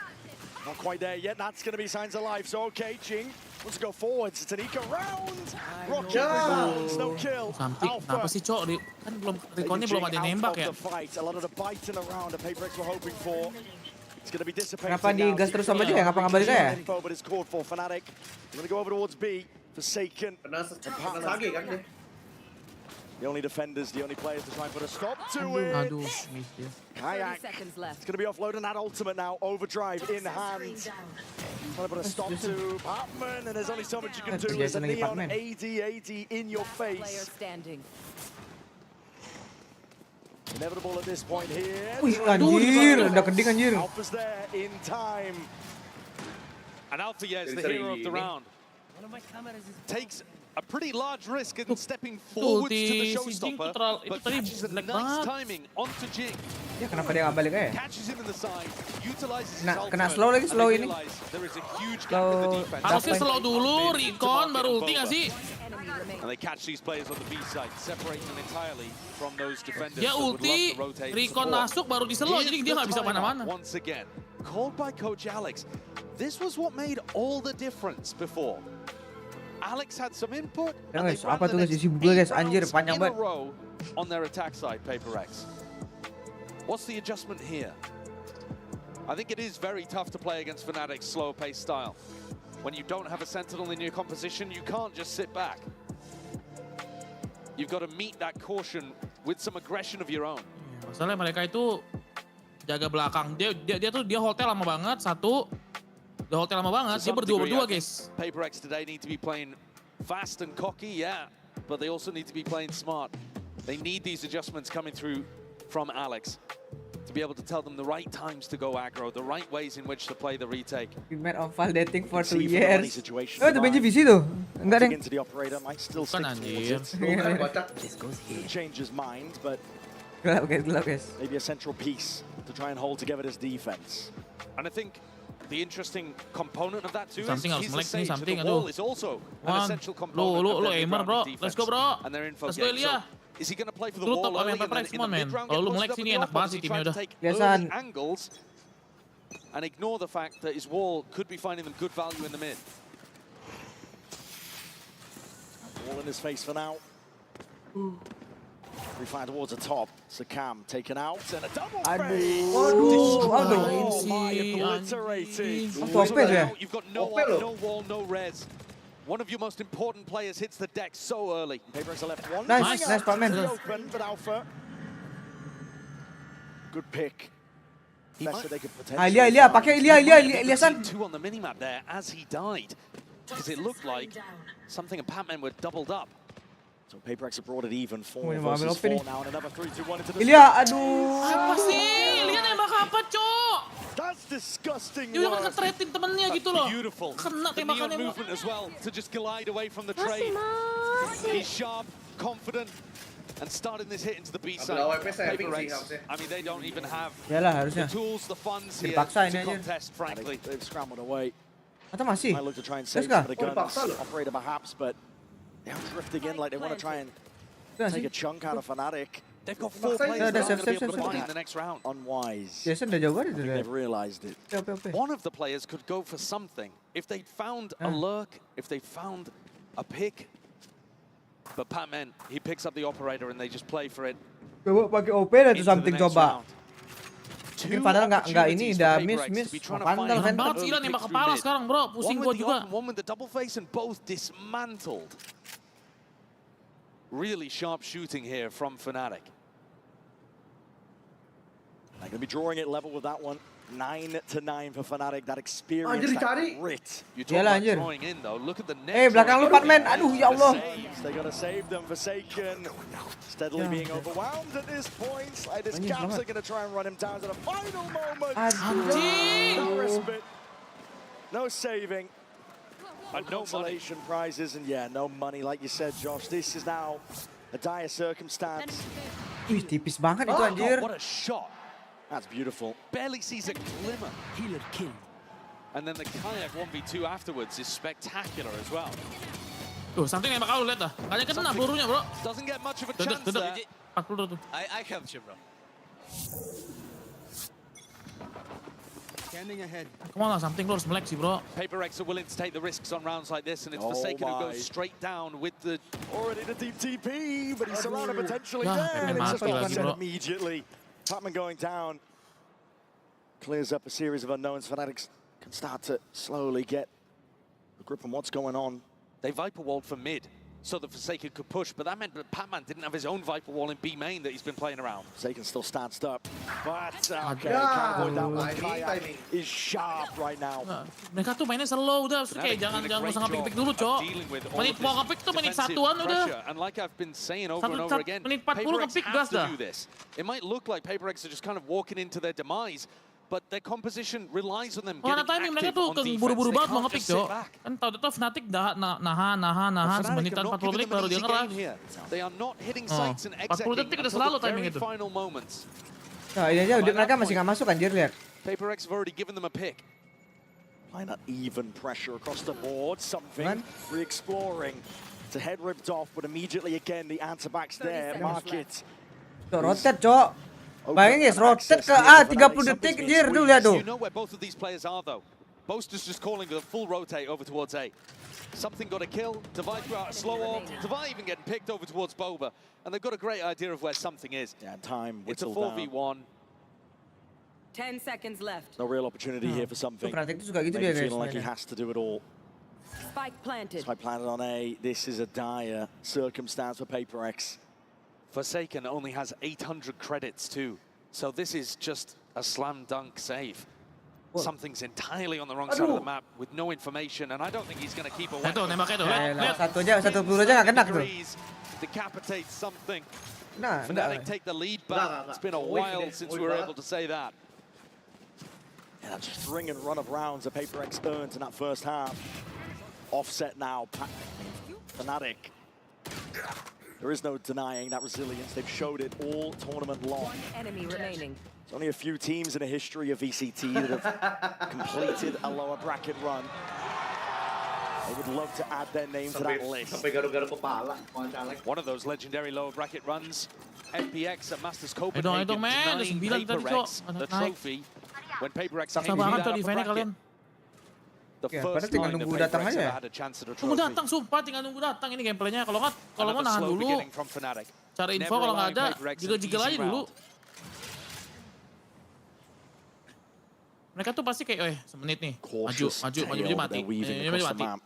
Not quite there yet. That's going to be signs of life. So okay, Jing, let's go forwards. It's an eco round. Rocket rebounds, no kill. Kenapa sih Cok? Kan belum rekonnya belum ada yang nembak ya. A lot of the biting around the PaperX were hoping for. It's going to be dissipating. Kenapa digas terus sama dia? Ngapa ngambil dia? But it's called for Fnatic. We're going to go over towards B. Forsaken. The only defenders, the only players to try and put a stop to it. Kayak. It's going to be offloading that ultimate now. Overdrive in hand. Trying to put a stop to Patman, and there's only so much you can do. There's a neon AD in your face. Inevitable at this point here. Wih, anjir, udah keding anjir. Alpha's there in time. And Alpha is the hero of the round. Takes a pretty large risk in stepping forwards to the showstopper, but catches a nice timing onto Jing. Ya kenapa dia nggak balik ya? Catches him in the side, utilizes his Nah, ultimate, kena slow lagi, slow ini. there is a huge gap in the defense. Harusnya slow dulu, recon baru ulti nggak sih? And they catch these players on the B side, separate them entirely from those defenders. Dia that would love ulti, to rotate recon support. masuk baru di slow, jadi dia nggak bisa mana-mana. Once again, called by Coach Alex. This was what made all the difference before. Alex had some input. Ya guys, apa tuh guys isi Google guys, anjir panjang banget. On their attack side, PaperX. What's the adjustment here? I think it is very tough to play against Fnatic's slow pace style. When you don't have a sentinel in your composition, you can't just sit back. You've got to meet that caution with some aggression of your own. Masalahnya mereka itu jaga belakang. Dia hotel lama banget, satu. Dia hotel lama banget, dia berdua guys. PaperX today need to be playing fast and cocky, yeah, but they also need to be playing smart. They need these adjustments coming through from Alex to be able to tell them the right times to go aggro, the right ways in which to play the retake. We met on dating for 2 years. Oh, itu benci visi tuh. Enggak deh. Bukan anjir. Change his mind, but gelap guys. Maybe a central piece to try and hold together this defense. And I think the interesting component of that too Something is harus he's melek the nih, sage, something, the wall aduh. is also an essential component Lu of their aimer bro, defense. let's go bro. And their info Let's go game. Ilya. So, is he going to play for the Lu wall top early sama and then HyperX in mon the men. mid-round Kalau get lu pushed melek up sini with the enak off, or banget does sih he timnya try to udah. take Biasaan. early angles and ignore the fact that his wall could be finding them good value in the mid. Wall in his face for now. We find towards the top. Sakam taken out and a double fade. Aduh. My obliterating. You've got no wall, no res. One of your most important players hits the deck so early. PaperX left one. Nice Patman. Open, but Alpha. Good pick. Best that they could potentially. Ilya, pakai Ilya San. Two on the minimap there as he died, because it looked like something and Patman were doubled up. So PaperX have brought it even 4 Wih, versus ambil 4 now, and another 3-2-1 into the Ilya, aduh. Apa sih? Ilya nembak apa, Cok? That's disgusting. Dia udah nge-threatin temennya gitu loh. Beautiful. Kena The tembakannya. neon movement as well to just glide away from the trade. He's sharp, confident, and starting this hit into the B side. PaperX, I mean, they don't even have Yalah, the harusnya. tools, the funds here Dipaksa to ini aja. contest, frankly. They've scrambled away. Atau masih? Might look to try and save Let's some of the guns. Operator perhaps, but they are drifting in like they want to try and take a chunk out of Fnatic. They've got 4 players that are going to be able to save. buy in the next round. Unwise. Jason udah jauh banget itu. They've realized it. One of the players could go for something. If they'd found a lurk, if they'd found a pick. But Patman, he picks up the operator and they just play for it. Coba pakai OP atau something coba. Mungkin padahal nggak ini udah miss. Pandal Keren banget sih Ilya nembak kepala sekarang bro, pusing gua juga. One with the double face and both dismantled. Really sharp shooting here from Fnatic. They're going to be drawing it level with that one. 9-9 for Fnatic. That experience, that grit. You talk about throwing in though. Look at the net. Belakang lu Patman. Aduh ya Allah. They got to save them. Forsaken. Steadily being overwhelmed at this point. This Caps are going to try and run him down to the final moment. No respite. No saving. No consolation prizes and no money like you said, Josh. This is now a dire circumstance. Wih, tipis banget itu anjir. What a shot. That's beautiful. Barely sees a glimmer. Healer kill. And then the kayak 1v2 afterwards is spectacular as well. Tuh, something nembak kau lihat dah. Kayaknya kena pelurunya, bro. Doesn't get much of a chance there. 40 tuh. I helped you, bro. Standing ahead. Come on lah, something lu harus melek sih, bro. HyperX are willing to take the risks on rounds like this, and it's Forsaken who goes straight down with the... Already the deep TP, but he's surrounded potentially Ya, there. pengen It's just mati lagi, offset bro. immediately. Patman going down. Clears up a series of unknowns. Fanatics can start to slowly get a grip on what's going on. They Viper walled for mid, so that Forsaken could push, but that meant that Patman didn't have his own Viper wall in B main that he's been playing around. Forsaken still stands up, but okay, can't avoid that one. Kayak is sharp right now. Mereka tuh mainnya slow udah, kayak jangan usah nge-pick dulu, Cok. Menit mau nge-pick tuh menit satuan udah. And like I've been saying over and over again, menit 40 nge-pick gas dah. It might look like HyperX are just kind of walking into their demise, but their composition relies on them Karena getting timing mereka active tuh on defense. buru-buru They banget mau can't nge-pick, just sit Cok. back. Kan tau Fnatic nahan semenitan 40 menit baru dia ngeras. They are not hitting sights and 40 detik udah selalu timing itu. final moments. Nah, ini aja udah mereka masih nggak masuk anjir, lihat. HyperX have already given them a pick. Why not even pressure across the board? Something re-exploring. It's a head ripped off, but immediately again the answer back's there. Market. Cok, rotate, Cok. Bayangin guys, rotate ke A 30 detik anjir, tuh lihat tuh. You know where both of these players are though. Boaster's just calling the full rotate over towards A. Something got a kill, Divide threw out a slow orb, Divide even getting picked over towards Boba. And they've got a great idea of where something is. Yeah, time It's a whittled 4v1. 10 seconds left. No real opportunity here for something. Fnatic tuh suka gitu Maybe dia guys. feeling like he has to do it all. Spike planted. Spike planted on A. This is a dire circumstance for HyperX. Forsaken only has 800 credits too. So this is just a slam dunk save. Something's entirely on the wrong side of the map with no information, and I don't think he's going to keep away. Tuh, nembaknya tuh, lihat. Satu peluru aja nggak kena tuh. Decapitate something. Nah, Fnatic take the lead back. It's been a while since we were able to say that. Yeah, that string and run of rounds that HyperX earned in that first half. Offset now, Fnatic. There is no denying that resilience. They've showed it all tournament long. One enemy remaining. There's only a few teams in the history of VCT that have completed a lower bracket run. They would love to add their name to that list. One of those legendary lower bracket runs, FPX at Masters Copenhagen, Ayo dong, men. denying 9 tadi, HyperX Cok. the trophy when HyperX Saksa came to banget that tuh upper defense-nya bracket. kalian. The Ya, first padahal tinggal time nunggu that datang HyperX aja. ever had a chance at a Tunggu trophy. datang, sumpah tinggal nunggu datang ini gameplaynya. Kalau mau Another nahan slow dulu. beginning from Fnatic. Cari info Never kalau nggak allowing ada, HyperX an jigel-jigel easy aja dulu. round. Mereka tuh pasti kayak, semenit nih. Cautious Maju, tail mati. they're weaving across the map.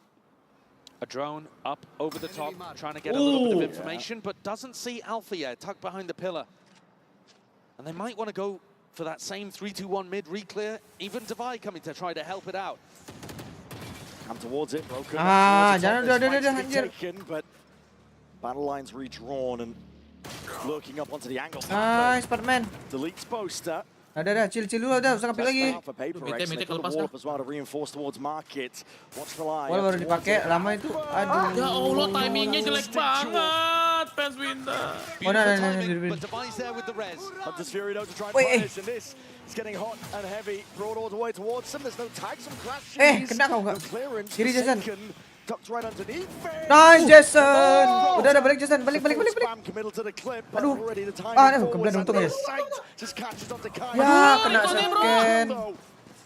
A drone up over the top, trying to get a little bit of information, but doesn't see Alpha yet, tucked behind the pillar. And they might want to go for that same 3-2-1 mid re-clear. Even Divide coming to try to help it out. Come towards it, broken. Jangan udah anjir. But battle lines redrawn and lurking up onto the angle. Spiderman. Deletes Boaster. Ada, chill dulu udah, usah nge-pick lagi. For HyperX, they put the wall up as well to reinforce towards market. Watch the line. Wall baru dipakai, lama itu. Aduh. Ya Allah, timingnya jelek banget, fans Winda. But Divide's there with the res. Hunter's Fury though to try and punish, and this is getting hot and heavy. Brought all the way towards them. There's no tags on crashes. Kena kau nggak? No clearance. Kiri Jason. Tucked right underneath. Nice Jason. Udah balik Jason, balik. Aduh. Kebetulan untung ya. Ya, kena second.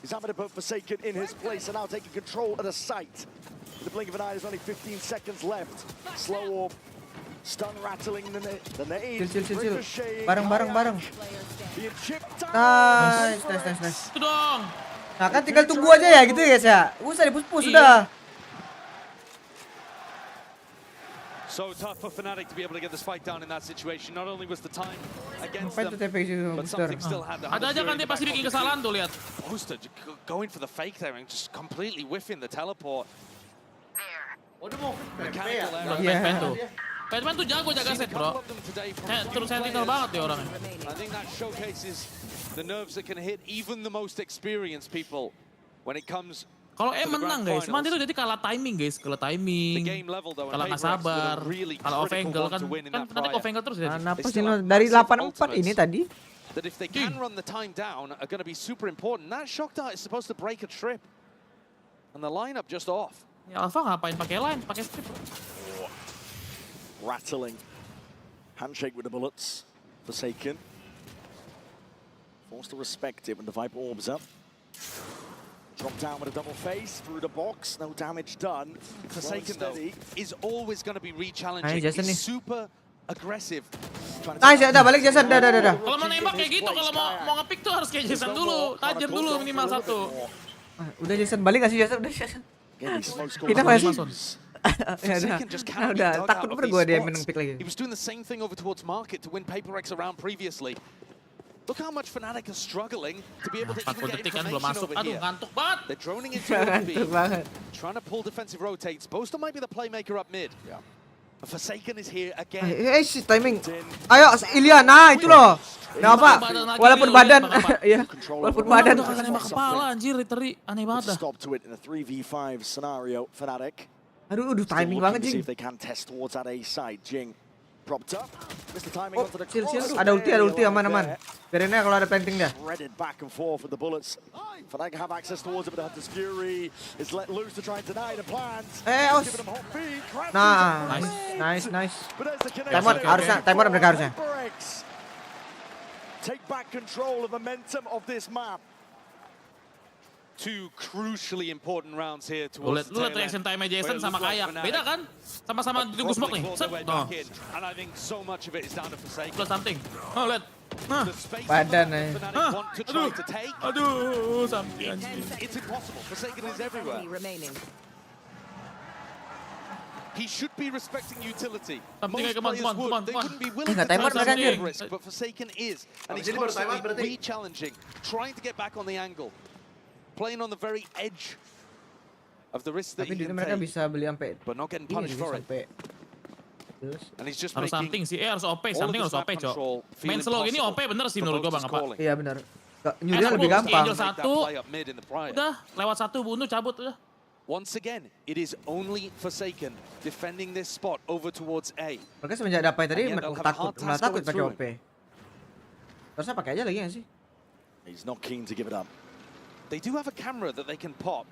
He's having to put Forsaken in his place and now taking control of the site. The blink of an eye, there's only 15 seconds left. Slow orb. Stun rattling the nade. Chill. Bareng. Nice. Itu dong. Nah kan tinggal tunggu aja ya gitu ya guys ya. Usah dipus-pus sudah. So tough for Fnatic to be able to get the spike down in that situation. Not only was the time against Apa itu them, TP but something still had the Ada aja kan dia pasti bikin kesalahan tuh, lihat. Booster going for the fake there and just completely whiffing the teleport. Mechanical error. Batman tuh. Batman tuh jago jaga set, bro. Terus sentinel banget dia orangnya. I think that showcases the nerves that can hit even the most experienced people when it comes. Kalau menang guys, cuman itu jadi kalah timing guys, kalah nggak sabar, kalah off angle kan Fnatic off angle terus ya. Kenapa sih dari 8-4 ini tadi? That if they can run the time down are going to be super important. That shock dart is supposed to break a trip. And the lineup just off. Ya Alpha ngapain pakai line, pakai strip. Rattling. Handshake with the bullets. Forsaken. Forced to respect it when the Viper orbs up. Drop down with a double face through the box. No damage done. Forsaken though is always going to be re-challenging. Ayo, Jason He's nih. super aggressive. Nice, dah balik Jason, dah. Kalau mau nembak kayak gitu, kalau mau nge-pick tuh harus kayak Jason dulu, tajam dulu minimal 1. Udah Jason, balik gak sih Jason? Udah Jason. Kita masih. Udah, takut bener gue dia menang pick lagi. He was doing the same thing over towards market to win PaperX around previously. Look how much Fnatic is struggling to be able to even get information over here. Ngantuk banget. They're droning into B, trying to pull defensive rotates. Boaster might be the playmaker up mid. Yeah. Forsaken is here again. Timing. Ayo Ilya, nah itu loh. Nah apa? Walaupun badan, ya. Walaupun badan. Nembak kepala anjir, literally aneh banget dah. Stop to it in a 3v5 scenario, Fnatic. Aduh, timing banget Jing. See if they can test towards that A side. Jing propped up. Missed the timing onto the cross. Ada ulti aman. Biarin aja kalau ada planting dah. Threaded back and forth with the bullets. Fnatic have access towards it, but the Hunter's Fury is let loose to try and deny the plans. Giving them hot feed. Nah, nice. Timer mereka harusnya. Take back control of the momentum of this map. Two crucially important rounds here Lu lihat reaction time Jason sama kayak beda kan? Sama-sama ditunggu smoke nih. Set. And I think so much of it is down to Forsaken. Plus something. Oh, lihat. Badan aja. Aduh, sampai anjing. It's impossible. Forsaken is everywhere. He should be respecting utility. Most players would. They wouldn't be willing to take some risk, but Forsaken is. And he's constantly re-challenging, trying to get back on the angle. Playing on the very edge of the risk that he can mereka take, bisa beli sampai but not getting punished for it. And he's just harus something sih, harus OP, something harus OP, Cok. Main slow gini OP bener sih menurut gua Bang apa? Iya benar. Nyurinya lebih gampang. Udah, lewat 1 bunuh cabut udah. Once again, it is only Forsaken defending this spot over towards A. Mereka semenjak dapat tadi takut pakai OP. Terusnya pakai aja lagi nggak sih? He's not keen to give it up. They do have a camera that they can pop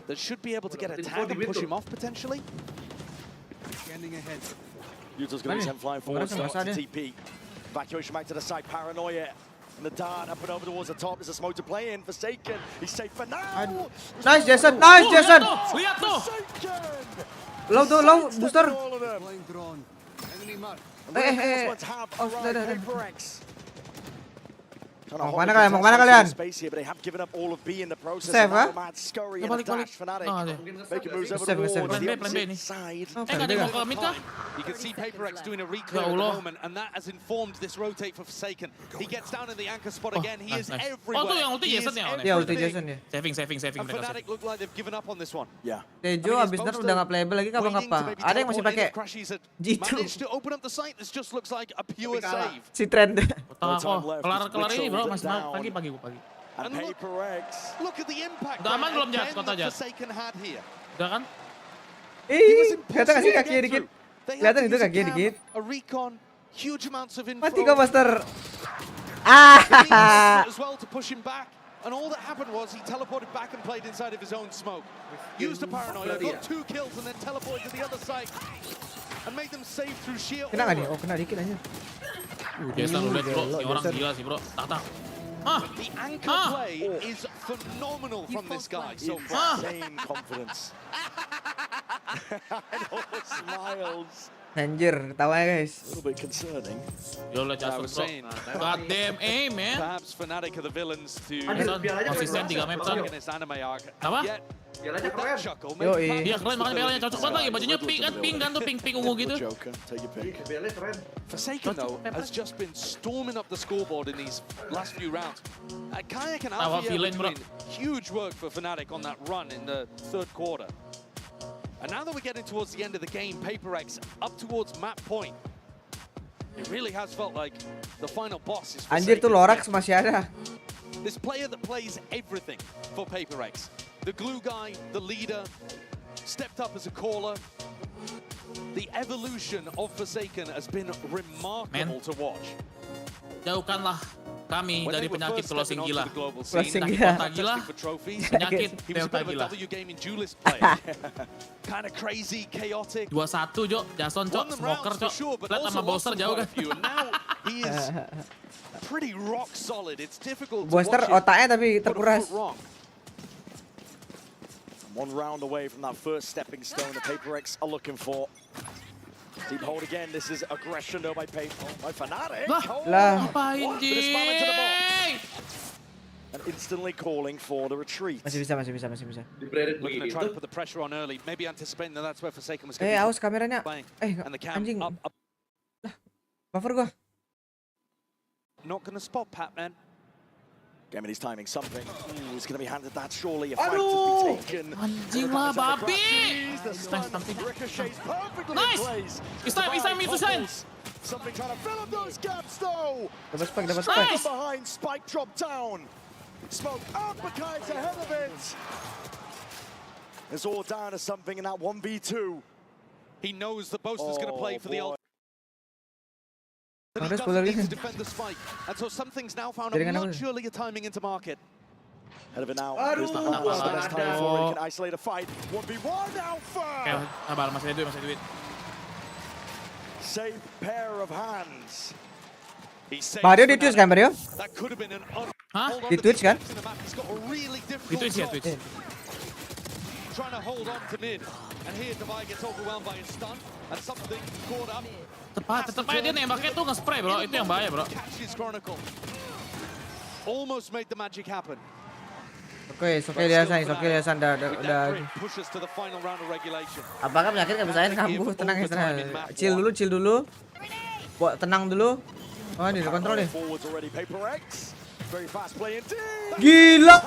that should be able to get a tag and push him off potentially. Scanning ahead. Utah's going to send flying forward, starts to TP. Evacuation back to the side, Paranoia. And the dart up and over towards the top. There's a smoke to play in. Forsaken. He's safe for now. Nice Jason, lihat tuh. Low, booster. Oh, sudah. Mau mana kalian? Space here, but they have given up all of B in the process. Save, Mad scurry and a dash Fnatic. Making moves over the walls. Plan B nih. Nggak ada yang mau ke mid kah? You can see PaperX doing a reclear at the moment, and that has informed this rotate for Forsaken. He gets down in the anchor spot again. He is everywhere. Oh, tuh yang ulti Jason ya? Iya, ulti Jason ya. Saving. And Fnatic look like they've given up on this one. Yeah. Tejo abis ntar udah nggak playable lagi apa? Ada yang masih pakai G2. Managed to open up the site. This just looks like a pure save. Si Trend. Kelar ini bro, masih pagi. And PaperX. Look at the impact. Udah aman belum Jat kota Jat? Forsaken had here. Udah kan? Kelihatan nggak sih kakinya dikit? Kelihatan itu kakinya dikit. A recon, huge amounts of info. Mati kau Master. As well to push him back. And all that happened was he teleported back and played inside of his own smoke. Used a paranoia, got 2 kills and then teleported to the other side. And made them save through sheer Kena nggak nih? Oh kena dikit aja. Jason lu lihat bro, ini orang gila sih bro. Tak. The anchor play is phenomenal from this guy so far. Insane confidence. And all the smiles. Anjir, tawa ya guys. A little bit concerning. Yo lihat Jason bro. God damn aim man. Perhaps Fnatic are the villains to konsisten 3 map kan. Apa? Biaranya keren. Iya keren, makanya biaranya cocok banget lagi. Bajunya pink kan tuh, pink ungu gitu. Forsaken though has just been storming up the scoreboard in these last few rounds. Kayak and Alfie doing huge work for Fnatic on that run in the 3rd quarter. And now that we're getting towards the end of the game, PaperX up towards map point. It really has felt like the final boss is Forsaken. Anjir tuh Lorax masih ada. This player that plays everything for PaperX. The glue guy, the leader, stepped up as a caller. The evolution of Forsaken has been remarkable to watch. Jauhkanlah Kami dari penyakit closing gila. Closing Penyakit gila. kota gila. Penyakit Delta gila. Kind of crazy, chaotic. 2-1 Jo, Jason Cok, smoker Cok. Lihat sama Bowser jauh kan. He is pretty rock solid. It's difficult to Booster watch it otaknya tapi put a terkuras. foot wrong. One round away from that first stepping stone that PaperX are looking for. Deep hold again. This is aggression though by Fnatic. Lah. Ngapain Jing? And instantly calling for the retreat. Masih bisa. Looking to try to put the pressure on early. Maybe anticipating that that's where Forsaken was going to be Awas kameranya. playing. And the cam Anjing. up. Lah. Buffer gua. Not going to spot Patman. Gaming is timing something. He's going to be handed that surely. A fight to be taken. Anjing lah babi. Nice. It's time to shine. Something trying to fill up those gaps though. Dapat spike. Straight behind, Spike drop down. Smoke up, Bakai's ahead of it. It's all down to something in that 1v2. He knows the Boaster's going to play for the ult. But he Harus doesn't boleh need to defend the spike. And so something's now found a much earlier timing into market. Ahead of it now. There's the best time for it. He can isolate a fight. 1v1 Alpha. Sabar, masih ada duit. Safe pair of hands. Mario di Twitch kan Mario? That could have been an Hah? Di Twitch kan? He's got a really Di difficult Twitch ya, shot. Twitch. Trying to hold on to mid. And here Divide gets overwhelmed by his stun. And something caught up. Tetep aja dia nembaknya tuh nge-spray bro, itu yang bahaya bro. Catches Chronicle. Almost made the magic happen. Oke dia San udah. Pushes to the final round of regulation. Apakah penyakit nggak bisa kambuh? Tenang. Chill dulu. Buat tenang dulu. Oh ini udah kontrol nih. Gila,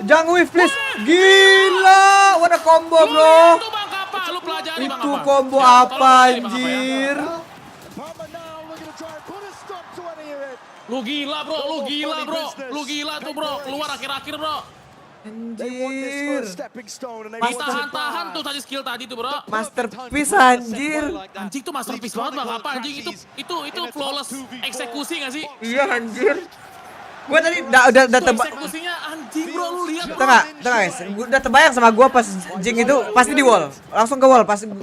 jangan wave please. Gila, what a combo bro. Itu Bang Kapa, lu pelajari Bang Itu Kapa. combo apa anjir? Lu gila lu gila tuh bro, keluar akhir-akhir bro. Anjir. Tahan tuh tadi skill tadi tuh bro. Masterpiece anjir. Anjing tuh masterpiece banget Bang Kapa anjing itu flawless eksekusi gak sih? Iya anjir. Gua tadi udah tebak. Eksekusinya anjing bro, lu lihat. Tengah guys, gua udah terbayang sama gua pas Jing itu pasti di wall. Langsung ke wall pas. Nice,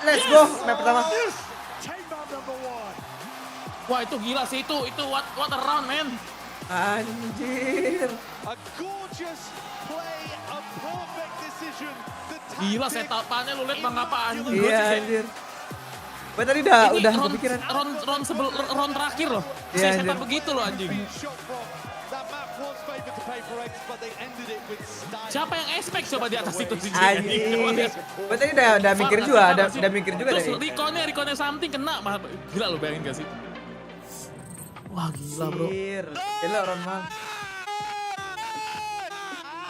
let's go. Map pertama. Wah itu gila sih itu what a round man. Anjir. Gila setapannya lu lihat Bang Kapa anjing. Iya anjir. Gua tadi udah kepikiran. Round terakhir loh. Iya, Saya setan anjir. begitu loh anjing. Siapa yang expect coba di atas itu sih? Anjir. Gua tadi udah mikir juga, udah mikir juga Terus tadi. reconnya something kena, gila lu bayangin gak sih? Wah gila bro. Gila orang mah.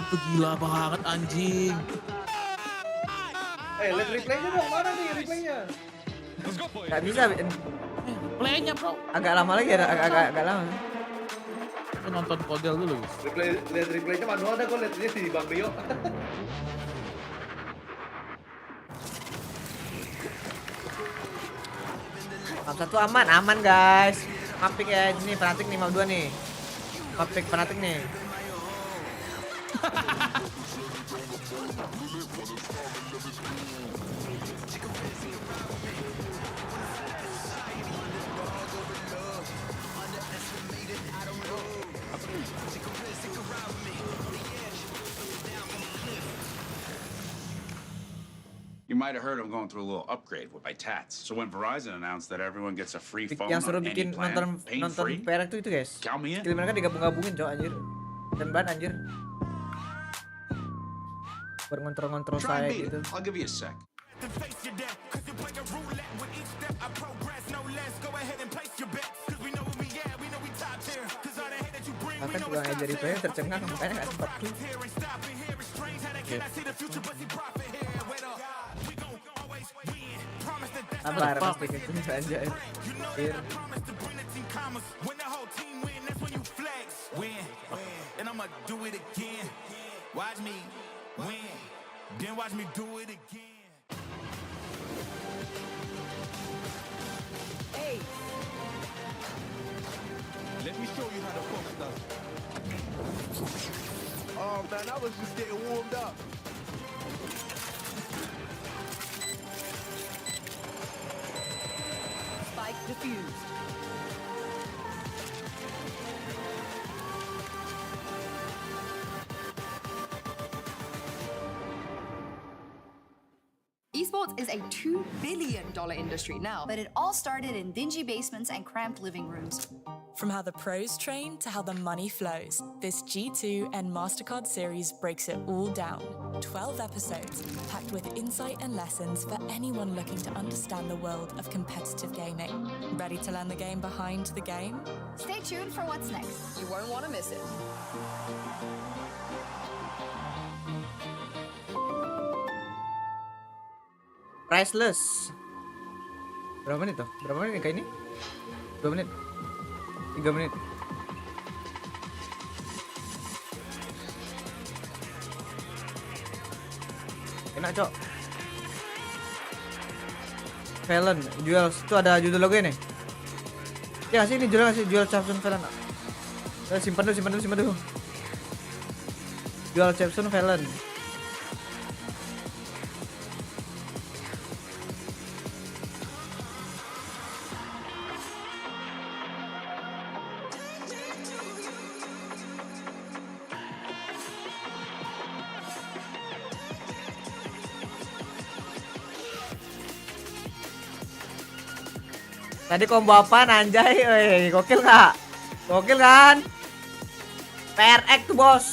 Itu gila banget anjing. Lihat replaynya dong, mana nih replaynya? Gak bisa. Playnya bro. Agak lama lagi ya, agak lama. Kita nonton kodel dulu. Lihat replaynya manual ada kok, lihatnya di Bang Beo. Map 1 aman guys. Mapik ya, ini Fnatic nih, map 2 nih. Mapik Fnatic nih. You might have heard I'm going through a little upgrade with my tats. So when Verizon announced that everyone gets a free phone Yang seru on any bikin plan, nonton pain-free, PRX tuh itu guys. count me in. Skill mereka digabung-gabungin cowok anjir. Dan ban anjir. Buat ngontrol Try saya me. gitu. I'll give you a sec. Bahkan tukang ajar replaynya tercengang makanya gak sempat tuh. Sabar pasti gitu aja. me show you how the Fox does. Oh man, I was just getting warmed up. Spike defused. Esports is a $2 billion industry now, but it all started in dingy basements and cramped living rooms. From how the pros train to how the money flows, this G2 and MasterCard series breaks it all down. 12 episodes, packed with insight and lessons for anyone looking to understand the world of competitive gaming. Ready to learn the game behind the game? Stay tuned for what's next. You won't want to miss it. Priceless. Berapa menit tuh? Berapa menit kayak ini? 2 menit. 3 menit. Enak, Cok. Valen, jual itu ada judul logo nih. Ya, sih ini jual Chapson Valen. Simpan dulu. Jual Chapson Valen. Tadi combo apaan anjay? Weh, gokil nggak? Gokil kan? PRX tuh bos.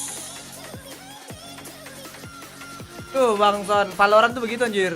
Tuh Bang Son, Valorant tuh begitu anjir.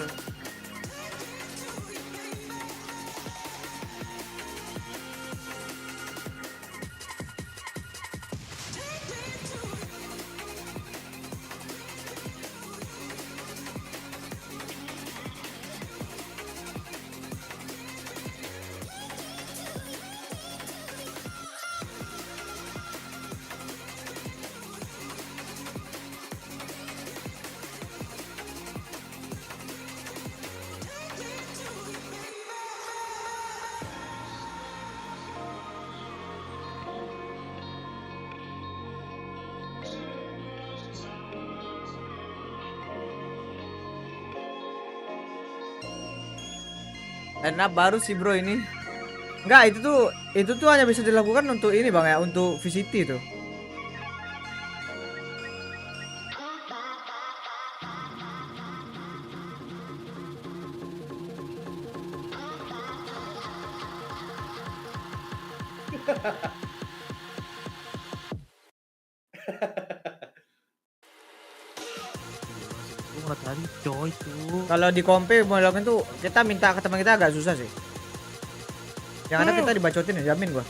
Enak baru sih bro ini. Enggak, itu tuh hanya bisa dilakukan untuk ini Bang ya, untuk VCT tuh. Tadi coy tuh. Kalau di kompe mau lakukan tuh kita minta ke teman kita agak susah sih. Yang ada kita dibacotin ya, jamin gua.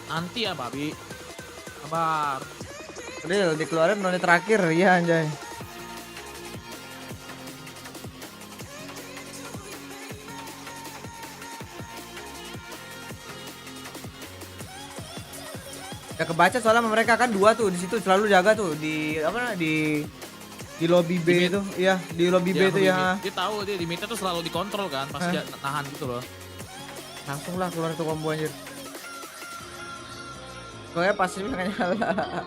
Nanti ya babi. Sabar. Real dikeluarin menit terakhir ya anjay. Ya kebaca soalnya mereka kan 2 tuh di situ selalu jaga tuh di apa di lobby B itu, iya di lobby B itu ya. Dia tahu dia di mid tuh selalu dikontrol kan, pasti dia nahan gitu loh. Langsung lah keluar itu combo anjir. Pokoknya pasti nggak nyala.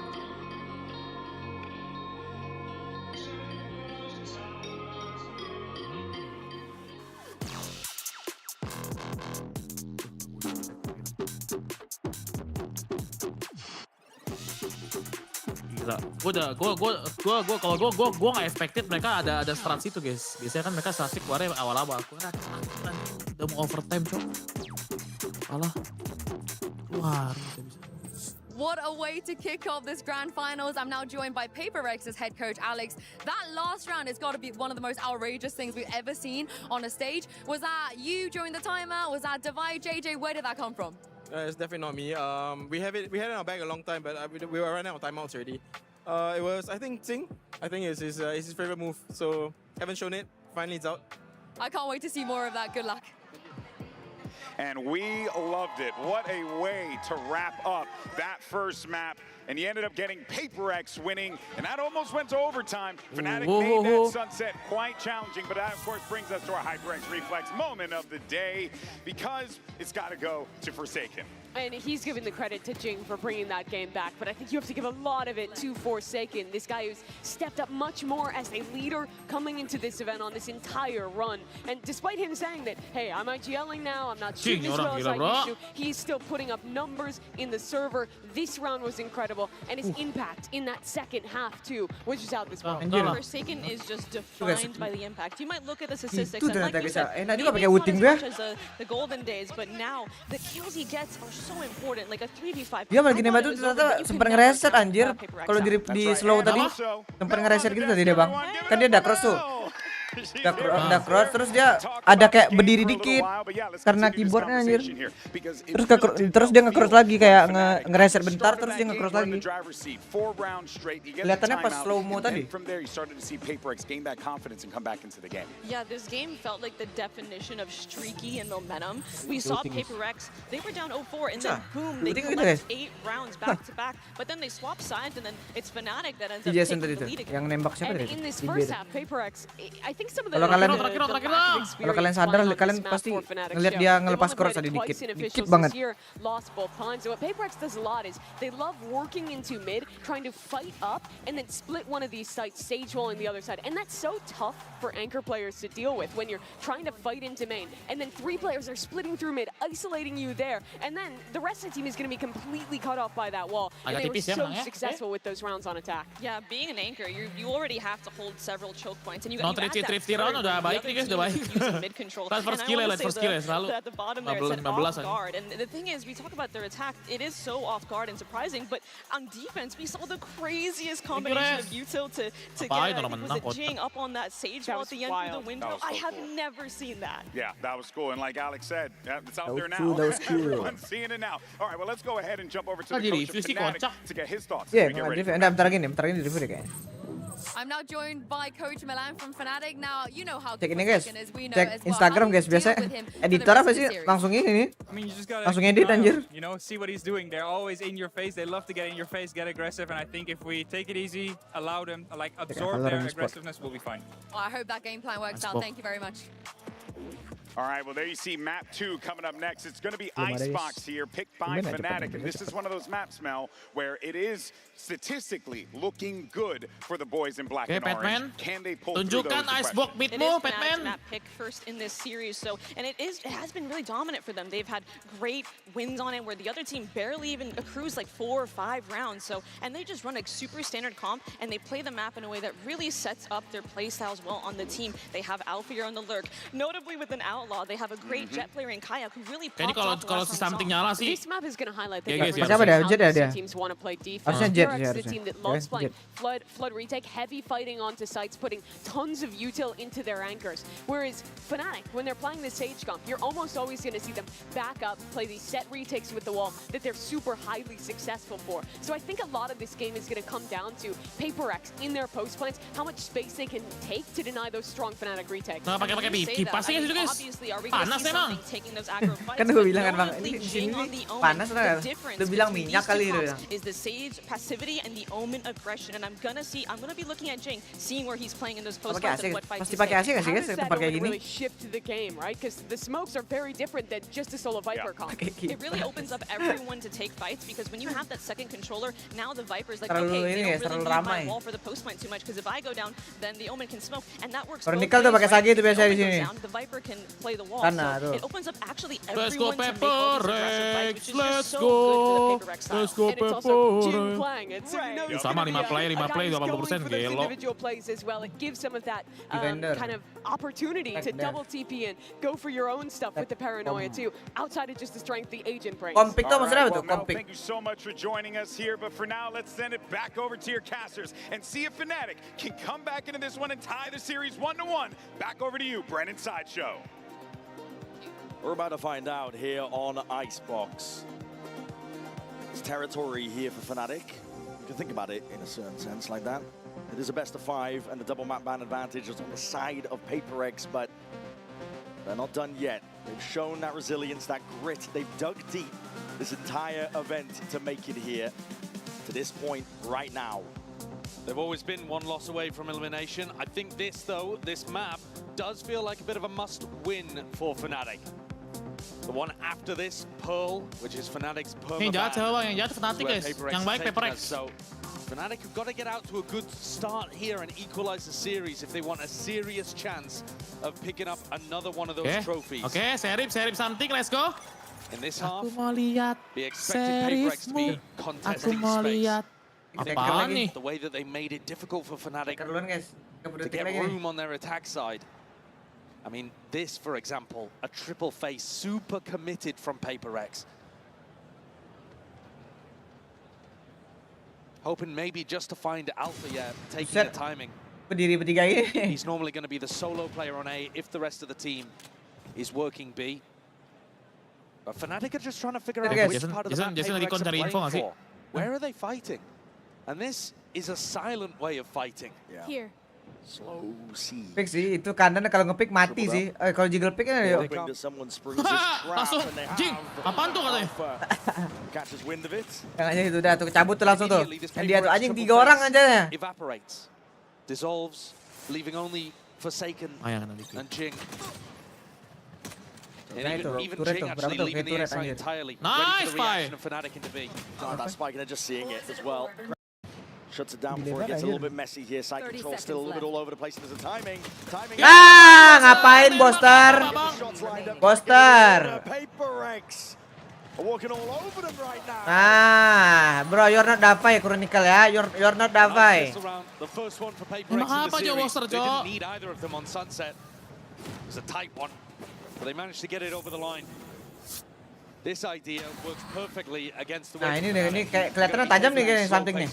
Gila, gue kalau gue nggak expected mereka ada strat situ guys. Biasanya kan mereka strat keluarnya awal-awal. Gue udah mau overtime cok. Alah, keluar. What a way to kick off this grand finals. I'm now joined by PaperX's head coach, Alex. That last round has got to be one of the most outrageous things we've ever seen on a stage. Was that you during the timer? Was that Divide? JJ, where did that come from? It's definitely not me. We had it in our bag a long time, but we were running out of timeouts already. It was, I think, Ting. I think it's his favorite move. So haven't shown it. Finally, it's out. I can't wait to see more of that. Good luck. and we loved it. What a way to wrap up that first map. And he ended up getting PaperX winning, and that almost went to overtime. Fnatic made that sunset quite challenging, but that, of course, brings us to our HyperX Reflex moment of the day, because it's got to go to Forsaken. And he's giving the credit to Jing for bringing that game back, but I think you have to give a lot of it to Forsaken, this guy who's stepped up much more as a leader coming into this event on this entire run. And despite him saying that, hey, I'm IGLing now, I'm not shooting as well as I used to, he's still putting up numbers in the server. This round was incredible, and his impact in that second half too was just out this world. Forsaken is just defined by the impact. You might look at the statistics Itu and like you said, enak maybe juga pakai it's not wooting as dia. much as the golden days, but now the kills he gets are so important, like a 3v5. Dia malah gini batu ternyata sempat ngereset anjir. Kalau di slow tadi sempat ngereset gitu tadi dia bang. Kan dia udah cross tuh. Udah cross terus dia ada kayak berdiri dikit karena keyboardnya anjir. Terus dia nge-cross lagi kayak ngereset bentar terus dia nge-cross lagi. Kelihatannya pas slow mo tadi. Yeah, this game felt like the definition of streaky and momentum. We saw PaperX, they were down 0-4 and then boom, they collect 8 rounds back to back. But then they swap sides and then it's Fnatic that ends up taking the lead again. Yang nembak siapa tadi? And in this first half, PaperX, I think some of the kalau kalian sadar kalian pasti ngelihat dia ngelepas cross tadi dikit banget. Lost both times. So what PaperX does a lot is they love working into mid, trying to fight up and then split one of these sites, sage wall on the other side. And that's so tough for anchor players to deal with when you're trying to fight into main. And then 3 players are splitting through mid, isolating you there. And then the rest of the team is going to be completely cut off by that wall. And they were so successful with those rounds on attack. Yeah, being an anchor, you already have to hold several choke points. And you add that udah baik nih guys, udah baik. First skill ya selalu. At the bottom there, it's off guard. And the thing is, we talk about their attack, it is so off guard and surprising, but on defense, we saw the craziest combination of util to get was it Jing up on that sage wall at the end through the window. I have never seen that. Yeah, that was cool. And like Alex said, it's out there now. Everyone's seeing it now. All right, well, let's go ahead and jump over to the coach of Fnatic to get his thoughts. Yeah, bentar lagi di review deh kayaknya. I'm now joined by Coach Milan from Fnatic. Now, you know how cek ini guys, we know cek as well. Instagram guys, biasa editor apa sih langsung ini, langsung edit anjir. You know, see what he's doing. They're always in your face. They love to get in your face, get aggressive, and I think if we take it easy, allow them, like absorb their aggressiveness, we'll be fine. Well, I hope that game plan works out. Thank you very much. All right, well, there you see map 2 coming up next. It's going to be Icebox here, picked by Fnatic. And this is one of those maps, Mel, where it is statistically looking good for the boys in black and orange. Can they pull through those? Icebox bitmu, Batman. Map pick first in this series, so and it has been really dominant for them. They've had great wins on it where the other team barely even accrues like 4 or 5 rounds. So and they just run a super standard comp and they play the map in a way that really sets up their play styles well on the team. They have Alfear on the lurk, notably with an Outlaw. They have a great jet player in Kayak who really popped off kalau si something nyala sih. This map is going to highlight the teams want to play defense. The team that loves playing flood retake, heavy fighting onto sites, putting tons of util into their anchors. Whereas Fnatic, when they're playing the Sage comp, you're almost always going to see them back up, play these set retakes with the wall that they're super highly successful for. So I think a lot of this game is going to come down to PaperX in their post plans, how much space they can take to deny those strong Fnatic retakes. Nah, pakai kipas sih guys. Obviously, are we panas emang. Kan gue bilang kan bang, ini di sini panas lah. Lu bilang minyak kali itu. Is the Sage passivity and the Omen aggression, and I'm gonna be looking at Jing, seeing where he's playing in those post fights and what fights. Pasti pakai AC nggak sih guys tempat kayak gini? Really shift the game, right? Because the smokes are very different than just a solo Viper comp. It really opens up everyone to take fights because when you have that second controller, now the Viper's like, terlalu okay, ini they guys, don't terlalu really need ramai. my wall for the post plant too much because if I go down, then the Omen can smoke, and that works. Kalau Nikal tuh pakai sage itu biasa di sini. The Viper can play the wall. So it opens up actually Let's go everyone to make all these aggressive fights, which is just so good for the PaperX style. Let's go And it's also Jing playing it, so you know it's sama 5 play 80% gelo. individual plays as well. It gives some of that kind of opportunity to double TP and go for your own stuff with the paranoia too, outside of just the strength the agent brings. Kompik tuh maksudnya apa tuh? Kompik. Thank you so much for joining us here, but for now, let's send it back over to your casters and see if Fnatic can come back into this one and tie the series 1-1. Back over to you, Brennan Sideshow. We're about to find out here on Icebox. It's territory here for Fnatic. You can think about it in a certain sense like that. It is a best of 5 and the double map ban advantage is on the side of PaperX, but they're not done yet. They've shown that resilience, that grit. They've dug deep this entire event to make it here to this point right now. They've always been one loss away from elimination. I think this, though, this map does feel like a bit of a must-win for Fnatic. The one after this, Pearl, which is Fnatic's perma Yang jahat Fnatic guys, yang baik HyperX. So Fnatic have got to get out to a good start here and equalize the series if they want a serious chance of picking up another one of those trophies. Oke, serip something, let's go. In this half, Aku mau lihat be expecting HyperX to be contesting space. Apaan nih? The way that they made it difficult for Fnatic guys. to get room on their attack side. I mean, this, for example, a triple face, super committed from HyperX. Hoping maybe just to find Alpha, taking the timing. Berdiri bertiga ini. He's normally going to be the solo player on A if the rest of the team is working B. But Fnatic are just trying to figure out which part of the map HyperX are playing for. Where are they fighting? And this is a silent way of fighting. Here. Slow C. Pick sih, itu kanan kalau ngepick mati sih. Kalau jiggle pick kan ya. Langsung, Jing, apaan tuh katanya? Kayaknya itu udah tuh cabut tuh langsung tuh. Dan dia tuh anjing 3 orang aja. Evaporates, dissolves, leaving only Forsaken and Jing. And even Jing actually leaving the inside entirely. Nice fight! Fnatic into B. That spike, and they're just seeing it as well. Shuts it down before it gets a little bit messy here. Side control still a little bit all over the place. There's a timing. Ngapain Boster? HyperX walking all over them right now. Bro, you're not Davai, Chronicle ya. You're not Davai. The first one for HyperX in the series. They didn't need either of them on Sunset. It was a tight one, but they managed to get it over the line. This idea works perfectly against the way. Nah, ini kayak kelihatan tajam nih kayaknya something nih.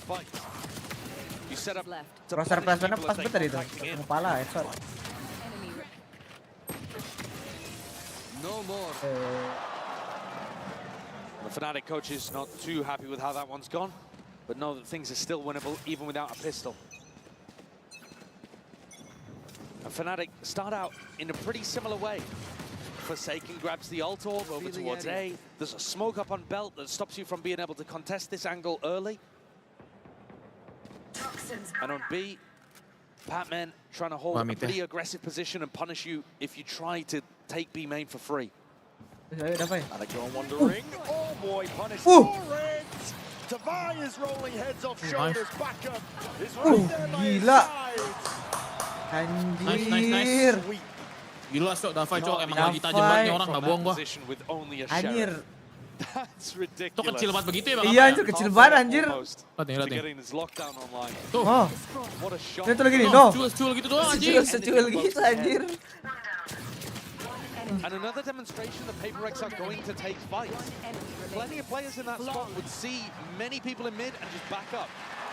Crosshair placement-nya pas banget tadi itu. Kepala headshot. No more. The Fnatic coach is not too happy with how that one's gone, but know that things are still winnable even without a pistol. And Fnatic start out in a pretty similar way. Forsaken grabs the ult orb over towards A. There's a smoke up on Belt that stops you from being able to contest this angle early. And on B, Batman trying to hold a pretty aggressive position and punish you if you try to take B main for free. And they go on wandering. Oh boy, punish for it! Tavai is rolling heads off shoulders, back up. Is right there by his side. Anjir. Gila sok Davai cok, emang lagi tajam banget nih orang, gak bohong gua. Anjir. Itu kecil banget begitu ya Bang? Iya itu kecil banget anjir. Lihat nih. Tuh. Ini tuh lagi nih, no. Secuil gitu doang anjir. Secuil gitu anjir. And another demonstration that HyperX are going to take fights. Plenty of players in that spot would see many people in mid and just back up.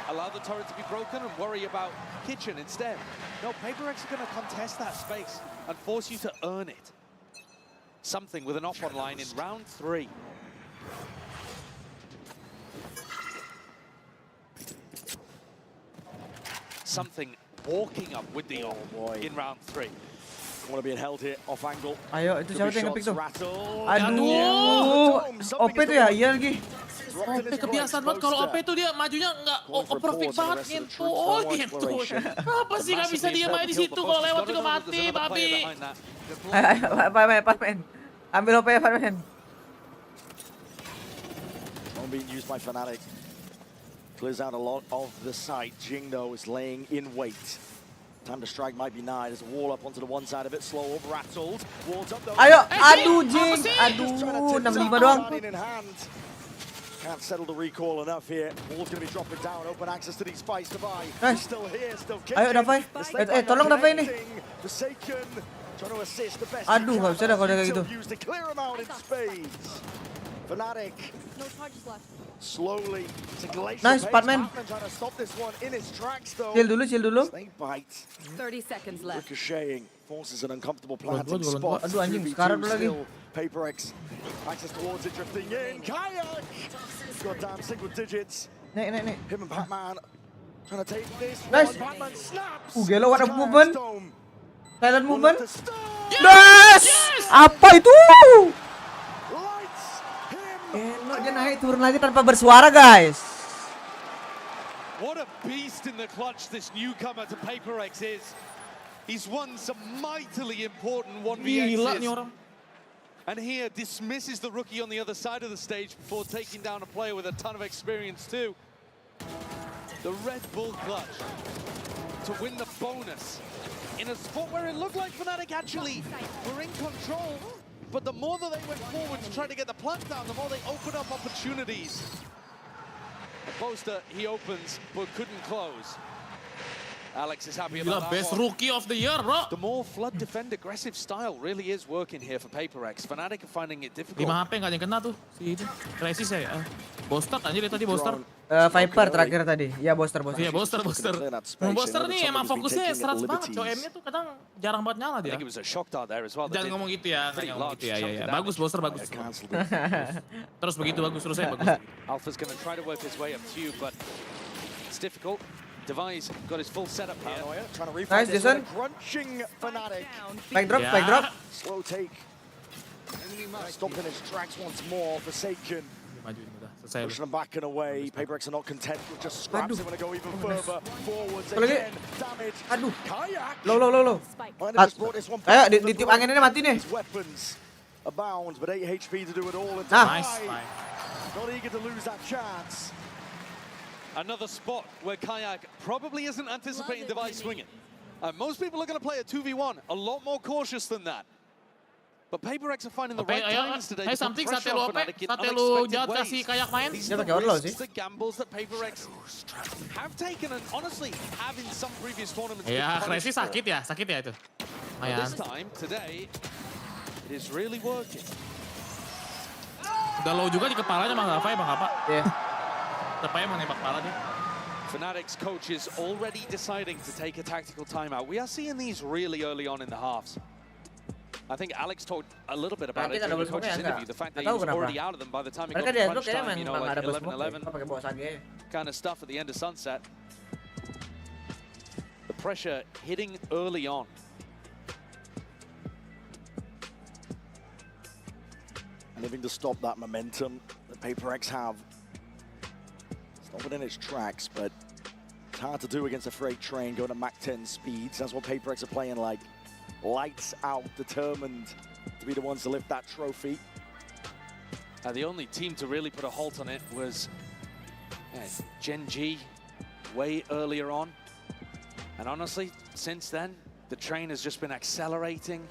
Allow the turret to be broken and worry about Kitchen instead. No, HyperX are going to contest that space and force you to earn it. Something with an op online in round 3. Something walking up with the op in round 3. Want to be held here off angle. Ayo, itu siapa yang ngepick tuh? Aduh, OP tuh ya, iya lagi. OP kebiasaan banget kalau OP tuh dia majunya nggak perfect banget gitu. Oh gitu. Apa sih nggak bisa dia main di situ kalau lewat juga mati, babi. Ayo, Batman. Ambil OP ya, Batman. One being used by Fnatic. Clears out a lot of the site. Jing though is laying in wait. Time to strike might be nigh. There's a wall up onto the one side of it. Slow up, rattled. Walls up though. Ayo, aduh Jing. Aduh, 65 doang. Can't settle the recall enough here. Wall's going to be dropping down. Open access to these fights. Davai still here, still kicking. Ayo Davai. Tolong Davai nih. Forsaken trying to assist the best. Aduh, nggak bisa dah kalau kayak gitu. Use to clear him out in spades. Fnatic. No charges left. Slowly to glacier nice, Batman. Trying to stop this one in its tracks though. Chill dulu. Snake bite. 30 seconds left. Ricocheting forces an uncomfortable planting spot. Aduh anjing, sekarang dulu lagi. HyperX access towards it, drifting in. Kayak got down single digits. Nih. Him and Batman trying to take this. Nice. Batman snaps. Gelo, what a movement. Silent movement. Yes! Apa itu? Elok dia naik turun lagi tanpa bersuara, guys. What a beast in the clutch this newcomer to PaperX is. He's won some mightily important 1v8s. And here dismisses the rookie on the other side of the stage before taking down a player with a ton of experience too. The Red Bull clutch to win the bonus in a spot where it looked like Fnatic actually were in control. But the more that they went forward to try to get the plant down, the more they opened up opportunities. The poster he opens but couldn't close. Alex is happy about that best one. rookie of the year, bro. The more flood defend aggressive style really is working here for PaperX. Fnatic are finding it difficult. 5 HP nggak ada yang kena tuh. Si itu. Crisis ya. Boster anjir dia tadi Boster. Viper terakhir tadi. Ya Boster. Iya Boster. Boster nih emang fokusnya 100 banget. M-nya tuh kadang jarang banget nyala dia. Jangan ngomong gitu ya. Ya. Bagus Boster bagus. Terus begitu bagus terus ya bagus. Alpha's gonna try to work his way up to you, but it's difficult. Device got his full setup here. Trying to refight Nice, this Jason. with a crunching Fnatic. Spike drop. Slow take. Stopped in his tracks once more. Forsaken. Pushing them back and away. PaperX are not content with just scraps. They want to go even further forwards again. Damage. Aduh. Kayak. Low. Ayo di tip angin ini mati nih. Weapons abound, but 8 HP to do it all. Nice. Not eager to lose that chance. Another spot where Kayak probably isn't anticipating Device swinging. Most people are going to play a 2v1, a lot more cautious than that. But PaperX are finding the right timings today. Hey, something sate lu jahat kasih Kayak main. Dia pakai orlo sih. The gambles that PaperX have taken and honestly have in some previous tournaments. Ya, Crisis sakit ya itu. Lumayan. This time, today, it is really working. Udah low juga di kepalanya Bang apa? Iya. Tepatnya mau nembak kepala dia. Fnatic's coach is already deciding to take a tactical timeout. We are seeing these really early on in the halves. I think Alex talked a little bit about it during the coach's interview. The fact that he was already out of them by the time it got to crunch time, you know, like 11-11 kind of stuff at the end of Sunset. The pressure hitting early on. Living to stop that momentum that PaperX have. It's not within its tracks, but it's hard to do against a freight train going at Mach 10 speeds. That's what PaperX are playing like. Lights out, determined to be the ones to lift that trophy. The only team to really put a halt on it was Gen G way earlier on. And honestly, since then, the train has just been accelerating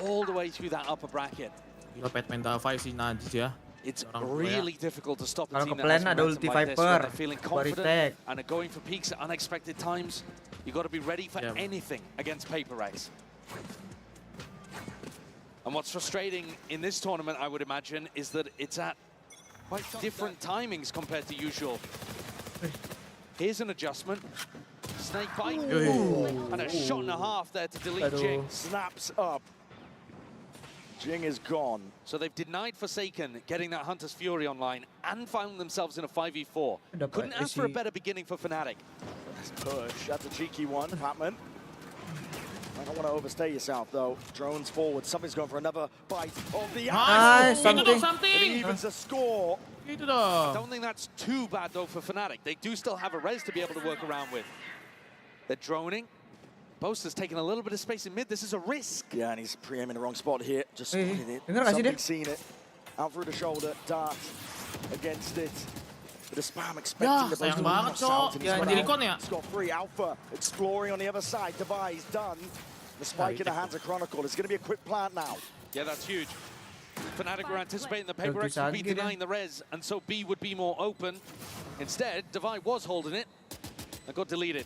all the way through that upper bracket. Gila Batman Davai sih najis ya. It's really difficult to stop the Kalau team ke that has plan ada momentum ulti like this when Viper, they're feeling confident and are going for peaks at unexpected times. You got to be ready for anything against PaperX. And what's frustrating in this tournament, I would imagine, is that it's at quite different timings compared to usual. Here's an adjustment. Snake bite. And a shot and a half there to delete Jing. Snaps up. Jing is gone. So they've denied Forsaken getting that Hunter's Fury online and found themselves in a 5v4. Couldn't ask for a better beginning for Fnatic. Nice push. That's a cheeky one, Patman. I don't want to overstay yourself, though. Drones forward. Something's going for another bite of the eye. Something. It evens the score. I don't think that's too bad, though, for Fnatic. They do still have a res to be able to work around with. They're droning. Boaster's taking a little bit of space in mid. This is a risk. Yeah, and he's pre-aiming the wrong spot here. Just spotted it. Something's seen it. Out through the shoulder. Dart against it. With a spam expecting the sayang banget, Cok. Ya, jadi kon ya. It's got free Alpha exploring on the other side. Device done. The spike in the hands of Chronicle. It's going to be a quick plant now. Yeah, that's huge. Fnatic were anticipating the PaperX would be denying the res, and so B would be more open. Instead, Devi was holding it and got deleted.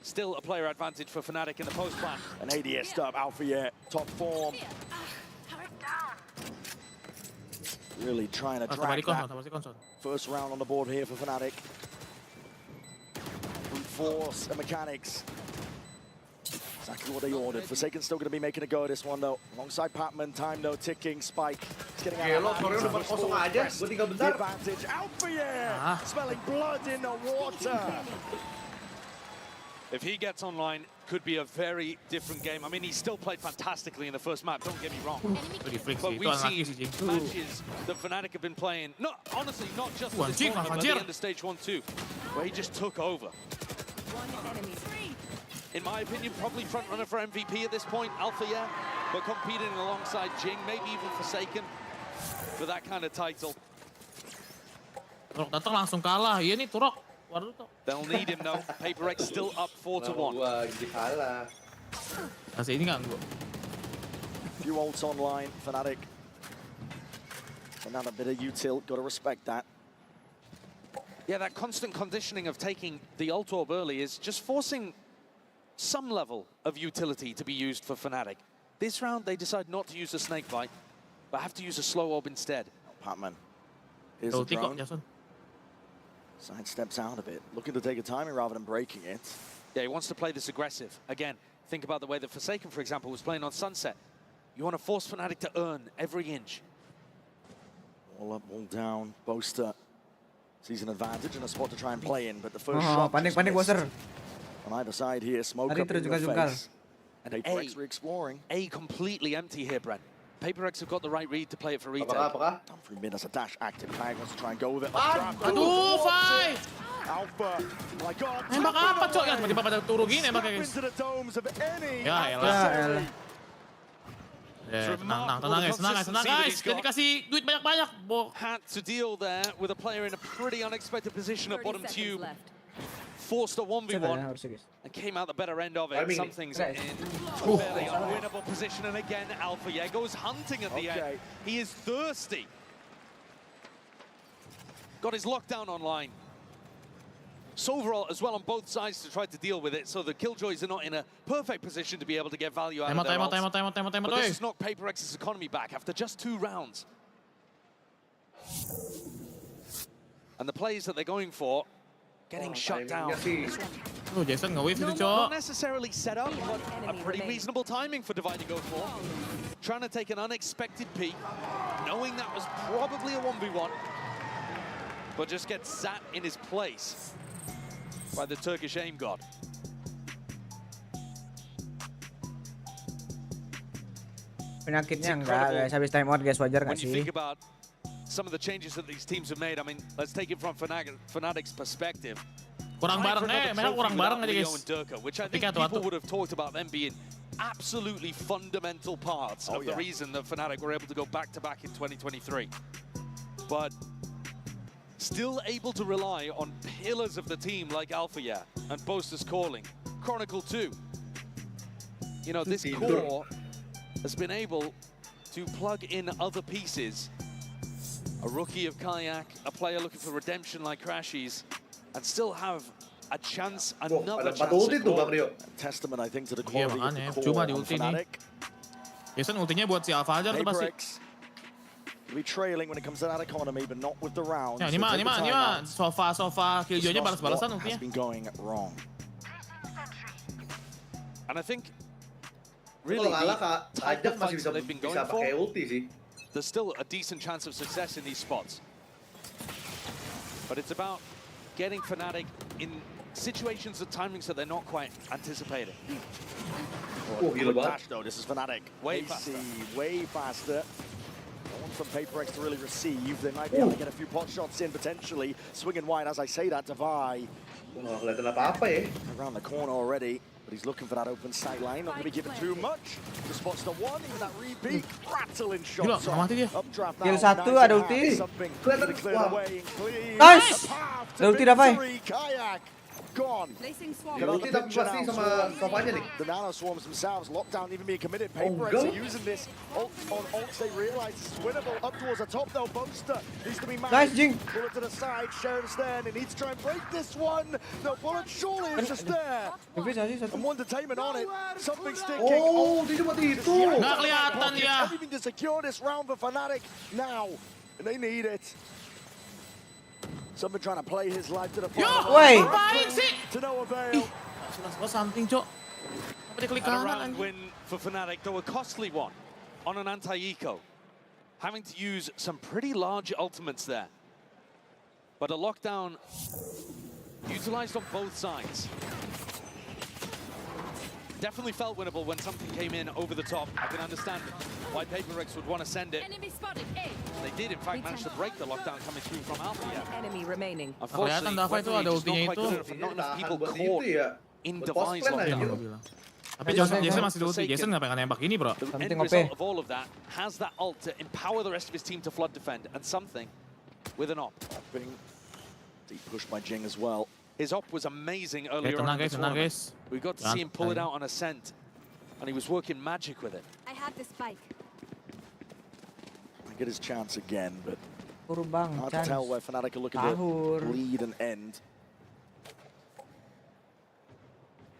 Still a player advantage for Fnatic in the post plan. An ADS stop, Alpha yet, top form. Really trying to drag that first round on the board here for Fnatic. Brute force and mechanics. Exactly what they ordered. Forsaken's still going to be making a go at this one though. Alongside Patman, time though ticking. Spike. It's getting out of the advantage. Alpha yeah! Smelling blood in the water. If he gets online, could be a very different game. I mean, he still played fantastically in the first map, don't get me wrong. But we've seen matches that Fnatic have been playing, honestly, not just in this tournament, but at the end of stage 1-2, where he just took over. In my opinion, probably front runner for MVP at this point, Alpha, yeah, but competing alongside Jing, maybe even Forsaken for that kind of title. Turok datang langsung kalah. Iya nih Turok. They'll need him though. HyperX still up 4-1. Masih ini nggak gua. Few ults online, Fnatic. Another bit of util, gotta respect that. Yeah, that constant conditioning of taking the ult orb early is just forcing some level of utility to be used for Fnatic. This round, they decide not to use the snake bite, but have to use a slow orb instead. Patman. Here's a drone. Sidesteps out a bit, looking to take a timing rather than breaking it. Yeah, he wants to play this aggressive. Again, think about the way that Forsaken, for example, was playing on Sunset. You want to force Fnatic to earn every inch. All up, all down. Boaster sees an advantage and a spot to try and play in, but the first shot panik Boaster. On either side here, smoke up in the face. And HyperX re-exploring. A completely empty here, Brent. HyperX have got the right read to play it for retake. Done for mid as a dash active. Kag wants to try and go with it. Aduh, Fai! Alpha. My God. Nembak apa, Cok? Ya, tiba-tiba pada turu gini nembaknya, guys. Ya, elah. Tenang guys. Kita dikasih duit banyak-banyak. Had to deal there with a player in a pretty unexpected position at bottom tube. Forced a 1v1 and came out the better end of it. Something's in a fairly unwinnable position, and again, Alpha goes hunting at the end. He is thirsty. Got his lockdown online. Soverall as well on both sides to try to deal with it, so the Killjoys are not in a perfect position to be able to get value out of their ults. But this has knocked HyperX's economy back after just 2 rounds. And the plays that they're going for, getting shut down. Oh, Jason nge-wave itu, Cok. Not necessarily set up, but a pretty reasonable timing for Divide to go for. Trying to take an unexpected peek, knowing that was probably a 1v1, but just gets sat in his place by the Turkish aim god. Penyakitnya enggak, guys. Habis time out, guys. Wajar nggak sih? Some of the changes that these teams have made, I mean, let's take it from Fnatic's perspective. Kurang bareng, mereka kurang bareng aja, guys. Which I think people would have talked about them being absolutely fundamental parts of the reason that Fnatic were able to go back-to-back in 2023. But still able to rely on pillars of the team like Alpha and Boaster's Calling, Chronicle 2. You know, this core has been able to plug in other pieces. A rookie of Kayak, a player looking for redemption like Crashies, and still have a chance, another chance. Testament, I think, to the quality of the core cuma di ulti nih. Fnatic. Jason ultinya buat si Alfajar tuh pasti. Be trailing when it comes to that economy, but not with the rounds. Ya, ini mah sofa Killjoy-nya balas-balasan ultinya. Has been going wrong. And I think really Ajak masih bisa pakai ulti sih. There's still a decent chance of success in these spots. But it's about getting Fnatic in situations of timings that they're not quite anticipating. Oh, good dash though, this is Fnatic. Way faster. No one from HyperX to really receive. They might be able to get a few pot shots in potentially. Swinging wide as I say that, Divide. Around the corner already. But he's looking for that open sight line. Not going to be given too much. The spots to one. Even that repeat. Rattling shots. Updraft now. Kill 1 ada ulti. Nice. Ada ulti Davai. Kayak gone. Ulti tapi pasti sama sopanya nih. The nano swarms themselves. Lockdown even being committed. HyperX are using this on ults. They realize it's winnable. Up towards the top though. Boaster needs to be managed. Nice, Jing. Bullet to the side. Sheriff's there. He needs to try and break this one. No bullet surely is just there. And one detainment on it. Something sticking. Oh, dia mati itu. Nggak kelihatan dia. Everything to secure this round for Fnatic now. And they need it. Something trying to play his life to the final. Wait. To no avail. Something, Cok. Apa dia klik A kanan round win for Fnatic, though a costly one on an anti-eco. Having to use some pretty large ultimates there. But a lockdown utilized on both sides. Definitely felt winnable when something came in over the top. I can understand why PaperX would want to send it. They did, in fact, manage to break the lockdown coming through from Alpha. Enemy remaining. Kelihatan Dava itu ada ultinya itu. Not enough people caught in Devi's lockdown. Tapi Jason masih di ulti. Jason ngapain nembak ini, bro? The end result of all of that has that ult to empower the rest of his team to flood defend, and something with an op. Being deep pushed by Jing as well. His op was amazing earlier on in the tournament. We got to see him pull it out on Ascent, and he was working magic with it. I have the spike. I get his chance again, but hard to chance. tell where Fnatic are looking to lead and end.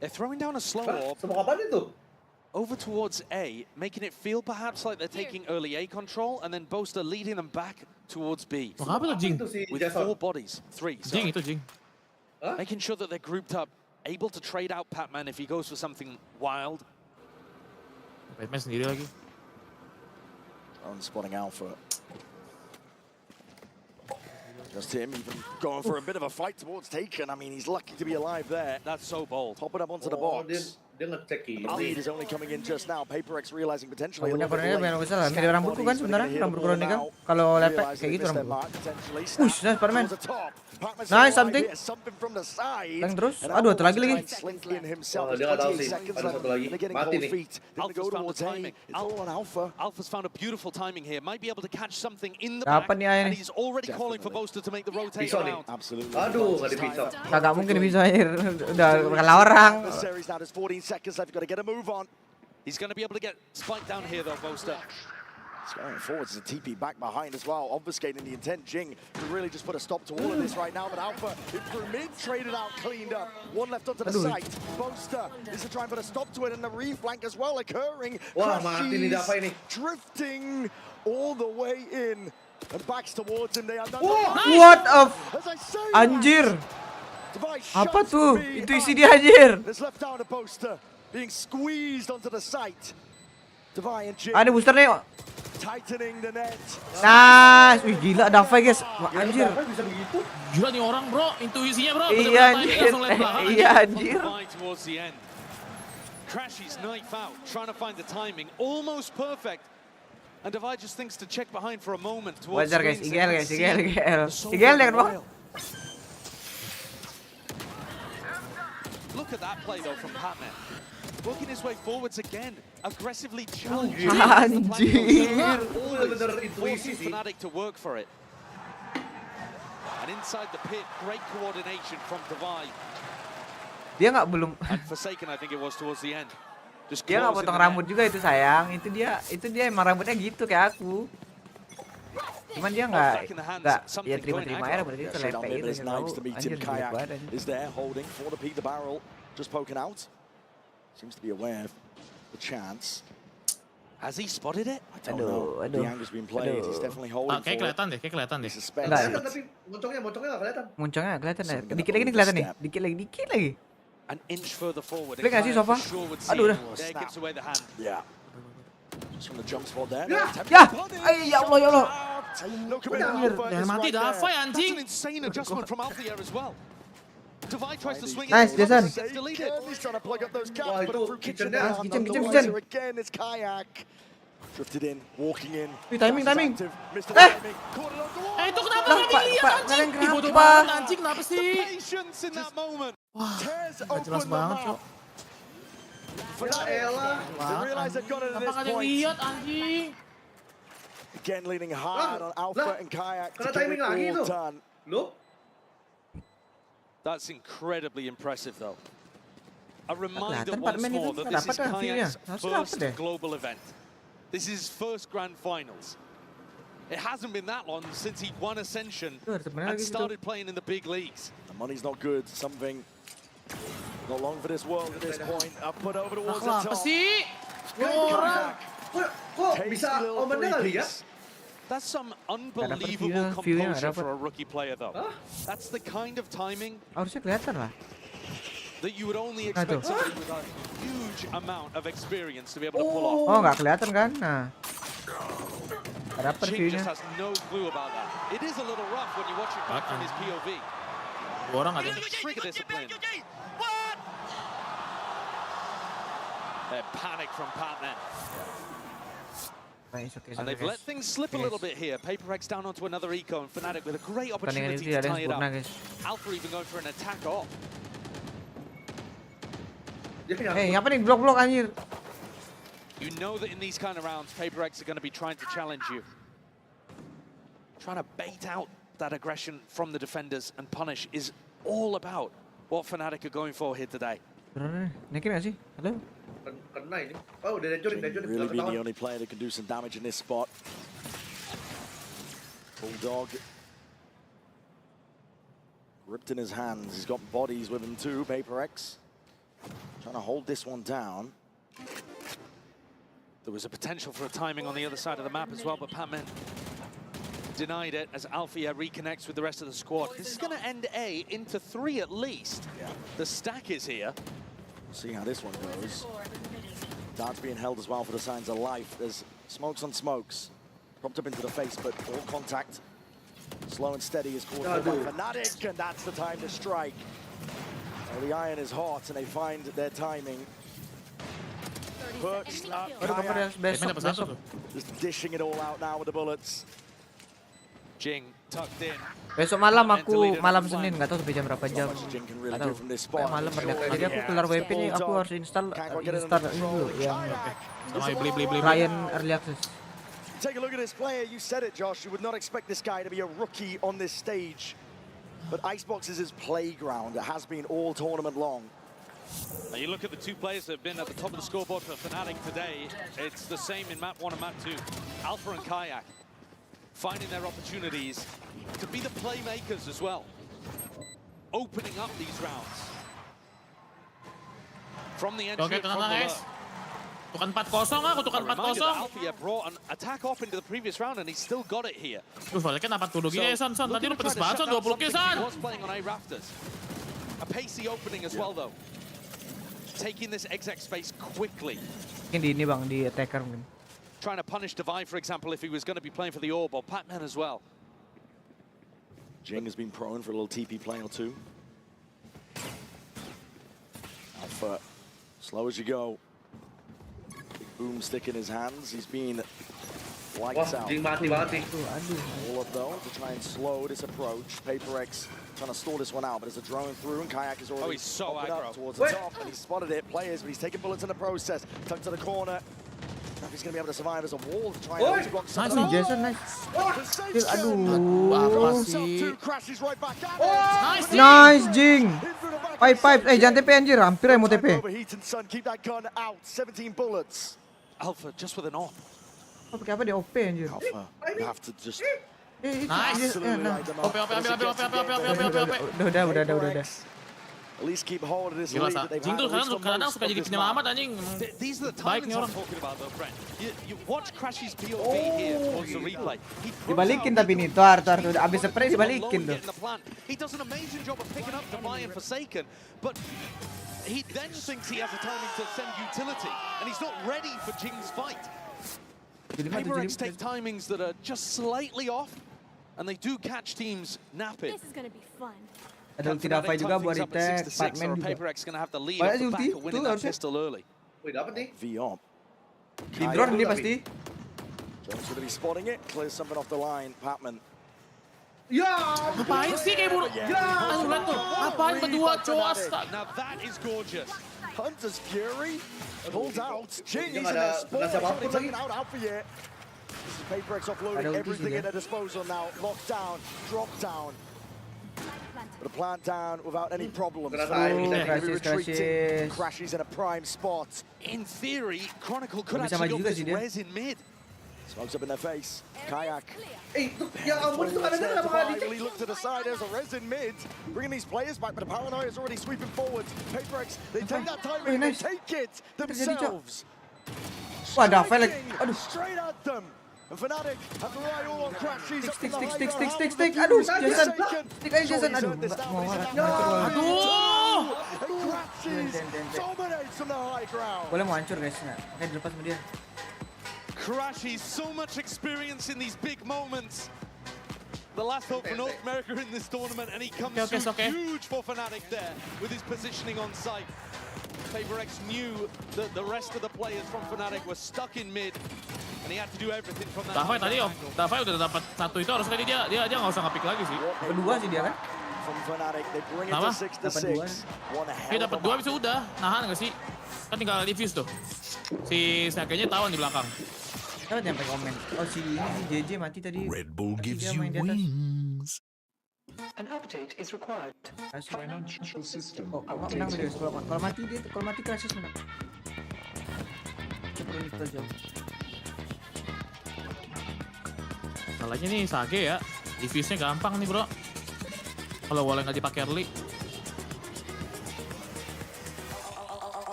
They're throwing down a slow orb over towards A, making it feel perhaps like they're taking early A control, and then Boaster leading them back towards B. With 4 bodies, 3. Jing itu Jing. Making sure that they're grouped up, able to trade out Patman if he goes for something wild. Batman sendiri lagi. Spotting Alpha. Just him even going for a bit of a fight towards Taken. I mean, he's lucky to be alive there. That's so bold. Pop it up onto the box. Lead is only coming in just now. PaperX realizing potentially. Rambutnya benar besar lah. Mirip rambutku kan sebenarnya rambut Kronika. Kalau lepek kayak gitu rambut. Nice Spiderman. Nice something. Tank terus. Aduh, satu lagi. Dia nggak tahu sih. Ada satu lagi. Mati nih. Alpha's found a beautiful timing here. Might be able to catch something in the back. And he's already calling for Boaster to make the rotate around. Aduh, nggak dipisau. Kagak mungkin bisa air. Udah kalah orang. Seconds left, you've got to get a move on. He's going to be able to get Spike down here though, Boaster. He's going forwards as a TP back behind as well, obfuscating the intent. Jing to really just put a stop to all of this right now, but Alpha through mid, traded out, cleaned up. One left onto the site. Boaster is to try and put a stop to it, and the reflank as well occurring. Wah, mati nih Dava ini. Drifting all the way in. And backs towards him, they are done. What of anjir. Apa tuh? Itu isi dia anjir. Being squeezed onto the site. Ada booster nih. Tightening the net. Nice. Wih gila Dava guys. Wah, anjir. Gila nih orang bro, intuisinya bro. Iya anjir. Iya anjir. Crashy's knife out, trying to find the timing, almost perfect. And Devi just thinks to check behind for a moment. Wajar guys, IGL guys, IGL dia kan bang. Look at that play though from Patman. Working his way forwards again, aggressively challenging. Anjir. Forcing Fnatic to work for it. And inside the pit, great coordination from Devi. Dia nggak belum. And Forsaken, I think it was towards the end. Dia nggak potong rambut juga itu sayang. Itu dia emang rambutnya gitu kayak aku. Cuman dia nggak ya terima aja berarti itu lepek gitu sih tahu. Anjir banget. Is there holding for the peak the barrel, just poking out. Seems to be aware of the chance. Has he spotted it? I don't know. The angle's been played. He's definitely holding. Kayak kelihatan deh. Kelihatan tapi moncongnya nggak kelihatan. Moncongnya nggak kelihatan ya. Dikit lagi nih kelihatan nih. Dikit lagi. An inch further forward. Klik nggak sih Sofa? Aduh udah. Yeah. Just from the jump spot there. Ya, ya Allah. Jangan mati Dava anjing. Nice, Jason. Wah, itu kitchen. Drifted in, walking in. Timing. Itu kenapa nggak dilihat anjing? Bodoh Kenapa? banget anjing, kenapa sih? Wah, nggak jelas banget kok. Kenapa nggak lihat anjing? Again leaning hard on Alpha and Kayak to get it all done. Look. That's incredibly impressive though. A reminder once more that this is Kayak's first global event. This is his first grand finals. It hasn't been that long since he won Ascension and started playing in the big leagues. The money's not good. Something not long for this world at this point. Up put over towards the top. Apa sih? Kok bisa omennya nggak lihat? That's some unbelievable composure for a rookie player though. That's the kind of timing Harusnya kelihatan lah. that you would only expect somebody with a huge amount of experience to be able to pull off. Oh, nggak kelihatan kan? Nah. Ada apa Jing reviewnya? just has no clue about that. It is a little rough when you watch it back from his POV. Dua orang ada. Trigger discipline. Panic from Patman. Nice, okay, And they've let things slip a little bit here. PaperX down onto another eco, and Fnatic with a great opportunity to tie it up. Alpha even going for an attack off. Apa nih blok-blok anjir? You know that in these kind of rounds, PaperX are going to be trying to challenge you. Trying to bait out that aggression from the defenders and punish is all about what Fnatic are going for here today. Naikin nggak sih? Halo? Kena ini. Oh, udah hancurin. Really being the only player that can do some damage in this spot. Bulldog gripped in his hands. He's got bodies with him too. PaperX trying to hold this one down. There was a potential for a timing on the other side of the map as well, but Patman denied it as Alfia reconnects with the rest of the squad. This is going to end A into 3 at least. Yeah. The stack is here. See how this one goes. Darts being held as well for the signs of life. There's smokes on smokes. Propped up into the face, but all contact. Slow and steady is called for by Fnatic, and that's the time to strike. Well, the iron is hot, and they find their timing. Perched up, just dishing it all out now with the bullets. Jing tucked in. Besok malam aku malam Senin, nggak tahu sampai jam berapa jam. Nggak tahu. Kayak malam merdeka. Jadi aku kelar WP nih, aku harus install dulu yang Ryan Early Access. Take a look at this player. You said it, Josh. You would not expect this guy to be a rookie on this stage. But Icebox is his playground. It has been all tournament long. Now you look at the two players that have been at the top of the scoreboard for Fnatic today. It's the same in map 1 and map 2. Alpha and Kayak finding their opportunities to be the playmakers as well. Opening up these rounds. From the entry from below. Tukan 4-0 aku, tukan 4-0. Alfia brought an attack off into the previous round and he still got it here. Baliknya dapat tuduh gini, Son. Tadi lu pedes banget, Son. 20 kill, Son. He was playing on A rafters. A pacey opening as well, though. Taking this exec space quickly. Mungkin di ini bang, di attacker mungkin. Trying to punish Divide, for example, if he was going to be playing for the Orb, or Patman as well. Jing has been prone for a little TP play or two. Alpha, slow as you go. Big boomstick in his hands. He's been lights out. Jing mati banget nih. All of those to try and slow this approach. PaperX trying to stall this one out, but there's a drone through, and Kayak is already he's so up towards the top, and he's spotted it. Players, but he's taking bullets in the process. Tucked to the corner. If he's going to be able to survive as a wall to try and block Nice nih Jason, nice. Aduh, apa sih? Nice Jing. Pipe. Jangan TP anjir, hampir ya mau TP. Alpha just with an off. Pakai apa dia OP anjir? Alpha, you have to just Nice. OP. Udah. At least keep hold of this Gila, lead that they've Jing had. tuh kadang suka jadi penyelamat anjing. These are the Baik timings nih I'm orang. talking about, though, friend. You watch Crashy's POV here towards the replay. Dibalikin tapi nih, tuar. Abis spray dibalikin tuh. He does an amazing job of picking up Divide and Forsaken, but he then thinks he has a timing to send utility, and he's not ready for Jing's fight. PaperX take timings that are just slightly off, and they do catch teams napping. This is gonna be fun. Ada ulti Davai juga buat retake, Patman juga. PaperX gonna have the lead Banyak off the ulti, back of winning tuh that harusnya. pistol early. Wih, dapat nih. Viop. Di drone dia pasti. Jones going to be spotting it. Clears something off the line. Patman. Ngapain sih kayak buruk? Aduh, lihat tuh. Ngapain berdua, cowok? Now that is gorgeous. Hunter's Fury pulls out. Jing is in ada that spot. siapa Trying to lagi. take it out for you. This is PaperX offloading Ada ulti everything sih at their disposal now. Locked down, dropped down. But a plant down without any problems. Crashes. Crashes in a prime spot. In theory, Chronicle could Bisa actually maju go juga this sih dia. res in mid. Smokes up in their face. Kayak. Ya ampun, itu kan ada kenapa nggak dicek? He looked to the side. There's a res in mid. Bringing these players back, but the paranoia is already sweeping forward. PaperX, they take that time and they take it themselves. Wah, Davai lagi. Aduh. Straight at them. And Fnatic have to rely all on Crashes. Stick. Aduh, Jason. Stick aja Jason. Aduh, nggak mau Aduh. Crashes dominates from the high ground. Boleh mau hancur guys. Nah, kayak dilepas sama dia. Crashes, so much experience in these big moments. The last hope for North America in this tournament, and he comes through huge for Fnatic there with his positioning on site. PaperX knew that the rest of the players from Fnatic were stuck in mid, and he had to do everything from that. Davai tadi Davai udah dapat satu itu harusnya dia nggak usah nge-pick lagi sih. Kedua sih dia kan. Kenapa? Dia dapat 2 bisa udah nahan nggak sih? Kan tinggal defuse tuh. Si Sakenya tawan di belakang. Kan nyampe komen. Oh si ini si JJ mati tadi. Red Bull gives dia you main di atas. wings. An update is required. Financial system. Oh, kalau menang guys. Kalau mati Crisis menang. Coba kita jauh. Salahnya nih Sage ya. Defuse-nya gampang nih, Bro. Kalau boleh nggak dipakai early.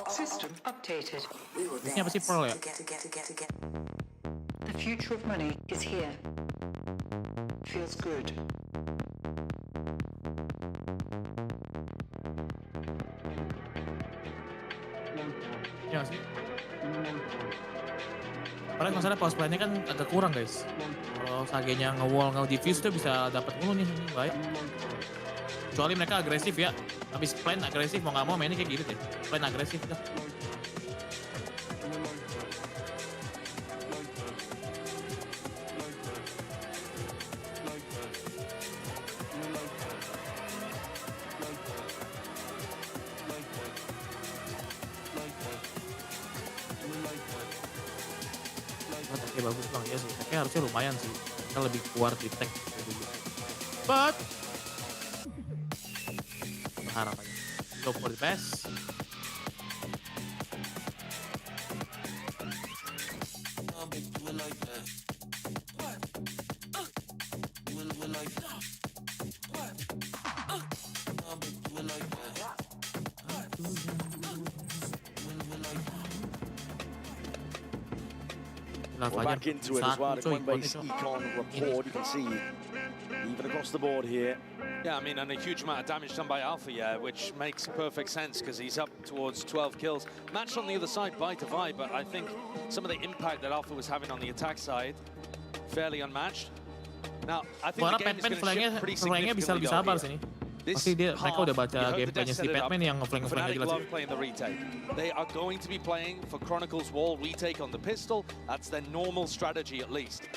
System updated. Ini apa sih Pearl ya? The future of money is here. Feels good. Ya sih. Padahal masalah power supply-nya kan agak kurang guys. Kalau Sage-nya nge-wall nge-diffuse tuh bisa dapat mulu nih, ini baik. Kecuali mereka agresif ya. Habis plan agresif mau nggak mau mainnya kayak gitu deh. Plan agresif dah. Oke bagus bang ya sih. Kayaknya harusnya lumayan sih. Kita lebih kuat di tank dulu. But berharap aja. Go for the best. We're back into it as well. The Coinbase econ report, you can see even across the board here. Yeah, I mean, and a huge amount of damage done by Alpha, yeah, which makes perfect sense because he's up towards 12 kills. Matched on the other side by Divide, but I think some of the impact that Alpha was having on the attack side, fairly unmatched. Now, I think the game is going to shift pretty significantly bisa sabar sini. Pasti mereka udah baca gameplaynya si Batman yang ngeflank jelas. They are going to be playing for Chronicles Wall retake on the pistol. That's their normal strategy at least.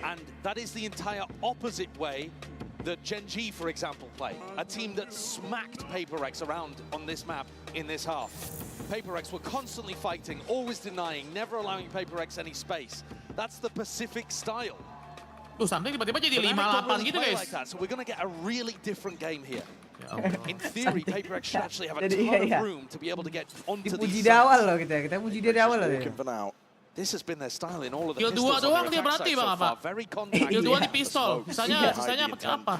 And that is the entire opposite way that Gen G, for example, play. A team that smacked PaperX around on this map in this half. PaperX were constantly fighting, always denying, never allowing PaperX any space. That's the Pacific style. Tuh sampai tiba-tiba jadi 5-8 gitu guys. So we're going to get a really different game here. In theory, PaperX should actually have a ton of room to be able to get onto these sides. Dipuji di awal loh kita puji dia di awal loh. This has been their style in all of the pistols. Kill 2 doang dia berarti bang apa? Kill 2 di pistol. Sisanya pakai apa?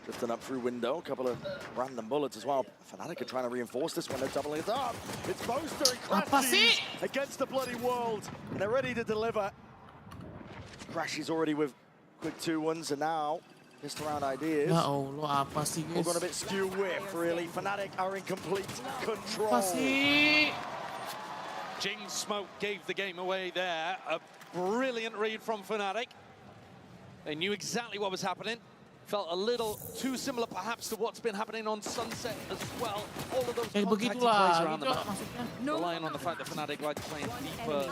Drifting up through window, a couple of random bullets as well. Fnatic are trying to reinforce this one, they're doubling it up. It's Boaster and Crashes against the bloody world. And they're ready to deliver. Crashes already with quick 2-1s and now just around ideas. Ya Allah, apa sih guys? All got a bit skew whiff really. Fnatic are in complete control. Apa sih? Jing Smoke gave the game away there. A brilliant read from Fnatic. They knew exactly what was happening. Felt a little too similar perhaps to what's been happening on Sunset as well. All of those contacted plays around the map. Relying on the fact that Fnatic like playing deeper,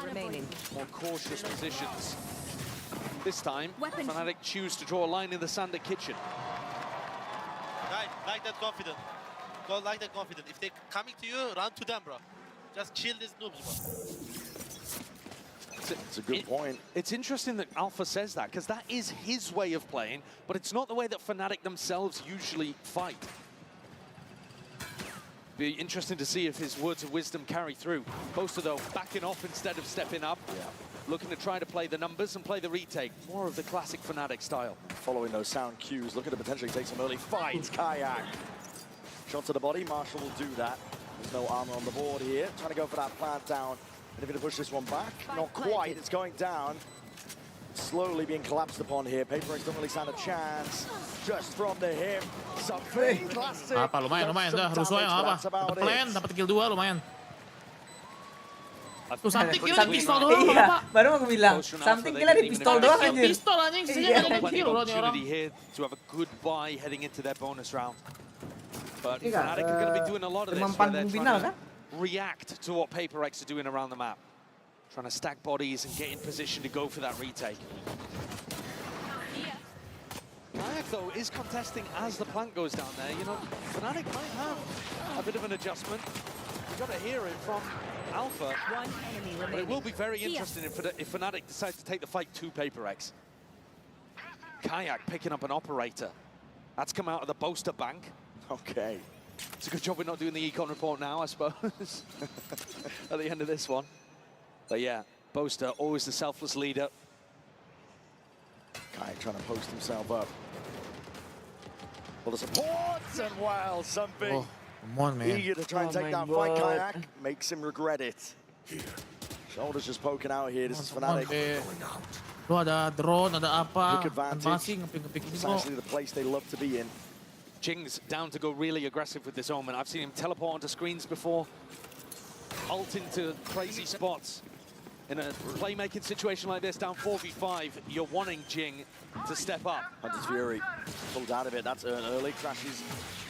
more cautious positions. This time, Fnatic choose to draw a line in the sand at kitchen. Right, like that confident. Go like that confident. If they're coming to you, run to them, bro. Just kill these noobs, bro. It's a good point. It's interesting that Alpha says that, because that is his way of playing, but it's not the way that Fnatic themselves usually fight. Be interesting to see if his words of wisdom carry through. Boaster, though, backing off instead of stepping up. Yeah. Looking to try to play the numbers and play the retake. More of the classic Fnatic style. Following those sound cues, looking to potentially take some early fights. Kayak. Shot to the body, Marshall will do that. There's no armor on the board here. Trying to go for that plant down. And if to push this one back, not quite, it's going down. Slowly being collapsed upon here. PaperX don't really stand a chance. Just from the hip, something classic. Apa lumayan dah, Rusuh yang apa? Dapat plan, dapat kill 2 lumayan. Tuh something kill di pistol doang apa? Baru mau bilang, something kill di pistol doang anjir. Pistol anjing, sisanya enggak ada kill loh nih orang. To have a good buy heading into their bonus round. But Fnatic are going to be doing a lot of this where they're trying to react to what PaperX are doing around the map. Trying to stack bodies and get in position to go for that retake. Kayak, though, is contesting as the plant goes down there. You know, Fnatic might have a bit of an adjustment. You've got to hear it from Alpha. One enemy remaining. But it will be very interesting if Fnatic decides to take the fight to PaperX. Kayak picking up an operator. That's come out of the Boaster bank. Okay. It's a good job we're not doing the econ report now, I suppose, at the end of this one. But yeah, Boaster, always the selfless leader. Kayak trying to post himself up. Well, the support, and wow, something. Oh, come on, man. Eager to try and take that fight, Kayak. Makes him regret it. Shoulders just poking out here. This is Fnatic. Lo ada drone, ada apa? Pick advantage. Masih ngepick It's actually the place they love to be in. Jing's down to go really aggressive with this Omen. I've seen him teleport onto screens before. Ult into crazy spots. In a playmaking situation like this, down 4v5, you're wanting Jing to step up. Hunter's Fury pulled out of it. That's early. Crashes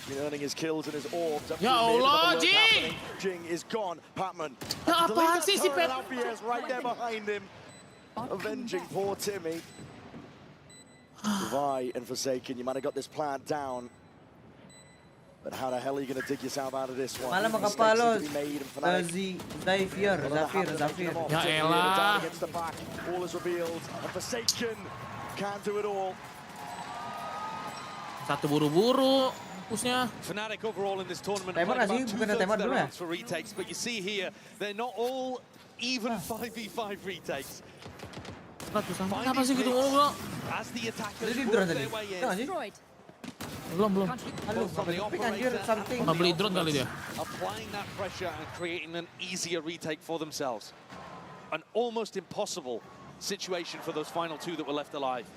been earning his kills and his orbs. Ya Allah, Jing! Jing is gone. Patman. Apaan sih si Pep? Alpiers right there behind him. Avenging poor Timmy. Vi and Forsaken, you might have got this plant down. But how the hell are you going to dig yourself out of this one? Malah makapalos. Zafir. Ya elah. All is revealed. And Forsaken can't do it all. Satu buru-buru pusnya. Fnatic overall in this tournament Tembak nggak sih? Bukannya tembak dulu ya? for retakes, but you see here, they're not all even 5v5 retakes. Kenapa sih gitu mulu, bro? As the attackers Jadi work drone tadi. their way in. Tahu nggak sih? Belum. Halo, pick anjir something. Nggak beli drone kali dia. Applying that pressure and creating an easier retake for themselves. An almost impossible situation for those final two that were left alive.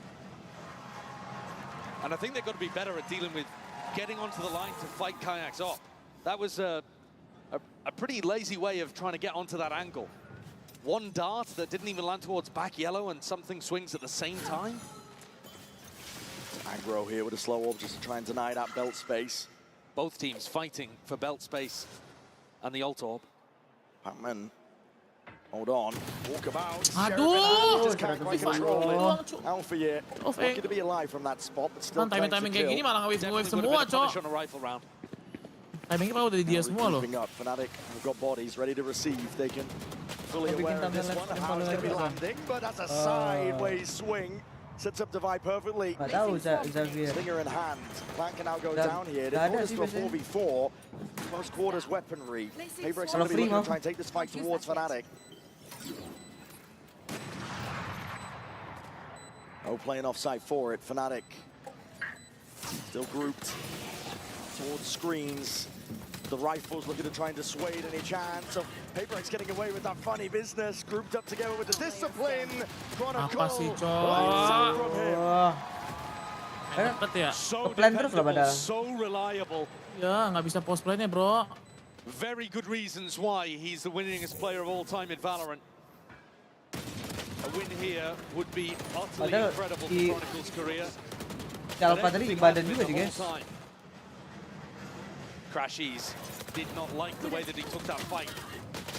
And I think they've got to be better at dealing with getting onto the line to fight Kayaks off. That was a pretty lazy way of trying to get onto that angle. One dart that didn't even land towards back yellow and something swings at the same time. Aggro here with a slow orb just to try and deny that belt space. Both teams fighting for belt space and the ult orb. Patman, hold on, walk about. Aduh! Just can't quite control it. Alpha yet, lucky to be alive from that spot, but still trying to Timing kayak gini kill. malah nge-wave semua, cok. Timingnya malah udah di dia semua loh. Fnatic have got bodies ready to receive. They can fully aware of this one, how it's going to be landing, but that's a sideways swing. Sets up Divide perfectly. Stinger in hand. Plant can now go down here. They've brought us to a 4v4. Close quarters weaponry. PaperX going to be looking to try and take this fight towards Fnatic. Oh, playing offside for it. Fnatic still grouped towards screens. The rifles looking to try and dissuade any chance. So PaperX getting away with that funny business. Grouped up together with the discipline. Apa sih, cok? Cepet ya. So reliable. Ya, nggak bisa post play-nya, bro. Very good reasons why he's the winningest player of all time in Valorant. A win here would be utterly incredible for Chronicles' career. Alpha tadi badan juga sih, guys. Crashies did not like the way that he took that fight.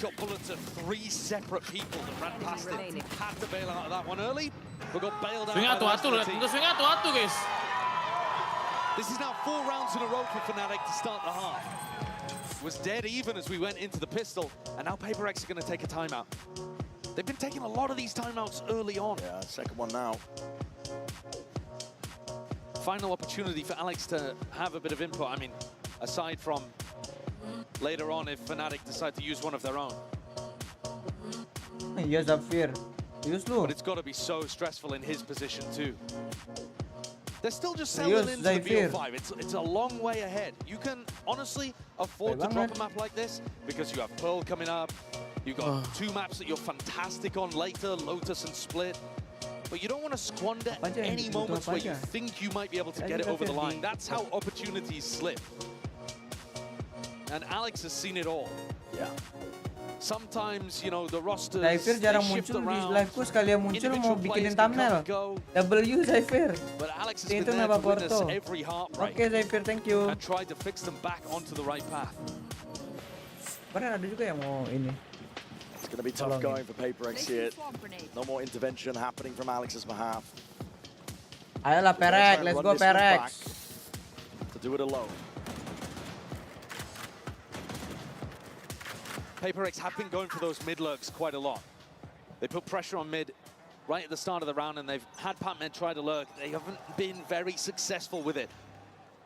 Shot bullets at 3 separate people that ran past him. Had to bail out of that one early, but got bailed out. Swing atu-atu, swing atu-atu, guys. This is now 4 rounds in a row for Fnatic to start the half. It was dead even as we went into the pistol, and now PaperX are going to take a timeout. They've been taking a lot of these timeouts early on. Yeah, second one now. Final opportunity for Alex to have a bit of input. I mean, aside from later on if Fnatic decide to use one of their own. Iya, Zafir. But it's got to be so stressful in his position too. They're still just selling into the BO5. It's a long way ahead. You can honestly afford to drop a map like this because you have Pearl coming up. You've got 2 maps that you're fantastic on later, Lotus and Split. But you don't want to squander any moments where you think you might be able to get it over the line. That's how opportunities slip. And Alex has seen it all. Yeah. Sometimes, you know, the roster Cypher jarang muncul di liveku, sekali yang muncul mau bikinin thumbnail. W Cypher. Itu nama Porto. Oke Cypher, thank you. Padahal ada juga yang mau ini. It's going to be tough going for HyperX here. No more intervention happening from Alex's behalf. Ayolah Perek, let's go Perek. To do it alone. HyperX have been going for those mid lurks quite a lot. They put pressure on mid right at the start of the round, and they've had Patman try to lurk. They haven't been very successful with it.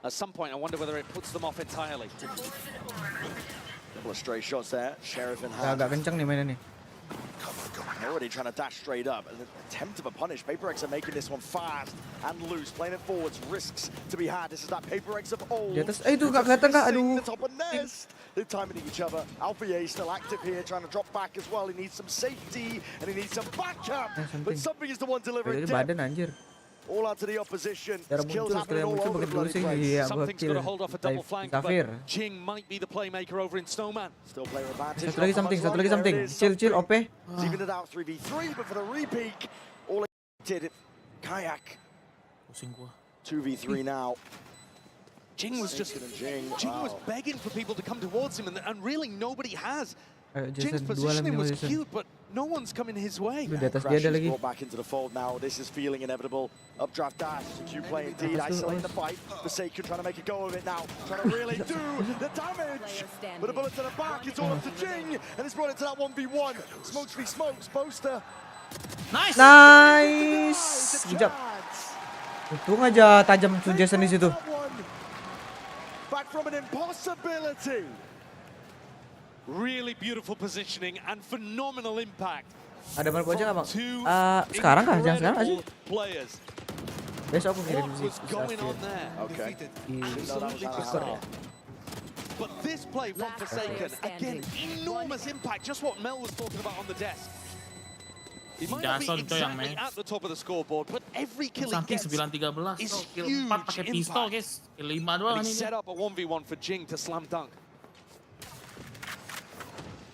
At some point, I wonder whether it puts them off entirely. Couple of stray shots there. Sheriff in hand. Agak kencang nih mainnya nih. Already trying to dash straight up. An attempt of a punish. HyperX are making this one fast and loose. Playing it forwards. Risks to be had. This is that HyperX of old. Di atas, itu gak kelihatan kak, aduh. The top of nest. They're timing each other. Alpha A still active here, trying to drop back as well. He needs some safety and he needs some backup. But something is the one delivering badan anjir. All out to the opposition. Skills happening all over the place. Something's got to hold off a double flank, but Jing might be the playmaker over in Snowman. Still player advantage. Satu lagi something. Chill, OP. Even it out 3v3, but for the repeat, all did it. Kayak. 2v3 now. Jing was just Jing was begging for people to come towards him, and really nobody has. Jing's positioning was cute, but no one's coming his way. Di atas dia ada lagi. Back into the fold now. This is feeling inevitable. Updraft dash. Q play indeed. Isolating the fight. Forsaken trying to make a go of it now. Trying to really do the damage. But a bullet to the back. It's all up to Jing, and it's brought it to that 1v1. Smokes v smokes. Poster. Nice. Sekejap. Untung aja tajam Jason di situ. Back from an impossibility. Really beautiful positioning and phenomenal impact. Ada mana pojok abang? Sekarang kah? Jangan sekarang aja. Besok aku kirim sih. Okay. But this play from Forsaken, again, enormous impact. Just what Mel was talking about on the desk. He might not be exactly at the top of the scoreboard, but every kill he gets is huge pakai pistol, guys. Kill 5 doang ini. He set up a 1v1 for Jing to slam dunk.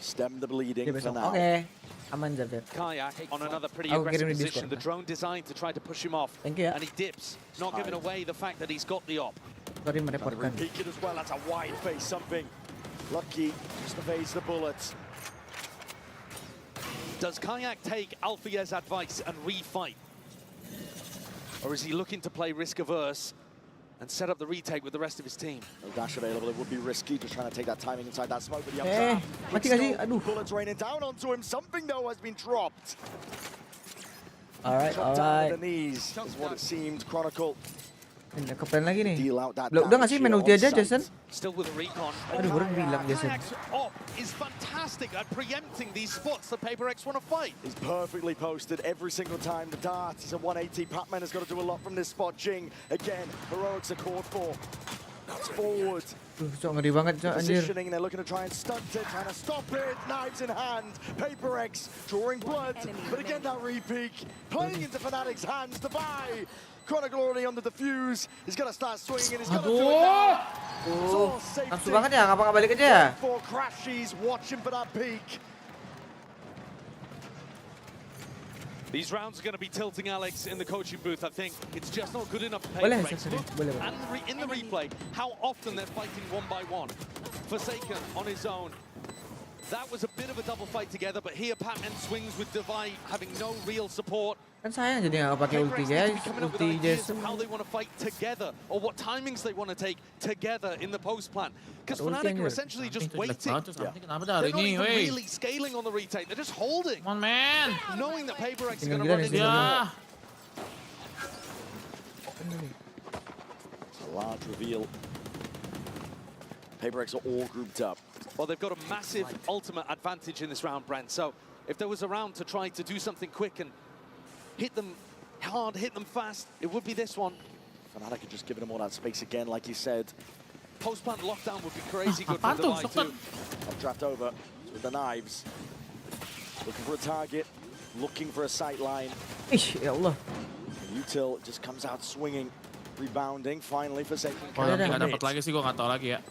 Stem the bleeding for now. Okay. Aman Javier. Kayak on another pretty aggressive position. The drone designed to try to push him off. Thank you. And he dips, not giving away the fact that he's got the op. Sorry merepotkan. Peek it as well. That's a wide face something. Lucky just evades the bullets. Does Kayak take Alfia's advice and refight? Or is he looking to play risk averse and set up the retake with the rest of his team? No dash available, it would be risky, just trying to take that timing inside that smoke, but the mati gak sih? Aduh. Bullets raining down onto him, something though has been dropped. Alright. Down to the knees is what it seemed, Chronicle. Keplan lagi nih. Udah nggak sih main ulti aja Jason? Still with a recon. Aduh, baru bilang Jason. Op is fantastic at preempting these spots that HyperX want to fight. He's perfectly posted every single time. The dart is a 180. Patman has got to do a lot from this spot. Jing, again, heroics are called for. It's forward. Cok ngeri banget Cok anjir. Positioning, they're looking to try and stunt it, trying to stop it. Knives in hand. HyperX drawing blood, but again that repeat playing into Fnatic's hands. The buy. Chronicle already on the defuse. He's gonna start swinging. He's gonna do it now. Langsung banget ya, ngapa nggak balik aja ya? For crashes, watching for that peak. These rounds are going to be tilting Alex in the coaching booth. I think it's just not good enough for HyperX. Look, and in the replay, how often they're fighting one by one. Forsaken on his own. That was a bit of a double fight together, but here Patman swings with Divide having no real support. Kan sayang jadi nggak pakai ulti guys, ulti Jason. How they want to fight together, or what timings they want to take together in the post plan. Because Fnatic are essentially just waiting. They're not even really scaling on the retake. They're just holding. Come on, man. Knowing that HyperX is going to run into them. It's a large reveal. HyperX are all grouped up. Well, they've got a massive ultimate advantage in this round, Brent. So if there was a round to try to do something quick and hit them hard, hit them fast, it would be this one. Fnatic are just giving them all that space again, like you said. Post-plant lockdown would be crazy good for the Divide too. Updraft over with the knives. Looking for a target, looking for a sight line. Ya Allah. Util just comes out swinging, rebounding, finally Forsaken. Kalau nggak dapat lagi sih, gue nggak tahu lagi ya.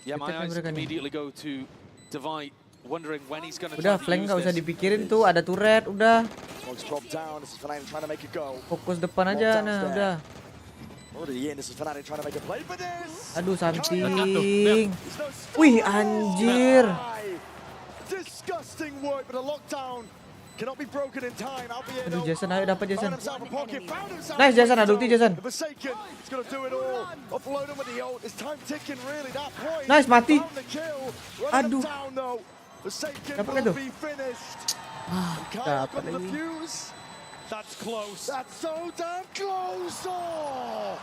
Yeah, my eyes immediately go to Divide wondering when he's going to Udah flank nggak usah dipikirin tuh, ada turret, udah. Fokus depan aja, nah udah. Aduh something. Wih anjir. Aduh Jason, ayo dapat Jason. Nice Jason, ada ulti Jason. Nice mati. Aduh. Dapat nggak tuh? Dapat lagi. That's close. That's so damn close. Oh!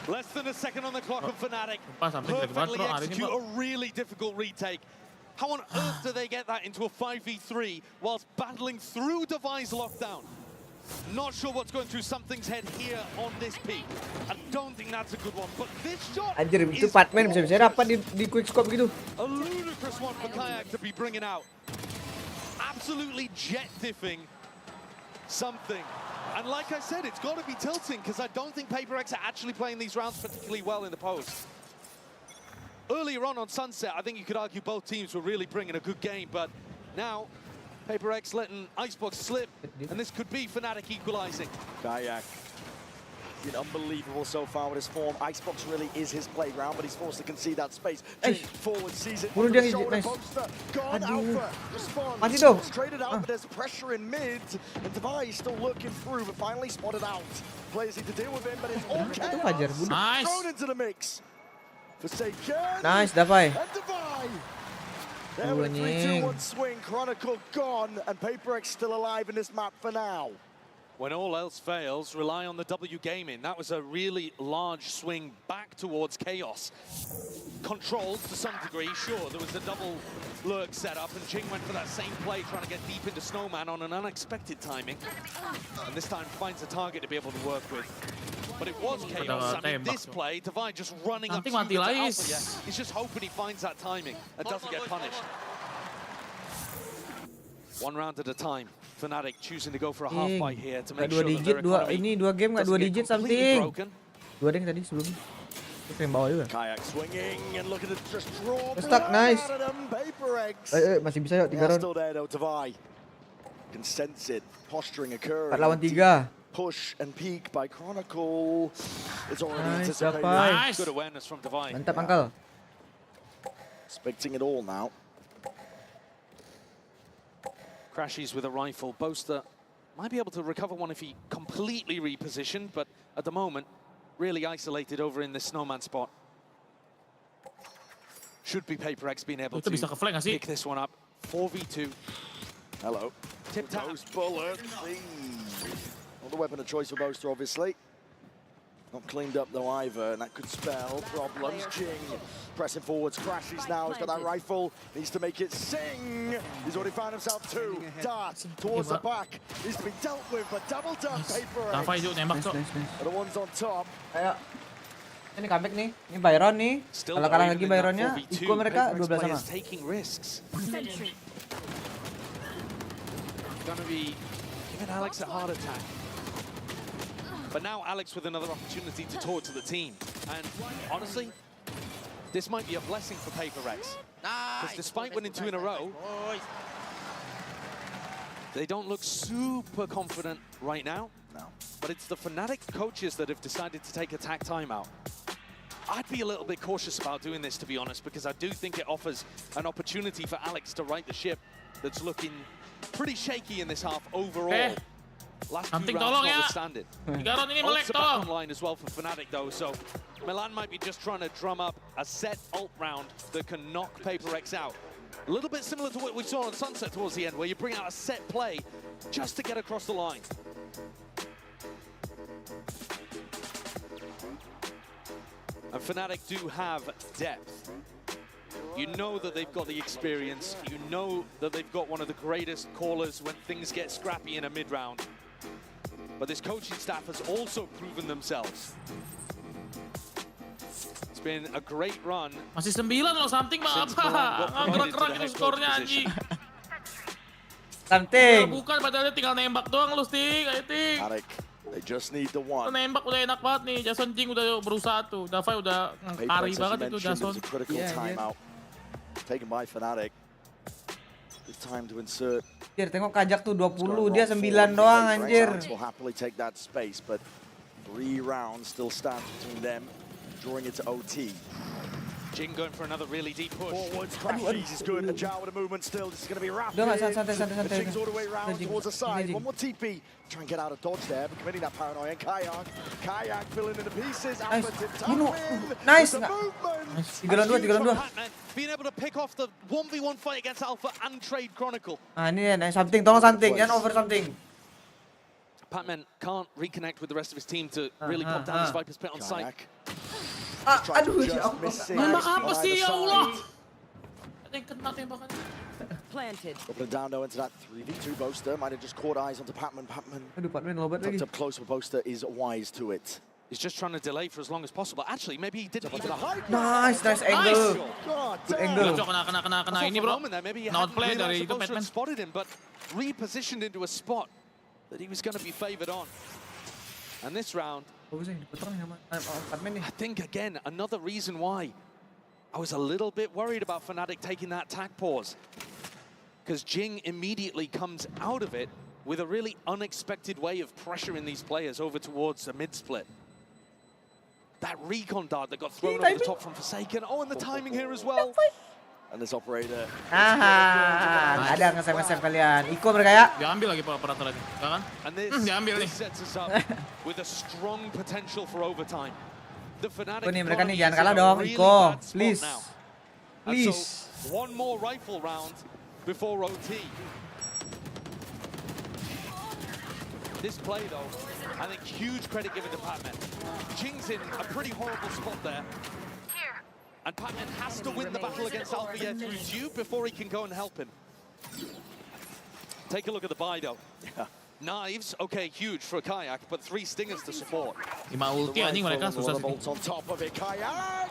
Less than a second on the clock of Fnatic. Perfectly execute a really difficult retake. How on earth do they get that into a 5v3 whilst battling through Devi's lockdown? Not sure what's going through something's head here on this peak. I don't think that's a good one, but this shot Anjir, itu Fatman bisa dapat di quick scope gitu. A ludicrous one for Kayak to be bringing out. Absolutely jet diffing something. And like I said, it's got to be tilting because I don't think HyperX are actually playing these rounds particularly well in the post. Earlier on Sunset, I think you could argue both teams were really bringing a good game, but now HyperX letting Icebox slip, and this could be Fnatic equalizing. Kayak been unbelievable so far with his form. Icebox really is his playground, but he's forced to concede that space. Forward sees it. Bunuh dia nice. Aduh. Mati dong. Traded out, but there's pressure in mid, and Devi is still looking through, but finally spotted out. Players need to deal with him, but it's all chaos. Nice. Thrown into the mix. Forsaken. Nice, Devi. And Devi. There with a 3-2-1 swing, Chronicle gone, and HyperX still alive in this map for now. When all else fails, rely on the W gaming. That was a really large swing back towards Chaos. Controlled to some degree, sure. There was a double lurk set up, and Jing went for that same play, trying to get deep into Snowman on an unexpected timing. And this time finds a target to be able to work with. But it was Chaos. I mean, this play, Divide just running up to the Alpha. Yeah, he's just hoping he finds that timing and doesn't get punished. One round at a time. Fnatic choosing to go for a half fight here to make sure that their economy dua game nggak 2 digit something. 2 ding tadi sebelum. Itu yang bawah juga. Kayak swinging and look at it just draw. Stuck, nice. Masih bisa yuk 3 round. Still there though, Devi. Can sense it. Posturing occurring. 4 lawan 3. Push and peek by Chronicle. It's already Nice, anticipated. nice. Good awareness from Devi. Mantap Uncle. Expecting it all now. Crashes with a rifle. Boaster might be able to recover one if he completely repositioned, but at the moment, really isolated over in this snowman spot. Should be HyperX being able to pick this one up. 4v2. Hello. Tip tap. Those bullets. Not the weapon of choice for Boaster, obviously. Not cleaned up though either, and that could spell problems. Jing pressing forwards, crashes now. He's got that rifle, needs to make it sing. He's already found himself 2 darts towards the back. Needs to be dealt with, but double down HyperX. The ones on top. Ayo. Ini comeback nih. Ini Byron nih. Kalau kalah lagi Byronnya, ikut mereka 12 sama. Taking risks. Gonna be giving Alex a heart attack. But now Alex with another opportunity to talk to the team. And honestly, this might be a blessing for HyperX. Because despite winning 2 in a row, they don't look super confident right now. But it's the Fnatic coaches that have decided to take attack timeout. I'd be a little bit cautious about doing this, to be honest, because I do think it offers an opportunity for Alex to right the ship that's looking pretty shaky in this half overall. Last few rounds notwithstanding. Ult's back online as well for Fnatic though, so Milan might be just trying to drum up a set ult round that can knock HyperX out. A little bit similar to what we saw on Sunset towards the end, where you bring out a set play just to get across the line. And Fnatic do have depth. You know that they've got the experience. You know that they've got one of the greatest callers when things get scrappy in a mid-round. But this coaching staff has also proven themselves. It's been a great run. Masih 9 loh something, maaf. Gerak-gerak itu skornya anjing. Something. Bukan, padahal tinggal nembak doang lu, Sting. Ayo, Ting. They just need the one. Nembak udah enak banget nih. Jason Jing udah berusaha tuh. Davai udah kari banget itu Jason. A critical timeout taken by Fnatic. It's time to insert. Anjir, tengok Kajak tuh 20, dia 9 doang anjir. Will happily take that space, but 3 rounds still stand between them, drawing it to OT. Jing going for another really deep push. Forwards, crashes is good. Ajao with a movement still. This is going to be rapid. Udah nggak santai. Jing's all the way around towards the side. One more TP. Try and get out of dodge there, but committing that paranoia. And Kayak filling in the pieces. Nice. The movement. 3 lawan 2. Being able to pick off the 1v1 fight against Alpha and trade Chronicle. Ah ini ya, something, tolong something, jangan over something. Patman can't reconnect with the rest of his team to really pop down his Viper's pit on site. Aduh, ya Allah. Nembak apa sih ya Allah? Ada yang kena tembakan. Planted. Opening down though into that 3v2 Boaster. Might have just caught eyes onto Patman. Aduh, Patman lobat lagi. Up close with Boaster is wise to it. He's just trying to delay for as long as possible. Actually, maybe he didn't even... Nice angle. Good angle. Kena ini bro. Not play dari itu Patman. Spotted him, but repositioned into a spot that he was going to be favored on. And this round, I think again, another reason why I was a little bit worried about Fnatic taking that attack pause. Because Jing immediately comes out of it with a really unexpected way of pressuring these players over towards the mid-split. That recon dart that got thrown over the top from Forsaken. Oh, and the timing here as well. And this operator. Ada nge-save kalian. Iko mereka ya. Diambil lagi operator ini, kan? Diambil nih. Sets us up with a strong potential for overtime. The Fnatic nih mereka nih jangan kalah dong, Iko. Please. Please. So, one more rifle round before OT. This play though, I think huge credit given to Patman. Jing's in a pretty horrible spot there. And Patman has to win the battle against Alpha through Dew before he can go and help him. Take a look at the buy though. Knives, okay, huge for a Kayak, but 3 stingers to support. 5 ulti anjing mereka susah sih. On top of it, Kayak.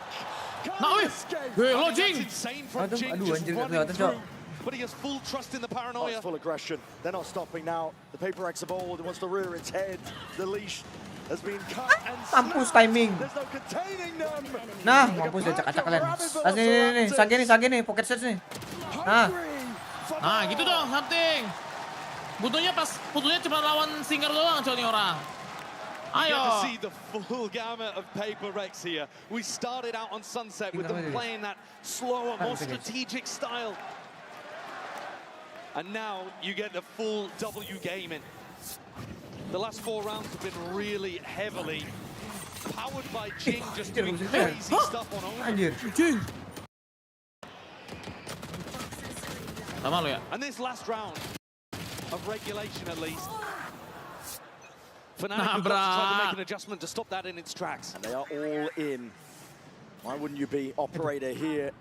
Nah, lo Jing. Aduh anjir enggak kelihatan, Cok. But he has full trust in the paranoia. Full aggression. They're not stopping now. The HyperX of old wants to rear its head. The leash has been cut and mampus timing. There's no containing them. Nah, mampus dia acak-acak kalian. Nih, sage nih, pocket search nih. Nah, gitu dong, something. Butuhnya cuma lawan Singer doang, Cok, nih orang. You get to see the full gamut of HyperX here. We started out on Sunset with them playing that slower, more strategic style. And now you get the full W gaming. The last 4 rounds have been really heavily powered by Jing, just doing crazy stuff on own. Anjir. Jing. Sama lo ya. And this last round of regulation at least. Fnatic have got to try to make an adjustment to stop that in its tracks. And they are all in. Why wouldn't you be operator here?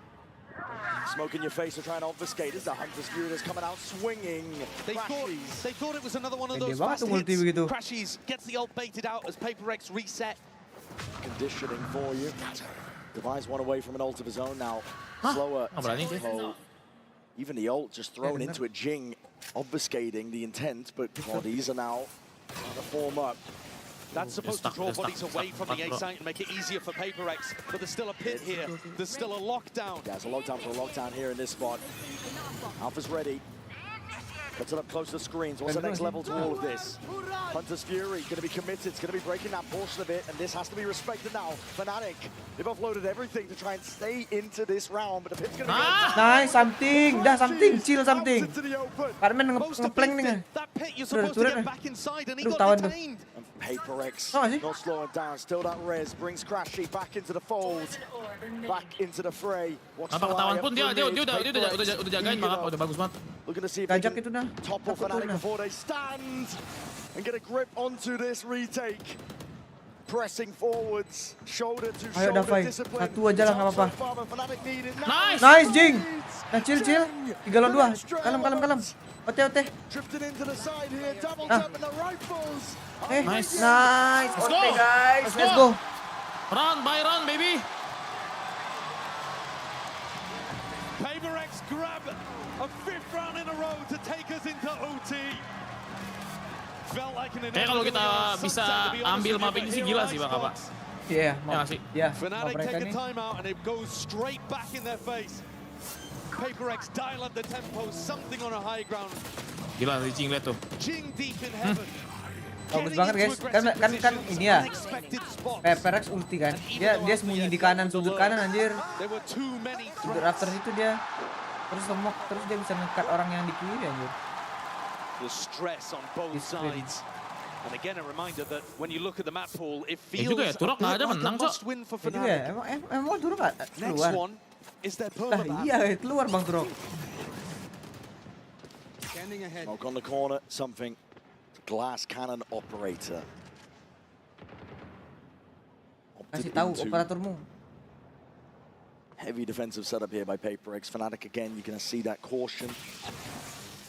Smoke in your face and trying to obfuscate. This is the Hunter's Fury that's coming out swinging. They thought it was another one of those fast hits. Crashies gets the ult baited out as HyperX reset. Conditioning for you. Device one away from an ult of his own now. Slower tempo. Even the ult just thrown into it. Jing obfuscating the intent, but bodies are now trying to form up. That's supposed to draw bodies away from the A site and make it easier for HyperX, but there's still a pit here. There's still a lockdown. Yeah, it's a lockdown for a lockdown here in this spot. Alpha's ready. Puts it up close to the screens. What's the next level to all of this? Hunter's Fury going to be committed. It's going to be breaking that portion of it, and this has to be respected now. Fnatic, they've offloaded everything to try and stay into this round, but the pit's going to be... Nice, something. Dah something, chill something. Carmen nge-plank nih. That pit you're supposed to get back inside, and he got detained. HyperX not slowing down, still that res, brings Crashy back into the fold, back into the fray. Apa ketahuan pun dia udah jagain, udah bagus banget. Looking to see if they can topple Fnatic before they stand and get a grip onto this retake. Pressing forwards, shoulder to shoulder discipline. Satu aja lah nggak apa-apa. Nice Jing. Nah chill. 3 lawan 2. Kalem. Ote. Drifted into the side here, double tap in the rifles. Nice. Ote guys, let's go. Run, baby. HyperX grab a 5th round in a row to take us into OT. Kayak kalau kita bisa ambil map ini sih gila sih Bang Apa. Iya, ya Fnatic mereka take a nih. timeout and it goes straight back in their face. HyperX dial up the tempo, something on a high ground. Gila si Jing lihat tuh. Jing deep in heaven. Bagus banget guys, kan ini ya HyperX ulti kan, dia sembunyi di kanan, sudut kanan anjir. Sudut after itu dia terus smoke, terus dia bisa nge-cut orang yang di kiri anjir. The stress on both sides. And again a reminder that when you look at the map pool, it feels juga ya, Turok nggak ada menang cok. win for Iya, Fnatic. emang Turok nggak Next keluar. one is their Lah iya keluar Bang Turok. Smoke on the corner, something. Glass cannon operator. Kasih tahu operatormu. Heavy defensive setup here by HyperX. Fnatic again, you're going to see that caution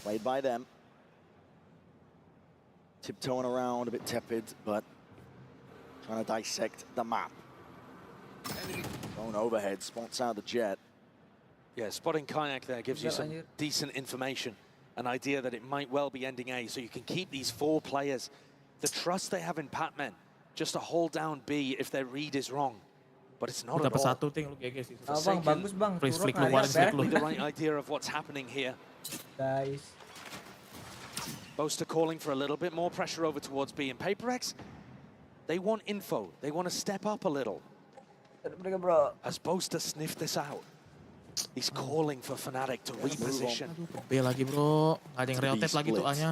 played by them. Tiptoeing around, a bit tepid, but trying to dissect the map. Thrown overhead, spots out the jet. Yeah, spotting Kayak there gives you some decent information. An idea that it might well be ending A, so you can keep these 4 players. The trust they have in Patman, just to hold down B if their read is wrong. But it's not at Dapat all. satu ting lu GG sih. Bang, bagus Bang. Please Turok flick lu, waris flick lu. The right idea of what's happening here. Guys. Boaster calling for a little bit more pressure over towards B, and HyperX, they want info. They want to step up a little. As Boaster sniffed this out, he's calling for Fnatic to reposition. B lagi bro, nggak ada yang rotate lagi tuh A-nya.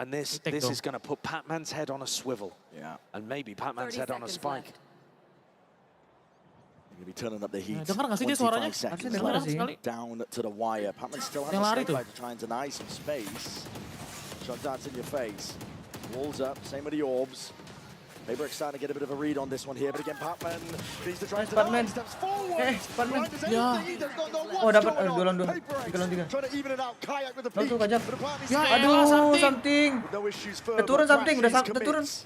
And this is going to put Patman's head on a swivel. Yeah. And maybe Patman's head on a spike. Going to be turning up the heat. Dengar nggak sih dia suaranya? 25 seconds Dengar left. sekali. Down to the wire. Patman still has Yang a lari stake tuh. by to try and deny some space. Shot darts in your face. Walls up, same with the orbs. HyperX starting to get a bit of a read on this one here, but again Patman needs to try and deny. Steps forward. Patman. Yeah. Oh dapat 2 lawan 2. 3 lawan 3. Trying to even it out. Kayak with the Tuh peak. kajak. Ya Aduh, something. No issues Udah further. turun something, udah Crashes turun. commits.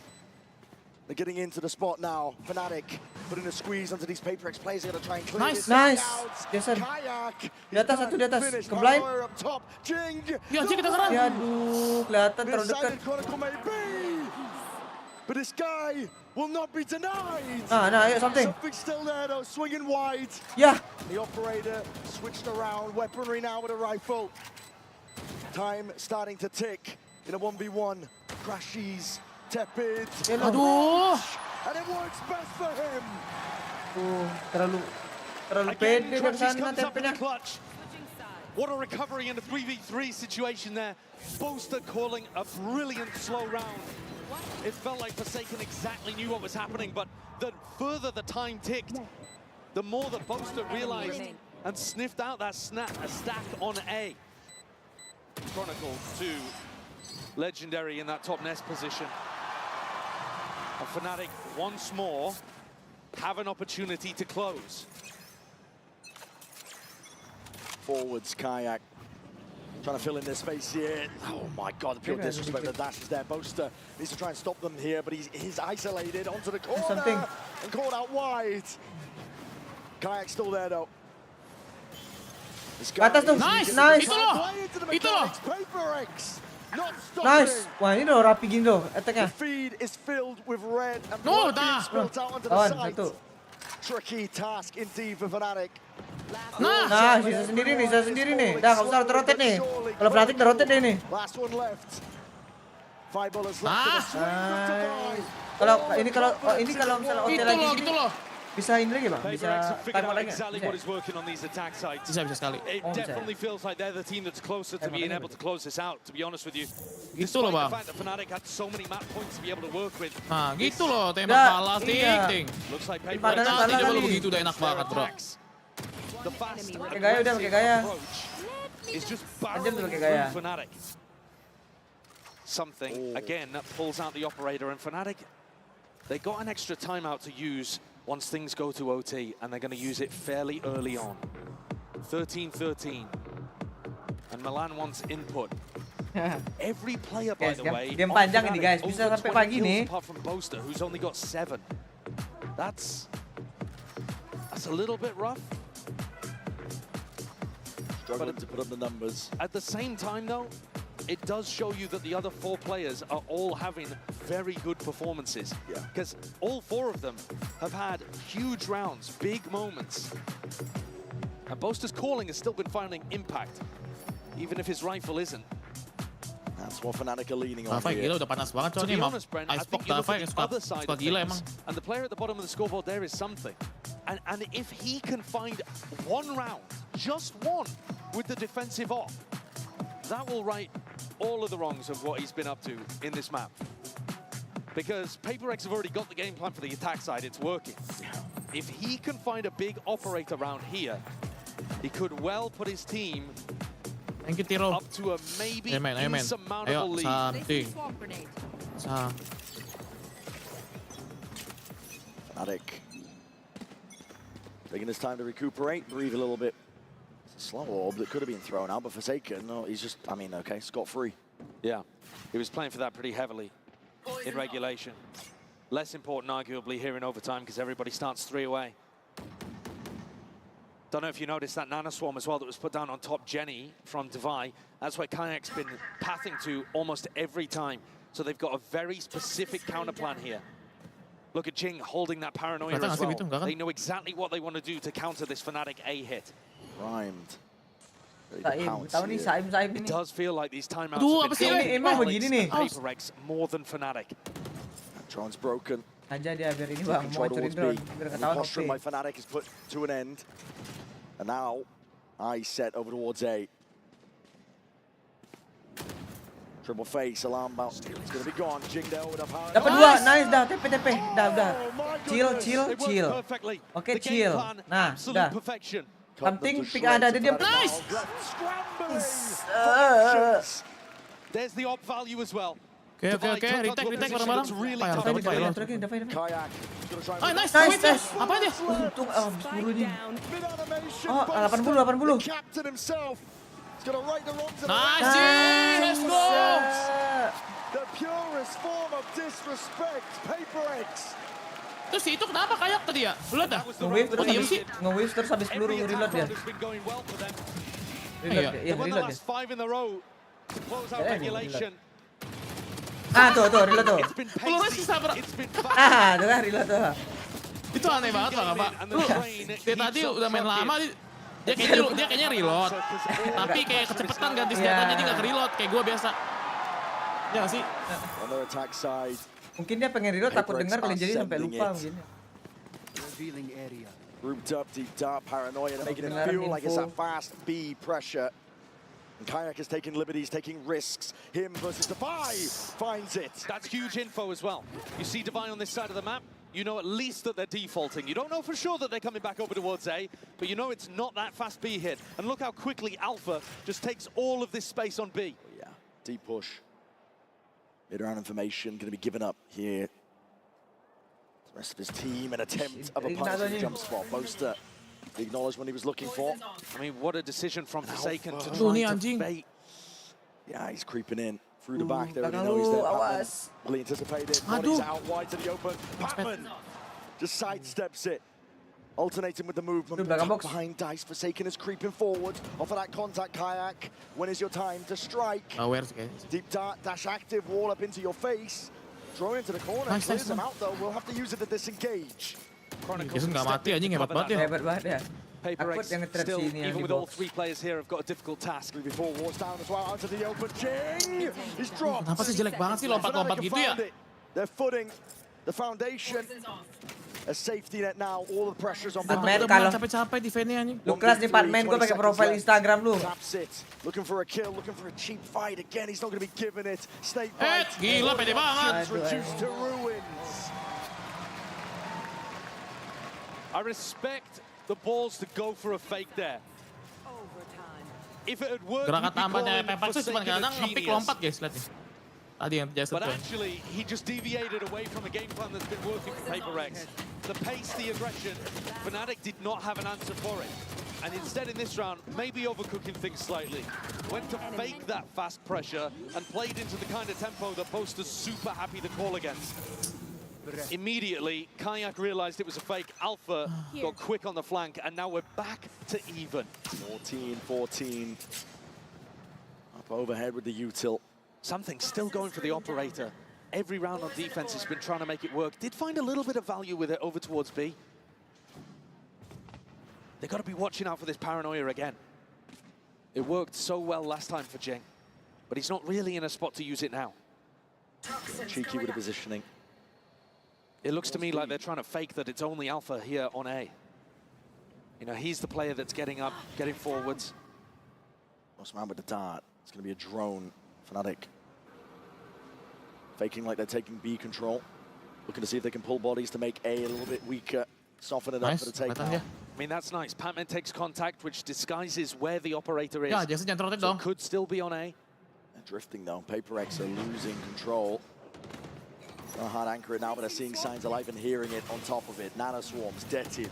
They're getting into the spot now. Fnatic putting a squeeze onto these HyperX players. They're going to try and clear this Nice. out. Jason. Kayak. Di atas satu di atas. Finished. Ke blind. Valor up top. Jing. Ya anjing kita keran. Ya aduh, kelihatan terlalu dekat. Decided Chronicle may be. But this guy will not be denied. Nah, ayo something. Something still there though, swinging wide. Ya. The operator switched around. Weaponry now with a rifle. Time starting to tick in a 1v1. Crashes. Tepid. Aduh. And it works best for him. Terlalu Again, pede dari Crashes sana comes up in tempenya. the clutch. What a recovery in a 3v3 situation there. Boaster calling a brilliant slow round. It felt like Forsaken exactly knew what was happening, but the further the time ticked, the more that Boaster realized and sniffed out that stack on A. Chronicle to Legendary in that top nest position. And Fnatic once more have an opportunity to close. Forwards, Kayak. Trying to fill in their space here. Oh my god, the pure disrespect. The dash is there. Boaster needs to try and stop them here, but he's isolated onto the corner and caught out wide. Kayak's still there though. Atas tuh. Nice. Itu loh. Nice. Wah ini udah rapi gini tuh attack-nya. The feed is filled with red and No, blood being spilled out onto the site. Tricky task indeed for Fnatic. Nah, sisa sendiri nih. Dah, nggak usah rotate nih. Kalau Fnatic udah rotate deh nih. Last one left. 5 bullets left. Kalau misalnya OT lagi gitu loh. Bisa ini lagi bang, bisa timer lagi exactly what is working on these attack sites. Bisa sekali. It definitely feels like they're the team that's closer to being able to close this out, to be honest with you. Gitu loh bang. The fact that Fnatic had so many map points to be able to work with. Nah gitu loh, tembak balas ting. Looks like Nanti coba lu begitu udah enak banget bro. The fast pakai gaya udah pakai gaya. Is just Anjir tuh pakai barreling gaya. through Fnatic. Something again that pulls out the operator, and Fnatic, they got an extra timeout to use once things go to OT, and they're going to use it fairly early on. 13-13. And Milan wants input. Every player, by the way, game panjang ini guys, bisa sampai pagi nih. Apart from Boaster, who's only got 7. That's a little bit rough. Struggling to put up the numbers. At the same time, though, it does show you that the other 4 players are all having very good performances. Yeah. Because all 4 of them have had huge rounds, big moments. And Boaster's calling has still been finding impact, even if his rifle isn't. That's what Fnatic are leaning on. Fight gila udah panas banget To coy be ini. honest, Brent, I think you look at the other side Suka of gila things, emang. and the player at the bottom of the scoreboard there is something. And if he can find 1 round, just 1, with the defensive off, that will right all of the wrongs of what he's been up to in this map. Because PaperX have already got the game plan for the attack side, it's working. If he can find a big operator round here, he could well put his team Thank you, Tiro. up to a maybe Amen. insurmountable Ayo, lead. santai. Fnatic taking his time to recuperate, breathe a little bit. It's a slow orb that could have been thrown out, but Forsaken, no, he's just, I mean, okay, scot-free. Yeah, he was playing for that pretty heavily in regulation. Less important, arguably, here in overtime, because everybody starts 3 away. Don't know if you noticed that Nana Swarm as well that was put down on top Jenny from Devi. That's where Kayak's been pathing to almost every time. So they've got a very specific counter plan here. Look at Jing holding that paranoia as well. They know exactly what they want to do to counter this Fnatic A hit. Rhymed. Tahu nih Saim ini. It does feel like these timeouts Aduh, have apa sih ini? Emang begini nih. PaperX more than Fnatic. Drone's broken. Aja dia biar ini bang, mau hancurin drone. Biar ketahuan Postrum by OP. Fnatic is put to an end. And now, eyes set over towards A. Triple face, alarm bounce. It's going to be gone. Jing there with a power. Dapat 2, nice dah, TP. Dah. Chill. Oke, chill. Nah, dah. Something pick ada dia. Nice! There's the op value as well. Oke, retake bareng-bareng. Kayak. Oh, nice. Apa dia? Untung habis burunya. Oh, 80. Captain himself. He's going to right the wrongs of Nice, let's go! The purest form of disrespect, PaperX. Terus itu kenapa kayak tadi ya? Reload dah? Nge-wave terus habis peluru reload dia. Reload dia. Tuh, reload tuh. Peluru sih sabar. Tuh kan reload tuh. Itu aneh banget lah, Pak. Lu, dia tadi udah main lama, dia kayaknya reload. Tapi kayak kecepatan ganti senjata jadi nggak reload kayak gua biasa. Ya nggak sih? On their attack side. Mungkin dia pengen reload takut dengar kali jadi sampai lupa mungkin. Grouped up, deep dark, paranoia, making it feel like it's a fast B pressure. And Kayak is taking liberties, taking risks. Him versus Devi finds it. That's huge info as well. You see Devi on this side of the map, you know at least that they're defaulting. You don't know for sure that they're coming back over towards A, but you know it's not that fast B hit. And look how quickly Alpha just takes all of this space on B. Oh, yeah, deep push. Mid-round information going to be given up here. The rest of his team, an attempt of a punch jump spot. Boaster, the acknowledgement he was looking for. I mean, what a decision from Forsaken to try to bait. Yeah, he's creeping in through the back. They already know he's there. Patman, fully anticipated. Body's out wide to the open. Patman just sidesteps it. Alternating with the movement. Behind Dice, Forsaken is creeping forward. Off of that contact, Kayak. When is your time to strike? Deep dart, dash active, wall up into your face. Thrown into the corner. Clears him out though. We'll have to use it to disengage. Jason nggak mati anjing, hebat banget ya. Hebat banget ya. PaperX still, even with all 3 players here, have got a difficult task. Before wars down as well, onto the open. Jing! He's dropped. Kenapa sih jelek banget sih lompat-lompat gitu ya? They're footing the foundation. A safety net now, all the pressures on Patman kalau capek-capek defense-nya anjing. Lu kelas nih Patman, gue pakai profile Instagram lu. Looking for a kill, looking for a cheap fight. Again, he's not going to be given it. Snake bite. Gila pede banget. Reduced to ruins. I respect the balls to go for a fake there. If it had worked, gerakan tambahannya PaperX itu cuma kadang nge-pick lompat guys, lihat nih. Tadi yang terjadi. But actually, he just deviated away from a game plan that's been working for PaperX. The pace, the aggression, Fnatic did not have an answer for it. And instead in this round, maybe overcooking things slightly. Went to fake that fast pressure and played into the kind of tempo that Boaster's super happy to call against. Immediately, Kayak realized it was a fake. Alpha got quick on the flank, and now we're back to even. 14-14. Up overhead with the util. Something still going for the operator. Every round on defense has been trying to make it work. Did find a little bit of value with it over towards B. They got to be watching out for this paranoia again. It worked so well last time for Jing, but he's not really in a spot to use it now. Cheeky with the positioning. It looks to me like they're trying to fake that it's only Alpha here on A. You know, he's the player that's getting up, getting forwards. Lost man with the dart. It's going to be a drone. Fnatic faking like they're taking B control. Looking to see if they can pull bodies to make A a little bit weaker. Soften it up for the takedown. I mean, that's nice. Patman takes contact, which disguises where the operator is. Ya, Jason jangan rotate dong. Could still be on A. They're drifting though. HyperX are losing control. Not hard anchor it now, but they're seeing signs of life and hearing it on top of it. Nano swarms, deaded.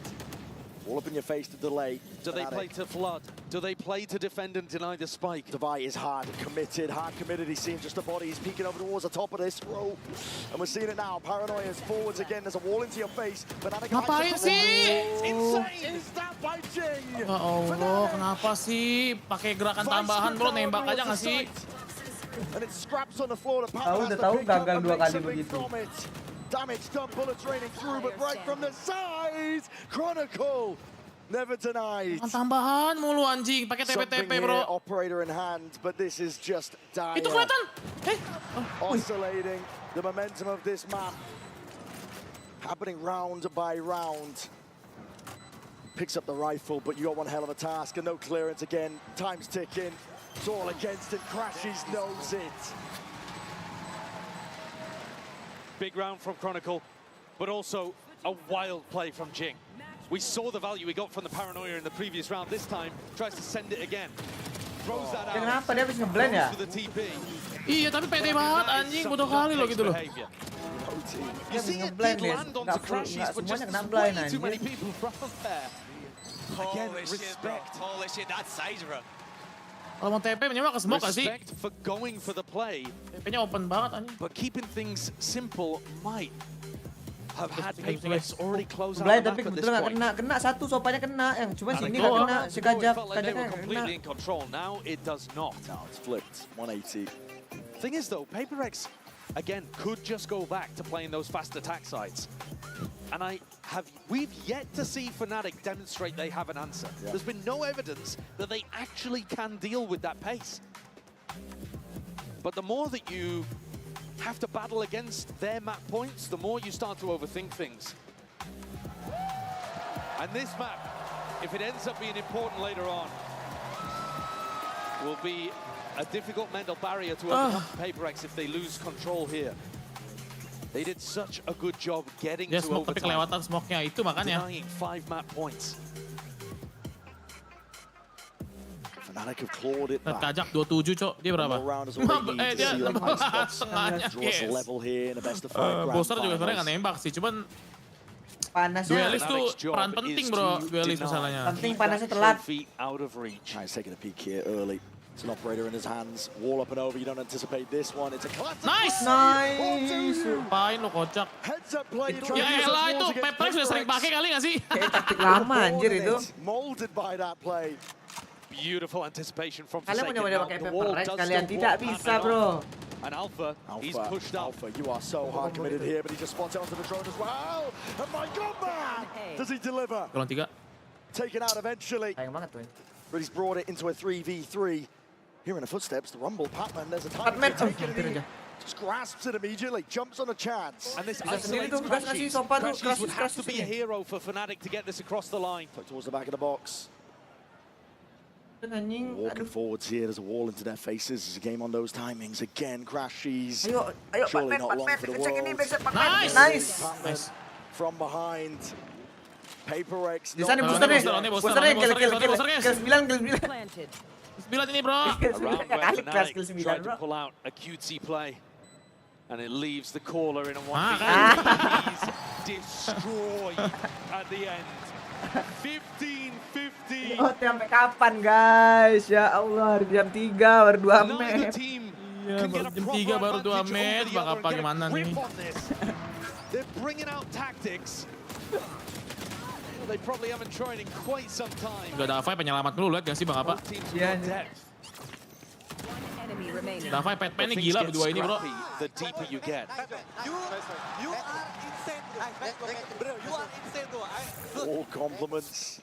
All up in your face to delay. Do they play to flood? Do they play to defend and deny the spike? Devi is hard committed. He's seeing just a body. He's peeking over towards the top of this rope. And we're seeing it now. Paranoia is forwards again. There's a wall into your face. Ngapain sih? Insane stab by Jing. Ya Allah, kenapa sih? Pakai gerakan tambahan bro, nembak aja nggak sih? And it scraps on the floor. Udah tahu gagal 2 kali begitu. Damage done, bullets raining through, but right from the sides, Chronicle never denied. Tambahan mulu anjing, pakai TP bro. Operator in hand, but this is just dire. Itu kelihatan. Oscillating the momentum of this map, happening round by round. Picks up the rifle, but you got one hell of a task and no clearance again. Time's ticking. It's all against it. Crashes knows it. Big round from Chronicle, but also a wild play from Jing. We saw the value we got from the paranoia in the previous round. This time, tries to send it again. Throws that out. Kenapa dia bisa ngeblend ya? Iya, tapi pede banget anjing, bodoh kali loh gitu loh. You see it did land onto crashes, but just way too many people from there. Again, respect. Holy shit, that's Sage, bro. Kalau mau TP menyewa ke smoke gak sih? Respect for going for the play. TP-nya open banget anjing. But keeping things simple might have had HyperX already close out Blay, the tapi back at this kebetulan point. kena satu, sopannya kena, yang cuma sini nggak kena, si kajaknya kena. Completely in control. Now it does not. Now it's flipped, 180. Thing is though, HyperX again could just go back to playing those fast attack sides. And we've yet to see Fnatic demonstrate they have an answer. Yeah. There's been no evidence that they actually can deal with that pace. But the more that you have to battle against their map points, the more you start to overthink things. And this map, if it ends up being important later on, will be a difficult mental barrier to overcome HyperX if they lose control here. They did such a good job getting to smoke tapi overtime, kelewatan smoke-nya itu makanya. denying 5 map points. Fnatic have clawed it back. Kajak 27 cok, dia berapa? Dia setengahnya guys. Booster juga sebenarnya nggak nembak sih, cuman panasnya. Duelis tuh peran penting bro, duelis masalahnya. Penting panasnya telat. He's taking a peek here early. It's an operator in his hands. Wall up and over. You don't anticipate this one. It's a classic. Nice! Nice! Sumpahin lo kocak. Heads up play. Ya elah itu, HyperX sudah sering pakai kali nggak sih? Kayak taktik lama anjir itu. Molded by that play. Beautiful anticipation from Kalian Forsaken. mau pakai HyperX, kalian tidak bisa bro. And Alpha, he's pushed up. Alpha, you are so hard committed here, but he just spots it onto the drone as well. And my God, man! Does he deliver? Golong 3. Taken out eventually. Sayang banget tuh. But he's brought it into a 3v3. Hearing the footsteps, the rumble. Patman, there's a time. Patman, just grasps it immediately, jumps on a chance. And this isolates Crashies. Crashies would have to be a hero for Fnatic to get this across the line. Towards the back of the box. Walking forwards here, there's a wall into their faces. There's a game on those timings. Again, Crashies. Surely not long for the world. Nice! Nice! From behind. HyperX. Di sana booster nih. Boosternya kill 9. 9 ini bro. Around where Fnatic tried to pull out a cutesy play. And it leaves the caller in a 1v. He's destroyed at the end. 15-50. Oh, sampai kapan guys? Ya Allah, jam 3 baru 2 menit. Iya, baru jam 3 baru 2 menit. Bakal apa gimana nih? They're bringing out tactics. They probably haven't tried in quite some time. Udah ada fight penyelamat dulu, lihat gak sih Bang apa? Iya. Davai Batman-nya gila berdua ini, bro. The deeper you get. You are insane, bro. You are insane, bro. All compliments.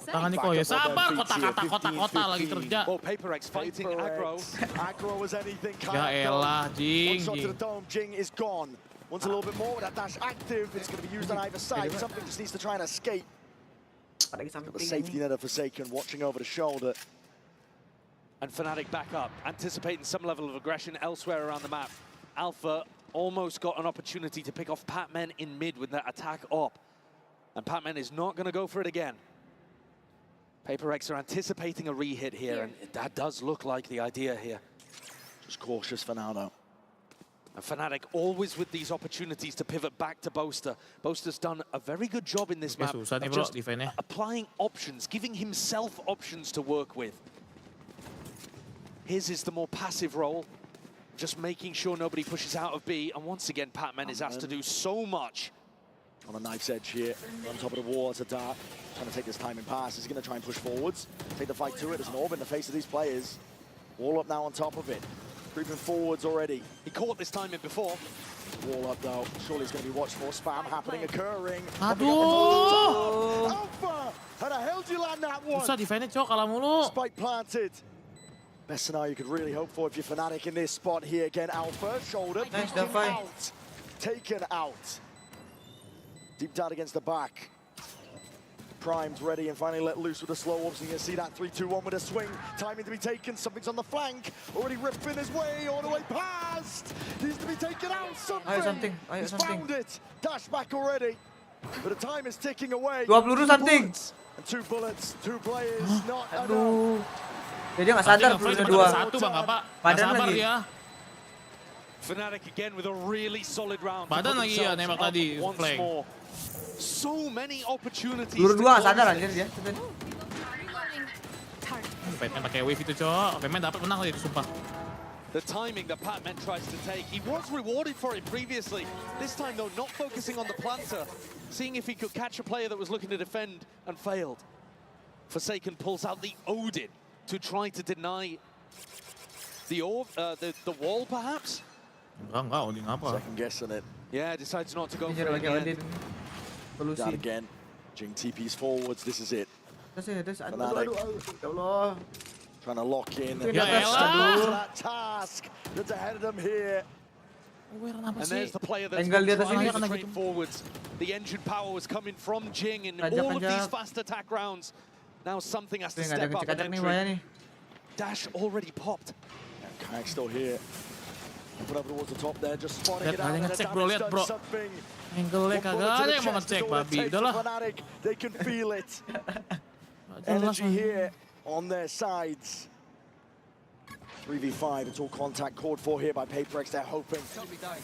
Tangan Niko ya, sabar kota-kota lagi kerja. Well, HyperX fighting aggro. Aggro as anything. Ya elah, Jing. One shot to the dome, Jing is gone. Wants a little bit more with that dash active. It's going to be used on either side. Something just needs to try and escape. The safety net of Forsaken watching over the shoulder. And Fnatic back up, anticipating some level of aggression elsewhere around the map. Alpha almost got an opportunity to pick off Patman in mid with that attack up. And Patman is not going to go for it again. HyperX are anticipating a re-hit here, and that does look like the idea here. Just cautious for now, though. And Fnatic always with these opportunities to pivot back to Boaster. Boaster's done a very good job in this map of just applying options, giving himself options to work with. His is the more passive role, just making sure nobody pushes out of B, and once again, Patman is asked to do so much. On a knife's edge here, on top of the wall, it's a dart. Trying to take this timing pass. He's going to try and push forwards. Take the fight to it. There's an orb in the face of these players. Wall up now on top of it. Creeping forwards already. He caught this timing before. Wall up though. Surely it's going to be watched for. Spam happening, occurring. Aduh! Alpha! How the hell do you land that one? Susah defense-nya, Cok, kalah mulu. Spike planted. Best scenario you could really hope for if you're Fnatic in this spot here. Again, Alpha, shoulder, taken out. Deep dart against the back. Primed, ready, and finally let loose with a slow orbs. You can see that 3-2-1 with a swing. Timing to be taken. Something's on the flank. Already ripping his way all the way past. Needs to be taken out. Something. He's found it. Dash back already. But the time is ticking away. 2 peluru something. And 2 bullets, 2 players. Not Aduh. enough. Dia nggak sadar peluru 2. Satu Bang Apa. Badan Sabar lagi. ya. Fnatic again with a really solid round. Badan lagi ya nembak tadi, flank. So many opportunities. Peluru 2 nggak sadar anjir dia. Batman pakai wave itu, Cok. Batman dapat menang tadi, sumpah. The timing that Patman tries to take, he was rewarded for it previously. This time though, not focusing on the planter, seeing if he could catch a player that was looking to defend and failed. Forsaken pulls out the Odin to try to deny the orb, the wall perhaps? Enggak, Odin apa? Second guessing it. Yeah, decides not to go for it again. Down again. Jing TP's forwards, this is it. Aduh, ya Allah. Trying to lock in. Ya elah. That task that's ahead of them here. And there's the player that's Tinggal di atas trying ini. to train forwards. The engine power was coming from Jing in all of these fast attack rounds. Now something has to step up and entry. Dash already popped. Kayak still here. Put up towards the top there, just spotting it Lihat, out. ngecek bro, lihat bro. Angle-nya kagak ada yang mau ngecek, babi. Udahlah. They can feel it. Energy here on their sides. 3v5, it's all contact called for here by HyperX. They're hoping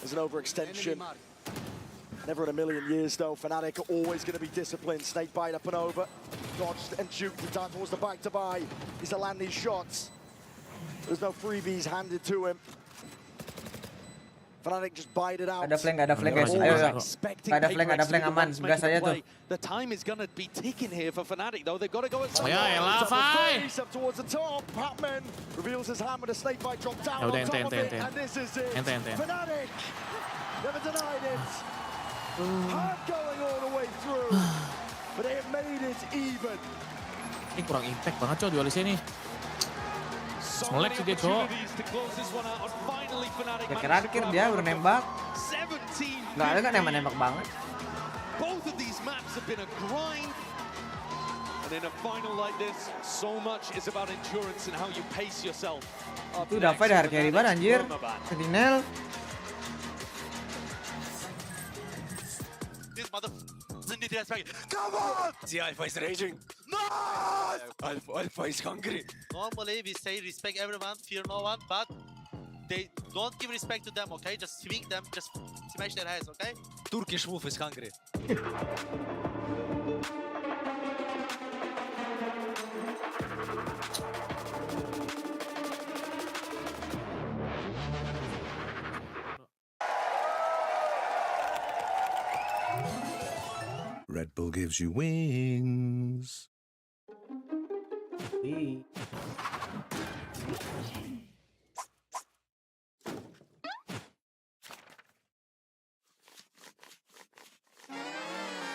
there's an overextension. Never in a million years though. Fnatic are always going to be disciplined. Snakebite up and over. Dodged and juked. The dart towards the back to buy. He's to land these shots. There's no freebies handed to him. Fnatic just bite it out. Ada flank guys. Ayo. Ada flank aman. Gas aja tuh. The time is going to be ticking here for Fnatic though. They've got to go as ya elah, Fai. Up towards the top. Patman reveals his hand with a snakebite drop down Ya udah, on top of it. ente. And this is it. Ente. Fnatic never denied it. Hard going all the way through. But they have made it even. Ini kurang impact banget, Cok, dualisnya nih. Nge-lag sih dia, Cok. Akhir dia udah nembak. Nggak ada kan nembak banget. Both of these maps have been a grind. And in a final like this, so much is about endurance and how you pace yourself. Itu udah fight hard carry banget anjir. Sentinel. This mother doesn't need to respect. Come on! See, Alpha is raging. No! Alpha is hungry. Normally we say respect everyone, fear no one, but they don't give respect to them, okay? Just swing them, just smash their heads, okay? Turkish wolf is hungry. Red Bull gives you wings. Ih.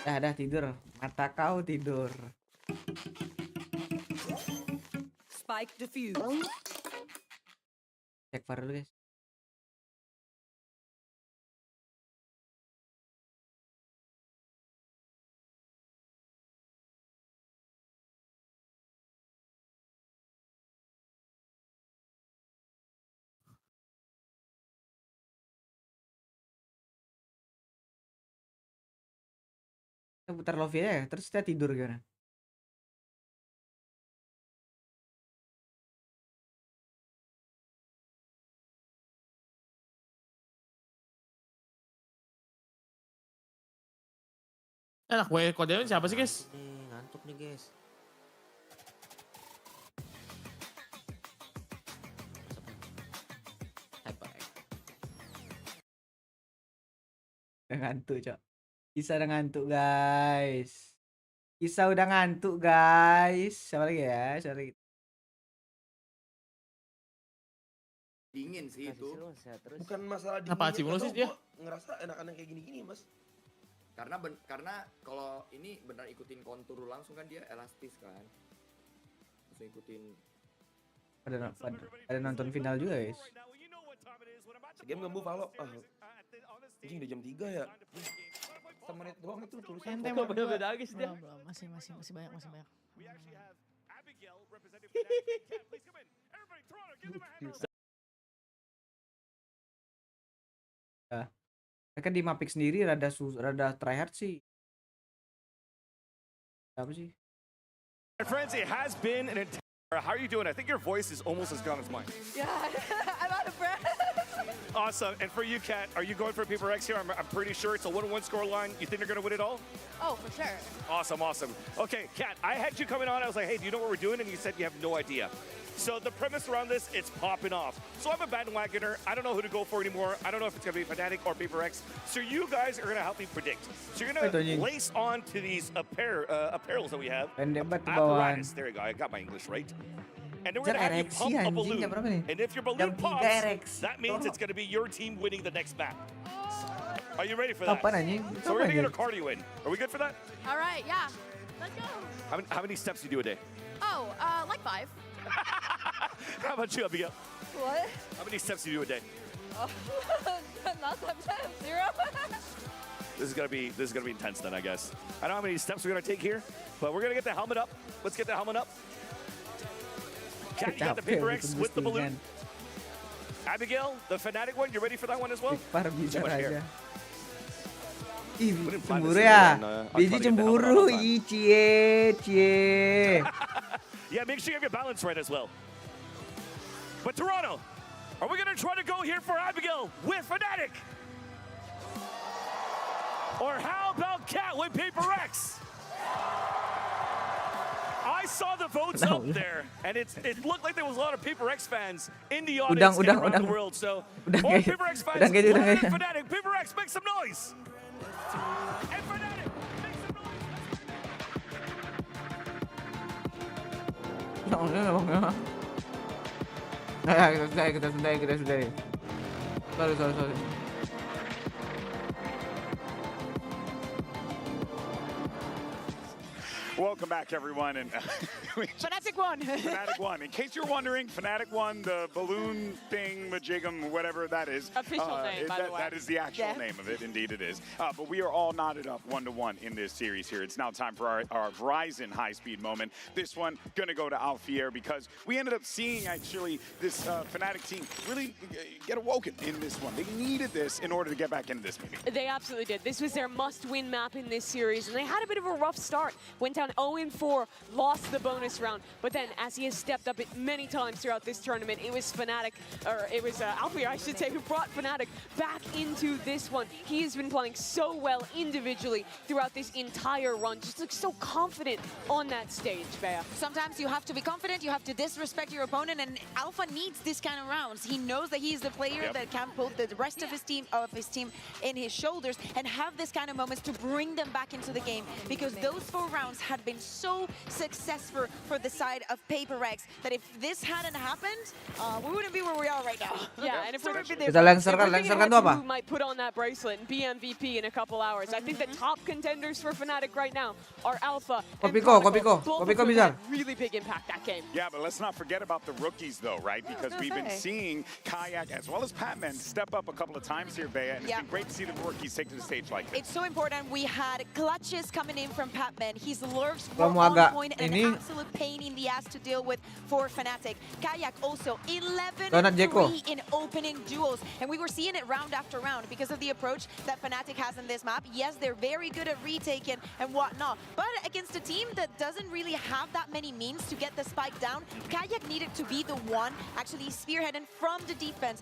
Dah tidur. Mata kau tidur. Spike defused. Cek VAR dulu, guys. Kita putar love ya, terus kita tidur gimana? Enak gue kodenya siapa sih guys? Ngantuk nih guys. HyperX. Udah ngantuk, Cok. Kisah udah ngantuk, guys. Kisah udah ngantuk, guys. Siapa lagi ya? Siapa lagi? Dingin sih itu. Terus. Bukan masalah dingin. Apa sih sih dia? Ngerasa enakan yang kayak gini-gini, Mas. Karena kalau ini benar ikutin kontur langsung kan dia elastis kan. Langsung ikutin. Ada nonton final juga, guys. Segame nggak Valo. Anjing udah jam 3 ya. Semenit doang itu tulisannya. Beda-beda guys dia. Masih banyak. Mereka di Mapik sendiri rada tryhard sih. Apa sih? My friends, it has been an entire. How are you doing? I think your voice is almost as gone as mine. Yeah, I'm out of breath. Awesome. And for you, Kat, are you going for PaperX here? I'm pretty sure it's a 1-1 score line. You think they're going to win it all? Oh, for sure. Awesome. Okay, Kat, I had you coming on. I was like, hey, do you know what we're doing? And you said you have no idea. So the premise around this, it's popping off. So I'm a bandwagoner. I don't know who to go for anymore. I don't know if it's going to be Fnatic or PaperX. So you guys are going to help me predict. So you're going to lace on to these apparels that we have. Apparatus. There you go. I got my English right. And then we're going to have you pump a balloon. And if your balloon pops, that means it's going to be your team winning the next map. Are you ready for that? So we're going to get our cardio in. Are we good for that? All right, yeah. Let's go. How many steps do you do a day? Oh, like 5. How about you, Abigail? What? How many steps do you do a day? Oh, not sometimes. 0. This is gonna be intense then, I guess. I don't know how many steps we're gonna take here, but we're gonna get the helmet up. Let's get the helmet up. Kat, you got the PaperX with the balloon. Abigail, the Fnatic one, you ready for that one as well? Too much hair. Ih, cemburu ya. Biji cemburu. Ih, cie. Yeah, make sure you have your balance right as well. But Toronto, are we going to try to go here for Abigail with Fnatic? Or how about Kat with PaperX? I saw the votes up there, and it looked like there was a lot of PaperX fans in the audience around the world. So, more PaperX fans, Fnatic. PaperX, make some noise. And Fnatic, make some noise. Kita sudah. Sorry. Welcome back, everyone. And Fnatic won. Fnatic won. In case you're wondering, Fnatic won the balloon thing, majigum, whatever that is. Official name, by the way. That is the actual name of it. Indeed, it is. But we are all knotted up 1-1 in this series here. It's now time for our Verizon high-speed moment. This one going to go to Alfier because we ended up seeing, actually, this Fnatic team really get awoken in this one. They needed this in order to get back into this maybe. They absolutely did. This was their must-win map in this series, and they had a bit of a rough start. Went down 0-4, lost the bonus round, but then as he has stepped up it many times throughout this tournament, it was was Alfie, I should say, who brought Fnatic back into this one. He has been playing so well individually throughout this entire run. Just looks so confident on that stage, Bea. Sometimes you have to be confident, you have to disrespect your opponent, and Alpha needs this kind of rounds. He knows that he's the player that can put the rest of his team in his shoulders and have this kind of moments to bring them back into the game, because those 4 rounds had been so successful for the side of PaperX that if this hadn't happened, we wouldn't be where we are right now. Yeah, and if we're Kita lancerkan tuh apa? who might put on that bracelet and be MVP in a couple hours, I think the top contenders for Fnatic right now are Alpha and Kopiko bisa. really big impact that game. Yeah, but let's not forget about the rookies, though, right? Because we've been seeing Kayak as well as Patman step up a couple of times here, Bea, and it's been great to see the rookies take to the stage like this. It's so important. We had clutches coming in from Patman. His lurks Kalau were mau agak on point and an absolute pain in the ass to deal with for Fnatic. Kayak also 11-3 in opening duels, and we were seeing it round after round because of the approach that Fnatic has in this map. Yes, they're very good at retaking and whatnot, but against a team that doesn't really have that many means to get the spike down, Kayak needed to be the one actually spearheading from the defense,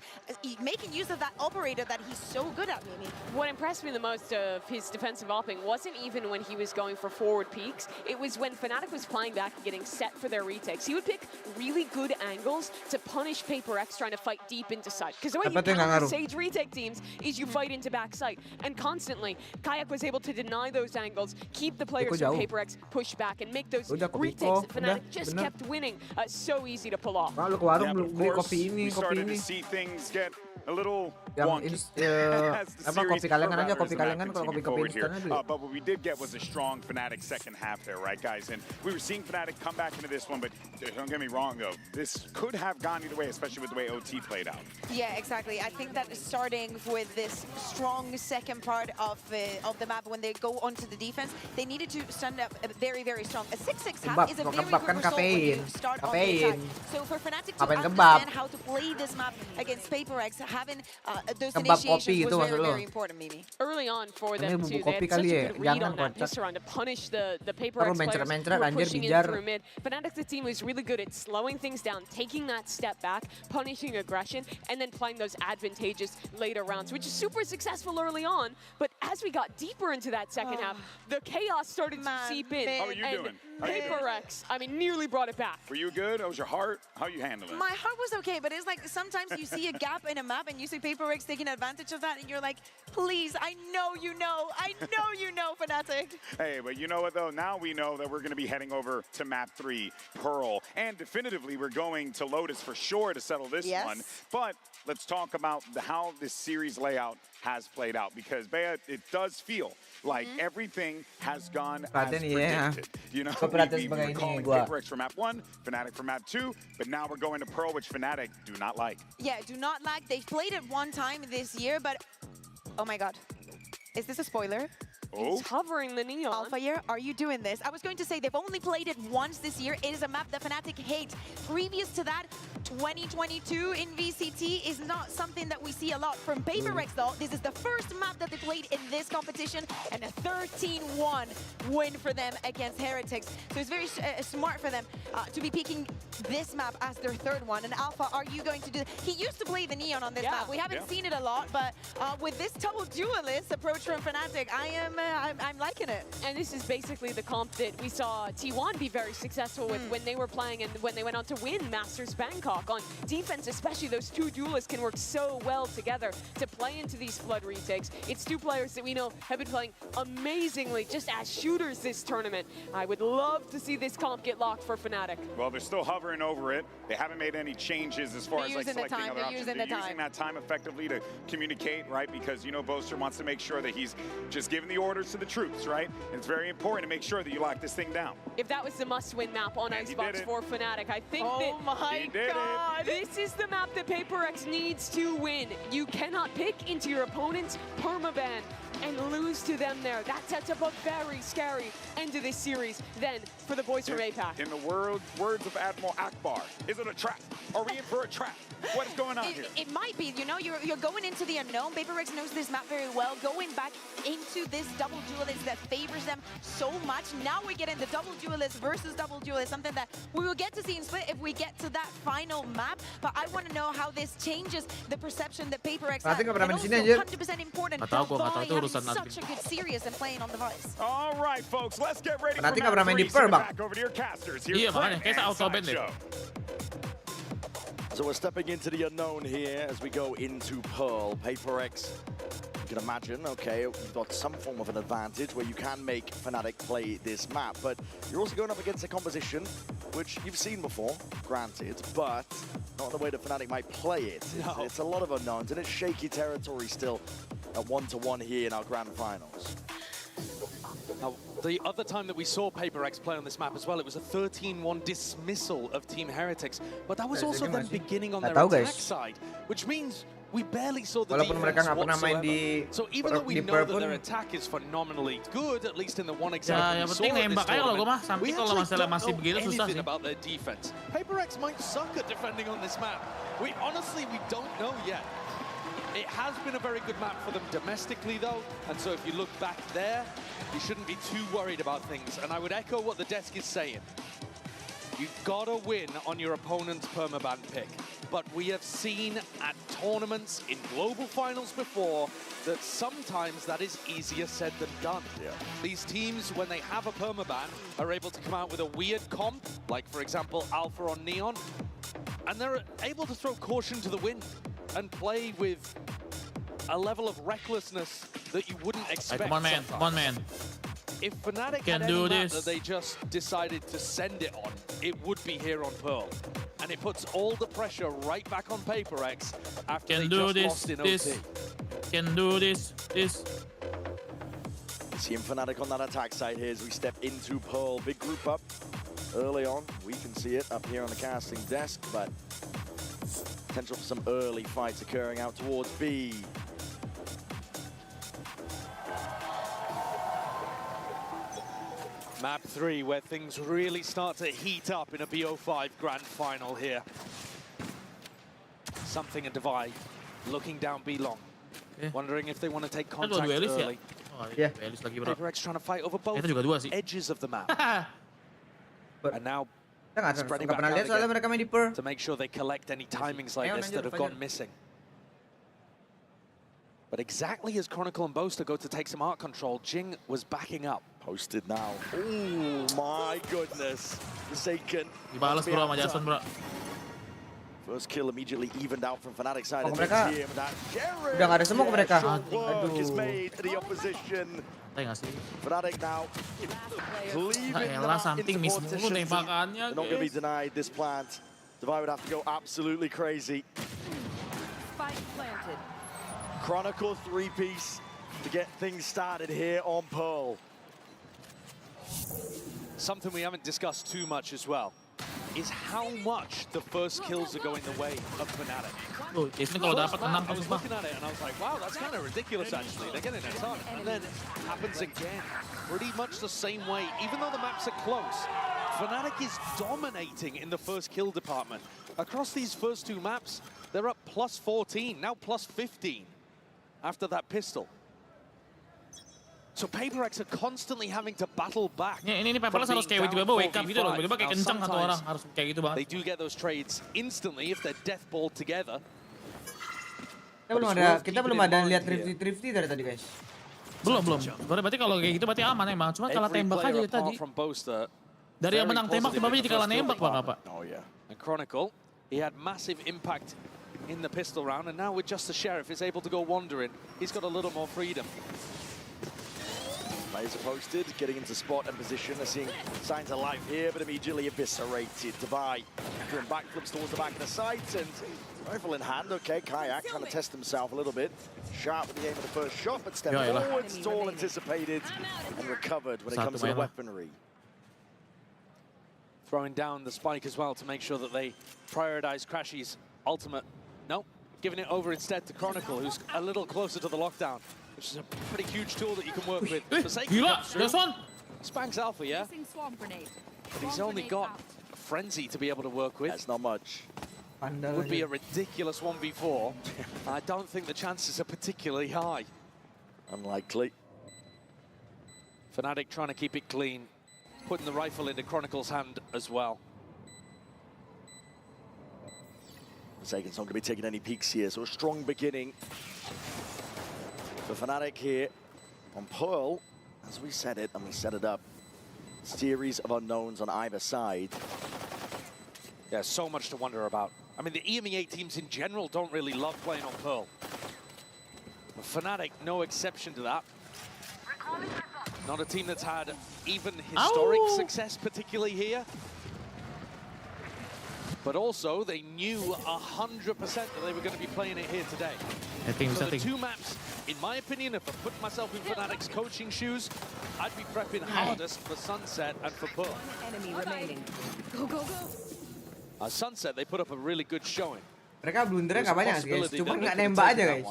making use of that operator that he's so good at, Mimi. What impressed me the most of his defensive opping wasn't even when he was going for forward peaks. It was when Fnatic was playing back and getting set for their retakes. He would pick really good angles to punish PaperX trying to fight deep into site. Because the way you counter Sage retake teams is you fight into back site. And constantly, Kayak was able to deny those angles, keep the players from PaperX push back, and make those retakes that Fnatic just kept winning so easy to pull off. Yeah, but of course, we started to see things get a little wonky as the series forward here. But what we did get was a strong Fnatic second half there, right, guys? And we were seeing Fnatic come back into this one, but don't get me wrong, though. This could have gone either way, especially with the way OT played out. Yeah, exactly. I think that starting with this strong second part of the map, when they go onto the defense, they needed to stand up very, very strong. A 6-6 half is a very good result when you start on the side. So for Fnatic to understand how to play this map against PaperX, having those initiations was very, very important, Mimi. Early on for them too, they had such a good read on that piss around to punish the PaperX players who were pushing in through mid. Fnatic, the team, was really good at slowing things down, taking that step back, punishing aggression, and then playing those advantageous later rounds, which is super successful early on. But as we got deeper into that second half, the chaos started to seep in. How are you doing? PaperX, I mean, nearly brought it back. Were you good? How was your heart? How are you handling it? My heart was okay, but it's like sometimes you see a gap in a map and you see PaperX taking advantage of that, and you're like, please, I know you know, Fnatic. Hey, but you know what, though? Now we know that we're going to be heading over to map 3, Pearl, and definitively we're going to Lotus for sure to settle this one. But let's talk about how this series layout has played out, because Bea, it does feel like everything has gone as predicted. You know, we were calling HyperX for map 1, Fnatic for map 2, but now we're going to Pearl, which Fnatic do not like. Yeah, do not like. They've played it one time this year, but oh my god. Is this a spoiler? It's hovering the neon. Alpha year, are you doing this? I was going to say they've only played it once this year. It is a map that Fnatic hates. Previous to that, 2022 in VCT is not something that we see a lot from PaperX, though. This is the first map that they played in this competition, and a 13-1 win for them against Heretics. So it's very smart for them to be picking this map as their third one. And Alpha, are you going to do that? He used to play the neon on this map. We haven't seen it a lot, but with this double duelist approach from Fnatic, I'm liking it. And this is basically the comp that we saw T1 be very successful with when they were playing and when they went on to win Masters Bangkok. On defense, especially, those two duelists can work so well together to play into these flood retakes. It's two players that we know have been playing amazingly just as shooters this tournament. I would love to see this comp get locked for Fnatic. Well, they're still hovering over it. They haven't made any changes as far as like selecting other options. They're using that time effectively to communicate, right? Because, you know, Boaster wants to make sure that he's just giving the orders to the troops, right? And it's very important to make sure that you lock this thing down. If that was the must-win map on Icebox for Fnatic, I think this is the map that PaperX needs to win. You cannot pick into your opponent's permaban. and lose to them there. That sets up a very scary end of this series then for the boys from APAC. In the words of Admiral Akbar, is it a trap? Are we in for a trap? What is going on here? It might be, you know, you're going into the unknown. PaperX knows this map very well. Going back into this double duelist that favors them so much. Now we get into double duelist versus double duelist, something that we will get to see in Split if we get to that final map. But I want to know how this changes the perception that PaperX has. And also 100% important, Volley having such a good series and playing on device. All right, folks, let's get ready for Nanti nggak pernah main di match 3. per, Send it Bang. back over to your casters. Here's Iya, makanya Climax kayak auto band deh. Show. So we're stepping into the unknown here as we go into Pearl. PaperX, you can imagine, okay, you've got some form of an advantage where you can make Fnatic play this map, but you're also going up against a composition which you've seen before, granted, but not the way that Fnatic might play it. It's a lot of unknowns, and it's shaky territory still at 1-1 here in our grand finals. Now, the other time that we saw PaperX play on this map as well, it was a 13-1 dismissal of Team Heretics, but that was also them beginning on their attack side, which means we barely saw the defense whatsoever. So even though we know that their attack is phenomenally good, at least in the one example we saw in this tournament, we actually don't know anything about their defense. PaperX might suck at defending on this map. We don't know yet. It has been a very good map for them domestically, though, and so if you look back there, you shouldn't be too worried about things. And I would echo what the desk is saying. You've got to win on your opponent's permaban pick. But we have seen at tournaments in global finals before that sometimes that is easier said than done. These teams, when they have a permaban, are able to come out with a weird comp, like, for example, Alpha on Neon, and they're able to throw caution to the wind and play with a level of recklessness that you wouldn't expect. Come on, man. Come on, man. If Fnatic had any map that they just decided to send it on, it would be here on Pearl. And it puts all the pressure right back on PaperX after they just lost in OT. Can do this. Seeing Fnatic on that attack side here as we step into Pearl. Big group up early on. We can see it up here on the casting desk, but potential for some early fights occurring out towards B. Map 3, where things really start to heat up in a BO5 grand final here. Something and Divide looking down B long, wondering if they want to take contact early. PaperX trying to fight over both edges of the map. And now spreading back out again to make sure they collect any timings like this that have gone missing. But exactly as Chronicle and Boaster go to take some art control, Jing was backing up. Posted now. Oh my goodness. Forsaken. Dibalas bro sama Jason bro. First kill immediately evened out from Fnatic side. Mereka udah nggak ada smoke mereka. Is made to the opposition. Fnatic now leaving something miss mulu tembakannya. Not going to be denied this plant. Divide would have to go absolutely crazy. Spike planted. Chronicle 3-piece to get things started here on Pearl. Something we haven't discussed too much as well is how much the first kills are going the way of Fnatic. I was looking at it and I was like, wow, that's kind of ridiculous actually. They're getting a ton. And then it happens again, pretty much the same way. Even though the maps are close, Fnatic is dominating in the first kill department. Across these first two maps, they're up plus 14, now plus 15 after that pistol. So PaperX are constantly having to battle back. Ini PaperX harus kayak tiba-tiba wake up gitu loh, tiba-tiba kayak kencang satu orang, harus kayak gitu banget. They do get those trades instantly if they're death balled together. Kita belum ada lihat Thrifty dari tadi guys. Belum. Berarti kalau kayak gitu berarti aman emang. Cuma kalah tembak aja tadi. Dari yang menang tembak tiba-tiba jadi kalah nembak Bang apa? Oh yeah. And Chronicle, he had massive impact in the pistol round, and now with just the Sheriff is able to go wandering. He's got a little more freedom. Players are posted, getting into spot and position. They're seeing signs of life here, but immediately eviscerated. Divide doing backflips towards the back of the site, and rifle in hand. Okay, Kayak trying to test himself a little bit. Sharp with the aim of the first shot, but stepping forwards. It's all anticipated and recovered when it comes to the weaponry. Throwing down the spike as well to make sure that they prioritize Crashy's ultimate. No, giving it over instead to Chronicle, who's a little closer to the lockdown. which is a pretty huge tool that you can work with. Gila, that's one. Spanks Alpha, yeah? But he's only got a Frenzy to be able to work with. That's not much. It would be a ridiculous 1v4. I don't think the chances are particularly high. Unlikely. Fnatic trying to keep it clean, putting the rifle into Chronicle's hand as well. Sagan's not going to be taking any peeks here, so a strong beginning for Fnatic here on Pearl. As we said it, and we set it up, series of unknowns on either side. Yeah, so much to wonder about. I mean, the EMEA teams in general don't really love playing on Pearl. But Fnatic, no exception to that. Not a team that's had even historic success, particularly here. But also, they knew 100% that they were going to be playing it here today. So the two maps, in my opinion, if I put myself in Fnatic's coaching shoes, I'd be prepping hardest for Sunset and for Pearl. Enemy remaining. Go, go, go. Sunset, they put up a really good showing. Mereka blundernya nggak banyak sih guys, cuma nggak nembak aja guys.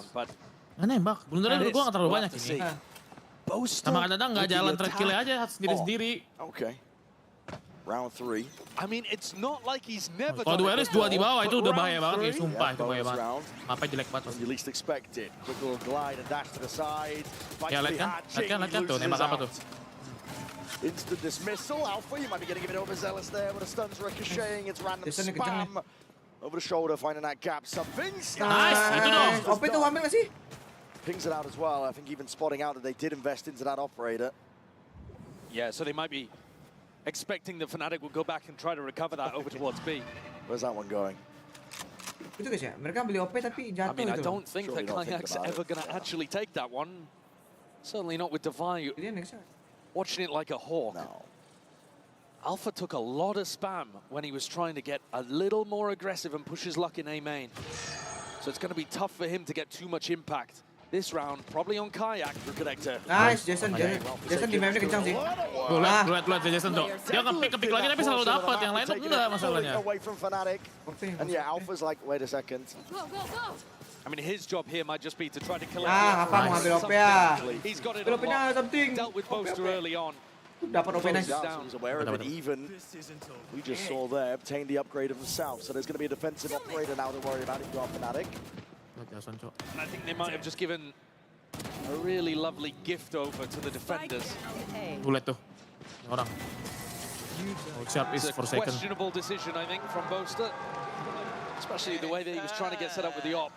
Nggak nembak, blundernya menurut gua nggak terlalu banyak ini. Sama kadang nggak jalan track kill aja sendiri-sendiri. Okay. Round 3. I mean, it's not like he's never. Kalau dua Eris, dua di bawah itu udah bahaya banget ya, sumpah itu bahaya banget. Apa jelek banget. You least expect it. Quick little glide and dash to the side. Ya lihat kan tuh nembak apa tuh. Instant dismissal. Alpha, you might be getting a bit overzealous there, but the stun's ricocheting. It's random spam. Over the shoulder, finding that gap. Nice, itu dong. Op itu ambil nggak sih? Pings it out as well. I think even spotting out that they did invest into that operator. Yeah, so they might be expecting the Fnatic will go back and try to recover that over towards B. Where's that one going? Itu guys ya, mereka beli OP tapi jatuh. I mean, I don't think that Climax are ever going to actually take that one. Certainly not with Defy watching it like a hawk. No. Alpha took a lot of spam when he was trying to get a little more aggressive and push his luck in A main. So it's going to be tough for him to get too much impact. This round, probably on Kayak. Nice, Jason di mapnya kencang sih. Lihat Jason tuh. Dia nge-pick lagi tapi selalu dapat, yang lain tuh enggak masalahnya. Away from Fnatic. And yeah, Alpha's like, wait a second. I mean, his job here might just be to try to collect. Apa mau ambil OP ya? He's got it OP-nya something. Dealt with Boaster early on. Dapat OP nice. He's aware of it even. We just saw there, obtained the upgrade of himself. So there's going to be a defensive operator now to worry about if you are Fnatic. And I think they might have just given a really lovely gift over to the defenders. Lihat tuh, orang. Siap is It's a Forsaken. questionable decision, I think, from Boaster. Especially the way that he was trying to get set up with the op.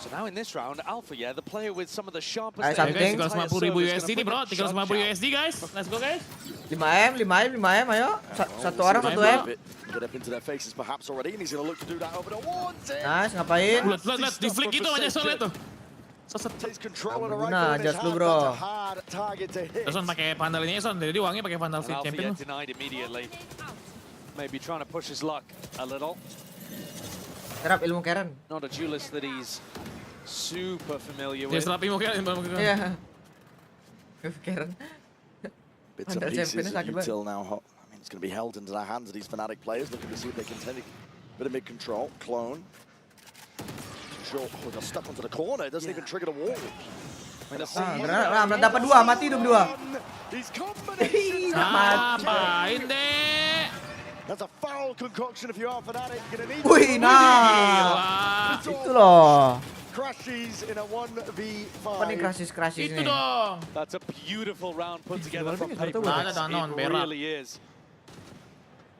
So now in this round, Alpha, yeah, the player with some of the sharpest... Guys, 350.000 USD nih bro, 350 USD guys. Let's go guys. 5M, ayo. Satu orang 1M. Get up into their faces perhaps already, and he's going to look to do that over the Vortex. Nice, ngapain? Lihat, di flick itu aja soalnya tuh. Takes control of the Nah, rifle in his jas lu hand. bro. That's a hard target to hit. Son pakai vandal ini Son, jadi uangnya pakai vandal And Alpha champion. yet denied immediately. Maybe trying to push his luck a little. Serap ilmu Karen. Not a duelist that he's super familiar Dia with. serap ilmu Karen. Iya. Karen. Bits and pieces of util now. I mean, it's going to be held into the hands of these Fnatic players, looking to see if they can take a bit of mid-control. Clone. Sure, oh, got stuck onto the corner. It doesn't even trigger the wall. Dapat 2, mati hidup 2. Ngapain deh? That's a foul concoction if you are Fnatic. Wih, nah. Itu loh. Crashes in a 1v5. Apa nih crashes Itu nih? dong. That's a beautiful round put together from Itu PaperX. Danon, It berak. really is.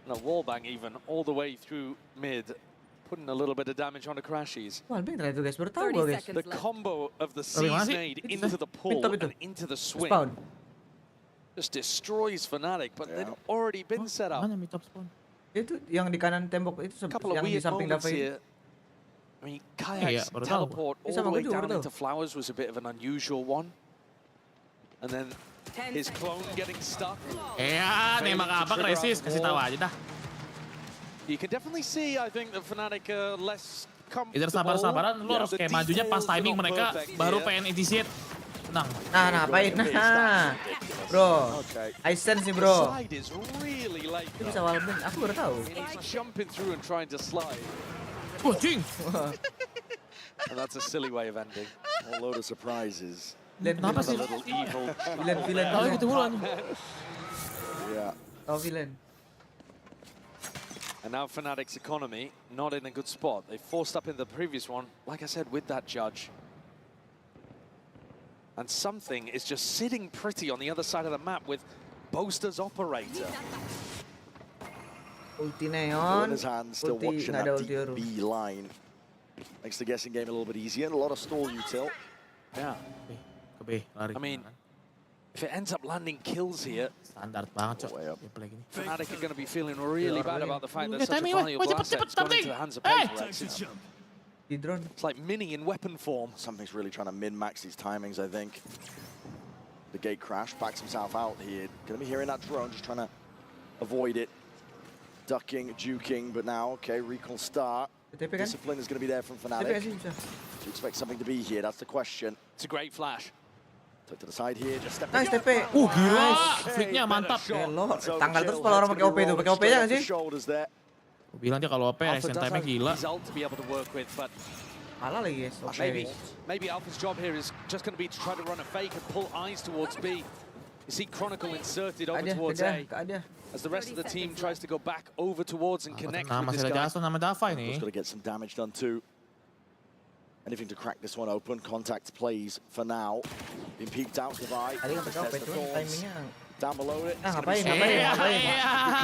And a wallbang even all the way through mid, putting a little bit of damage on the crashes. Wah, Albing ternyata guys, baru tahu gua guys. The combo of the mana C's sih? nade into the pull and into the swing Spawn. just destroys Fnatic, but they'd already been set up. Mana mid top spawn? Itu yang di kanan tembok itu Couple of yang di weird samping moments Dava itu. here. I mean, Kayak's baru tahu. teleport all the Sama way gua juga down baru tahu. into Flowers was a bit of an unusual one. And then his clone getting stuck. Ya, nembak apa krisis? Kasih tahu aja dah. You can definitely see, I think, the Fnatic less comfortable. Either sabar-sabaran, lu harus kayak majunya pas timing mereka baru pengen initiate. Tenang. Nah, apain? Nah. Bro. I sense nih, bro. Slide is really late. Itu bisa Albing, aku baru tahu. He's jumping through and trying to slide. Wah, cing. And that's a silly way of ending. A load of surprises. Kenapa sih? Villain. Tahu gitu bulan. Yeah. Oh, villain. And now Fnatic's economy not in a good spot. They forced up in the previous one, like I said, with that judge. And something is just sitting pretty on the other side of the map with Boaster's operator. Ulti In Neon. his hand, still Ulti, watching nggak ada that ulti deep Yoru. B line. Makes the guessing game a little bit easier and a lot of stall util. Yeah. Ke B, lari. I mean, if it ends up landing kills here, Standar banget, Cok. Gameplay gini. Fnatic are going to be feeling really bad about the fact that Yeah, such a timing, weh. valuable Cepet, asset's cepet, going into the hands of Hey! PaperX. Di drone. It's like Mini in weapon form. Something's really trying to min-max these timings, I think. The gate crash, backs himself out here. Gonna be hearing that drone, just trying to avoid it. Ducking, juking, but now, okay, recall start. Discipline is gonna be there from Fnatic. Do you expect something to be here? That's the question. It's a great flash. Took to the side here, just stepping Nice up. TP. Gila. Flicknya mantap. Gelo. Tanggal terus kalau orang pakai OP itu. Pakai OP-nya nggak sih? Gue bilang dia kalau OP reaction time-nya gila. His ult to be able to work with, but Kalah lagi guys. OP. maybe Alpha's job here is just going to be to try to run a fake and pull eyes towards B. You see Chronicle inserted over towards A. As the rest of the team tries to go back over towards and connect Nah, with this masih ada guy. Jason sama Dava ini. Got to get some damage done too. Anything to crack this one open. Contact plays for now. Been peeked out to Divide. Tadi kan pakai OP itu timingnya. Down below it. Nah, ngapain?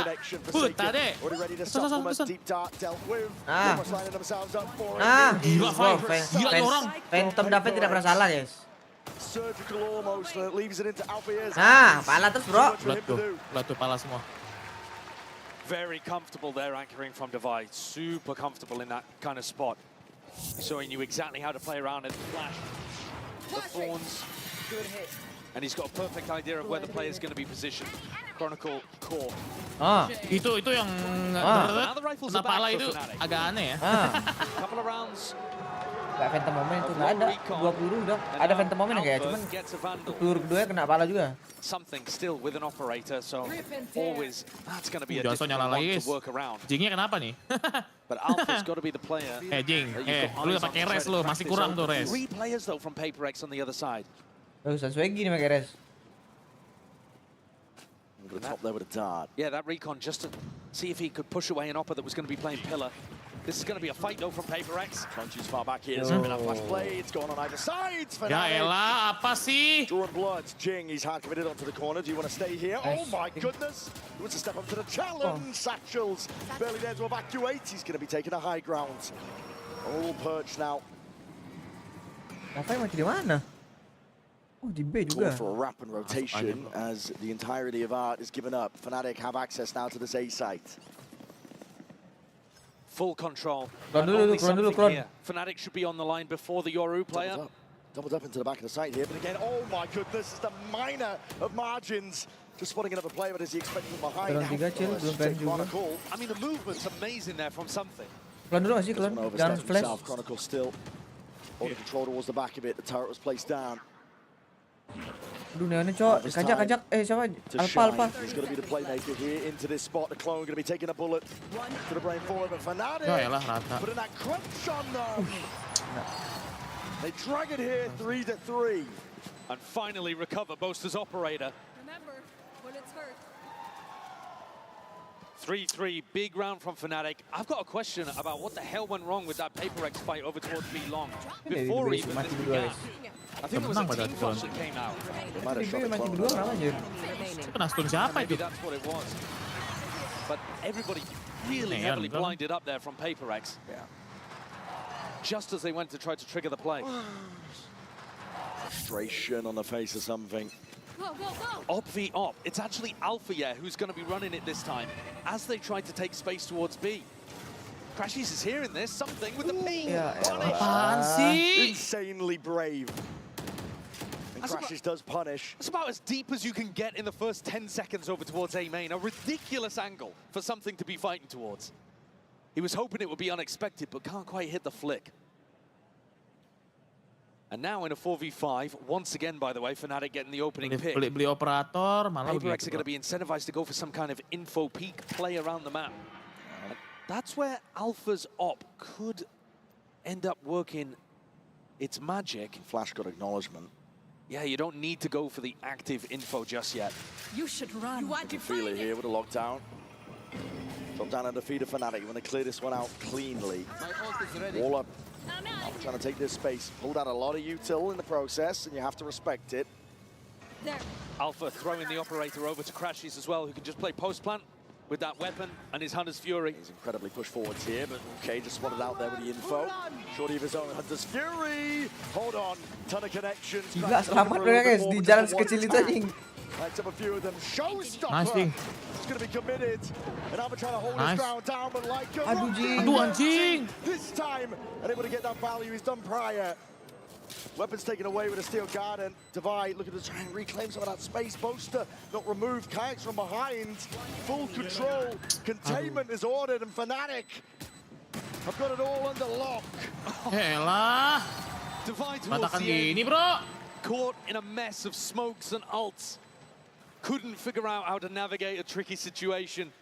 Connection for Sacred. Already ready to supplement. Deep dart dealt with. Almost lining themselves up for it. Gila, gila orang. Phantom David tidak pernah salah guys. Surgical almost, and it leaves it into Alpha's. Nah, pala terus bro. Belat tuh pala semua. Very comfortable there anchoring from Divide. Super comfortable in that kind of spot. Showing you exactly how to play around it. Flash. The Thorns. Good hit. And he's got a perfect idea of where the player is going to be positioned. Chronicle core. Itu yang kena pala itu agak aneh ya. Couple of rounds. Gak Phantom Moment itu nggak ada. 2 peluru udah. Ada Phantom Moment kayak cuman peluru kedua kena pala juga. Something still with an operator, so always that's going to be a Jason difficult nyala one lagi to work around. Jingnya kenapa nih? But Alpha's got to be the player. Jing, lu udah pakai res lu, masih kurang tuh res. 3 players though from PaperX on the other side. Bagusan Swaggy nih pakai res. Over the top there with a dart. Yeah, that recon just to see if he could push away an opper that was going to be playing pillar. This is going to be a fight though from PaperX. Crunchy's far back here. There's been a flash play. It's going on either side. Ya elah, apa sih? Drawing bloods. Jing, he's hard committed onto the corner. Do you want to stay here? Oh my goodness. He wants to step up to the challenge. Satchels barely there to evacuate. He's going to be taking a high ground. All perched now. Ngapain mati di mana? Oh, di B juga. For a rapid rotation as the entirety of Art is given up. Fnatic have access now to this A site. Full control. Clone dulu, clone. Fnatic should be on the line before the Yoru player. Doubled up into the back of the site here, but again, oh my goodness, it's the minor of margins. Just spotting another player, but is he expecting from behind? I mean, the movement's amazing there from something. Clone dulu nggak sih, clone? Jangan flash. Chronicle still holding control towards the back of it. The turret was placed down. Aduh, Neonnya cok, kajak. Siapa? Alpha. He's going to be the playmaker here into this spot. The clone going to be taking a bullet to the brain forward, but Fnatic putting that crunch on them. They drag it here 3-3. And finally recover Boaster's operator. Remember, bullets hurt. 3-3, big round from Fnatic. I've got a question about what the hell went wrong with that PaperX fight over towards B long. Before even this began. I think it was a team flush that came out. Kena stun siapa Maybe itu? that's what it was. But everybody really heavily blinded up there from PaperX. Yeah. Just as they went to try to trigger the play. Frustration on the face of something. Go, go, go! Op v Op. It's actually Alpha, yeah, who's going to be running it this time as they try to take space towards B. Crashies is hearing this. Something with the P. Apaan sih? Insanely brave. And Crashies does punish. It's about as deep as you can get in the first 10 seconds over towards A main. A ridiculous angle for something to be fighting towards. He was hoping it would be unexpected, but can't quite hit the flick. And now in a 4v5, once again, by the way, Fnatic getting the opening pick. Beli operator, malah PaperX are going to be incentivized to go for some kind of info peek play around the map. And that's where Alpha's op could end up working it's magic. Flash got acknowledgement. Yeah, you don't need to go for the active info just yet. You should run. You want You can feel it here with a lockdown. Drop down and defeat a Fnatic. You want to clear this one out cleanly. Wall up. Alpha trying to take this space. Pulled out a lot of util in the process, and you have to respect it. There. Alpha throwing the operator over to Crashies as well, who can just play post-plant with that weapon and his Hunter's Fury. He's incredibly pushed forwards here, but okay, just spotted out there with the info. Shorty of his own, Hunter's Fury! Hold on, ton of connections. Gila, selamat mereka guys di jalan sekecil itu anjing. Lights up a few of them. Showstopper! Nice thing. It's going to be committed. And Alpha trying to hold his ground down, but like a Aduh, rocket, anjing. this time, unable to get that value he's done prior. Weapons taken away with a Steel Garden. Divide looking to try and reclaim some of that space. Boaster not removed. Kayaks from behind. Full control. Containment is ordered, and Fnatic have got it all under lock. Elah. Divide Batakan gini, bro. Caught in a mess of smokes and ults. Couldn't figure out how to navigate a tricky situation.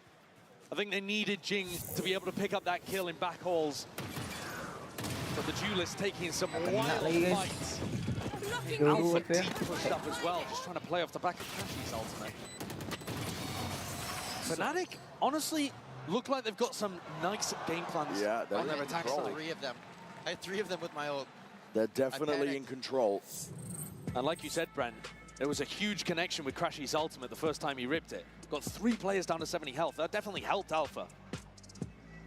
I think they needed Jing to be able to pick up that kill in backhauls. But the duelist taking some wild fights. Alpha deep pushed up as well, just trying to play off the back of Crashies' ultimate. Fnatic, honestly, look like they've got some nice game plans on their attack side. 3 of them. I had 3 of them with my ult. They're definitely in control. And like you said, Brent, there was a huge connection with Crashies' ultimate the first time he ripped it. Got 3 players down to 70 health. That definitely helped Alpha.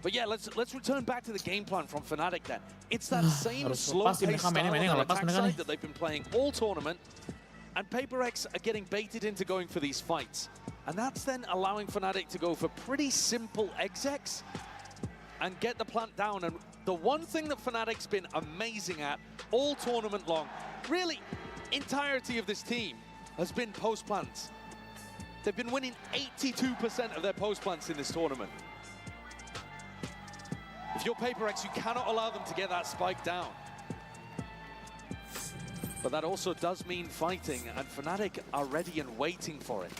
But yeah, let's return back to the game plan from Fnatic then. It's that same slow-paced style on their attack side that they've been playing all tournament, and PaperX are getting baited into going for these fights. And that's then allowing Fnatic to go for pretty simple execs and get the plant down. And the one thing that Fnatic's been amazing at all tournament long, really entirety of this team, has been post-plants. They've been winning 82% of their post-plants in this tournament. If you're PaperX, you cannot allow them to get that spike down. But that also does mean fighting, and Fnatic are ready and waiting for it.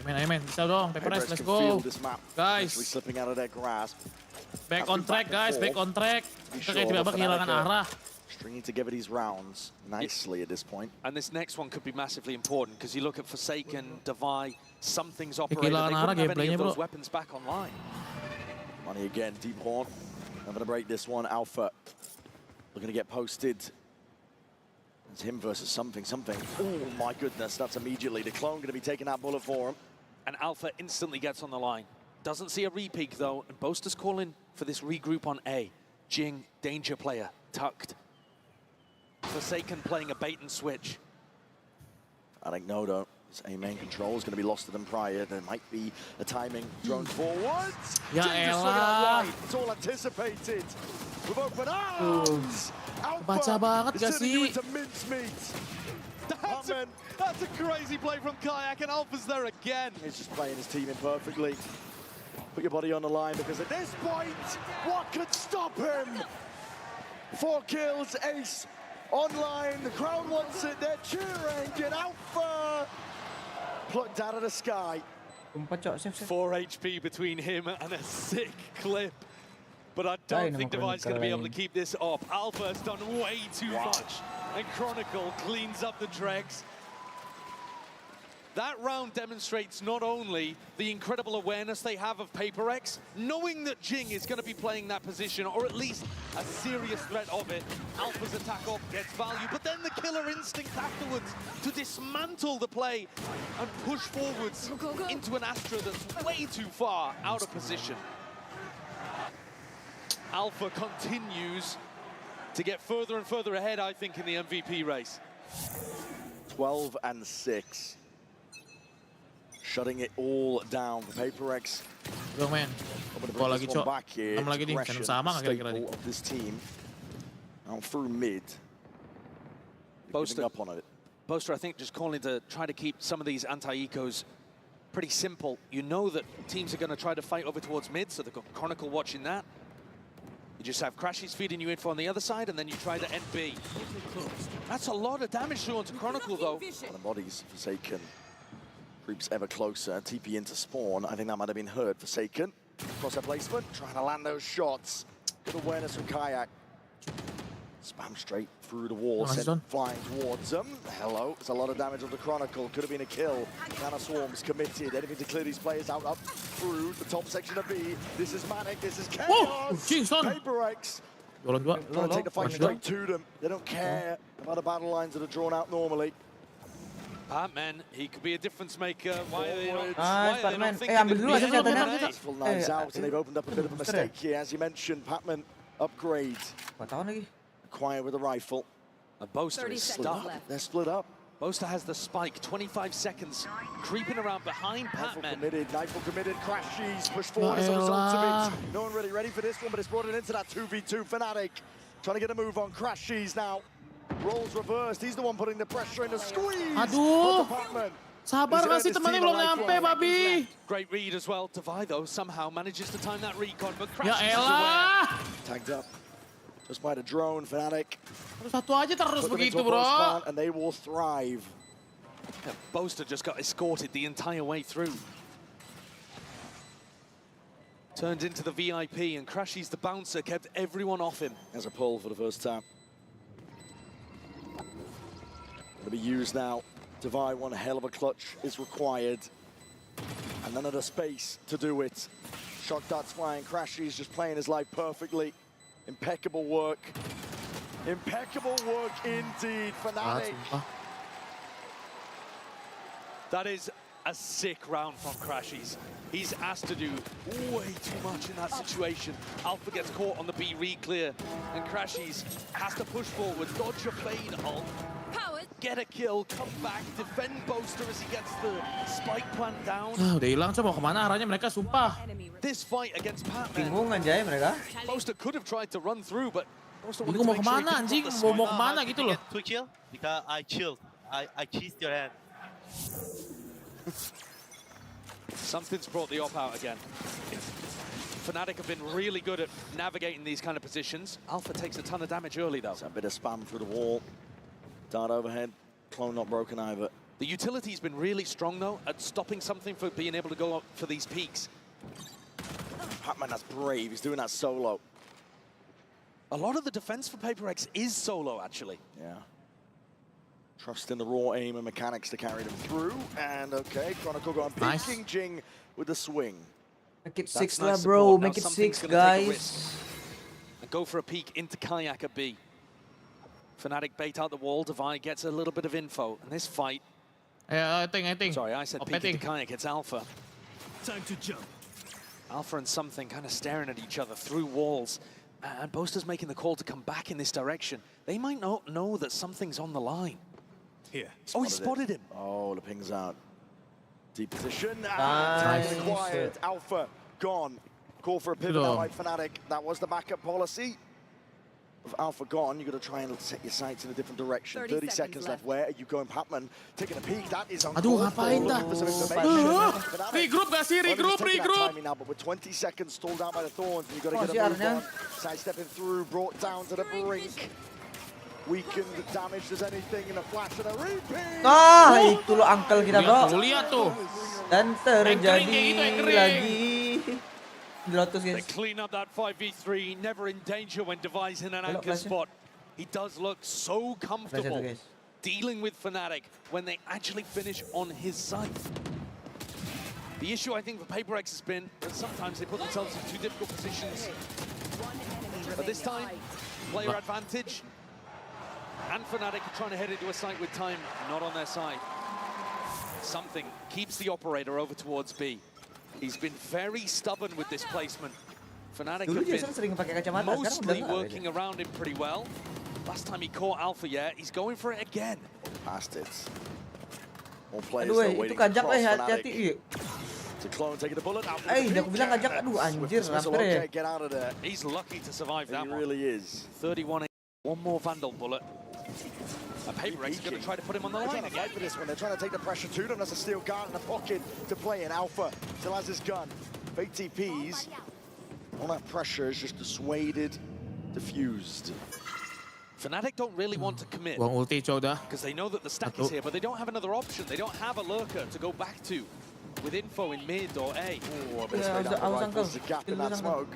Amen, bisa dong, PaperX, let's go. Guys, slipping out of their grasp. Back on track guys, back on track. Kita kayak tiba-tiba kehilangan arah. Stringing together these rounds nicely at this point. And this next one could be massively important, because you look at Forsaken, Divide, something's operating. They Kehilangan arah wouldn't have any gameplaynya, of those bro. weapons back online. Money again, Deep Horn. I'm going to break this one. Alpha looking to get posted. It's him versus something. Oh my goodness, that's immediately. The clone going to be taking that bullet for him. And Alpha instantly gets on the line. Doesn't see a re-peek though, and Boaster's calling for this regroup on A. Jing, danger player, tucked. Forsaken playing a bait and switch. I think Nodo. His A main control is going to be lost to them prior. There might be a timing drone forwards. Ya elah. It's all anticipated. With open arms. Baca banget gak sih? That's a crazy play from Kayak, and Alpha's there again. He's just playing his team in perfectly. Put your body on the line, because at this point, what could stop him? 4 kills, ace online. The crowd wants it. They're cheering. Get Alpha plucked out of the sky. 4 HP between him and a sick clip. But I don't think Divide's going to be able to keep this up. Alpha's done way too much. And Chronicle cleans up the dregs. That round demonstrates not only the incredible awareness they have of PaperX, knowing that Jing is going to be playing that position, or at least a serious threat of it. Alpha's attack up gets value, but then the killer instinct afterwards to dismantle the play and push forwards into an Astra that's way too far out of position. Alpha continues to get further and further ahead, I think, in the MVP race. 12 and 6. Shutting it all down for PaperX. Go man. Gol lagi, Cok. 6 lagi nih, kan sama nggak kira-kira nih? Of this team. Now through mid. Boaster up on it. Boaster, I think, just calling to try to keep some of these anti-ecos pretty simple. You know that teams are going to try to fight over towards mid, so they've got Chronicle watching that. You just have Crashies feeding you info on the other side, and then you try to end B. That's a lot of damage doing to Chronicle, though. The bodies, Forsaken. Creeps ever closer. TP into spawn. I think that might have been heard. Forsaken. Crosshair placement, trying to land those shots. Good awareness from Kayak. Spam straight through the wall, sent flying towards them. Hello, there's a lot of damage on the Chronicle. Could have been a kill. Nano Swarm's committed. Anything to clear these players out up through the top section of B. This is Manic, this is Chaos. HyperX. Trying to take the fight straight to them. They don't care about the battle lines that are drawn out normally. Batman, he could be a difference maker. Why are they not thinking ambil dulu aja senjatanya. Full knives out, and they've opened up a bit of a mistake here. As you mentioned, Patman upgrade. Acquire with a rifle. And Boaster is split up. They're split up. Boaster has the spike, 25 seconds, creeping around behind Patman. Nightfall committed, crashes, push forward as a result of it. No one really ready for this one, but it's brought it into that 2v2. Fnatic trying to get a move on, crashes now. Roles reversed, he's the one putting the pressure in the squeeze. Aduh, sabar kasih temannya belum nyampe, babi. Great read as well. Devi though somehow manages to time that recon, but ya crashes elah. Tagged up just by the drone. Fnatic. Satu aja terus begitu, bro. And they will thrive. Yeah, Boaster just got escorted the entire way through. Turned into the VIP, and Crashies the bouncer kept everyone off him. As a pull for the first time. Going to be used now. Devi, one hell of a clutch is required. And none of the space to do it. Shock darts flying, Crashies just playing his life perfectly. Impeccable work. Impeccable work indeed, Fnatic. That is a sick round from Crashies. He's asked to do way too much in that situation. Alpha gets caught on the B re-clear, and Crashies has to push forward, dodge a fade ult, get a kill, come back, defend Boaster as he gets the spike plant down. Udah hilang, mau kemana arahnya mereka, sumpah. This fight against Patman. Bingung anjay mereka. Boaster could have tried to run through, but Boaster Bingung mau kemana anjing, mau kemana gitu loh. To kill because I chilled. I kissed your hand. Something's brought the op out again. Fnatic have been really good at navigating these kind of positions. Alpha takes a ton of damage early though. A bit of spam through the wall. Dart overhead. Clone not broken either. The utility's been really strong though at stopping something for being able to go up for these peaks. Patman, that's brave. He's doing that solo. A lot of the defense for HyperX is solo actually. Yeah. Trust in the raw aim and mechanics to carry them through. And okay, Chronicle going peeking Jing with the swing. Make it 6 lah, bro. Make it 6, guys. And go for a peek into Kayak at B. Fnatic bait out the wall. Devi gets a little bit of info. And this fight... I think. Sorry, I said peek into Kayak. It's Alpha. Time to jump. Alpha and something kind of staring at each other through walls. And Boaster's making the call to come back in this direction. They might not know that something's on the line. Here. Oh, he spotted him. Oh, the ping's out. Deep position. Nice. Quiet. Alpha gone. Call for a pivot now by Fnatic. That was the backup policy. With Alpha gone, you've got to try and set your sights in a different direction. 30 seconds left. Where are you going, Patman? Taking a peek. That is on. Aduh, ngapain dah? Regroup gak sih? Regroup. Now, but with 20 seconds stalled out by the Thorns, you've got to get a move on. Sidestepping through, brought down to the brink. Weakened, damaged as anything in a flash and a repeat. Ah, itu lo angkel kita, bro. Lihat tuh. Dan terjadi lagi. They clean up that 5v3, never in danger when Devi's in an anchor spot. He does look so comfortable dealing with Fnatic when they actually finish on his side. The issue I think for HyperX has been that sometimes they put themselves in too difficult positions. But this time, player advantage. And Fnatic are trying to head into a site with time not on their side. Something keeps the operator over towards B. He's been very stubborn with this placement. Fnatic have been mostly working around him pretty well. Last time he caught Alpha, he's going for it again. Past it. More players are waiting across Fnatic. To Clone taking the bullet. Aku bilang ngajak, aduh anjir, hampir get out of there. He's lucky to survive that one. He really is. 31. One more Vandal bullet. HyperX is going to try to put him on the line again. For this one. They're trying to take the pressure to them. There's a steel guard in the pocket to play in. Alpha still has his gun. Fake TPs. All that pressure is just dissuaded, diffused. Fnatic don't really want to commit. Buang ulti, coba. Because they know that the stack is here, but they don't have another option. They don't have a lurker to go back to. with info in mid or A. Oh, a bit straight down the right. There's a gap in that smoke.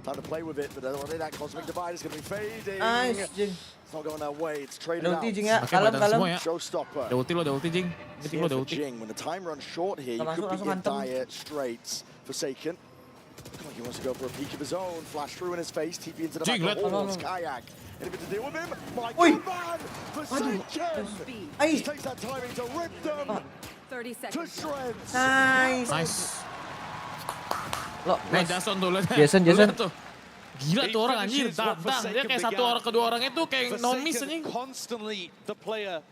Time to play with it, but that cosmic divide is going to be fading. Nice, Jing. It's not going that way. It's traded Ada out. ulti Jing ya, kalem. Showstopper. Ada ulti lo, ada ulti Jing. It's here for Jing. When the time runs short here, you could be in dire straits. Forsaken. Come on, he wants to go for a peek of his own. Flash through in his face. TP into the back of the horns. Kayak. Anything to deal with him? My God, man! Forsaken! Just takes that timing to rip them 30 seconds. to shreds. Nice. Lo, Jason tuh lihat. Jason. Gila tuh orang anjir, datang. Dia kayak satu orang kedua orang itu kayak no miss anjing. Constantly the player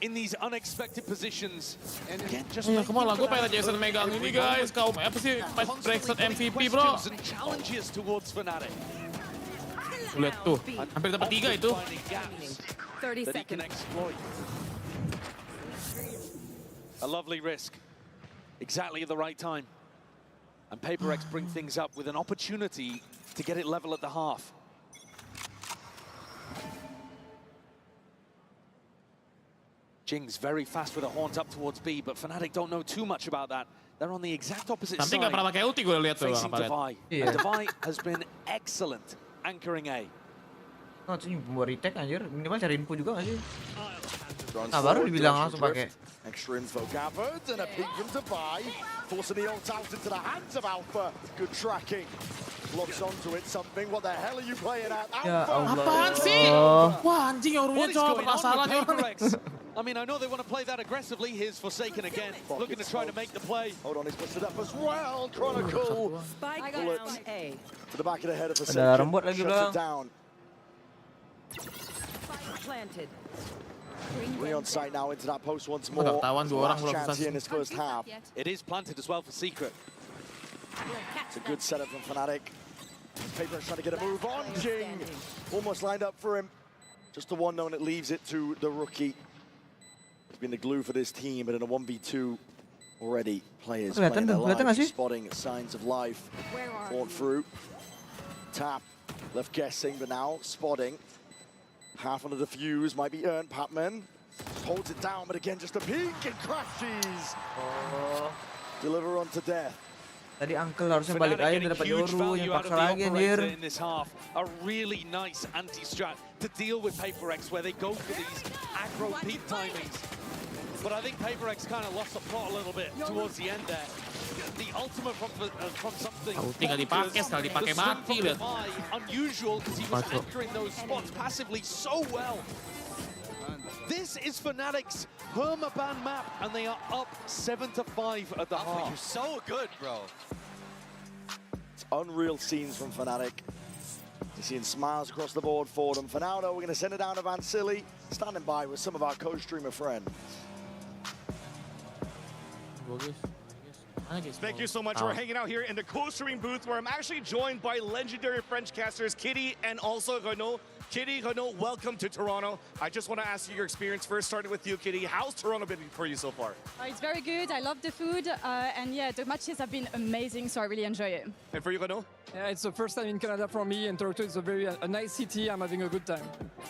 in these unexpected positions. And again, just kemana gue pengen Jason megang ini guys. Kau apa sih Brexit MVP bro? Challenges towards Fnatic. Lihat tuh, hampir dapat 3 itu. 30 seconds. A lovely risk. Exactly at the right time. And PaperX bring things up with an opportunity to get it level at the half. Jing's very fast with the horns up towards B, but Fnatic don't know too much about that. They're on the exact opposite Tapi side. nggak pernah pakai ulti gue lihat tuh. Facing Devi. And Devi has been excellent anchoring A. Oh, itu mau retake anjir. Minimal cari info juga nggak sih? Nah, baru dibilang langsung pakai. Extra info gathered and a peek from Dubai, forcing the ult out into the hands of Alpha. Good tracking. Locks onto it something. What the hell are you playing at? Ya Allah. Apaan sih? Wah anjing Yorunya cowok permasalahan I mean, I know they want to play that aggressively. Here's Forsaken again, looking to try to make the play. Hold on, he's pushed it up as well. Chronicle. Spike down A. To the back of the head of Forsaken. Ada rembut lagi Shuts it belakang. down. Spike planted. We're on site now into that post once more. Ketahuan 2 orang belum Chance here in this first half. It is planted as well for Secret. It's a good setup from Fnatic. PaperX trying to get a move on. Jing almost lined up for him. Just the one known, it leaves it to the rookie. He's been the glue for this team, but in a 1v2 already, players playing their lives, spotting signs of life. Fought through. Tap, left guessing, but now spotting. Half on the defuse might be earned. Patman holds it down, but again, just a peek and crashes. Deliver on to death. Tadi Uncle harusnya balik aja, udah dapat Yoru, yang paksa lagi anjir. In this half, a really nice anti-strat to deal with PaperX, where they go for these aggro peak timings. But I think PaperX kind of lost the plot a little bit towards the end there. The ultimate from something. Tinggal dipakai, sekali dipakai mati lihat. Unusual because he was anchoring those spots passively so well. This is Fnatic's permaban map, and they are up 7-5 at the half. You're so good, bro. It's unreal scenes from Fnatic. You're seeing smiles across the board for them. For now, though, we're going to send it down to Vansili, standing by with some of our co-streamer friends. Thank you so much. We're hanging out here in the co-streaming booth where I'm actually joined by legendary French casters Kitty and also Renaud. Kitty, Renaud, welcome to Toronto. I just want to ask you your experience first, starting with you, Kitty. How's Toronto been for you so far? It's very good. I love the food. And yeah, the matches have been amazing, so I really enjoy it. And for you, Renaud? Yeah, it's the first time in Canada for me, and Toronto is a nice city. I'm having a good time.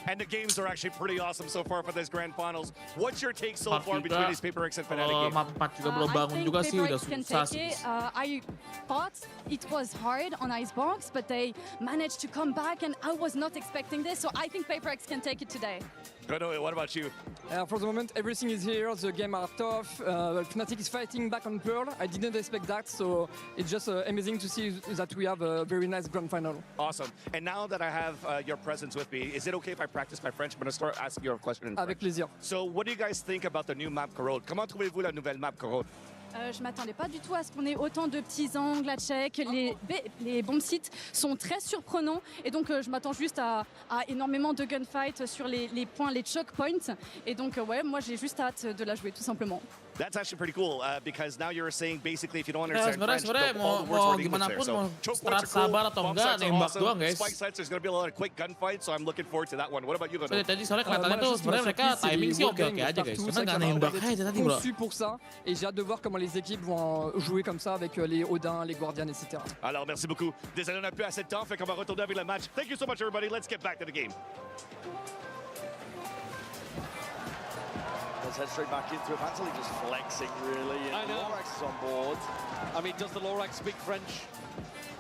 And the games are actually pretty awesome so far for this grand finals. What's your take so far between these PaperX and Fnatic games? Map 4 juga belum bangun juga sih, udah susah sih. I thought it was hard on Icebox, but they managed to come back, and I was not expecting this, so I think PaperX can take it today. Renaud, what about you? For the moment, everything is here. The game are tough. Fnatic is fighting back on Pearl. I didn't expect that, so it's just amazing to see that we have a very nice grand final. Awesome. And now that I have your presence with me, is it okay if I practice my French? I'm going to start asking you a question in French. Avec plaisir. So what do you guys think about the new map Corrode? Comment trouvez-vous la nouvelle map Corrode? Je m'attendais pas du tout à ce qu'on ait autant de petits angles à check. Les bombes sites sont très surprenants et donc je m'attends juste à énormément de gunfight sur les points, les choke points. Et donc ouais, moi j'ai juste hâte de la jouer tout simplement. That's actually pretty cool because now you're saying basically if you don't understand French, sebenarnya all the words mau are English gimana there. pun So mau choke strat points are cool, sabar atau bomb enggak sites are nembak awesome, doang guys. spike sites there's going to be a lot of quick gunfights, so I'm looking forward to that one. What about you, Renaud? Tadi soalnya kelihatannya tuh sebenarnya mereka timing sih oke-oke aja guys. Cuma nggak nembak aja tadi bro. Conçu pour ça et j'ai hâte de voir comment les équipes vont jouer comme ça avec les Odin, les Guardians, etc. Alors merci beaucoup. Désolé, on n'a plus assez de temps, fait qu'on va retourner avec le match. Thank you so much everybody. Let's get back to the game. let's head straight back into it. Fantech just flexing, really. And I know. Lorax is on board. I mean, does the Lorax speak French?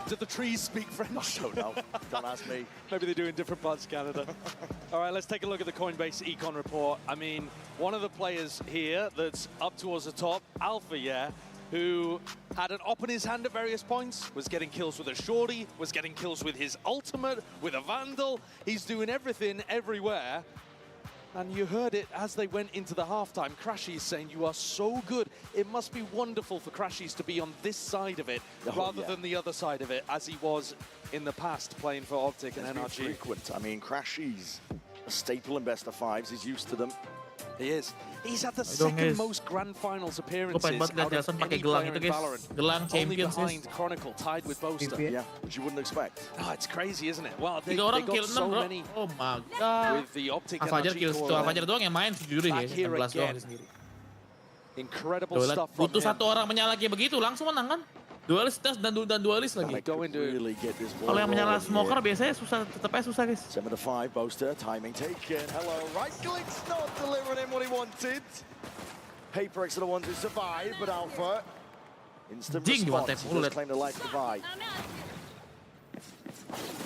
Do the trees speak French? I don't know. Don't ask me. Maybe they do in different parts of Canada. All right, let's take a look at the Coinbase Econ report. I mean, one of the players here that's up towards the top, Alpha, who had an op in his hand at various points, was getting kills with a shorty, was getting kills with his ultimate, with a Vandal. He's doing everything everywhere. And you heard it as they went into the halftime. Crashies saying, you are so good. It must be wonderful for Crashies to be on this side of it rather than the other side of it, as he was in the past playing for Optic and NRG. Frequent. I mean, Crashies, a staple in best of fives. He's used to them. He is. He's had the second most grand finals appearances out of any player in Valorant. Only behind Chronicle, tied with Boaster. Yeah, which you wouldn't expect. Oh, it's crazy, isn't it? Well, they orang got kill so 6 bro. many Oh my god. with the Optic Fajar NRG kill core. tuh, Fajar doang yang main sejujurnya Back ya, here 16 doang again. dia sendiri. Incredible stuff from Butuh him. 1 orang menyala kayak begitu langsung menang kan? Dualis das dan dualis lagi. Kalau yang menyala smoker biasanya susah, tetap aja susah guys. 7 to 5, Boaster, timing taken. Hello, right click's not delivering him what he wanted. HyperX are the ones who survive, but Alpha, instant response. He does claim the life divide.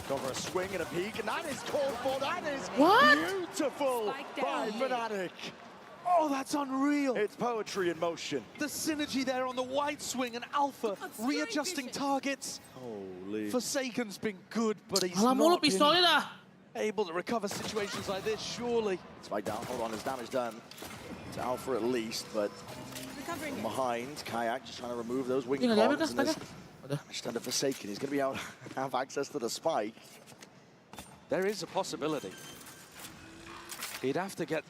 Go for a swing and a peek, and that is called for. That is beautiful by Fnatic. Oh, that's unreal. It's poetry in motion. The synergy there on the wide swing and Alpha readjusting targets. Holy. Forsaken's been good, but he's Alah mulu not been pistolnya dah. able to recover situations like this, surely. Spike down, hold on, there's damage done. To Alpha at least, but from behind, Kayak just trying to remove those wing bombs. And there's just under Forsaken. He's going to be able to have access to the spike. There is a possibility. He'd have to get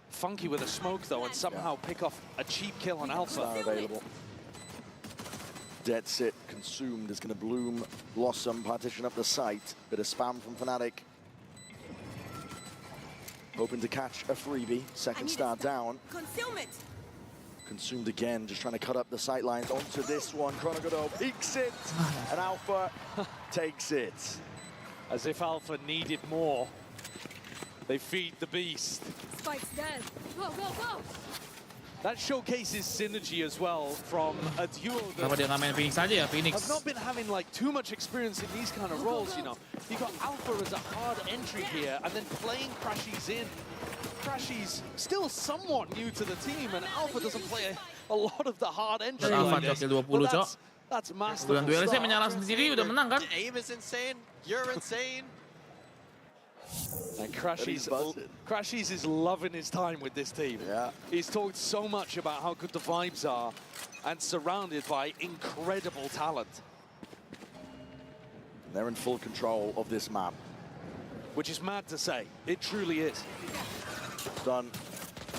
funky with a smoke, though, and somehow pick off a cheap kill on Alpha. Not available. Dead Sit consumed is going to Bloom, Blossom, partition up the site. Bit of spam from Fnatic. Hoping to catch a freebie. Second star down. Concealment. Consumed again, just trying to cut up the sight lines onto this one. Chronogodo peeks it, and Alpha takes it. As if Alpha needed more. They feed the beast. Spike's dead. Go, go, go. That showcases synergy as well from a duo Kenapa dia nggak main Phoenix aja ya, Phoenix? I've not been having like too much experience in these kind of roles, you know. You got Alpha as a hard entry here, and then playing Crashies in. Crashies still somewhat new to the team, and Alpha doesn't play a lot of the hard entry. Dan Alpha kill 20, Cok. That's masterful. Bulan duelisnya menyala sendiri udah menang kan? The aim is insane. You're insane. And Crashies is loving his time with this team. Yeah. He's talked so much about how good the vibes are and surrounded by incredible talent. They're in full control of this map. Which is mad to say. It truly is. Done.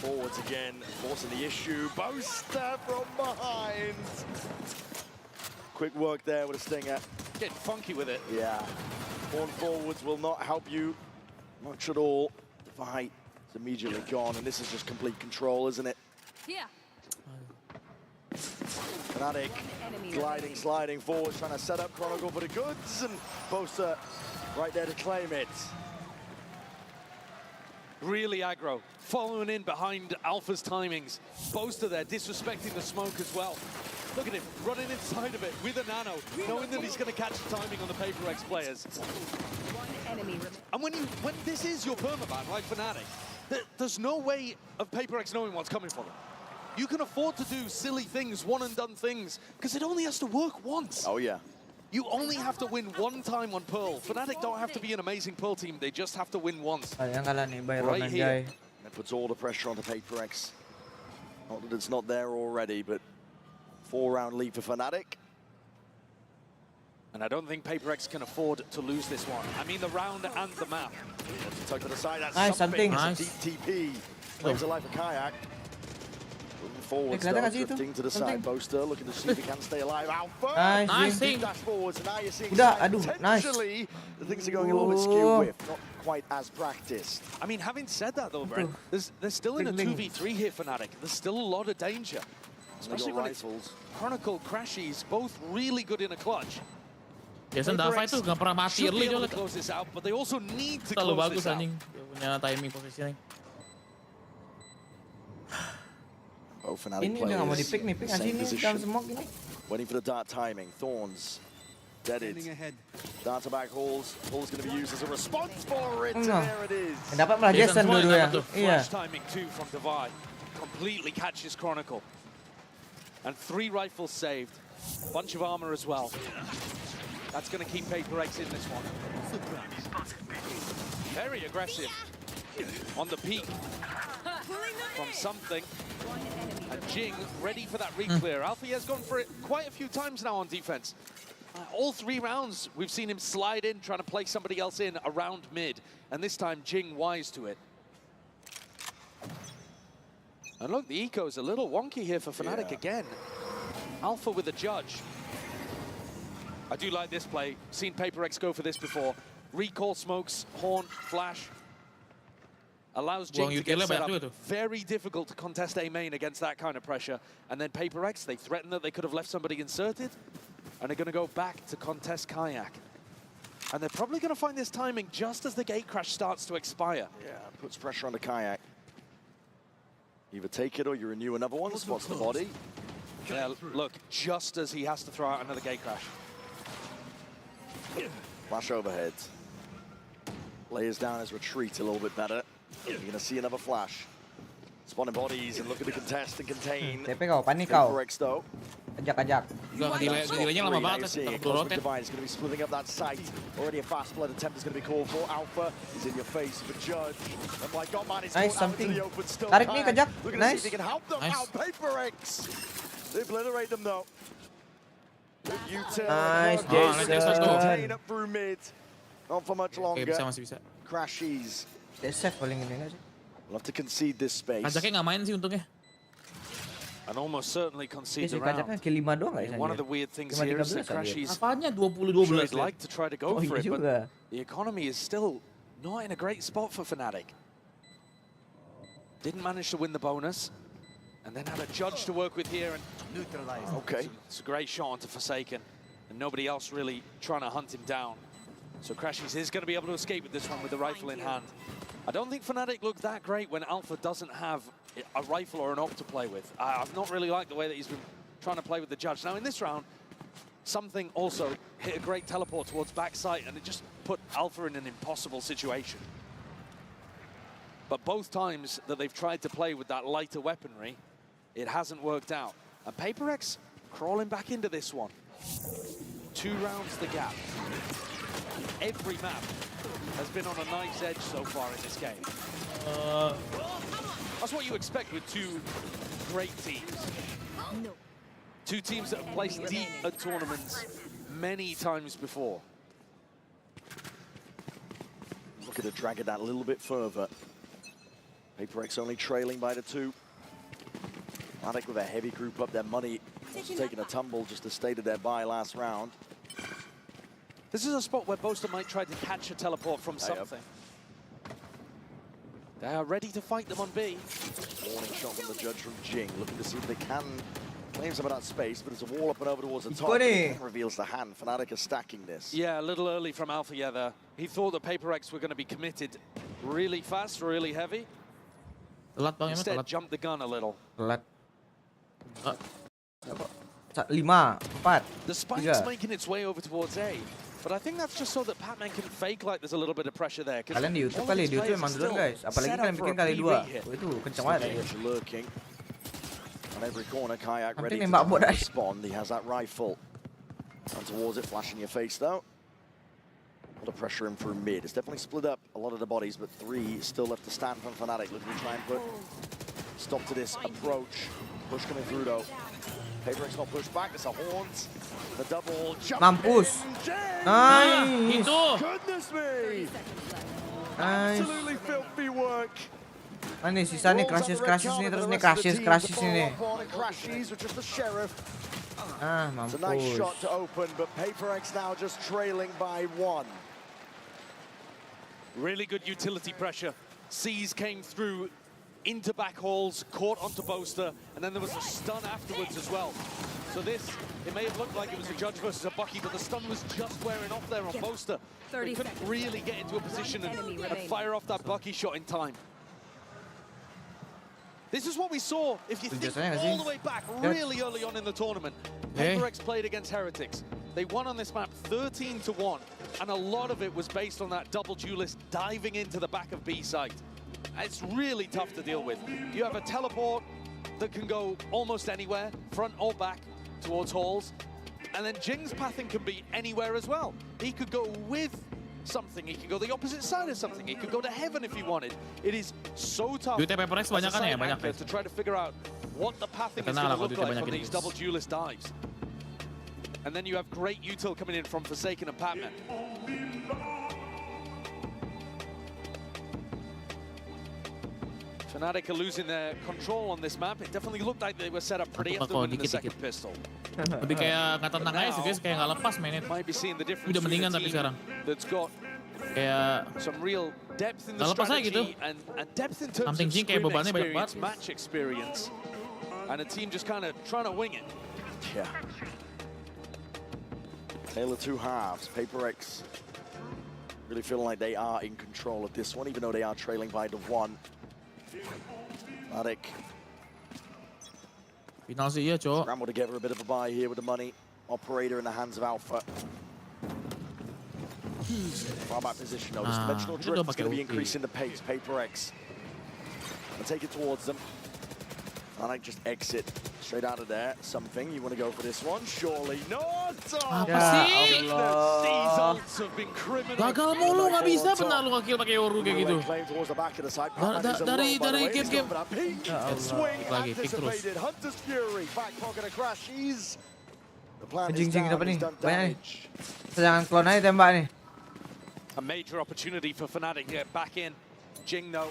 Forwards again, forcing the issue. Boaster from behind. Quick work there with a stinger. Getting funky with it. Yeah. One forwards will not help you much at all. The fight is immediately gone, and this is just complete control, isn't it? Yeah. Fnatic gliding, sliding forward, trying to set up Chronicle for the goods, and Boaster right there to claim it. Really aggro, following in behind Alpha's timings. Boaster there, disrespecting the smoke as well. Look at him, running inside of it with a nano, knowing that he's going to catch the timing on the HyperX players. And when this is your permaban, like Fnatic, there's no way of HyperX knowing what's coming for them. You can afford to do silly things, one-and-done things, because it only has to work once. Oh, yeah. You only have to win one time on Pearl. Fnatic don't have to be an amazing Pearl team, they just have to win once. Right here. That puts all the pressure onto HyperX. Not that it's not there already, but 4-round lead for Fnatic. And I don't think HyperX can afford to lose this one. I mean, the round and the map. Tuck to the side, that's Nice, something. something. It's a deep TP. Claims a life of Kayak. Moving forwards, though, drifting to the side. Boaster looking to see if he can stay alive. Alpha! Nice, Deep dash forwards, and now you're seeing nice. potentially the things are going a little bit skew with. Not quite as practiced. I mean, having said that, though, Brent, they're still in a 2v3 here, Fnatic. There's still a lot of danger. Especially when it's Chronicle, Crashies, both really good in a clutch. Biasanya Dava itu nggak pernah mati early Selalu bagus anjing, dia punya timing positioning. Both Fnatic Ini udah nggak mau di-pick nih, pick same sini dalam position. smoke ini. Waiting for the dart timing. Thorns deaded. Dart to back Halls. Halls going to be used as a response for it. And there it is. Dapat malah Jason dua-dua ya. Iya. Flash timing too from Divide. Completely catches Chronicle. And 3 rifles saved. Bunch of armor as well. That's going to keep HyperX in this one. Very aggressive on the peak from something. And Jing ready for that re-clear. Alpha has gone for it quite a few times now on defense. All 3 rounds, we've seen him slide in, trying to play somebody else in around mid. And this time, Jing wise to it. And look, the eco's a little wonky here for Fnatic again. Alpha with a judge. I do like this play. Seen HyperX go for this before. Recall smokes, horn, flash. Allows Jing to get set up. Very difficult to contest A main against that kind of pressure. And then HyperX, they threaten that they could have left somebody inserted. And they're going to go back to contest Kayak. And they're probably going to find this timing just as the gate crash starts to expire. Yeah, puts pressure on the Kayak. Either take it or you renew another one. Spots the body. Yeah, look, just as he has to throw out another gate crash. Flash overhead. Layers down his retreat a little bit better. You're going to see another flash. Spawning bodies and look at the contest and contain. TP kau, panik kau. HyperX though. Ajak. Nilainya lama banget. Divide is going to be splitting up that site. Already a fast blood attempt is going to be called for. Alpha is in your face for Judge. And my God, man, is nice, caught out something. into the open still. Tarik nih, kejak. Look at Nice. see if he can help them out. HyperX. They obliterate them though. Nice, Jason. Contain up through mid. Not for much longer. Masih bisa. Crashies. Dia safe paling ini nggak sih? We'll have to concede this space. Kajaknya nggak main sih untungnya. And almost certainly concede the Kajaknya round. kill 5 doang nggak ya? One of the weird things here is that Crashies Apanya 20-12 would like to try to go for it, but juga. the economy is still not in a great spot for Fnatic. Didn't manage to win the bonus, and then had a judge to work with here and neutralize. Okay. It's a great shot onto Forsaken, and nobody else really trying to hunt him down. So Crashies is going to be able to escape with this one with the rifle in hand. I don't think Fnatic look that great when Alpha doesn't have a rifle or an op to play with. I've not really liked the way that he's been trying to play with the judge. Now in this round, something also hit a great teleport towards backside, and it just put Alpha in an impossible situation. But both times that they've tried to play with that lighter weaponry, it hasn't worked out. And HyperX crawling back into this one. 2 rounds the gap. Every map has been on a knife's edge so far in this game. That's what you expect with 2 great teams. 2 teams that have placed deep at tournaments many times before. Look at it, drag it out a little bit further. HyperX only trailing by the 2. Fnatic with a heavy group up, their money also taking a tumble just as stated their bye last round. This is a spot where Boaster might try to catch a teleport from something. They are ready to fight them on B. Warning shot from the judge from Jing, looking to see if they can claim some of that space, but it's a wall up and over towards the top. Reveals the hand. Fnatic is stacking this. Yeah, a little early from Alpha there. He thought that HyperX were going to be committed really fast, really heavy. Instead, jumped the gun a little. Telat. 5, 4, The spike's making its way over towards A. But I think that's just so that Patman can fake like there's a little bit of pressure there. Kalian di YouTube kali, di YouTube emang dulu guys. Apalagi kalian bikin kali 2. Itu kencang banget aja. Lurking. On every corner, Kayak ready to nembak bot dah. respond. He has that rifle. And towards it, flash in your face though. A lot of pressure in through mid. It's definitely split up a lot of the bodies, but 3 still left to stand from Fnatic. Looking to try and put stop to this approach. Push coming through though. HyperX not pushed back. It's a horns. The double jump. Mampus. Nice. Nice. Goodness me. Nice. Absolutely filthy work. Mana nih sisa nih crashes nih terus nih crashes nih. Crashes with just the sheriff. Ah, It's a mampus. nice shot to open, but HyperX now just trailing by 1. Really good utility pressure. Seas came through into back halls, caught onto Boaster, and then there was a stun afterwards as well. So this, it may have looked like it was a Judge versus a Bucky, but the stun was just wearing off there on Boaster. They couldn't really get into a position and fire off that Bucky shot in time. This is what we saw if you think all the way back really early on in the tournament. HyperX played against Heretics. They won on this map 13-1, and a lot of it was based on that double duelist diving into the back of B site. It's really tough to deal with. You have a teleport that can go almost anywhere, front or back, towards halls. And then Jing's pathing can be anywhere as well. He could go with something, he could go the opposite side of something, he could go to heaven if he wanted. It is so tough Duitnya HyperX banyak kan ya, banyak guys. to try to figure out what the pathing is going to look like from these double duelist dives. And then you have great util coming in from Forsaken and Patman. Fnatic are losing their control on this map. It definitely looked like they were set up pretty after winning the second pistol. Lebih kayak nggak tenang aja sih guys, kayak nggak lepas mainnya. Udah mendingan tapi sekarang. Kayak some real depth in the nggak lepas aja gitu. and depth in terms Something of Jing kayak bebannya banyak experience, banget. match experience, and a team just kind of trying to wing it. Yeah. Tale of two halves. HyperX really feeling like they are in control of this one, even though they are trailing by the 1. Fnatic. Final sih iya, Cok. Scramble together a bit of a buy here with the money. Operator in the hands of Alpha. Far back position though. This dimensional drift is going to be increasing the pace. HyperX. I'll take it towards them. Fnatic just exit straight out of there. Something you want to go for this one? Surely not. Apa sih? These ults have been criminal. Gagal mulu, nggak bisa pernah lu nge-kill pakai Yoru kayak gitu. Dari game-game. Lagi pick terus. Jing dapat nih, banyak nih. Jangan clone aja tembak nih. A major opportunity for Fnatic to get back in. Jing though,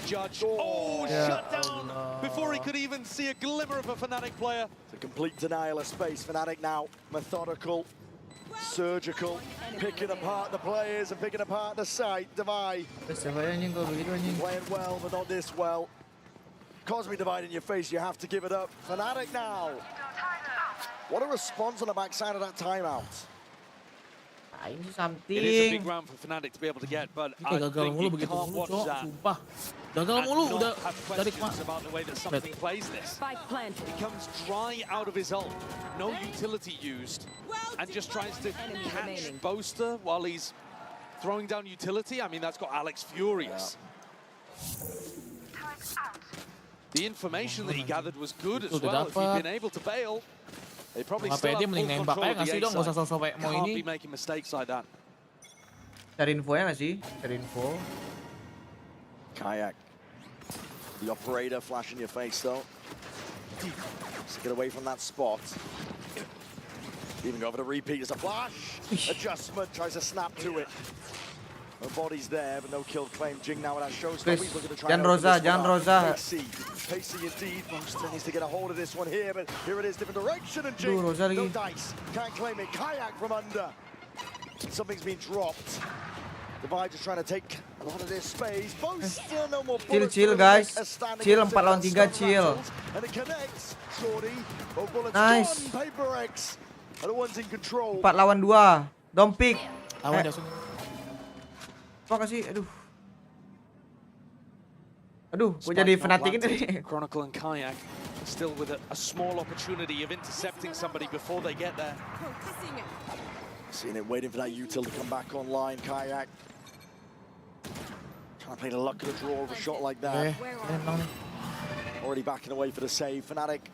Judge, shut down before he could even see a glimmer of a Fnatic player. It's a complete denial of space. Fnatic now methodical, surgical, picking apart the players and picking apart the site. Divide. Playing well, but not this well. Cosmic Divide in your face, you have to give it up. Fnatic now. What a response on the backside of that timeout. It is a big round for Fnatic to be able to get, but I think you can't watch that. Gagal mulu udah dari about the way that something plays this. He comes dry out of his ult, no utility used, and just tries to catch Boaster while he's throwing down utility. I mean, that's got Alex furious. The information that he gathered was good as well. If he'd been able to bail, they probably still have full control of the A side. Can't be making mistakes like that. Cari info ya nggak sih? Cari info. Kayak. The operator flash in your face though. Just get away from that spot. Even go over the repeat. It's a flash. Adjustment. Tries to snap to it. No bodies there, but no kill claim. Jing now with that showstopper. He's looking to try and open this one up. Pacey indeed. Monster needs to get a hold of this one here, but here it is, different direction. And Jing, no dice. Can't claim it. Kayak from under. Something's been dropped. Divide just trying to take a lot of this space. Boaster, no more bullets. Chill guys. Chill 4 lawan 3 chill. And it connects. Shorty. Both bullets Nice. gone. HyperX are the ones in control. 4 lawan 2. Don't pick. Apa sih? Aduh, gue jadi Fnatic ini. Chronicle and Kayak still with a small opportunity of intercepting somebody before they get there. Seeing it, waiting for that util to come back online. Kayak trying to play the luck of the draw with a shot like that. Already backing away for the save. Fnatic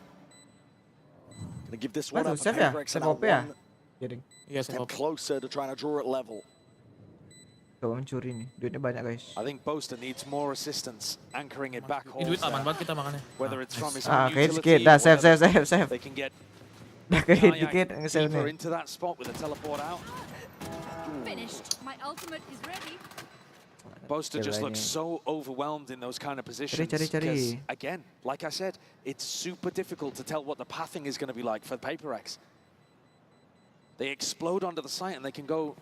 gonna give this one up. HyperX and one step closer to trying to draw it level. Coba mencuri nih, duitnya banyak guys. I think Boaster needs more assistance anchoring it back home. Duit aman banget kita makannya. Whether it's from his own Skit, utility dah or save. they can get Dah kehit dikit nge-save deeper nih. into that spot with a teleport out. Finished. My ultimate is ready. Boaster just looks so overwhelmed in those kind of positions. Because, again, like I said, it's super difficult to tell what the pathing is going to be like for HyperX. They explode onto the site and they can go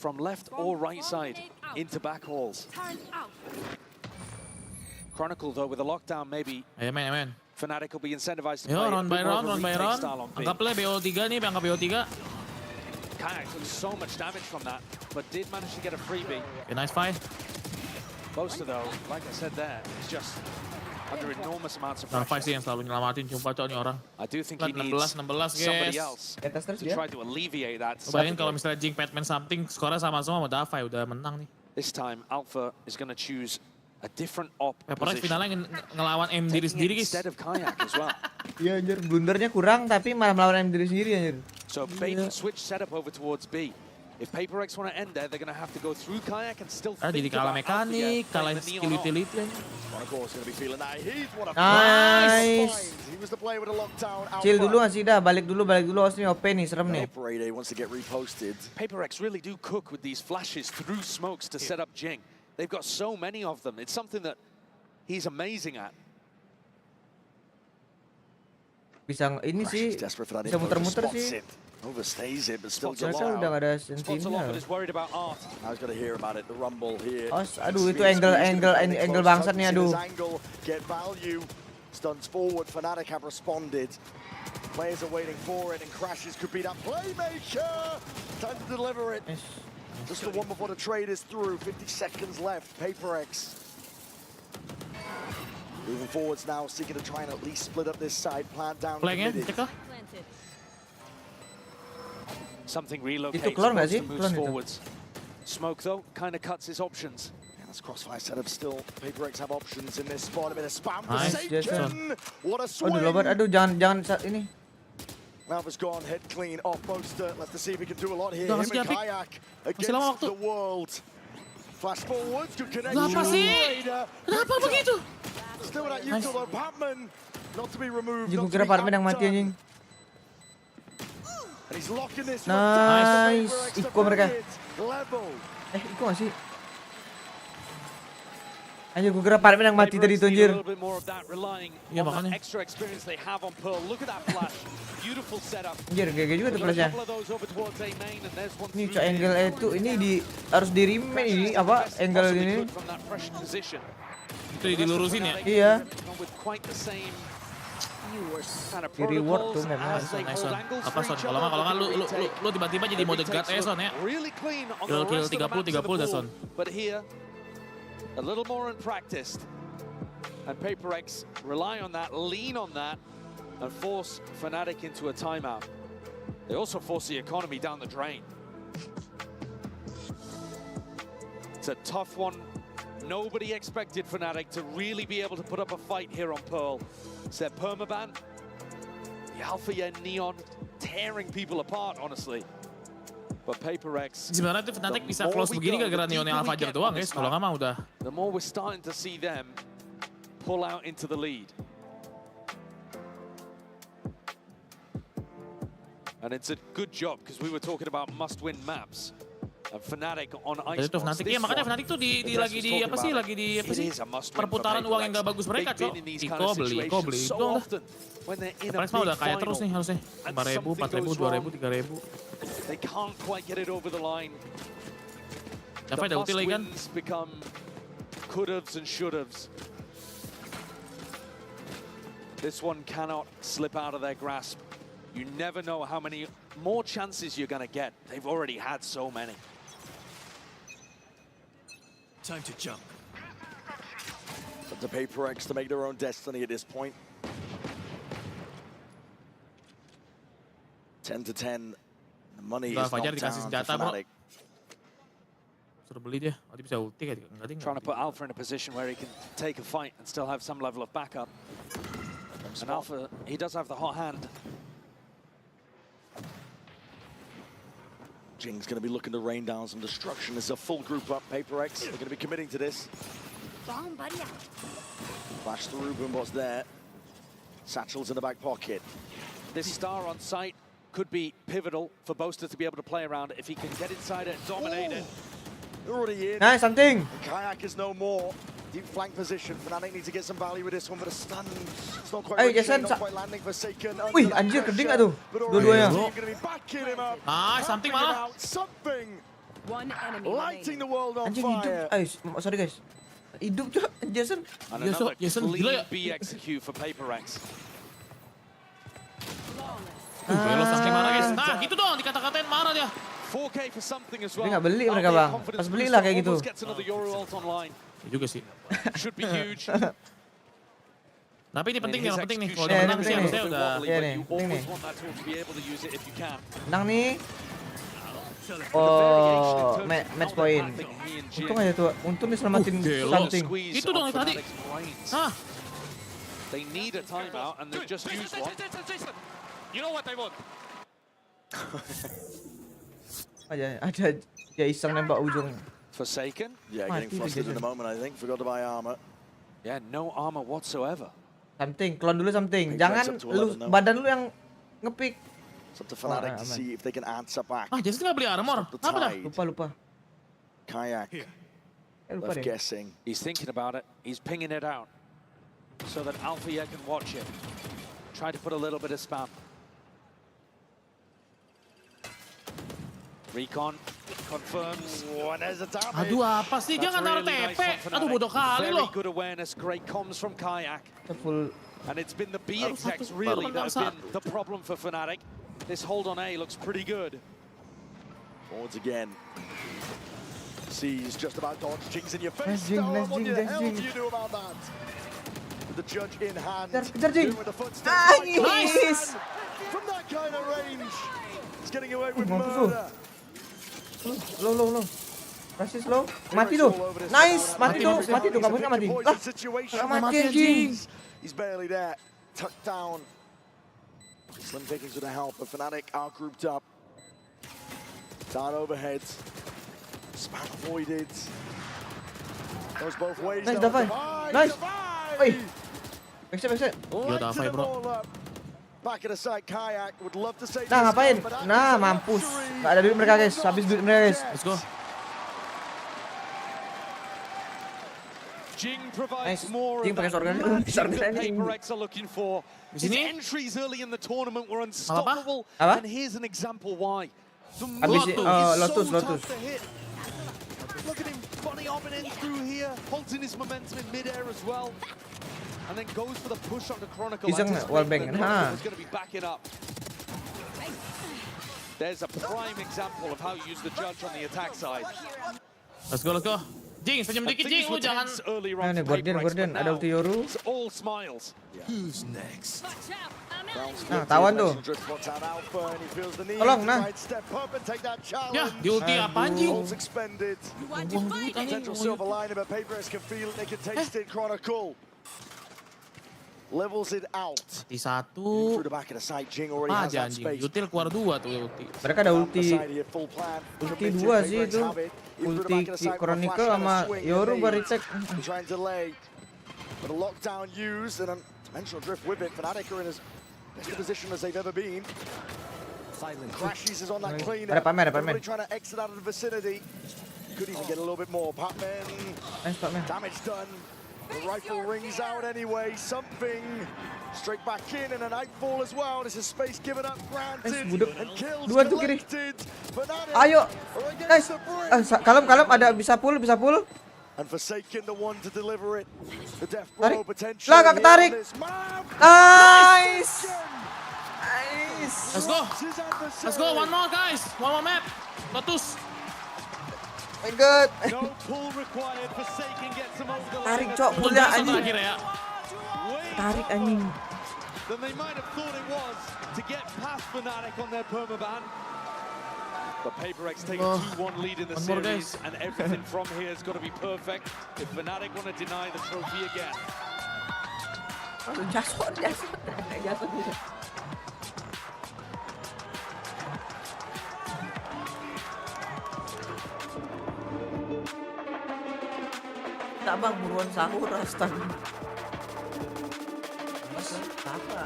from left or right side into back halls. Chronicle though with a lockdown maybe. Amen. Fnatic will be incentivized to play round by round. Anggaplah BO3 nih, anggap BO3. Kayak took so much damage from that, but did manage to get a freebie. Okay, nice fight. Boaster though, like I said there, is just under enormous amounts of Nah, pressure. sih yang selalu nyelamatin cuma cowok nih orang. I do think he 16 needs 16 somebody guys. else to try to alleviate that. Bayangin kalau misalnya Jing, Batman, something, skornya sama semua sama Davai udah menang nih. This time Alpha is going to choose a different op HyperX position. finalnya ngelawan M diri sendiri guys. Instead of kayak as well. Iya anjir, blundernya kurang tapi malah melawan M diri sendiri anjir. So Bain switch setup over towards B. If PaperX want to end there, they're going to have to go through kayak and still Jadi think kalah about mekanik, kalah skill utility. Nice. He was the player with a lockdown. Chill dulu nggak sih dah, balik dulu Osni OP nih, serem nih. Wants to get reposted. PaperX really do cook with these flashes through smokes to set up Jing. They've got so many of them. It's something that he's amazing at. Bisa ini sih, bisa muter-muter sih. Overstays it, but still Mereka udah gak ada sensinya. is worried about Art. I was going to hear about it. The rumble here. Aduh itu angle bangsat nih aduh. Get value. Stuns forward. Fnatic have responded. Players are waiting for it, and crashes could be that playmaker. Time to deliver it. Just the one before the trade is through. 50 seconds left. PaperX moving forwards now, seeking to try and at least split up this side. Plant down. Something relocates. Itu keluar nggak sih? Moves forwards. Smoke though kind of cuts his options. Yeah, that's crossfire setup still. PaperX have options in this spot. A bit of spam. Nice, Jason. What a swing. Aduh Nobar, aduh jangan saat ini. Alpha's gone head clean off poster. Let's see if he can do a lot here. Udah, Him and Kayak against the world. Flash forwards, good connection. Kenapa sih? Kenapa begitu? Still that util though, Batman not to be removed. Gue kira Parmen yang mati anjing. And he's locking this. Nice. Iko mereka. Iko gak sih? Anjir gue kira Parmen yang mati tadi itu anjir. Iya makanya. Anjir GG juga tuh flashnya. Ini cok angle itu ini harus di remain ini apa angle ini. Itu dilurusin ya? Iya. Di reward tuh memang. Nice one. Apa Son? Kalau nggak lu tiba-tiba jadi mode guard Son ya. Kill 30 dah Son. But here a little more unpracticed. And PaperX rely on that, lean on that, and force Fnatic into a timeout. They also force the economy down the drain. It's a tough one. Nobody expected Fnatic to really be able to put up a fight here on Pearl. It's their permaban. The Alpha Neon tearing people apart, honestly. But PaperX. Sebenarnya tuh Fnatic bisa close begini gara-gara Neonnya Alpha aja doang guys. Kalau nggak mah udah. The more we're starting to see them pull out into the lead. And it's a good job because we were talking about must-win maps. And Fnatic on ice. Itu Fnatic ya makanya Fnatic tuh lagi di perputaran uang yang gak bagus mereka cok. Iko beli dong dah. HyperX mah udah kaya terus nih harusnya. 5.000, 4.000, 2.000, 3.000. They can't quite get it over the line. Dapat ada ulti lagi kan? Become could-haves and should-haves. This one cannot slip out of their grasp. You never know how many more chances you're gonna get. They've already had so many. Time to jump. Up to PaperX to make their own destiny at this point. 10 to 10. The money is Fajar knocked dikasih down senjata, to bro. Fnatic. Suruh beli dia. Nanti bisa ulti kayak enggak ding. Trying to put Alpha in a position where he can take a fight and still have some level of backup. And Alpha, he does have the hot hand. Jing's going to be looking to rain down some destruction. There's a full group up. PaperX, they're going to be committing to this. Flash through, Boombot's there. Satchel's in the back pocket. This star on site could be pivotal for Boaster to be able to play around if he can get inside it and dominate it. They're already in. Nice, something. Kayak is no more. Deep flank position. Fnatic needs to get some value with this one, but a stun. It's not quite Ayo Jason, wih anjir gede nggak tuh dua-duanya. Nice, something malah. Lighting the world on Anjing hidup. Ayo, sorry guys. Hidup coy, Jason. And another clean B execute for PaperX. Belo something marah guys. Nah gitu dong dikata-katain marah dia. 4K for something as well. Dia nggak beli mereka bang. Pas belilah kayak gitu. Ya juga sih. Should be huge. Tapi ini penting nih, yang penting nih. Kalau Iya, udah menang ini sih penting harusnya nih. udah. Iya nih, penting nih. Menang nih. Oh, match point. Untung aja tuh, untung diselamatin something. Itu dong yang tadi. Hah? They need a timeout and they've just used one. You know what they want? Ada ya iseng nembak ujung. Forsaken? Yeah, getting flustered in the moment, I think. Forgot to buy armor. Yeah, no armor whatsoever. Something, klon dulu something. Jangan lu badan lu yang ngepick. It's up to Fnatic to see if they can answer back. Ah, Justin nggak beli armor. Apa dah? Lupa. Kayak. Lupa Left deh. guessing. He's thinking about it. He's pinging it out so that Althea can watch it. Try to put a little bit of spam. Recon confirms. Aduh, apa sih? Jangan taruh TP. Aduh, bodoh kali loh. Very good awareness, great comms from Kayak. Full. And it's been the B execs really that have been the problem for Fnatic. This hold on A looks pretty good. Forwards again. Sees just about dodge. Jinx in your face. Jing, What Jing, the hell Jing. do you do about that? With the judge in hand. Kejar, Jing. With the footsteps. Nice. From that kind of range. He's getting away with Mampus lu. murder. Low. Rasis low. Mati tuh. Nice. Mati tuh. Kamu nggak mati. Lah. Nggak mati anjing. He's barely there. Tucked down. Slim pickings with the help of Fnatic are grouped up. Down overheads. Spam avoided. Goes both ways. Nice, Davai. Nice. Oi. Backstep. Yo, Davai, bro. Back at the side, Kayak would love to say. Nah, ngapain? Nah, mampus. Nggak ada duit mereka, guys. Habis duit mereka, guys. Let's go. Jing provides Nice. more Jing of pakai that shotgun. routine Shotgun that ini. HyperX are looking for. Di His sini? entries early in the tournament were unstoppable, Apa? and here's an example why. The Habis Mobo Lotus. is so tough to hit. Look at him bunny hopping in through here, halting his momentum in midair as well, and then goes for the push on the Chronicle. Iseng nggak? Wallbang. Nah. Is going to be backing up. There's a prime example of how you use the judge on the attack side. Let's go. Jing, senyum dikit Jing, lu jangan. Nah, nih Guardian. Ada ulti Yoru. All smiles. Who's next? Nah, tawan tuh. Tolong, nah. Ya, di ulti apa anjing? Potential silver lining, but PaperX can feel it, they can taste it. Chronicle levels it out. Di satu. Through the back of the side, Jing already Ah, has that anjing. space. Util keluar 2 tuh ulti. Mereka ada ulti. Full plan. Ulti 2 sih itu. Ulti Chronicle sama Yoru baru cek. Trying to delay. But a lockdown used and a dimensional drift with it. Fnatic are in as best a position as they've ever been. Crashes is on that cleaner. Ada Pamer. Everybody trying to exit out of the vicinity. Could even get a little bit more. Pac-Man. Nice, Pamer. Damage done. The rifle rings out anyway. Something straight back in and a nightfall as well. This is space given up, granted. And kills Dua tuh kiri. collected. Fnatic Ayo. are Nice. against the brick. Kalem. Ada bisa pull. And Forsaken the one to deliver it. The Death Tarik. Blow potential. Lah, gak ketarik. Nice. Let's go. One more guys. One more map. Lotus. My God. No pull required. Forsaken gets him over the Tarik, line. Cok. Pullnya anjing. Terakhir ya. Tarik anjing. Than they might have thought it was to get past Fnatic on their permaban. But PaperX take a 2-1 lead in the One more, series, guys. and everything from here has got to be perfect if Fnatic want to deny the trophy again. Jasot. Enggak bang, buruan sahur astaga. Apa?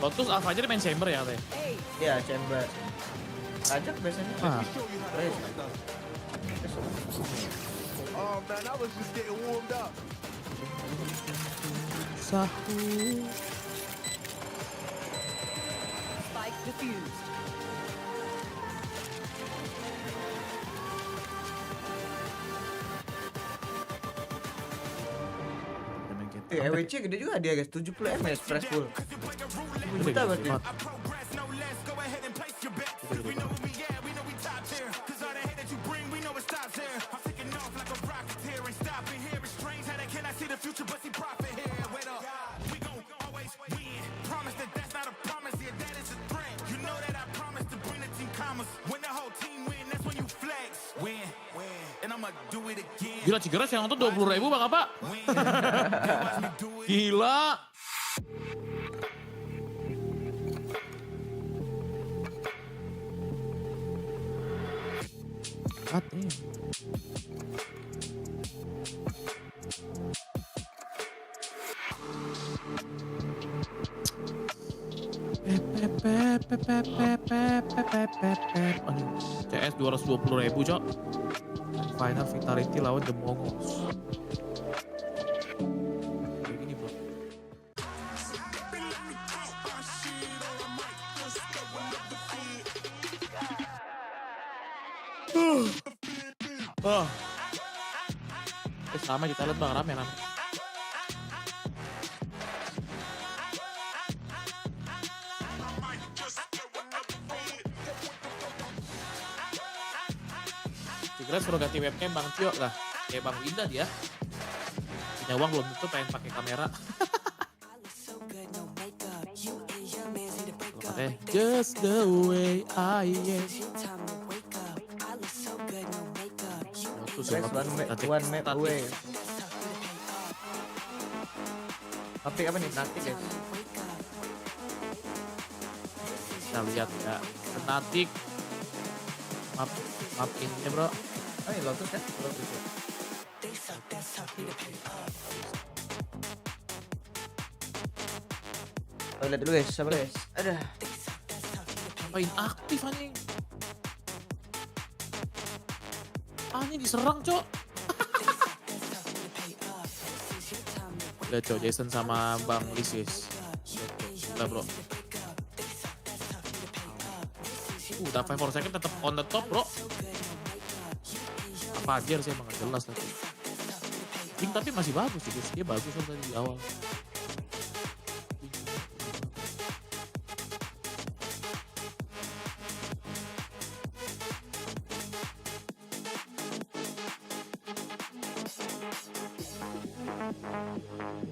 Lotus Alpha aja main chamber ya, Teh? Iya, chamber. Ajak biasanya. Ah. Oh man, I was just getting warmed up. Satu. Spike defused. EWC gede juga dia guys, 70 ms press full. Juta berarti. Gede banget. Gila Cigares yang nonton 20.000 Bang apa? Gila. CS 220.000 cok. Final Vitality lawan The Mongols. Begini bro. Sama kita lihat bang rame. Kira suruh ganti webcam Bang Cio lah. Kayak Bang Winda dia. Punya uang belum tentu pengen pakai kamera. Katanya just the way I am. One map away. Tapi apa nih nanti guys? Kita lihat ya. Fnatic. Map ini ya bro. Oh ini Lotus ya? Lotus ya. Lihat dulu guys, sabar guys. Ada. Main aktif anjing. Ini diserang cok. Lihat cok Jason sama Bang Lisis. Gila bro. Udah 5 second tetap on the top bro. Apa aja sih emang gak jelas tadi. Tapi masih bagus sih guys. Dia bagus loh tadi di awal.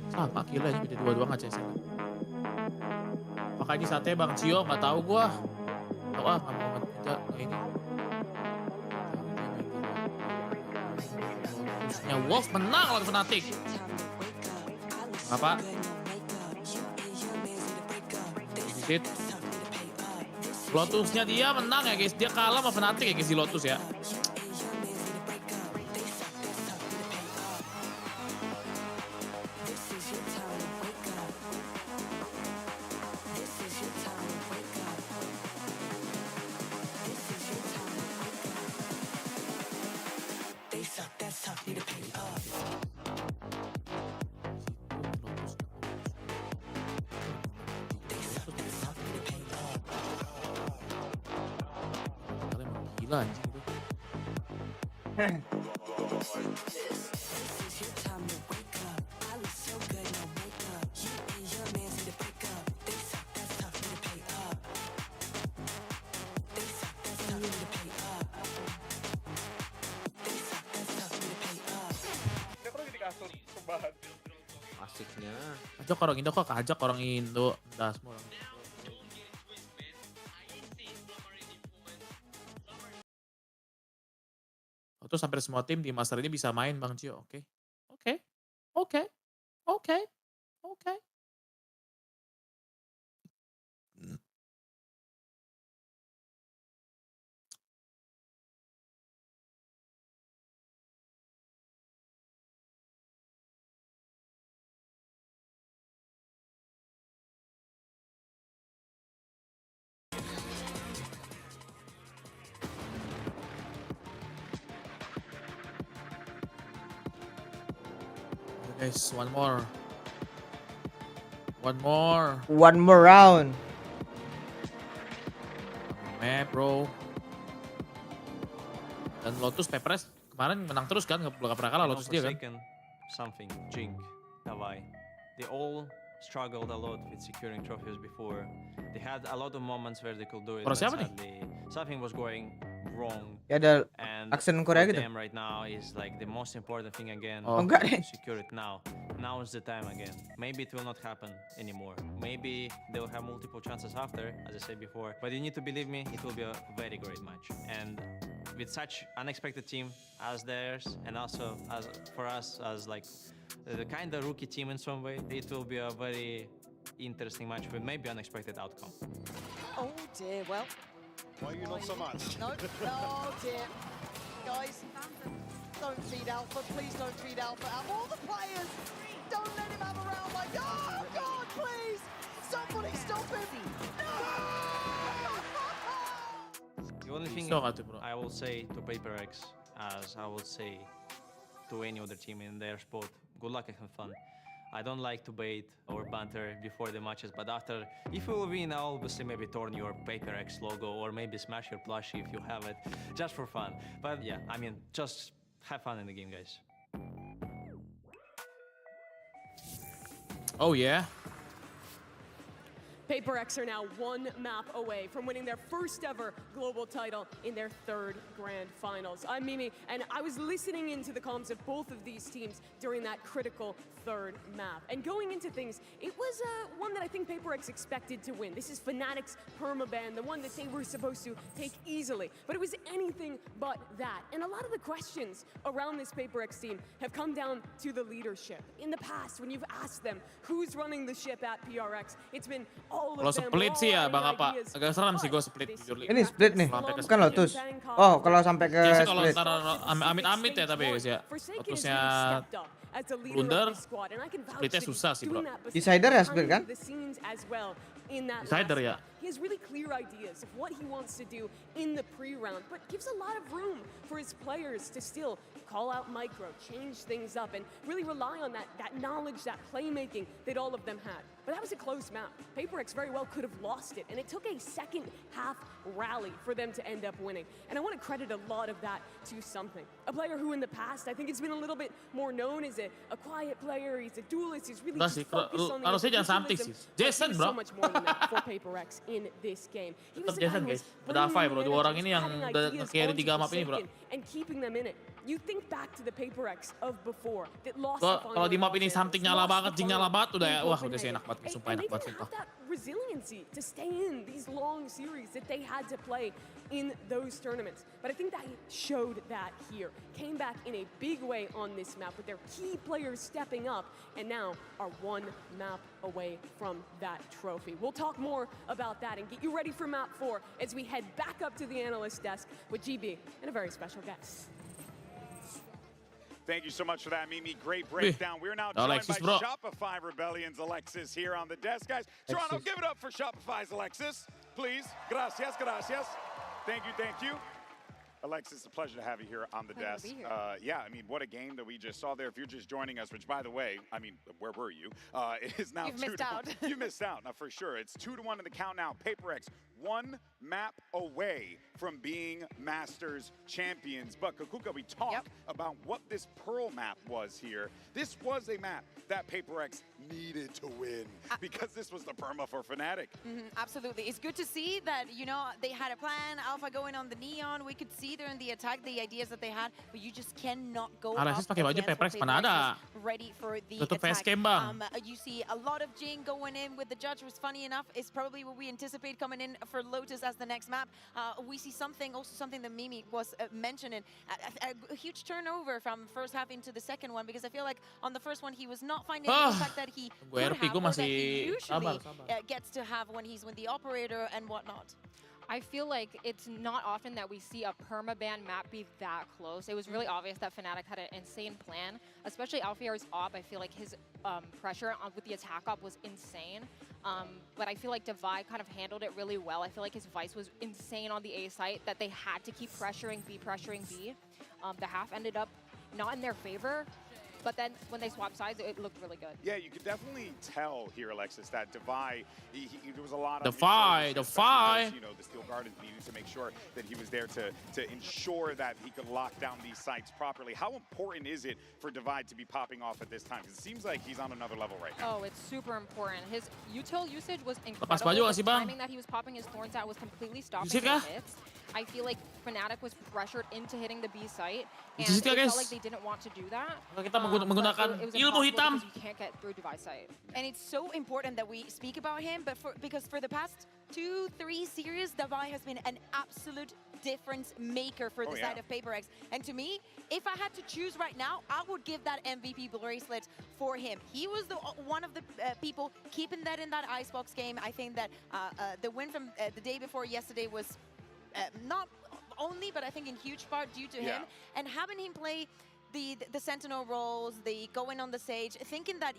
Sama gila ini beda dua-dua nggak CS. Makanya saatnya Bang Cio nggak tahu gua. Tahu nggak mau kerja ini. Terusnya Wolf menang lawan Fnatic. Apa? Sit. Lotusnya dia menang ya guys. Dia kalah sama Fnatic ya guys di Lotus ya. Gila anjing itu. Asiknya. Kajak orang Indo kok kajak orang Indo. Das semua orang Indo. Terus hampir semua tim di Master ini bisa main Bang Cio. Oke. Guys, one more round. Meh bro. Dan Lotus Pepres kemarin menang terus kan, nggak pernah kalah Lotus dia kan. Something, Jink, Hawaii. They all struggled a lot with securing trophies before. They had a lot of moments where they could do it, but sadly something was going wrong. Ya ada and aksen Korea gitu. Them right now is like the most important thing again. Oh enggak deh. Secure it now. now is the time again. Maybe it will not happen anymore. Maybe they will have multiple chances after, as I said before. But you need to believe me, it will be a very great match. And with such unexpected team as theirs, and also as for us as like the kind of rookie team in some way, it will be a very interesting match with maybe unexpected outcome. Oh dear, well. Why you not so much? No, oh dear. Guys, don't feed Alpha, please don't feed Alpha. All the players, don't let him have a round like, oh God, please! Somebody stop him! The only thing I will say to PaperX, as I will say to any other team in their sport, good luck and have fun. I don't like to bait or banter before the matches, but after, if you will win, I'll obviously maybe torn your PaperX logo or maybe smash your plushie if you have it, just for fun. But yeah, I mean, just have fun in the game, guys. Oh yeah. PaperX are now one map away from winning their first ever global title in their third grand finals. I'm Mimi, and I was listening into the comms of both of these teams during that critical third map. And going into things, it was one that I think PaperX expected to win. This is Fnatic's permaban, the one that they were supposed to take easily. But it was anything but that. And a lot of the questions around this PaperX team have come down to the leadership. In the past, when you've asked them who's running the ship at PRX, it's been Kalau split sih ya Bang Apa, agak seram sih gue split jujur. Ini split nih, bukan Lotus. Oh, kalau sampai ke biasanya kalau split. ntar amit-amit ya tapi guys ya. Lotusnya blunder, splitnya susah sih bro. Decider ya split kan? Decider ya. He has really clear ideas of what he wants to do in the pre-round, but gives a lot of room for his players to still call out micro, change things up, and really rely on that knowledge, that playmaking that all of them had. But that was a close map. PaperX very well could have lost it, and it took a second half rally for them to end up winning. And I want to credit a lot of that to something. A player who in the past, I think it's been a little bit more known as a quiet player, he's a duelist, he's really just focused on the individualism. Jason bro. So much more than that for PaperX in this game. He was Tetap Jason guys. Ada Avai bro, dua orang ini yang carry 3 map ini bro. And keeping them in it. You think back to the PaperX of before that lost the final. Kalau di map ini something nyala banget, udah ya, wah udah sih enak banget, sumpah enak banget sumpah. That resiliency to stay in these long series that they had to play in those tournaments. But I think that showed that here. Came back in a big way on this map with their key players stepping up and now are one map away from that trophy. We'll talk more about that and get you ready for map 4 as we head back up to the analyst desk with GB and a very special guest. Thank you so much for that, Mimi. Great breakdown. We're now joined Alexis, by bro. Shopify Rebellion's Alexis here on the desk. Guys, Toronto, give it up for Shopify's Alexis, please. Gracias, gracias. Thank you. Alexis, a pleasure to have you here on the desk. Yeah, I mean, what a game that we just saw there. If you're just joining us, which, by the way, I mean, where were you? It is now You've missed out. You missed out, now for sure. It's 2-1 in the count now. PaperX, one map away from being Masters champions. But Kakuka, we talked about what this Pearl map was here. This was a map that PaperX needed to win because this was the perma for Fnatic. Absolutely. It's good to see that, you know, they had a plan, Alpha going on the neon. We could see there in the attack the ideas that they had, but you just cannot go Alexis pakai baju PaperX mana ada. Ready for the Tutup attack. facecam bang. You see a lot of Jing going in with the judge, was funny enough. It's probably what we anticipate coming in for Lotus as the next map. We see something that Mimi was mentioning, a huge turnover from first half into the second one, because I feel like on the first one he was not finding the impact that he could have, or that he usually gets to have when he's with the operator and whatnot. I feel like it's not often that we see a permaban map be that close. It was really obvious that Fnatic had an insane plan, especially Alfiar's op. I feel like his pressure with the attack op was insane. But I feel like Divide kind of handled it really well. I feel like his Vice was insane on the A site, that they had to keep pressuring B. The half ended up not in their favor. But then when they swapped sides, it looked really good. Yeah, you could definitely tell here, Alexis, that Defy, there was a lot of... Defy! You know, the Steel Guardians needed to make sure that he was there to ensure that he could lock down these sites properly. How important is it for Divide to be popping off at this time? Because it seems like he's on another level right now. Oh, it's super important. His util usage was Lepas baju incredible. kasih The bang. timing that he was popping his thorns at was completely stopping Bisik his kah? hits. I feel like Fnatic was pressured into hitting the B site, and Di situ, it guys. felt like they didn't want to do that. Kita but menggunakan it was ilmu impossible hitam. because you can't get through device site. And it's so important that we speak about him, but because for the past 2-3 series, Davai has been an absolute difference maker for the side of PaperX. And to me, if I had to choose right now, I would give that MVP bracelet for him. He was one of the people keeping that in that Icebox game. I think that the win from the day before yesterday was not only, but I think in huge part due to him. And having him play the Sentinel roles, the going on the Sage, thinking that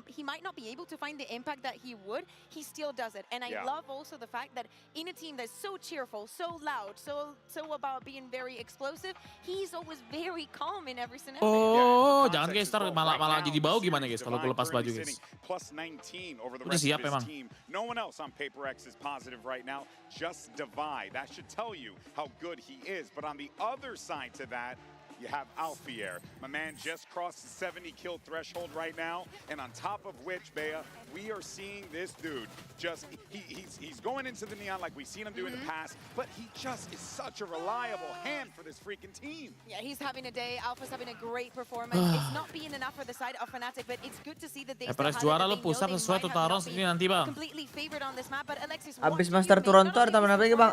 he might not be able to find the impact that he would, he still does it. And I love also the fact that in a team that's so cheerful, so loud, so about being very explosive, he's always very calm in every scenario. Oh, jangan guys, ntar malah jadi bau gimana guys kalau gue lepas baju guys. Plus 19 over the Udah rest siap of his emang. team. No one else on PaperX is positive right now, just Davai. That should tell you how good he is. But on the other side to that, you have Alfier. My man just crossed the 70 kill threshold right now. And on top of which, Bea, we are seeing this dude just, he's going into the Neon like we've seen him do in the past, but he just is such a reliable hand for this freaking team. Yeah, he's having a day. Alpha's having a great performance. It's not being enough for the side of Fnatic, but it's good to see that they HyperX juara lo pusat sesuai tuh taruh ini nanti bang. completely favored on this map, but Alexis, Abis Master Toronto ada tambahan apa lagi bang?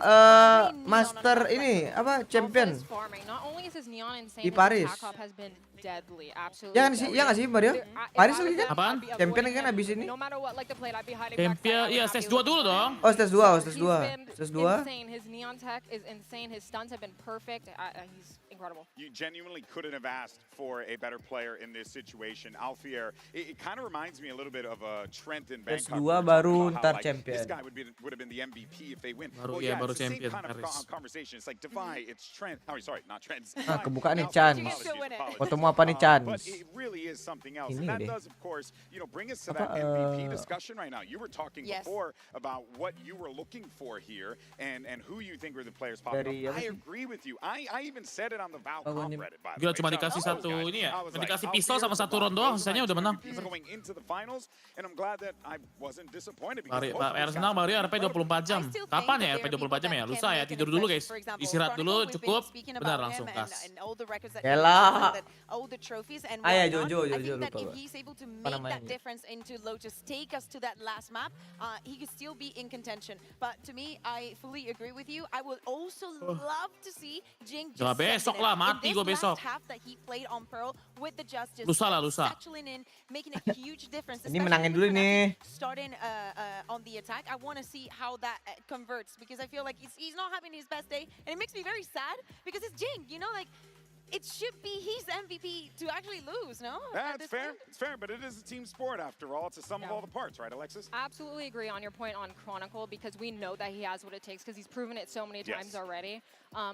Master ini apa? Champion. Di Paris. Ya nggak sih Mario? Paris lagi kan? Apaan? Champion kan abis ini? Champion, iya stage 2 dulu dong. Oh stage 2, stage 2. Stage 2. Insane. His neon tech is insane. His stunts have been perfect. He's incredible. You genuinely couldn't have asked for a better player in this situation. Alfier, it kind of reminds me a little bit of a Trent and Stage Bangkok. 2 baru How, ntar like, champion. This guy would have been the MVP if they win. Baru, Well, iya, yeah, baru it's the same champion, kind of Paris. conversation. It's like Davai, it's Trent. Oh, sorry, not Trent. It's Ah, Davai. kebuka nih Apologies, Chance. apologies. Fotomu apa nih Chance? But it really is something else. Ini And that deh. does, of course, bring us to Apa, that MVP discussion right now. You were talking Yes. before about what you were looking for here and who you think were the players popping Dari up. apa I sih? agree with you. I even said it on the Val Oh, Comp ini- Reddit, by the Gila way. cuma Shout out dikasih to those satu guys. ini ya, I was like, dikasih Alfier pistol sama was satu the round doang, those are sisanya my udah menang. favorite MVP going into the finals, and I'm glad that I wasn't disappointed because Mari, both Pak of those Arsenal guys Mario were RP 24 jam. Kapan ya RP 24 jam ya? Lusa ya, tidur dulu guys. Istirahat dulu, cukup. Benar langsung gas. Yalah. And Ah, ya, whatnot. Jojo, I think that lupa if gua. he's able to Apa make namanya? that difference into Lotus, take us to that last map, he could still be in contention. But to me, I fully agree with you. I would also love to see Jing just Jangan besok settle lah, in. mati In gua this besok. last half that he played on Pearl with the Justice, Lusa lah, lusa. settling in, making a huge difference. Ini menangin dulu nih. Starting on the attack, I want to see how that converts because I feel like he's not having his best day, and it makes me very sad because it's Jing. You know, like it should be his MVP to actually lose. No, Yeah, At it's this fair. point? It's fair, but it is a team sport after all. It's a sum of all the parts, right, Alexis? Absolutely agree on your point on Chronicle because we know that he has what it takes because he's proven it so many times Yes. already.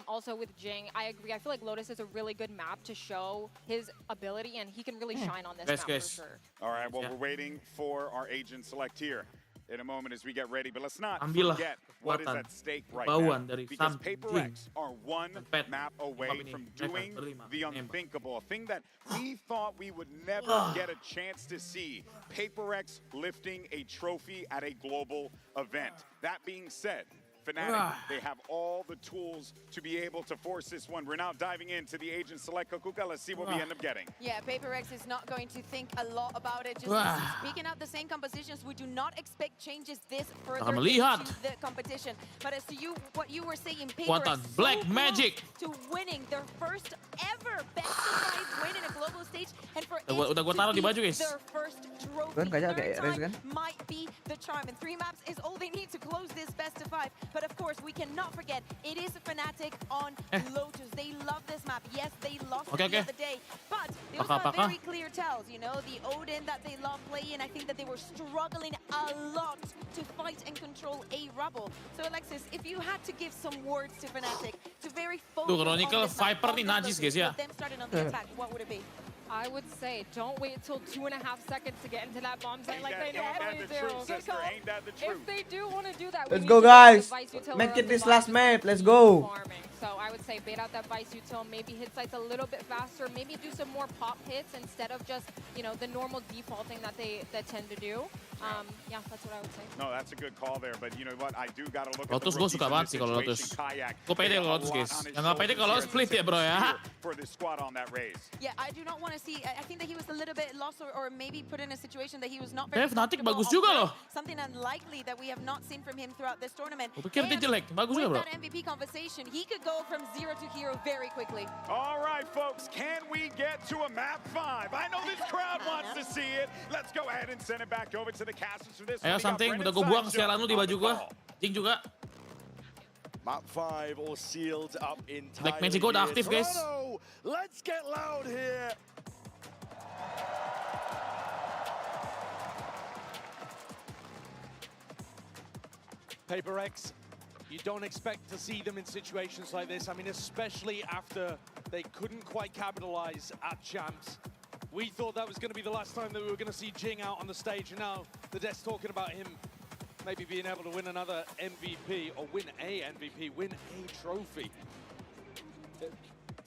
Also with Jing, I agree. I feel like Lotus is a really good map to show his ability and he can really shine on this Guys, map guys. for sure. All right, well, Yeah. we're waiting for our agent select here in a moment as we get ready. But let's not Ambillah forget what is kekuatan, at stake right kebauan now. dari Because Sam, PaperX are one Pet, map away Mobo ini, from mereka doing berlima, the nembak. unthinkable. A thing that we thought we would never get a chance to see. PaperX lifting a trophy at a global event. That being said, Fnatic, they have all the tools to be able to force this one. We're now diving into the agent select Kokuka. Let's see what we end up getting. Yeah, PaperX is not going to think a lot about it. Just picking out the same compositions. We do not expect changes this further Akan melihat. into the competition. But as to what you were saying, Kekuatan PaperX Black so Magic. close to winning their first ever best-of-5 win in a global stage, and for Udah gua taruh di baju, guys. their first trophy. Kan kayak Third kayak race time kan? might be the charm, and 3 maps is all they need to close this best-of-5. But of course, we cannot forget it is Fnatic on Lotus. They love this map. Yes, they lost it the other day, but they also have very clear tells. You know, the Odin that they love playing. I think that they were struggling a lot to fight and control a Rubble. So Alexis, if you had to give some words to Fnatic to very focus Tuh, Chronicle on this map, Viper nih on najis Lotus, guys ya. with them starting on the attack, what would it be? I would say don't wait till 2.5 seconds to get into that bomb site like they normally do. If they do want to do that, Let's we go need to get guys. the Vice Util Make around it the this last bomb map. Let's go. farming. So I would say bait out that Vice Util, maybe hit sites a little bit faster, maybe do some more pop hits instead of just, you know, the normal defaulting that they tend to do. Yeah, that's what I would say. No, that's a good call there, but you know what? I do gotta look Lotus at gue suka banget sih kalau Lotus. Gue pede kalau Lotus guys. Yang nggak pede kalau split ya bro ya. For this squad on that raise. Yeah, I do not want to see. I think that he was a little bit lost or maybe put in a situation that he was not very Fnatic comfortable bagus on juga play. loh. Something unlikely that we have not seen from him throughout this tournament. Gue pikir dia jelek, bagus juga bro. With that MVP conversation, he could go from 0 to hero very quickly. All right, folks, can we get to a map 5? I know this crowd wants to see it. Let's go ahead and send it back over to the casters for this. Ayo something, udah gue buang sialan lu di baju gue. Jing juga. Map 5 all sealed up entirely. Black Magic udah aktif guys. Let's get loud here. PaperX, you don't expect to see them in situations like this. I mean, especially after they couldn't quite capitalize at Champs. We thought that was going to be the last time that we were going to see Jing out on the stage, and now the dev's talking about him maybe being able to win another MVP, or win a MVP, win a trophy.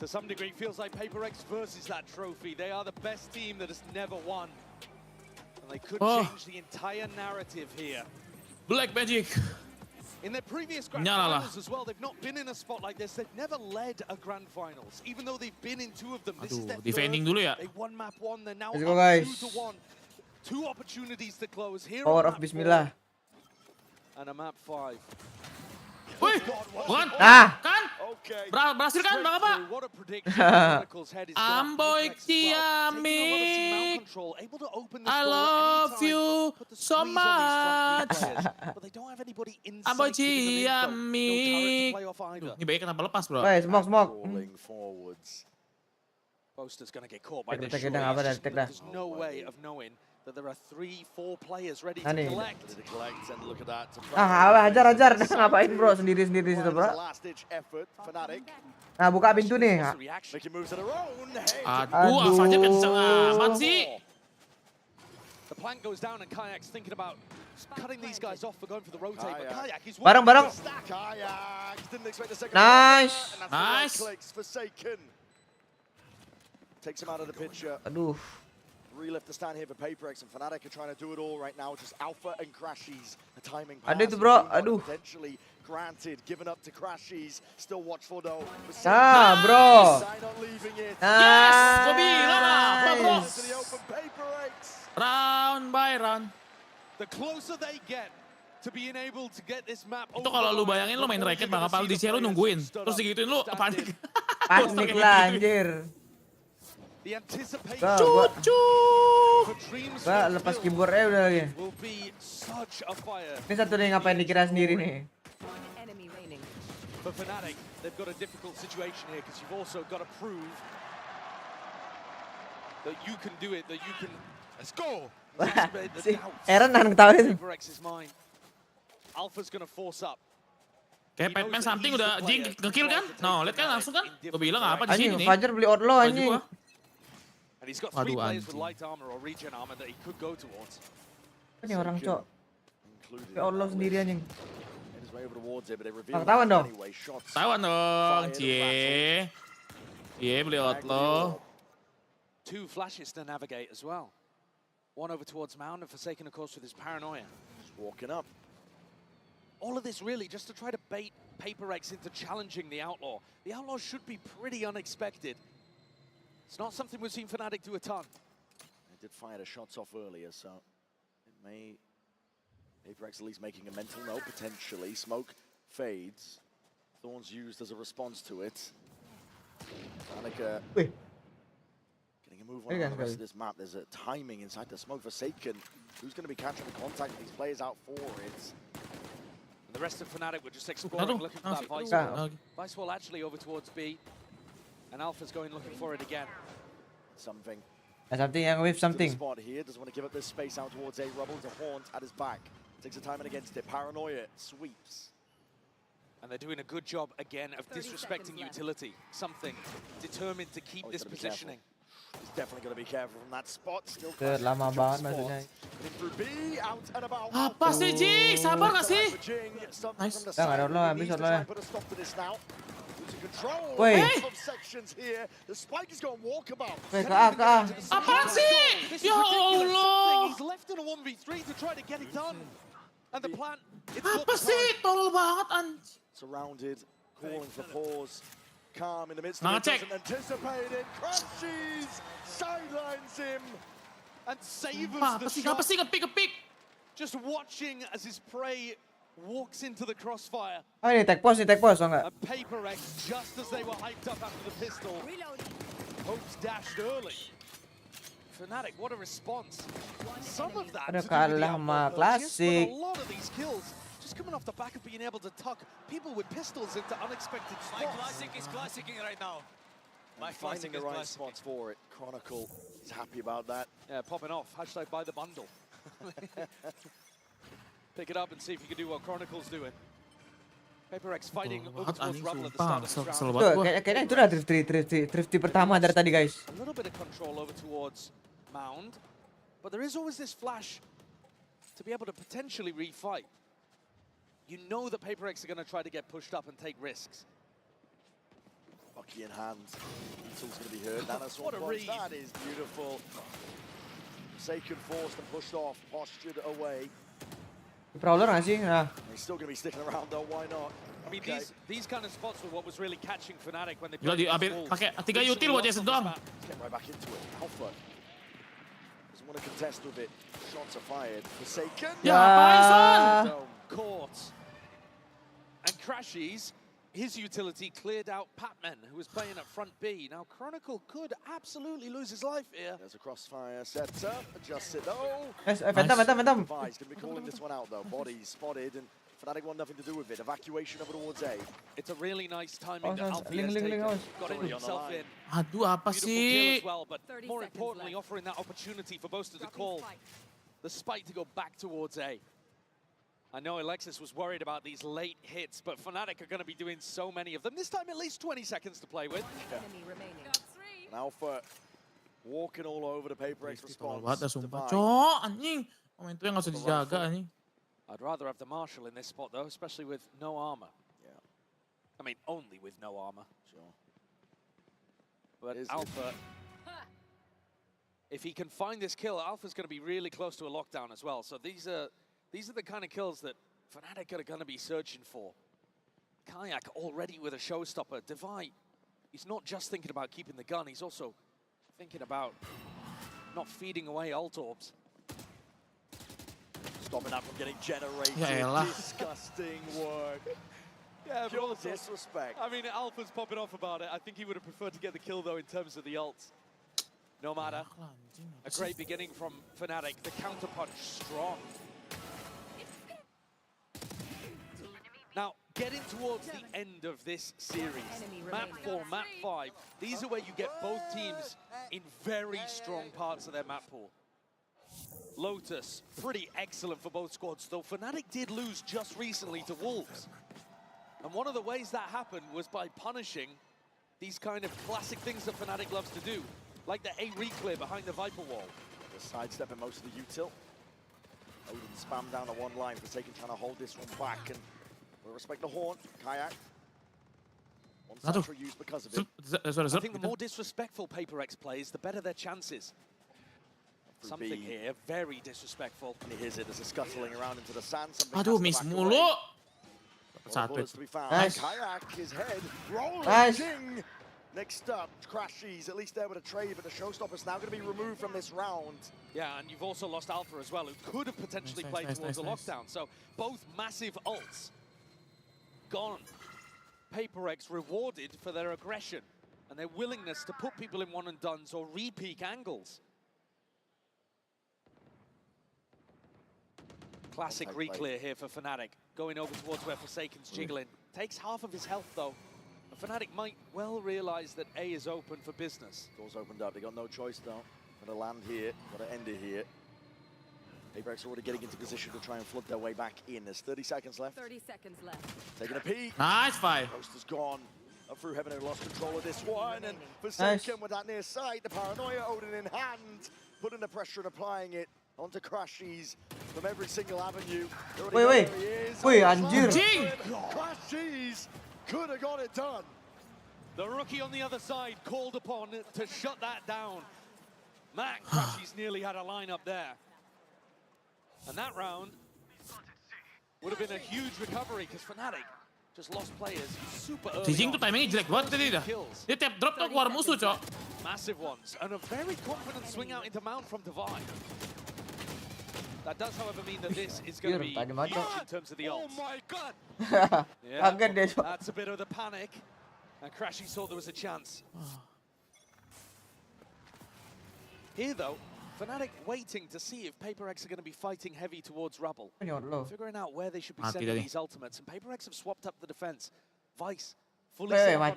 To some degree, it feels like PaperX versus that trophy. They are the best team that has never won. And they could change the entire narrative here. Black Magic. In their previous Grand Finals as well, they've not been in a spot like this. They've never led a Grand Finals, even though they've been in 2 of them. This is their defending third. Dulu ya. They won map 1, they're now Let's go, guys. 2-1. 2 opportunities to close here. Power on of map Bismillah. 4 and a map 5. Wih, bukan? Ah. Kan? Berhasil kan Bang Apa? Amboy Ciamik, I love you so much. Amboy Ciamik. Ini baik kenapa lepas bro? Woi, smoke. Poster's gonna get caught by the Kita apa dah, tek dah. There's no way of knowing that there are 3-4 players ready to collect. Hajar. Ngapain bro sendiri-sendiri di situ bro? Nah, buka pintu nih. Aduh, Alpha-nya kenceng amat sih. The plank goes down and Kayak's thinking about cutting these guys off for going for the rotate, but Kayak is Bareng. Nice. Takes him out of the picture. Aduh. Relift the stand here for PaperX, and Fnatic are trying to do it all right now. Just Alpha and Crashies. The timing pass. Ada itu bro, aduh. Potentially granted, given up to Crashies. Still watchful though. Ah, bro. Yes, gue bilang apa bro? PaperX. Round by round. The closer they get to being able to get this map. Itu kalau lu bayangin lu main racket Bang Apa di sini lu nungguin, terus digituin lu panik. Panik lah anjir. Gua lepas keyboardnya udah lagi. Ini satu nih ngapain dikira sendiri nih. For Fnatic, they've got a difficult situation here because you've also got to prove that you can do it, that you can. Let's go. Si Aaron nang ketawa itu. Alpha's gonna force up. Kayak Batman something udah Jing ngekill kan? No, lihat kan langsung kan? Gue bilang apa di sini nih? Fajar beli outlaw anjing. And he's got 3 players with light armor or regen armor that he could go towards. Ini orang cok. Beli outlaw sendiri anjing. Ketahuan dong. Ketahuan dong, cie. Iya beli outlaw. 2 flashes to navigate as well. 1 over towards Mound and Forsaken of course with his paranoia. Just walking up. All of this really just to try to bait PaperX into challenging the Outlaw. The Outlaw should be pretty unexpected. It's not something we've seen Fnatic do a ton. They did fire the shots off earlier, so it may... PaperX at least making a mental note, potentially. Smoke fades. Thorns used as a response to it. Fnatic getting a move on the rest of this map. There's a timing inside the smoke. Forsaken, who's going to be catching the contact with these players out for it? And the rest of Fnatic were just exploring, looking for that Vice Wall. Vice Wall actually over towards B. And Alpha's going looking for it again. Something. Yang with something. Spot here doesn't want to give up this space out towards A. Rubble to Haunt at his back. Takes the time and against it. Paranoia sweeps. And they're doing a good job again of disrespecting utility. Something determined to keep this positioning. He's definitely going to be careful from that spot. Still lama banget maksudnya. Apa sih Jing? Sabar gak sih? Nice. Nggak ada outlaw, habis outlaw. to control Wait. of sections here. The Spike is going walkabout. Wait, ke A. Apaan sih? This is Ya ridiculous. Allah. He's left in a 1v3 to try to get it done. And the plan, it's Apa sih? Tolol banget anjing. surrounded, calling for pause. Calm in the midst of Nah, it, check. doesn't anticipate it. Crashes, sidelines him. And savors Apa the sih? shot. Apa sih ngepick? Just watching as his prey walks into the crossfire. Oh ini tag pose oh enggak? And PaperX, just as they were hyped up after the pistol, hopes dashed early. Fnatic, what a response. Some of that Ada to do with the kalah sama output purchase, klasik. but a lot of these kills just coming off the back of being able to tuck people with pistols into unexpected spots. My classic is classicing right now. My Finding the right spots for it. Chronicle is happy about that. Yeah, popping off. Hashtag buy the bundle. Pick it up and see if you can do what Chronicle's doing. PaperX fighting over towards Rubble at the start of this round. Tuh, kayaknya itu udah thrifty pertama dari tadi guys. A little bit of control over towards Mound, but there is always this flash to be able to potentially refight. You know that PaperX are going to try to get pushed up and take risks. Bucky in hand. Beetle's going to be hurt. What a read. That is beautiful. Forsaken forced and pushed off, postured away. Prowler nggak sih? Nah. He's still going to be sticking around though, why not? I mean, these kind of spots were what was really catching Fnatic when they Gila diambil pakai 3 util buat Jason doang. Get right back into it. Alpha doesn't want to contest with it. Shots are fired. Forsaken. Ya, apain Son? Caught. And Crashies, his utility cleared out Patman, who was playing at front B. Now, Chronicle could absolutely lose his life here. There's a crossfire set up. Adjust it though. Phantom. Device going to be calling this one out though. Bodies spotted and Fnatic want nothing to do with it. Evacuation over towards A. It's a really nice timing that Alfie has Link, taken. Got it himself in. Aduh, apa Beautiful kill sih? as well, but more importantly, offering that opportunity for Boaster to call the Spike to go back towards A. I know Alexis was worried about these late hits, but Fnatic are going to be doing so many of them. This time at least 20 seconds to play with. And Alpha walking all over the PaperX response. Banget sumpah. Cok, anjing. Momentumnya nggak usah dijaga anjing. I'd rather have the Marshal in this spot though, especially with no armor. Yeah. I mean, only with no armor. Sure. But Alpha, if he can find this kill, Alpha's going to be really close to a lockdown as well. So these are the kind of kills that Fnatic are going to be searching for. Kayak already with a showstopper. Divide, he's not just thinking about keeping the gun, he's also thinking about not feeding away ult orbs. Stopping that from getting generated. Ya elah. Disgusting work. Yeah, but Pure also, disrespect. I mean, Alpha's popping off about it. I think he would have preferred to get the kill though in terms of the ults. No matter. A great beginning from Fnatic. The counterpunch strong. Now, getting towards the end of this series, map 4, map 5, these are where you get both teams in very strong parts of their map pool. Lotus, pretty excellent for both squads, though Fnatic did lose just recently to Wolves. And one of the ways that happened was by punishing these kind of classic things that Fnatic loves to do, like the A reclear behind the Viper wall. Just sidestepping most of the util. Odin spam down the one line, Forsaken trying to hold this one back, and we'll respect the horn. Kayak. One central used because of it. I think the more disrespectful PaperX plays, the better their chances. Something here, very disrespectful. And here's it, there's a scuttling around into the sand. Aduh, miss mulu. Satu. Nice. Kayak, his head rolling. Nice. King. Next up, Crashies, at least there with a trade, but the showstopper's now going to be removed from this round. Yeah, and you've also lost Alpha as well, who could have potentially played towards a lockdown. So both massive ults gone. PaperX rewarded for their aggression and their willingness to put people in one and dones or re-peak angles. Classic reclear here for Fnatic, going over towards where Forsaken's jiggling. Takes half of his health though. Fnatic might well realize that A is open for business. Doors opened up, they got no choice though. Gotta land here, gotta end it here. PaperX already getting into position to try and flood their way back in. There's 30 seconds left. 30 seconds left. Taking a peek. Nice fight. Poster's gone. Up through heaven, who lost control of this one. And Forsaken with that near sight, the paranoia, Odin in hand, putting the pressure and applying it onto Crashies from every single avenue. Wait, anjir. Crashies could have got it done. The rookie on the other side called upon to shut that down. Matt Crashies nearly had a lineup there. And that round would have been a huge recovery because Fnatic just lost players super early. Jing tuh timingnya jelek banget tadi dah. Dia tiap drop tuh keluar musuh, Cok. Massive ones and a very confident swing out into Mount from Divine. That does, however, mean that this is going to be huge in terms of the ult. Oh my god! Yeah, that's a bit of the panic. And Crashies thought there was a chance. Here, though, Fnatic waiting to see if PaperX are going to be fighting heavy towards Rubble. Figuring out where they should be sending these ultimates. And PaperX have swapped up the defense. Vice, fully set on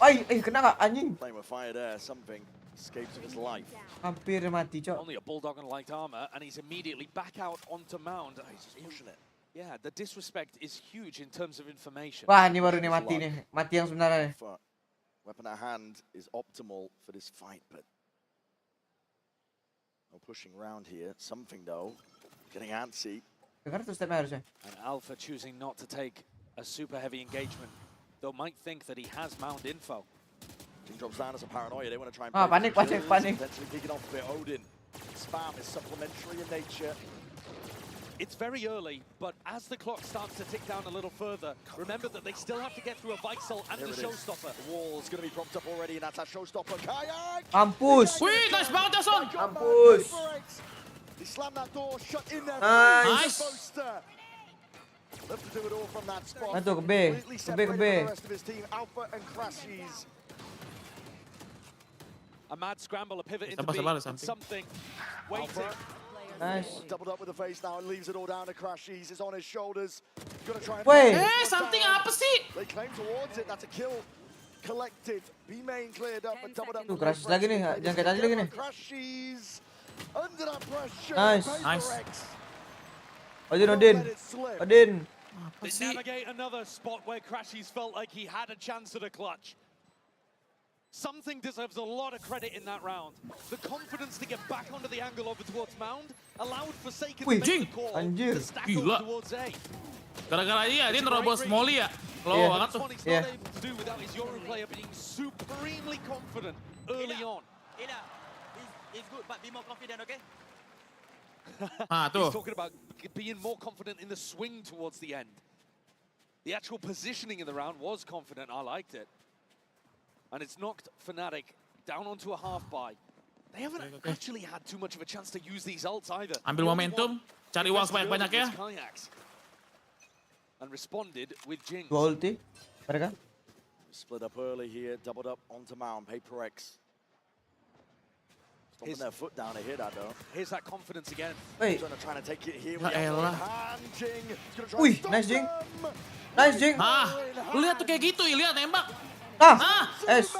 A. Kena gak anjing? Playing with fire there, something escapes of his life. Hampir mati, Cok. Only a bulldog and light armor, and he's immediately back out onto Mound. He's just pushing it. Yeah, the disrespect is huge in terms of information. Wah, ini baru nih mati nih. Mati yang sebenarnya. Weapon at hand is optimal for this fight, but no pushing around here. Something though, getting antsy. And Alpha choosing not to take a super heavy engagement, though might think that he has Mound info. Jing drops down as a paranoia. They want to try and panik. potentially kicking off a bit. Odin. Spam is supplementary in nature. It's very early, but as the clock starts to tick down a little further, remember that they still have to get through a Vixel and the Showstopper. The wall's going to be propped up already, and that's that Showstopper. Kayak! Mampus! Wih, nice banget, Jason! Mampus! He slammed that door shut in there. Nice! Love to do it all from that spot. Aduh, ke B. Ke B. The rest of his team, Alpha and Crashies. A mad scramble, a pivot into B, something waiting. Nice. Doubled up with the face now and leaves it all down to Crashies. It's on his shoulders. Gonna try and Wait. Something apa sih? They claim towards it. That's a kill collected. B main cleared up, but doubled up. Tuh, Crashies lagi nih. Jangan kayak tadi lagi nih. Crashies under that pressure. Nice. PaperX. Odin. They navigate another spot where Crashies felt like he had a chance at a clutch. Something deserves a lot of credit in that round. The confidence to get back onto the angle over towards Mound allowed Forsaken to make the call to stack over towards A. Gara-gara dia nerobos Molly ya. Low banget tuh. He's not able to do without his Yoru player being supremely confident early on. It's good, but be more confident, okay? He's talking about being more confident in the swing towards the end. The actual positioning in the round was confident. I liked it. And it's knocked Fnatic down onto a half buy. They haven't actually had too much of a chance to use these ults either. Ambil momentum, cari uang sebanyak-banyak ya. And responded with Jing. Ulti mereka. Split up early here, doubled up onto Mound. PaperX stomping their foot down to hit that though. Here's that confidence again. Wait. Trying to take it here. Wih, nice Jing. Nice Jing. Lu lihat tuh kayak gitu, lihat nembak. Es.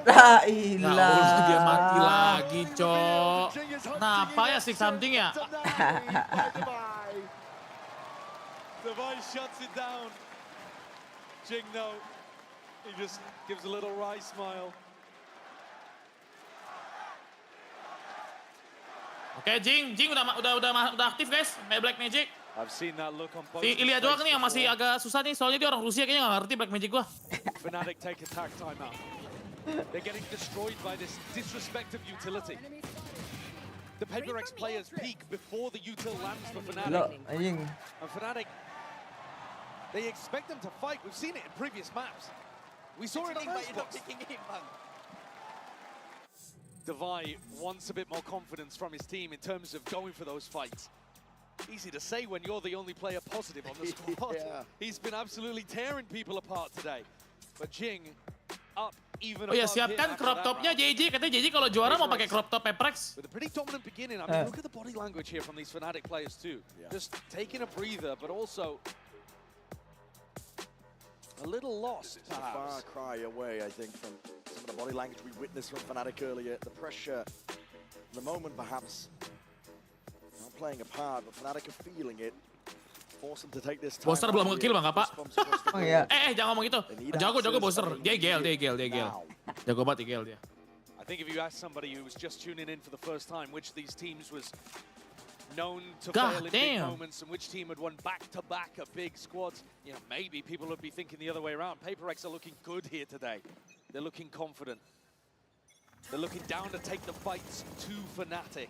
La ilah. Dia mati lagi, Cok. Kenapa ya stick something ya? Device shuts it down. Jing no. He just gives a little wry smile. Oke, Jing udah aktif guys, main Black Magic. I've seen that look on both. Si Ilya doang nih yang masih agak susah nih, soalnya dia orang Rusia kayaknya nggak ngerti Black Magic gua. Fnatic take attack timeout. They're getting destroyed by this disrespect of utility. The PaperX players peak before the util lands for Fnatic. And Fnatic, they expect them to fight. We've seen it in previous maps. We saw it on those spots. Devi wants a bit more confidence from his team in terms of going for those fights. Easy to say when you're the only player positive on the squad. He's been absolutely tearing people apart today. But Jing up even Oh ya, siapkan crop topnya JJ. Katanya JJ kalau juara mau pakai crop top PaperX. With a pretty dominant beginning. I mean, look at the body language here from these Fnatic players too. Just taking a breather, but also a little lost, It's a far cry away, I think, from some of the body language we witnessed from Fnatic earlier. The pressure, the moment perhaps not playing a part, but Fnatic are feeling it. Force them to take this time. Boster belum nge-kill bang, apa? Oh iya. Jangan ngomong gitu. Jago Boster. Dia gel. Jago banget gel dia. I think if you ask somebody who was just tuning in for the first time which of these teams was known to God fail in big damn. moments, and which team had won back-to-back at big squads. You know, maybe people would be thinking the other way around. PaperX are looking good here today. They're looking confident. They're looking down to take the fights to Fnatic.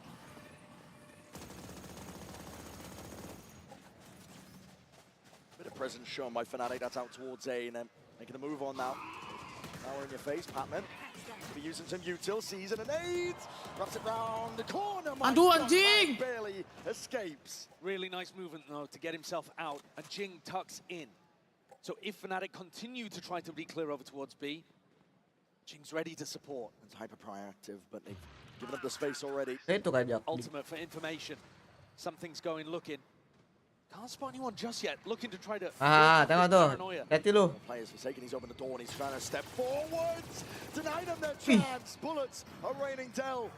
Bit of presence shown by Fnatic. That's out towards A, and then making a move on now. Now we're in your face, Patman. Be using some util, sees an nade, wraps it round the corner. Aduh, anjing! Barely escapes. Really nice movement though to get himself out, and Jing tucks in. So if Fnatic continue to try to be clear over towards B, Jing's ready to support. It's hyper proactive, but they've given up the space already. Ultimate for information. Something's going looking. Can't spot anyone just yet. Looking to try to. Tengok tu. Hati lu. Players forsaken. He's opened the door and he's trying to step forwards. Denied them their chance. Bullets are raining down.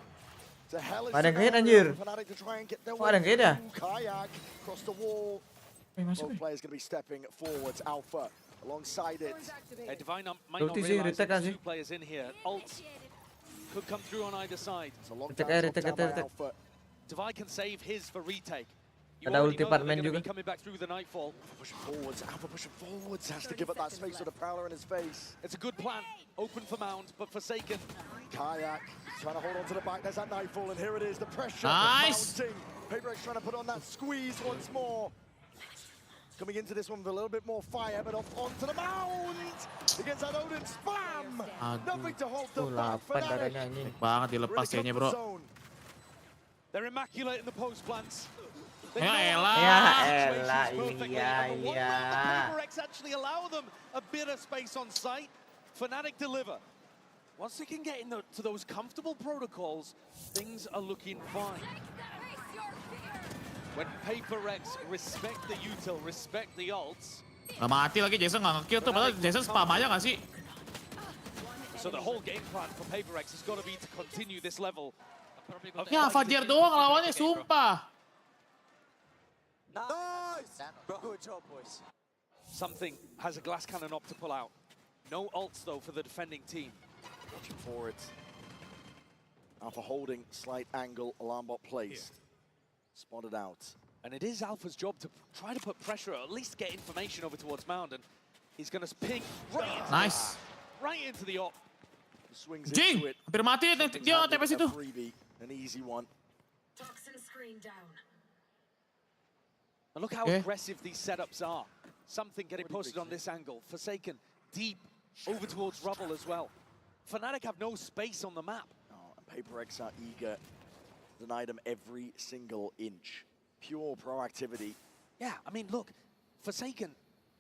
To hell is Ada yang hit anjir. Fnatic to try and get their Kok ada yang hit ya? Kayak across the wall. Both players going to be stepping forwards. Alpha alongside it. Divine might not realize there's two players in here. Ults could come through on either side. It's a long down by Alpha. Divine can save his for retake. Ada ulti Patman juga. Coming back through the nightfall. Pushing forwards. Alpha pushing forwards. Has to give up that space with a prowler in his face. It's a good plan. Open for Mound, but forsaken. Kayak trying to hold on to the back. There's that nightfall, and here it is. The pressure Nice. mounting. PaperX trying to put on that squeeze once more. Coming into this one with a little bit more fire, but off onto the mound. Against that Odin spam. Nothing to hold the back. Baik banget dilepas kayaknya, bro. They're immaculate in the post plants. Ya elah. Iya. PaperX actually allow them a bit of space on site. Fnatic deliver. Once they can get into those comfortable protocols, things are looking fine. When PaperX respect the util, respect the ults. Gak mati lagi Jason, gak nge-kill tuh. Padahal Jason spam aja gak sih? So the whole game plan for PaperX has got to be to continue this level. Ya Fajar doang lawannya, sumpah. Nice! Good job, boys. Something has a glass cannon op to pull out. No ults though for the defending team. Watching for it. Alpha holding, slight angle, alarm bot placed. Spotted out. And it is Alpha's job to try to put pressure, or at least get information over towards Mound, and he's going to ping right into the op. Swings Jing, into it. hampir mati dia TPS itu. An easy one. Toxin screen down. And look how aggressive these setups are. Something getting posted on this angle. Forsaken, deep, over towards Rubble as well. Fnatic have no space on the map. Oh, and PaperX are eager. Denied them every single inch. Pure proactivity. Yeah, I mean, look, Forsaken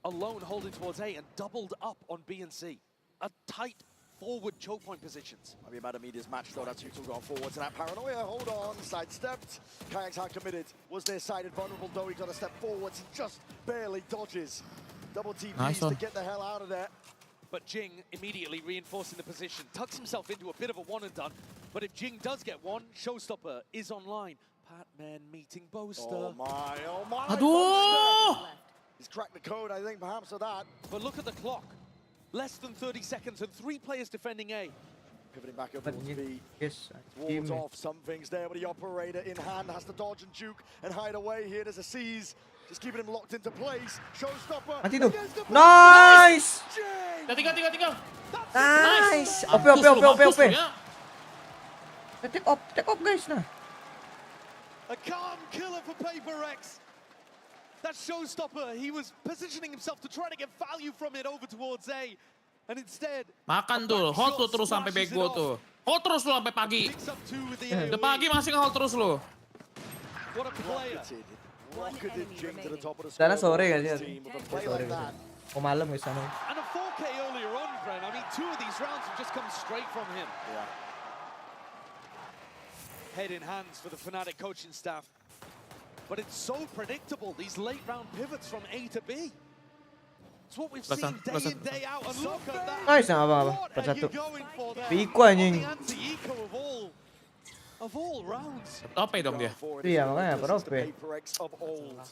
alone holding towards A and doubled up on B and C. A tight forward choke point positions. Might be about to meet his match though. That's Util going forwards. And that paranoia, hold on, sidestepped. Kayak's hard committed. Was there sided vulnerable though? He got a step forwards. He just barely dodges. Double TPs to get the hell out of there. But Jing immediately reinforcing the position. Tucks himself into a bit of a one and done. But if Jing does get one, Showstopper is online. Patman meeting Boaster. Oh my, oh my. Aduh! He's cracked the code, I think, perhaps, of that. But look at the clock. Less than 30 seconds and 3 players defending A. Pivoting back over towards B. Yes. Wards off, something's there, but the operator in hand has to dodge and juke and hide away here. There's a seize. Just keeping him locked into place. Showstopper. Mati tu. Nice! Tinggal. Nice! OP. Take off guys nah. A calm killer for PaperX. That Showstopper, he was positioning himself to try to get value from it over towards A. And instead... Makan tuh, hold tuh terus sampai bego tuh. Hold terus lu sampai pagi. Udah pagi masih nge-hold terus lu. What a player. Sana sore kan ya. Sore. Oh malam guys sana. And a 4K earlier on, Bren. I mean, 2 of these rounds have just come straight from him. Yeah. Head in hands for the Fnatic coaching staff. But it's so predictable, these late round pivots from A to B. It's what we've seen day in, day out, and look at that. Nice apa. What are you going for there? Iko anjing. The anti-eco of all rounds. OP dong dia. Iya makanya per-OP.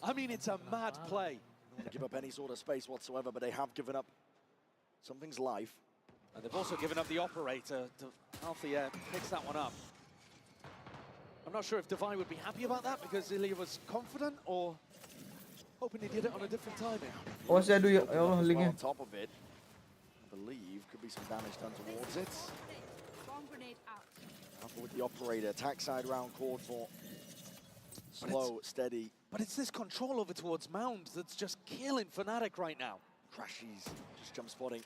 I mean, it's a mad play. Don't give up any sort of space whatsoever, but they have given up something's life. And they've also given up the operator to Althea picks that one up. I'm not sure if Divine would be happy about that because Ilya was confident or hoping he did it on a different timing. Oh, saya aduh ya Allah linknya. On top of it, I believe could be some damage done towards it. With the operator, attack side round called for. Slow, steady. But it's this control over towards Mound that's just killing Fnatic right now. Crashies, just jump spotting.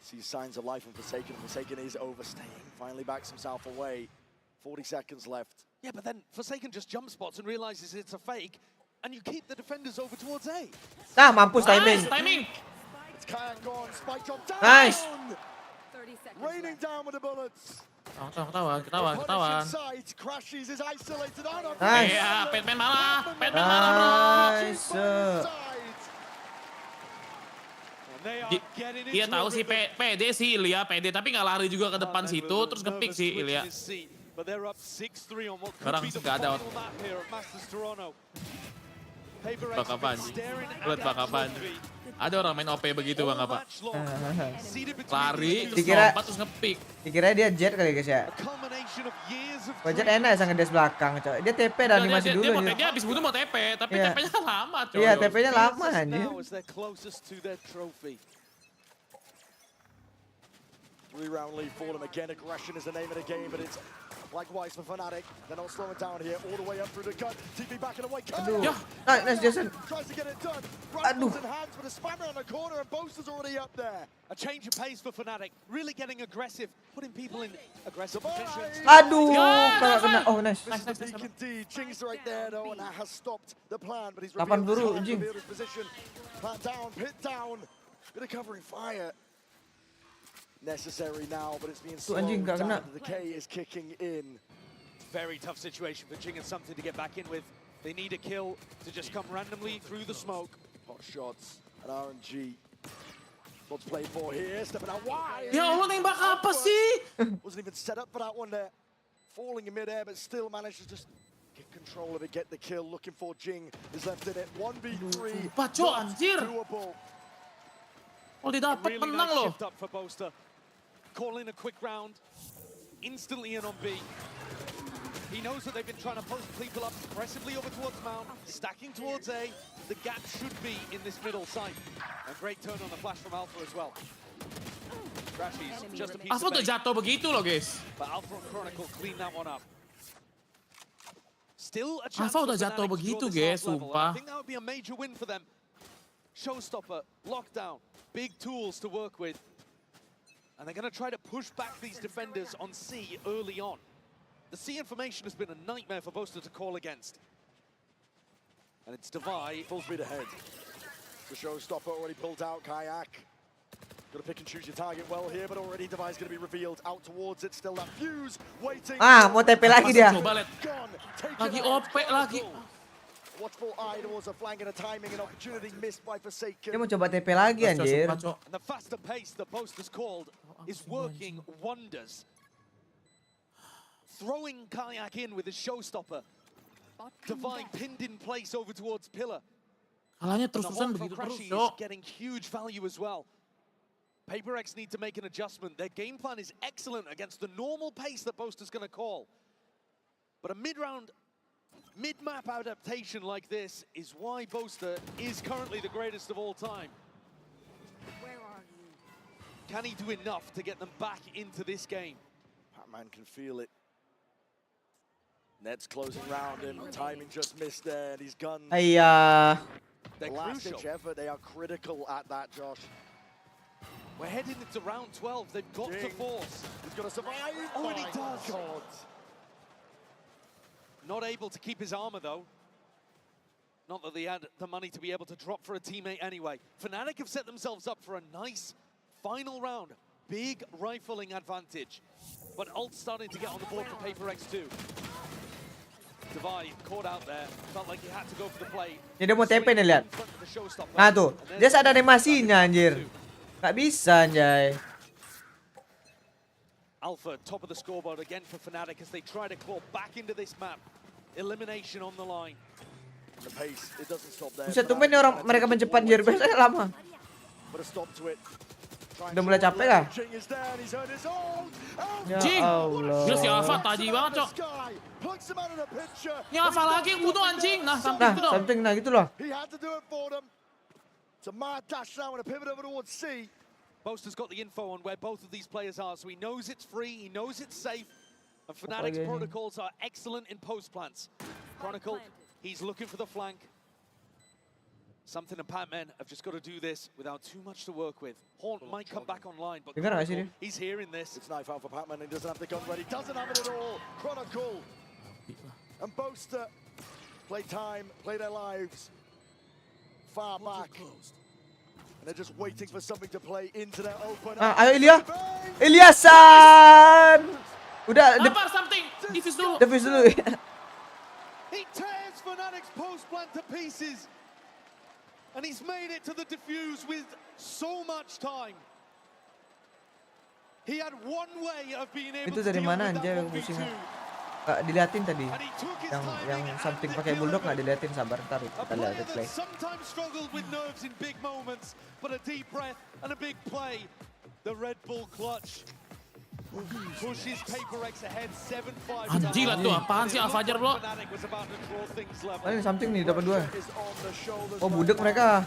Sees signs of life from Forsaken. Forsaken is overstaying. Finally backs himself away. 40 seconds left. Yeah, but then Forsaken just jump spots and realizes it's a fake, and you keep the defenders over towards A. Ah, mampus timing. Timing. It's Kayak gone. Spike drop down. Nice. Raining down with the bullets. Ketahuan. Crashies is isolated out of Nice. Iya, Batman malah bro. Nice. Dia tahu sih PD sih Ilya, PD tapi nggak lari juga ke depan situ, terus ngepick sih Ilya. Sekarang nggak ada out. Bang Kapan, lihat Bang Kapan. Ada orang main OP begitu Bang Kapan. Lari, terus lompat, terus ngepick. Dikira dia jet kali guys ya. Jet enak ya ngedes belakang coy. Dia TP dan animasi dulu. Dia habis bunuh mau TP, tapi TP-nya lama coy. Iya, TP-nya lama anjir. 3-round lead for them again. Aggression is the name of the game, but it's likewise for Fnatic. They're not slowing down here. All the way up through the gun. TP back in the way. Aduh. Nice Jason. Tries to get it done. Rifles in hands with a spammer on the corner, and Boaster's already up there. A change of pace for Fnatic. Really getting aggressive, putting people in aggressive positions. Aduh, kalau kena. Oh, nice. Jing's right there though, and that has stopped the plan, but he's 8 peluru Jing. his position. Plant down, pit down. Bit of covering fire. Necessary now, but it's being slowed down. The K is kicking in. Very tough situation for Jing and something to get back in with. They need a kill to just come randomly through the smoke. Hot shots and RNG. What's played for here? Stepping out wide. Ya Allah, nembak apa sih? Wasn't even set up for that one there. Falling in midair, but still managed to just get control of it, get the kill. Looking for Jing is left in it. 1v3. Paco anjir. Doable. Oh, didapat Really menang nice loh. shift up for Boaster. Call in a quick round. Instantly in on B. He knows that they've been trying to post people up aggressively over towards Mount, stacking towards A. The gap should be in this middle site. A great turn on the flash from Alpha as well. Crashies, just a piece Alpha of udah bait. jatuh begitu loh guys. But Alpha and Chronicle clean that one up. Still a chance Alpha udah for jatuh Fnatic to begitu draw this guys, last level. sumpah. I think that would be a major win for them. Showstopper, lockdown, big tools to work with. And they're going to try to push back these defenders on C early on. The C information has been a nightmare for Boaster to call against. And it's Divide. Full speed ahead. The Showstopper already pulled out. Kayak. Got to pick and choose your target well here, but already Divide's going to be revealed. Out towards it, still that fuse. Waiting. Ah, mau TP lagi dia. Coba lihat. Lagi OP lagi. Watchful eye towards a flank and a timing and opportunity missed by Forsaken. Dia mau coba TP lagi anjir. And the faster pace that Boaster's called is working wonders. Throwing Kayak in with his Showstopper. Divine pinned in place over towards Pillar. Kalahnya terus-terusan begitu terus, Cok. Getting huge value as well. PaperX need to make an adjustment. Their game plan is excellent against the normal pace that Boaster's going to call. But a mid-map adaptation like this is why Boaster is currently the greatest of all time. Where are you? Can he do enough to get them back into this game? Pac-Man can feel it. Ned's closing round him. Timing just missed there, and he's gunned. Ayah. They're Last-ditch crucial. effort. They are critical at that, Josh. We're heading into round 12. They've got to force. He's got to survive. Oh, and he My does. God. Not able to keep his armor, though. Not that they had the money to be able to drop for a teammate anyway. Fnatic have set themselves up for a nice final round. Big rifling advantage. But ult starting to get on the board for PaperX too. Divide caught out there. Felt like he had to go for the play. Dia mau TP nih lihat. Nah tuh, dia ada animasinya anjir. Gak bisa anjay. Alpha top of the scoreboard again for Fnatic as they try to claw back into this map. Elimination on the line. The pace, it doesn't stop there. Bisa tumben nih orang mereka mencepat anjir, biasanya lama. But a stop to it. Udah mulai capek kah? Ya Anjing. Allah. Gila si Alpha taji banget, Cok. Ini Alpha lagi yang bunuh anjing. Nah, something itu dong. Something, nah gitu loh. It's a mad dash now and a pivot over towards C. Boaster's got the info on where both of these players are, so he knows it's free, he knows it's safe. And Fnatic's protocols are excellent in post plants. Chronicle, he's looking for the flank. Something and Pac-Man have just got to do this without too much to work with. Haunt might come back online, but Chronicle, he's hearing this. It's knife out for Pac-Man, he doesn't have the gun ready, doesn't have it at all. Chronicle and Boaster play time, play their lives. Far back. And they're just waiting for something to play into their open. Ayo Ilya. Ilyasan. Udah. Apa something? Defuse dulu. Defuse dulu. He tears Fnatic's post plant to pieces. And he's made it to the defuse with so much time. He had one way of being able Itu to dari deal mana with anjir that yang 1v2. pusing? Diliatin tadi. Yang something pakai bulldog nggak diliatin, sabar ntar kita lihat replay. Sometimes struggled with nerves in big moments, but a deep breath and a big play. The Red Bull clutch pushes PaperX ahead 7-5. Anjing lah tuh, apaan sih Alfajar bro? Ini something nih dapat 2. Oh budak mereka.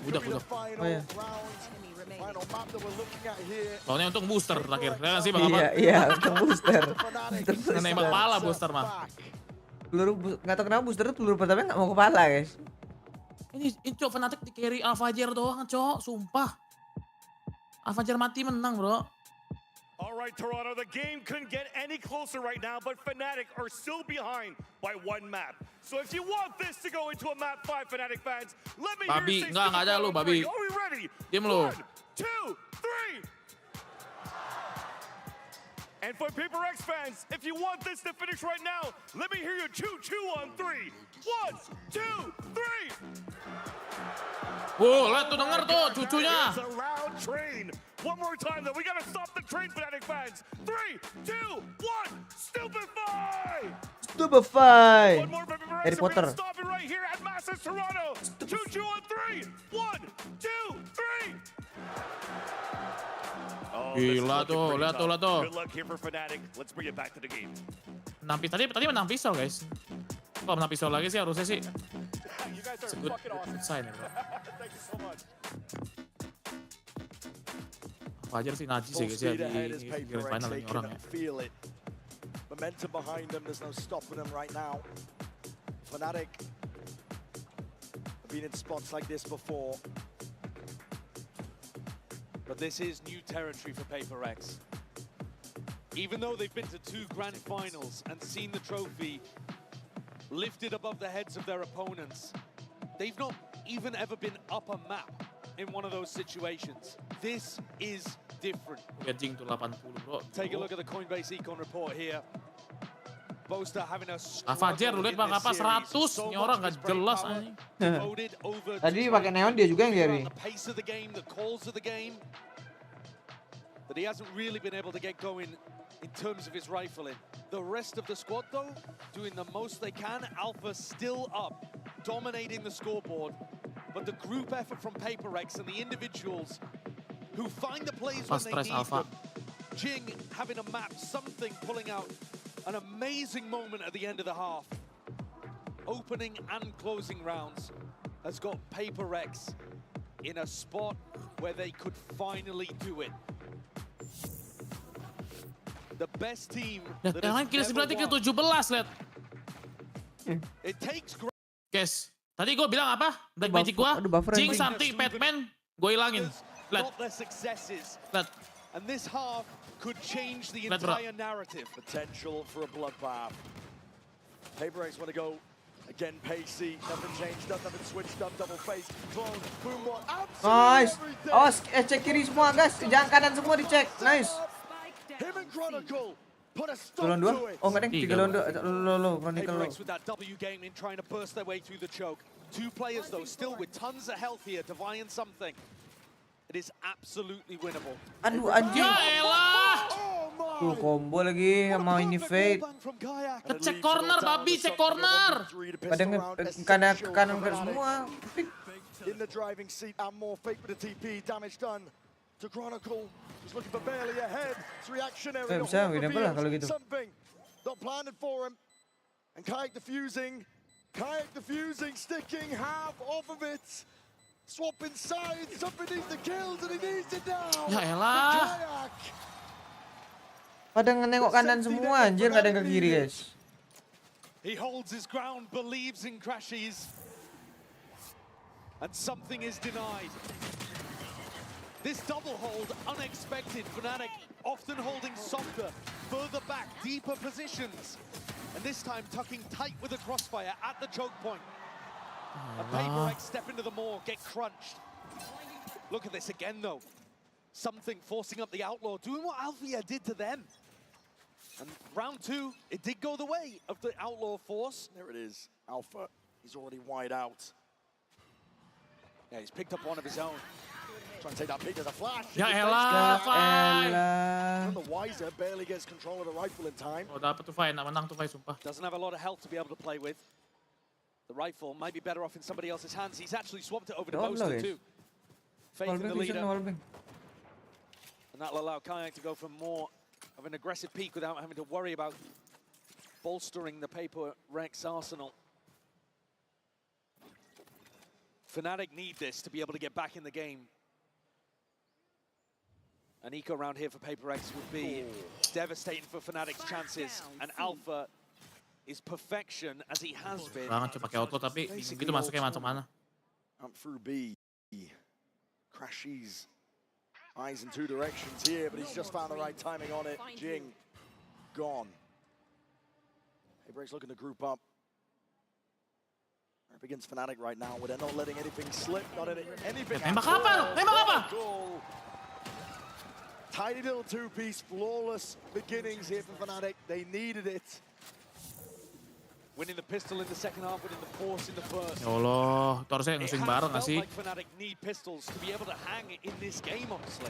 Budak. Oh ya. Soalnya untuk booster terakhir, ya kan sih Bang Ahmad? Iya, untuk booster. Nembak kepala booster mah. Peluru, nggak tahu kenapa booster itu peluru pertamanya nggak mau kepala guys. Ini Cok, Fnatic di carry Alfajar doang Cok, sumpah. Alfajar mati menang bro. Alright Toronto, the game couldn't get any closer right now, but Fnatic are still behind by 1 map. So if you want this to go into a map 5, Fnatic fans, let me hear you say enggak ada lu, Babi. Are we ready? Diam lu. 1, 2, 3. And for PaperX fans, if you want this to finish right now, let me hear you choo-choo on 3. 1, 2, 3. Wow, lihat tuh denger tuh cucunya. It's a loud train. One more time though, we gotta stop the train, Fnatic fans. 3, 2, 1, Stupefy! Stupefy! One more for PaperX, Harry Potter. we're gonna stop it right here at Masters Toronto. Choo-choo on 3, 1, 2, 3. Oh, Gila tuh, lihat tuh. Good luck here for Fnatic. Let's bring it back to the game. Tadi menang pistol guys. Kalau menang pistol lagi sih harusnya sih. You guys are Good fucking awesome. sign ya bro. Thank you so much. Wajar sih najis ya guys ya di grand final ini orang ya. Feel it. Momentum behind them, there's no stopping them right now. Fnatic have been in spots like this before. But this is new territory for PaperX. Even though they've been to 2 grand finals and seen the trophy lifted above the heads of their opponents, they've not even ever been up a map in one of those situations. This is different. Gading tuh 80 bro. Take a look at the Coinbase Econ report here. Boaster having a Fajar lu lihat Bang apa 100 ini orang nggak jelas anjing. Tadi pakai neon dia juga yang carry. The pace of the game, the calls of the game. That he hasn't really been able to get going in terms of his rifling. The rest of the squad though, doing the most they can. Alpha still up, dominating the scoreboard. But the group effort from PaperX and the individuals who find the plays when they need them. Jing having a map, something pulling out an amazing moment at the end of the half. Opening and closing rounds has got PaperX in a spot where they could finally do it. The best team that Yang lain kira sebelah ke 17 lihat. It takes guys, tadi gue bilang apa? Black magic gue, Jing, something, Batman, gue hilangin. Lihat. And this half could change the entire narrative. Potential for a bloodbath. PaperX want to go again pacey, nothing changed, nothing switched up, double face, clone, boom ball, Nice. Oh, cek kiri semua guys, jangan kanan semua dicek. Nice. Him and Chronicle put a stop Lawan 2? Oh enggak deng, 3 lawan 2. Chronicle lo. PaperX with that W game in trying to burst their way through the choke. 2 players though, still with tons of health here, Divine something. It is absolutely winnable. Aduh anjing. Ya elah. Tuh combo lagi sama ini Fate. Cek corner babi, cek corner. Kadang kanan semua. In the driving seat and more Fate with the TP, damage done. to Chronicle. He's looking for barely ahead. It's reactionary. Bisa winnable lah kalau gitu. Something not planted for him. And Kayak defusing, sticking half off of it. Swapping sides, something needs the kills and he needs it now. Ya elah. Pada nengok kanan semua anjir, nggak ada yang ke kiri guys. He holds his ground, believes in crashes. And something is denied. This double hold, unexpected. Fnatic often holding softer, further back, deeper positions. And this time tucking tight with a crossfire at the choke point. A PaperX step into the maw, get crunched. Look at this again though. Something forcing up the Outlaw, doing what Alfia did to them. And round 2, it did go the way of the Outlaw force. There it is, Alpha. He's already wide out. Yeah, he's picked up one of his own. Trying to take that peek as a flash. Ya elah, Fai. The Wiser barely gets control of the rifle in time. Oh, dapat tuh Fai, menang tuh Fai, sumpah. Doesn't have a lot of health to be able to play with. The rifle might be better off in somebody else's hands. He's actually swapped it over to Boaster too. Faith in the leader. And that'll allow Kayak to go for more of an aggressive peak without having to worry about bolstering the PaperX arsenal. Fnatic need this to be able to get back in the game. An eco round here for PaperX would be devastating for Fnatic's chances. And Alpha is perfection as he has been. Banget coba pakai auto tapi begitu masuknya macam mana? Up through B. Crashes. Eyes in 2 directions here, but he's just found the right timing on it. Jing, gone. PaperX looking to group up. Up against Fnatic right now, where they're not letting anything slip, not anything. Tembak apa? Tembak apa? Tiny little 2-piece, flawless beginnings here for Fnatic. They needed it. Winning the pistol in the second half, winning the force in the first. Ya Allah, itu harusnya nge-swing bareng nggak sih? Like Fnatic need pistols to be able to hang in this game, honestly.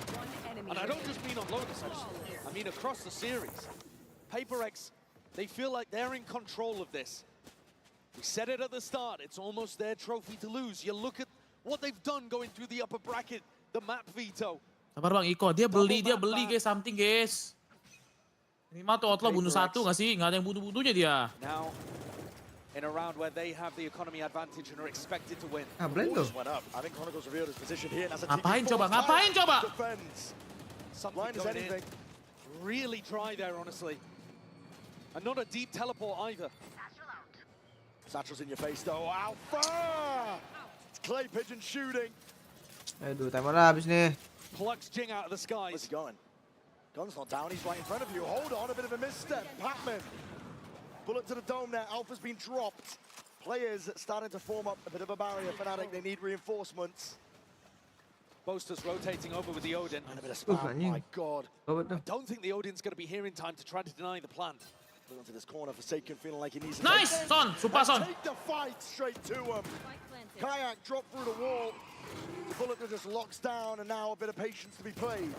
And I don't just mean on Lotus, I mean across the series. PaperX, they feel like they're in control of this. We said it at the start, it's almost their trophy to lose. You look at what they've done going through the upper bracket, the map veto. Sabar Bang Iko, dia beli guys, something guys. Minimal tuh Outlaw bunuh satu nggak sih? Nggak ada yang bunuh-bunuhnya dia. Now, in a round where they have the economy advantage and are expected to win. Blend tuh. I think Chronicles revealed his position here. Ngapain coba? Ngapain coba? Blind as anything. Really dry there, honestly. And not a deep teleport either. Satchel's in your face though. Alpha! It's Clay Pigeon shooting. Aduh, timer habis nih. Plucks Jing out of the skies. Where's he going? Gun's not down, he's right in front of you. Hold on, a bit of a misstep. Patman. Bullet to the dome there. Alpha's been dropped. Players starting to form up a bit of a barrier. Fnatic, they need reinforcements. Boaster's rotating over with the Odin. And a bit of spam. My God. I don't think the Odin's going to be here in time to try to deny the plant. Onto this corner, Forsaken feeling like he needs to Nice, Son! Super Son! Take the fight straight to him. Kayak dropped through the wall. The bullet just locks down, and now a bit of patience to be played.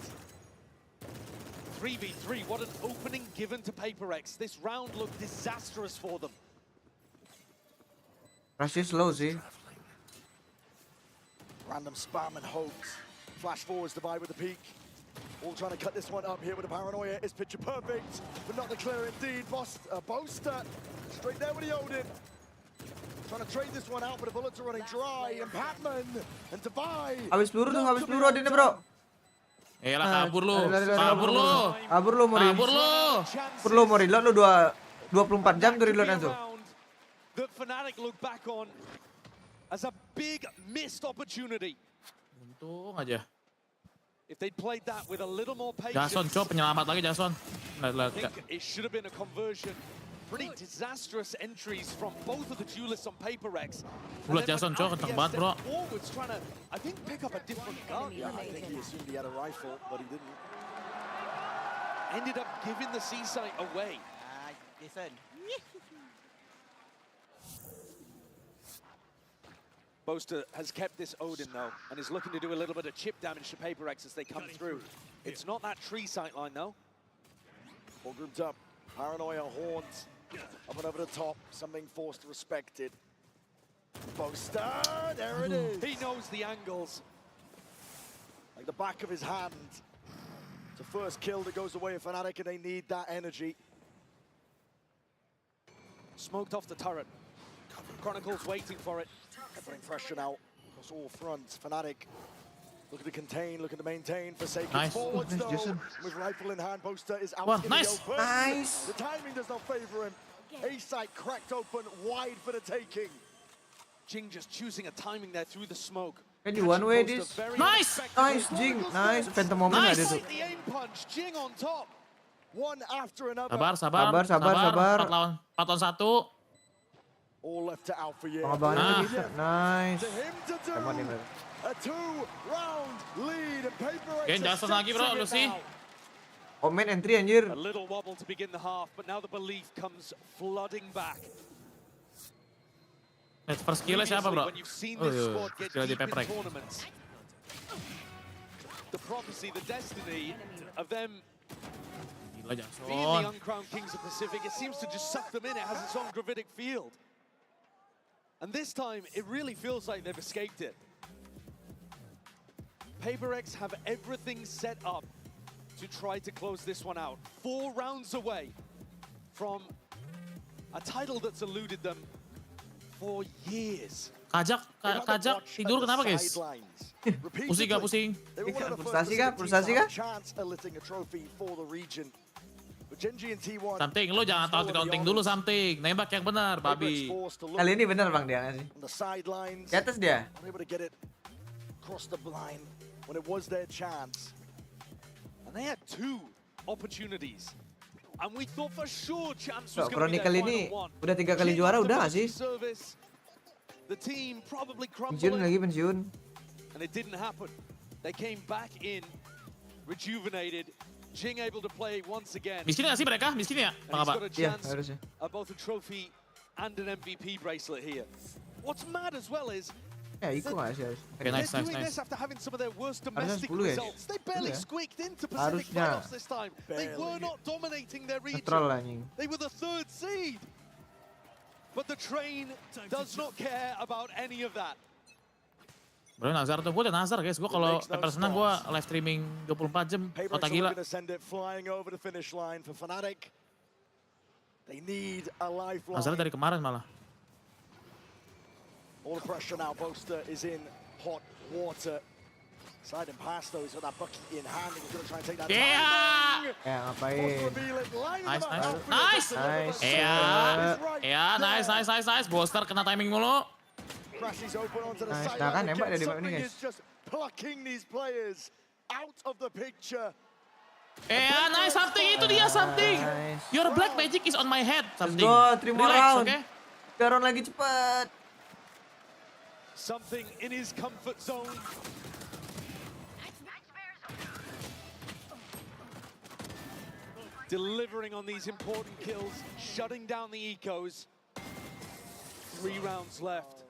3v3, what an opening given to PaperX. This round looked disastrous for them. Rush slow sih. Random spam and hopes. Flash forwards divide with the peak. All trying to cut this one up here with the paranoia. Is picture perfect, but not the clear indeed. Boaster straight there with the Odin. Trying to trade this one out, but the bullets are running dry. And Patman and Divide. Habis peluru Odinnya bro. Yalah kabur lu. Kabur lu mau reload lu 24 jam tuh reload tuh. The Fnatic look back on as a big missed opportunity. Untung aja. If they played that with a little more patience. Jason, coba penyelamat lagi Jason. I think it should have been a conversion. Pretty disastrous entries from both of the duelists on PaperX. Bulat Jason, coba kenceng banget bro. Forwards trying to, I think, pick up a different gun. Yeah, I think he assumed he had a rifle, but he didn't. Ended up giving the C site away. Jason. Boaster has kept this Odin though, and is looking to do a little bit of chip damage to PaperX as they come through. It's not that tree sight line though. All grouped up. Paranoia, Horns, up and over the top. Something forced respected. Boaster, there it is. He knows the angles. like the back of his hand. It's the first kill that goes away of Fnatic, and they need that energy. Smoked off the turret. Chronicles waiting for it. They're putting pressure now across all fronts. Fnatic looking to contain, looking to maintain. Forsaken Nice. forwards though. Jason. With rifle in hand, Boaster is out Wow, in nice. the open. Nice. The timing does not favor him. A site cracked open, wide for the taking. Jing just choosing a timing there through the smoke. Can you one way Boaster this? very Nice. Nice, Jing. Nice. Phantom moment Nice. ada tuh. Like the aim punch, Jing on top. One after another. Sabar. 4 lawan 1. All left to Alpha. Pengabangannya Nah. bisa. Nice. To him to do. Come on, Imran. A 2-round lead, and PaperX Oke, Jason lagi bro, lu sih. Komen entry anjir. A little wobble to begin the half, but now the belief comes flooding back. First skill siapa bro? When you've seen this squad get Skill di deep in PayPal. tournaments, the prophecy, the destiny of them Gila being the Jason. uncrowned kings of Pacific, it seems to just suck them in. It has its own gravitic field. And this time, it really feels like they've escaped it. PaperX have everything set up to try to close this one out. 4 rounds away from a title that's eluded them for years. Kajak tidur kenapa guys? Pusing gak pusing? Frustasi kah? Something, lu jangan taunting dulu something. Nembak yang benar, babi. Kali ini bener bang dia nggak sih? Di atas dia. Cross the blind when it was their chance. And they had 2 opportunities. And we thought for sure chance was going to be Chronicle their ini final one. udah 3 kali juara udah nggak sih? Service, the team probably Pensiun lagi pensiun. and it didn't happen. They came back in, rejuvenated, Jing able to play once again. Miskin nggak sih mereka? Miskin ya? And he's got a Iya, chance harusnya. at both a trophy and an MVP bracelet here. What's mad as well is Ya, ikut nggak sih harus. Okay, nice. they're doing this after having some of their worst Harusnya domestic 10 ya? results. They barely Iya. squeaked into Pacific Harusnya. playoffs this time. They were not dominating their region. Netral anjing. They were the 3rd seed. But the train does not care about any of that. Bro, Nazar tuh, gue udah Nazar guys. Gue kalau Pepper senang gue live streaming 24 jam. Otak gila. Gonna send it flying over the finish line for Fnatic. They need a lifeline. Nazar dari kemarin malah. All the pressure now. Boaster is in hot water. Sliding past though, he's got that bucket in hand, and he's gonna try and take that. Yeah! Ya ngapain? Nice. Nice. Boaster kena timing mulu. Crashes open onto the Nice. side. Nah kan nembak dari map ini Something guys. is just plucking these players out of the picture. Nice something, itu dia something. Nice. Your black magic is on my head. Something. Go, 3 more Relax, round. oke? 3 round lagi cepet. Something in his comfort zone. Delivering on these important kills, shutting down the ecos. 3 rounds left.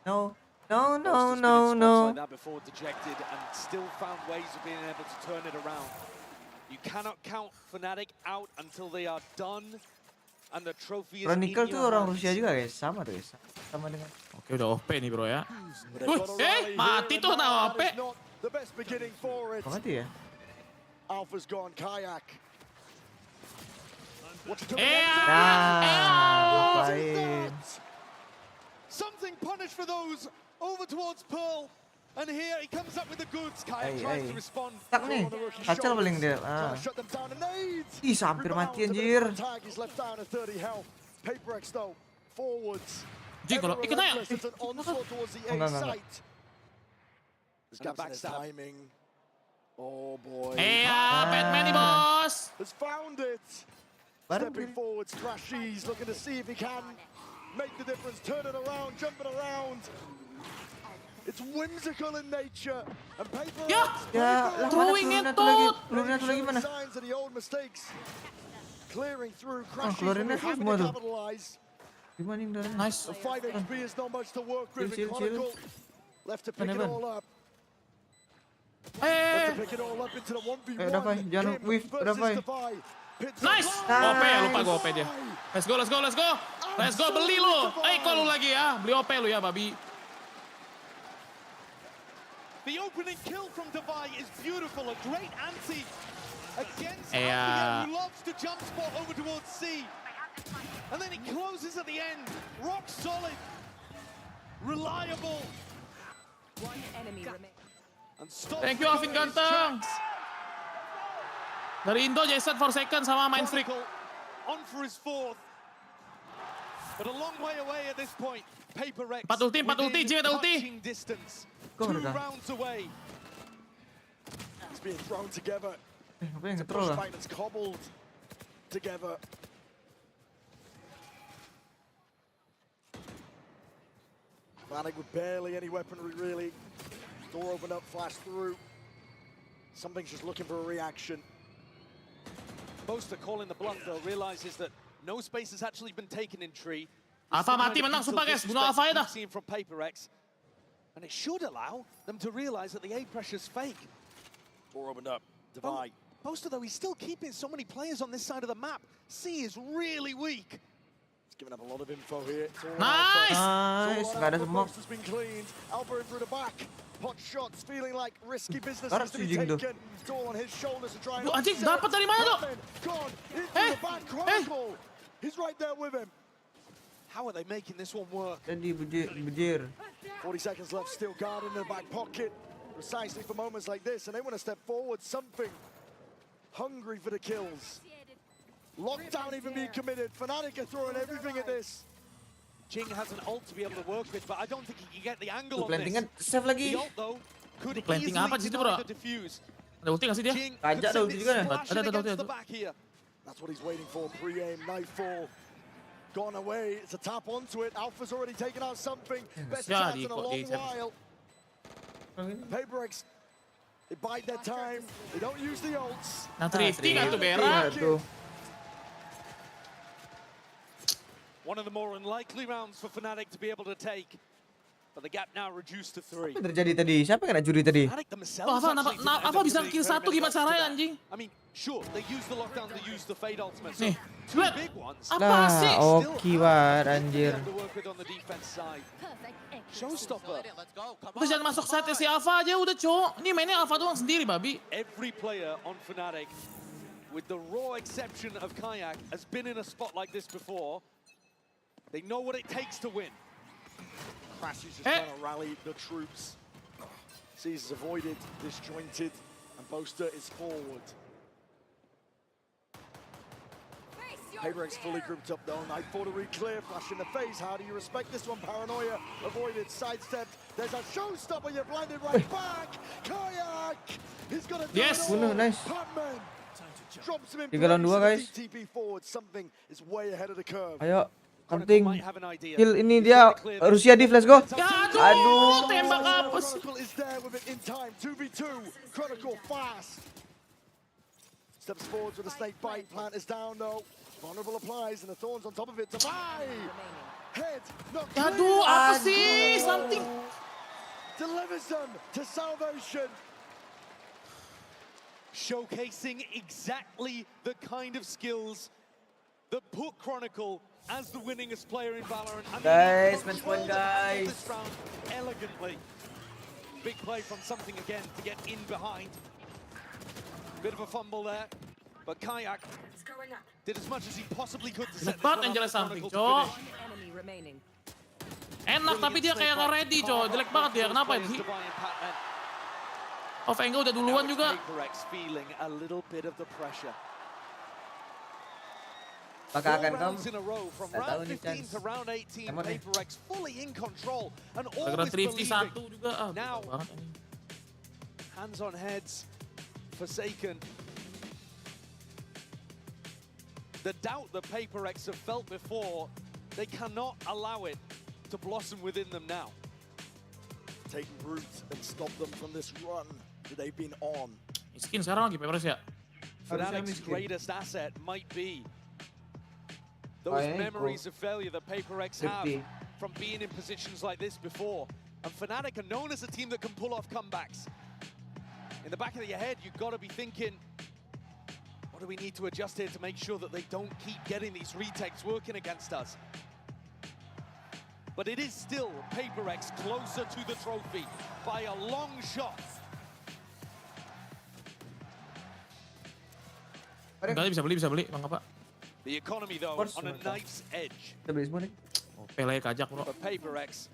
No. Boaster's been in spots like that before, dejected, and still found ways of being able to turn it around. You cannot count Fnatic out until they are done, and the trophy is Chronicle in tuh your orang hands. Rusia juga guys, sama tuh guys. Sama dengan. Oke, udah OP nih bro ya. Mati tuh nah OP. The best beginning for it. Mati ya? Alpha's gone kayak. Ngapain? Something punished for those over towards Pearl. And here he comes up with the goods. Kayak tries to respond. Tak nih, kacau paling dia. Ih, hampir mati anjir. PaperX though, forwards. Jing, kalau ikut aja. Enggak. Timing. Oh boy. Batman nih bos. Has found it. Stepping forwards, Crashies looking to see if he can make the difference, turn it around, jumping around. It's whimsical in nature, and PaperX. Ya, lah mana peluru satu lagi mana? Signs of the old mistakes. Clearing through, Crashies keluarin will be aja having semua to tuh. capitalize. Gimana nih darahnya? Nice. The 5 HP is not much to work with. Chill. Chronicle left to pick it all up. Hey. Left to pick it all up into the 1v1. Davai, jangan whiff, Davai. Nice. OP ya, lupa gue OP dia. Let's go. Beli lu. Kok lu lagi ya? Beli OP lu ya, babi. The opening kill from Divide is beautiful, a great anti against Alfia, who loves to jump spot over towards C. And then he closes at the end, rock solid, reliable. One enemy remains. Thank you Alvin ganteng. Dari Indo Jason 4 second sama main freak. On for his fourth. But a long way away at this point. PaperX 4 ulti, Jim ada ulti. Distance. Kok 2 rounds away. It's being thrown together. Apa yang ngetrol lah? It's cobbled together. Fnatic with barely any weaponry really. Door opened up, flash through. Something's just looking for a reaction. Boaster calling the bluff though, realizes that no space has actually been taken in tree. Alpha mati menang sumpah guys, bunuh Alpha ya dah. From PaperX, and it should allow them to realize that the A pressure's fake. Door opened up, Divide. Boaster though, he's still keeping so many players on this side of the map. C is really weak. He's giving up a lot of info here. Nice! Nice, nggak ada smoke. Boaster's been cleaned. Alpha in through the back. Pot shots, feeling like risky business Harus has to be dijing tuh. taken. Stall on his shoulders to try and Anjing, dapat dari mana tuh? Gone into the back chronicle. He's right there with him. How are they making this one work? Jadi bejir. 40 seconds left, still guarded in the back pocket. Precisely for moments like this, and they want to step forward, something. Hungry for the kills. Lockdown even being committed. Fnatic are throwing everything at this. Jing has an ult to be able to work with, but I don't think he can get the angle Tuh, on plantingan this. save lagi. The ult though could Planting easily apa di situ, deny bro? the diffuse. Ada ulti nggak sih dia? Jing Kajak could ada send ulti it juga nih. splashing Ada against ulti. the back here. That's what he's waiting for. Pre-aim, nightfall. Gone away. It's a tap onto it. Alpha's already taken out something. Best chance in a long while. PaperX, they bide their time. They don't use the ults. Nah, thrifty kan tuh berak. One of the more unlikely rounds for Fnatic to be able to take. But the gap now reduced to 3. Apa yang terjadi tadi? Siapa yang kena juri tadi? Apa bisa kill 1 gimana caranya anjing? I mean, sure, they use the lockdown, they use the fade ultimate. Nih, lihat. Apa Lah, sih? oke war anjir. Showstopper. Udah jangan masuk side si Alpha aja udah, Cok. Ini mainnya Alpha doang sendiri, babi. Every player on Fnatic, with the raw exception of Kayak, has been in a spot like this before. They know what it takes to win. Crash is just trying to rally the troops. Sees avoided, disjointed, and Boaster is forward. PaperX fully grouped up though. Nightfall to re-clear, flash in the face. How do you respect this one? Paranoia avoided, sidestepped. There's a showstopper, you're blinded right back. Kayak! He's got a Nice. Putman drops him in 3 lawan 2 guys. TP forward. Something is way ahead of the curve. Ayo. Penting kill ini dia Rusia div, let's go. Aduh, tembak apa sih? Chronicle is there with it in time. 2v2. Chronicle fast. Steps forwards with a snake bite. Plant is down though. Vulnerable applies and the thorns on top of it. Head not clear. Aduh, apa sih? Something delivers them to salvation. Showcasing exactly the kind of skills that put Chronicle as the winningest player in Valorant. I mean, guys, match point guys. This round elegantly. Big play from something again to get in behind. Bit of a fumble there, but Kayak did as much as he possibly could to set this one up for Chronicle to finish. Enak tapi dia kayak nggak ready, Cok. Jelek banget dia. Kenapa sih? Oh, VENQ udah duluan juga. PaperX feeling a little bit of the pressure. Maka akan kamu in a row from round 15 to round 18, PaperX fully in control and always believing. Now, hands on heads, Forsaken. The doubt that PaperX have felt before, they cannot allow it to blossom within them now. Take root and stop them from this run that they've been on. Miskin sekarang lagi PaperX ya. Fnatic's greatest asset might be those memories of failure that PaperX have from being in positions like this before. And Fnatic are known as a team that can pull off comebacks. In the back of your head, you've got to be thinking, what do we need to adjust here to make sure that they don't keep getting these retakes working against us? but it is still PaperX closer to the trophy by a long shot. Enggak, bisa beli, Bang apa? The economy though on a knife's edge. Kita beli semua nih. Oh, Pele kajak, bro. For PaperX.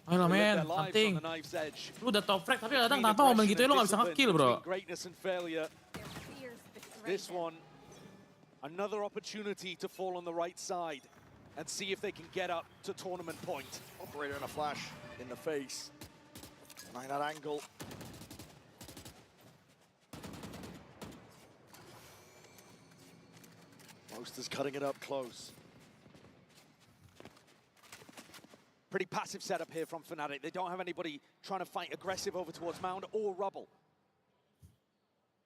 Ayolah men, something. Lu udah top frag tapi kadang tanpa momen gitu ya lu gak bisa nge-kill, bro. This one, another opportunity to fall on the right side and see if they can get up to tournament point. Operator in a flash in the face. Find that angle. Monster's cutting it up close. Pretty passive setup here from Fnatic. They don't have anybody trying to fight aggressive over towards Mound or Rubble.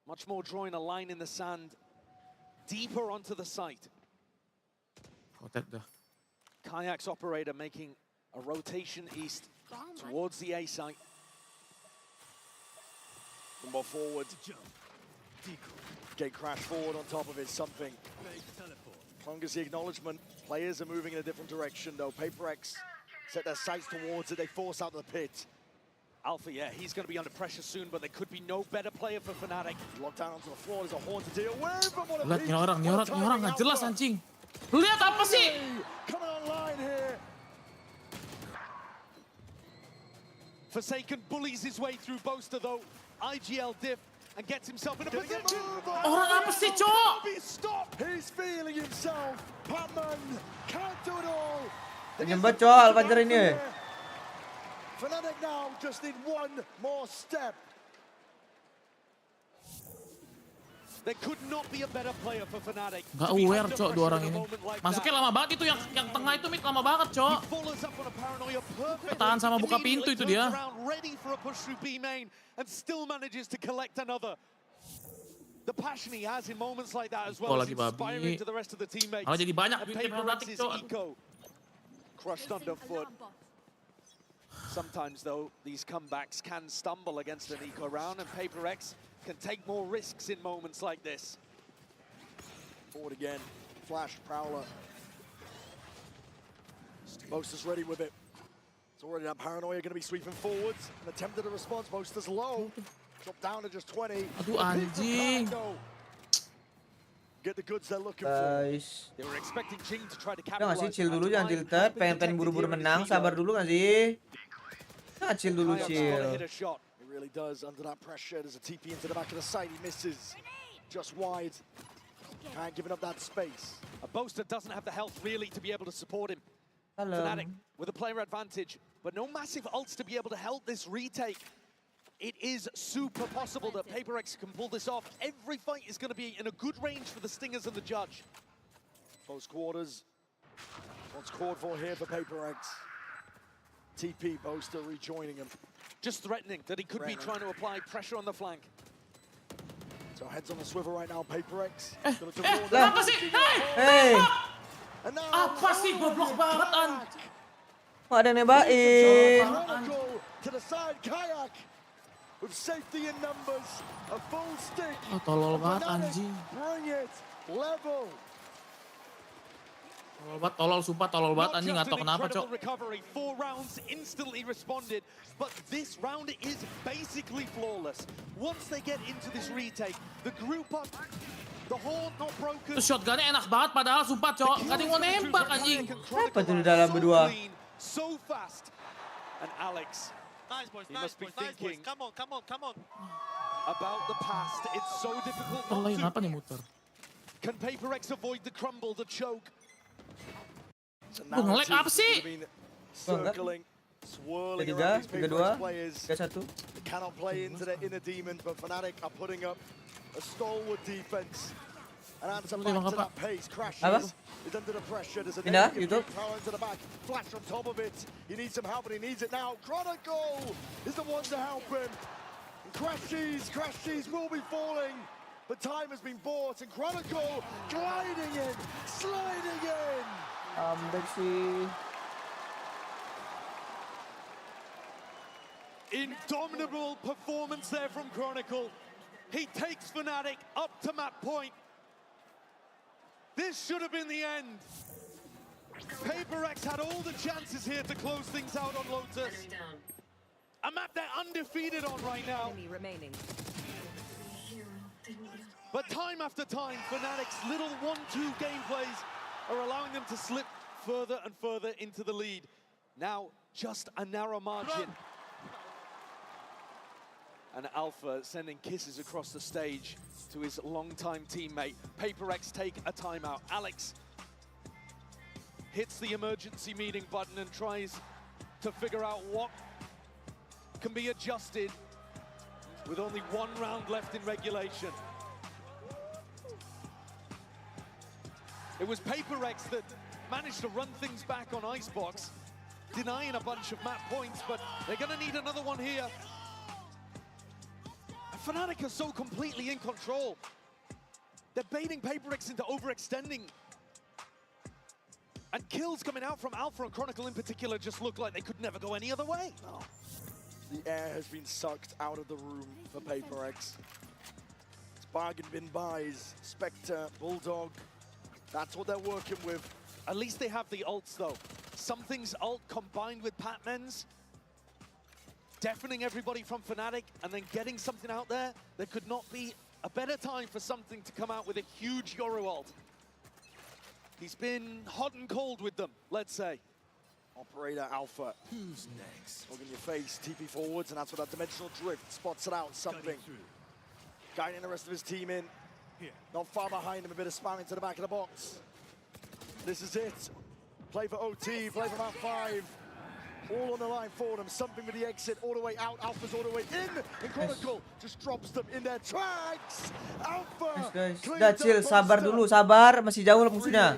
Much more drawing a line in the sand, deeper onto the site. Kayak's operator making a rotation east towards the A site. More forward. Gate crash forward on top of it, something. Long as the acknowledgement, players are moving in a different direction though. PaperX set their sights towards it, they force out the pit. Alpha, yeah, he's going to be under pressure soon, but there could be no better player for Fnatic. Locked down onto the floor, there's a horn to deal with. Lihat nih orang nggak jelas anjing. Lu lihat apa sih? Coming online here. Forsaken bullies his way through Boaster though. IGL diff and gets himself in a position. Orang apa sih, Cok? Stop! He's feeling himself. Patman can't do it all. Nyembat, Cok, Alfajar ini. Fnatic now just need one more step. There could not be a better player for Fnatic. Gak aware, Cok, dua orang ini. Masuknya lama banget itu, yang tengah itu mid lama banget, Cok. Ketahan sama buka pintu itu dia. Ready for a push through B main and still manages to collect another. The passion he has in moments like that as well is inspiring to the rest of the teammates. Malah jadi banyak And tim Fnatic, Cok. Crushed underfoot. Sometimes though, these comebacks can stumble against an eco round, and PaperX can take more risks in moments like this. Forward again, flash, Prowler. Boaster's ready with it. It's already that paranoia going to be sweeping forwards. An attempt at a response, Boaster's low. Drop down to just 20. Aduh anjing. Get the goods they're looking for. They were expecting Jing to try to Udah nggak sih, capitalize. chill dulu, jangan tilted. Pengen buru-buru menang, sabar dulu nggak sih? Nah, chill dulu, chill. He really does under that pressure. There's a TP into the back of the side. He misses just wide. Can't give up that space. A Boaster doesn't have the health really to be able to support him. Hello. Fnatic with a player advantage, but no massive ults to be able to help this retake. It is super possible that PaperX can pull this off. Every fight is going to be in a good range for the Stingers and the Judge. Close quarters. What's called for here for PaperX? TP Boaster rejoining him. Just threatening that he could be trying to apply pressure on the flank. So heads on the swivel right now, PaperX. Apa sih? Hey! Apa sih, goblok banget, An? Kok ada nebain? To the side, Kayak. With safety in numbers, a full stick. Oh, tolol banget anjing. Bring it, level. Tolol, sumpah tolol banget anjing, nggak tau kenapa, Cok. Recovery, 4 rounds instantly responded, but this round is basically flawless. Once they get into this retake, the group up, the horn not broken. Terus shotgunnya enak banget padahal, sumpah, Cok. Nggak ada yang mau nembak anjing. Apa tuh di dalam berdua? So fast. And Alex, nice boys, he nice must be boys, nice boys. thinking Come on, come on, come on. about the past. It's so difficult not Tolong, to. kenapa nih muter? Can PaperX avoid the crumble, the choke? Nge-lag apa sih? Circling, swirling Tiga, around these tiga dua, PaperX players. tiga satu. They cannot play into their inner demons, but Fnatic are putting up a stalwart defense. And answer back to that pace. Crashes is under the pressure. There's a negative power into the back. Flash on top of it. He needs some help, and he needs it now. Chronicle is the one to help him. And Crashes will be falling. But time has been bought, and Chronicle gliding in, sliding in. Sih. Indomitable performance there from Chronicle. He takes Fnatic up to map point. This should have been the end. PaperX had all the chances here to close things out on Lotus. A map they're undefeated on right now. But time after time, Fnatic's little 1-2 gameplays are allowing them to slip further and further into the lead. Now, just a narrow margin. And Alpha sending kisses across the stage to his longtime teammate. PaperX take a timeout. Alex hits the emergency meeting button and tries to figure out what can be adjusted with only one round left in regulation. It was PaperX that managed to run things back on Icebox, denying a bunch of map points, but they're gonna need another one here. Fnatic are so completely in control. They're baiting PaperX into overextending. And kills coming out from Alpha and Chronicle in particular just look like they could never go any other way. Oh. The air has been sucked out of the room for PaperX. It's bargain bin buys, Spectre, Bulldog. That's what they're working with. At least they have the ults though. Something's ult combined with Patman's, deafening everybody from Fnatic and then getting something out there. There could not be a better time for something to come out with a huge Yoru ult. He's been hot and cold with them, let's say. Operator Alpha. Who's next? Look in your face, TP forwards, and that's what that dimensional drift spots it out, something. Guiding the rest of his team in. Here. Not far behind him, a bit of spam into the back of the box. This is it. Play for OT, play for map 5. All on the line for them, something with the exit, all the way out, Alpha's all the way in, and Chronicle just drops them in their tracks. Alpha! Guys, udah chill, sabar dulu, sabar, masih jauh musuhnya.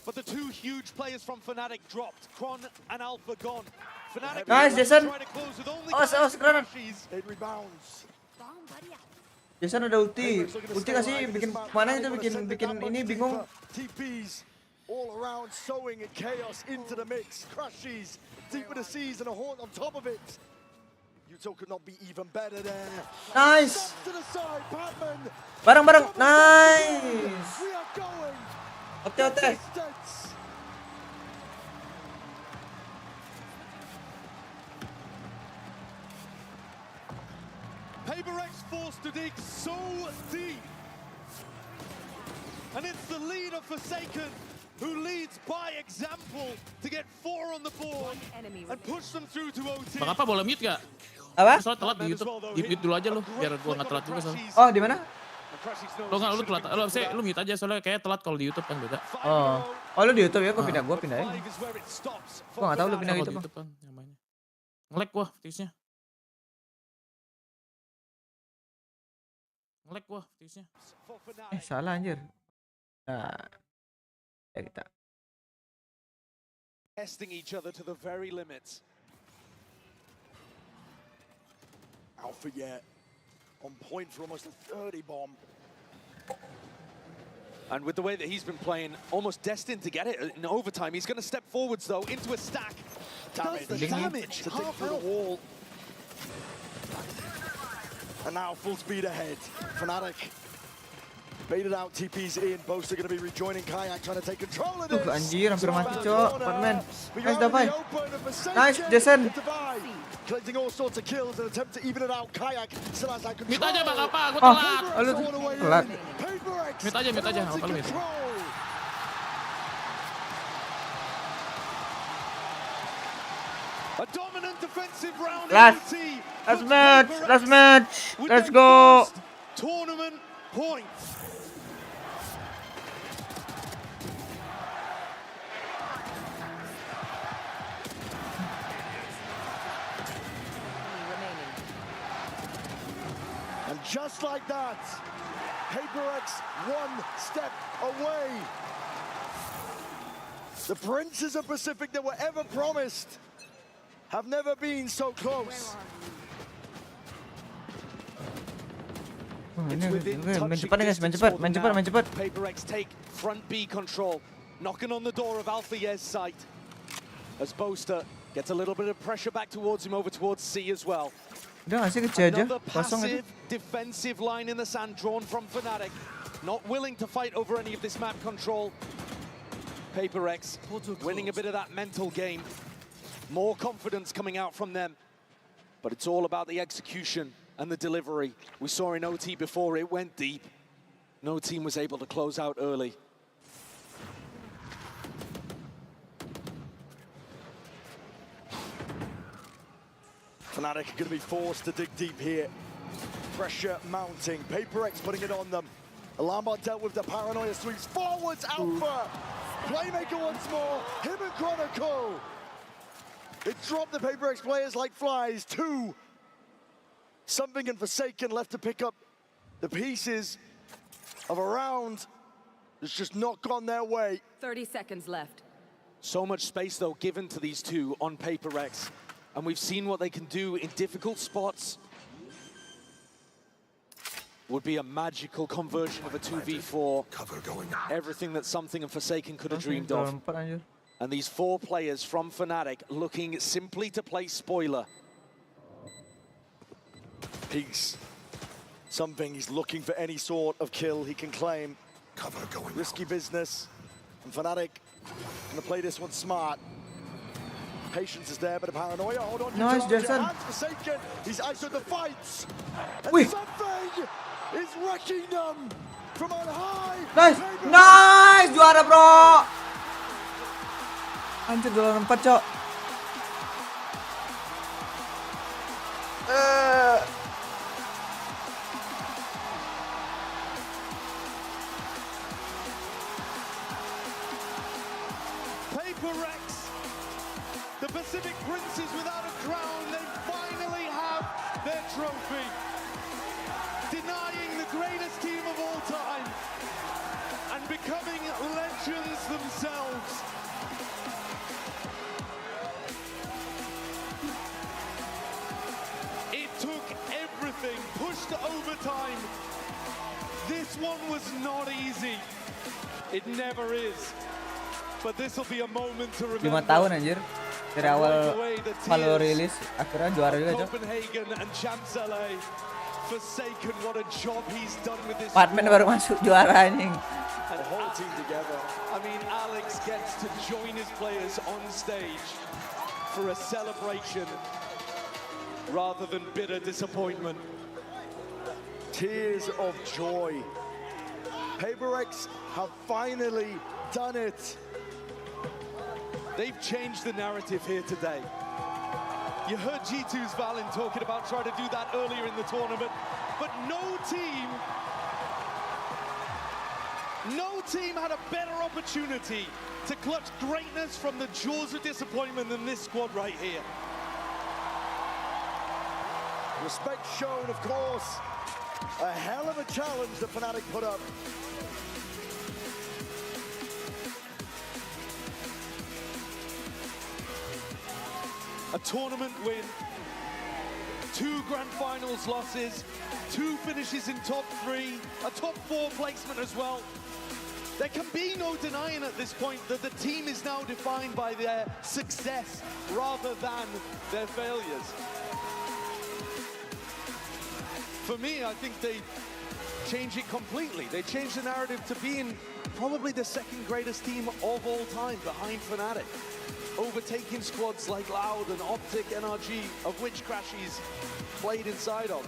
But the two huge players from Fnatic dropped, Kron and Alpha gone. Fnatic nice, Jason. try to close with only Keren. It rebounds. Jason ada ulti kasih bikin mana itu bikin ini bingung. TPs all around, sowing chaos into the mix. Crushes deep with the seas and a haunt on top of it. Yuto could not be even better there. Nice. To the side, Batman. Bareng. Nice. We are going. Oke. PaperX forced to dig so deep. And it's the leader Forsaken who leads by example to get 4 on the board and push them through to OT. Bang apa boleh mute gak? Apa? Soalnya telat di YouTube. Di mute dulu aja lu biar gua enggak telat juga soalnya. Oh, di mana? Lu telat. Lu mute aja soalnya kayak telat kalau di YouTube kan beda. Oh lu di YouTube ya, gua pindahin. Gua enggak tahu lu pindah YouTube kan namanya. Nge-lag gua footage-nya. Salah anjir. Nah. Ya kita. Testing each other to the very limits. Alpha yet on point for almost a 30 bomb. And with the way that he's been playing, almost destined to get it in overtime. He's going to step forwards though into a stack. Does the damage. To dig through the wall. And now full speed ahead. Fnatic baited out, TP's in. Boast are going to be rejoining Kayak, trying to take control of this. Anjir, hampir mati, cok. Batman. Nice, Davai. Nice, Jason. Collecting all sorts of kills and attempt to even it out. Kayak still has that control. Mute aja bang apa, gue telat. Lu telat. Mute aja, apa lu mute? A dominant defensive round. Last match. Let's go. Tournament points. And just like that, HyperX one step away. The princes of Pacific that were ever promised have never been so close. Main cepat nih guys, main cepat. PaperX take front B control, knocking on the door of Alpha Yez's site. As Boaster gets a little bit of pressure back towards him, over towards C as well. Udah nggak sih kecil aja, Another kosong aja. passive defensive line in the sand drawn from Fnatic. Not willing to fight over any of this map control. PaperX winning a bit of that mental game. More confidence coming out from them. But it's all about the execution and the delivery. We saw in OT before it went deep. No team was able to close out early. Fnatic are going to be forced to dig deep here. Pressure mounting. PaperX putting it on them. Alarmbot dealt with the paranoia, sweeps forwards. Alpha. Playmaker once more. Him and Chronicle. It dropped the PaperX players like flies. 2. Something and Forsaken left to pick up the pieces of a round that's just not gone their way. 30 seconds left. So much space, though, given to these two on PaperX. And we've seen what they can do in difficult spots. Would be a magical conversion of a 2v4. Cover going. Everything that Something and Forsaken could have dreamed of. And these 4 players from Fnatic looking simply to play spoiler. Peace. Something, he's looking for any sort of kill he can claim. Cover going. Risky business. And Fnatic gonna play this one smart. Patience is there, but a paranoia. Hold on. Nice, Jason. Forsaken. He's isoed the fights. And Wih. Something is wrecking them from on high. Nice, nice, juara bro. Anjir, 2-4, cok. PaperX, the Pacific Princes without a crown, they finally have their trophy. Denying the greatest team of all time and becoming legends themselves. It took everything, pushed to overtime. This one was not easy. It never is. But this will be a moment to 5 remember. tahun anjir. Dari awal Valo rilis, akhirnya juara juga, cok. Copenhagen and Champs LA. Forsaken, what a job he's done with this. Partman baru masuk juara anjing. And the whole team together. I mean, Alex gets to join his players on stage for a celebration rather than bitter disappointment. Tears of joy. PaperX have finally done it. They've changed the narrative here today. You heard G2's Valin talking about trying to do that earlier in the tournament, but no team had a better opportunity to clutch greatness from the jaws of disappointment than this squad right here. Respect shown, of course. A hell of a challenge that Fnatic put up. A tournament win, 2 Grand Finals losses, 2 finishes in top 3, a top 4 placement as well. There can be no denying at this point that the team is now defined by their success rather than their failures. For me, I think they change it completely. They change the narrative to being probably the 2nd greatest team of all time behind Fnatic. Overtaking squads like Loud and Optic, NRG, of which Crashies played inside of.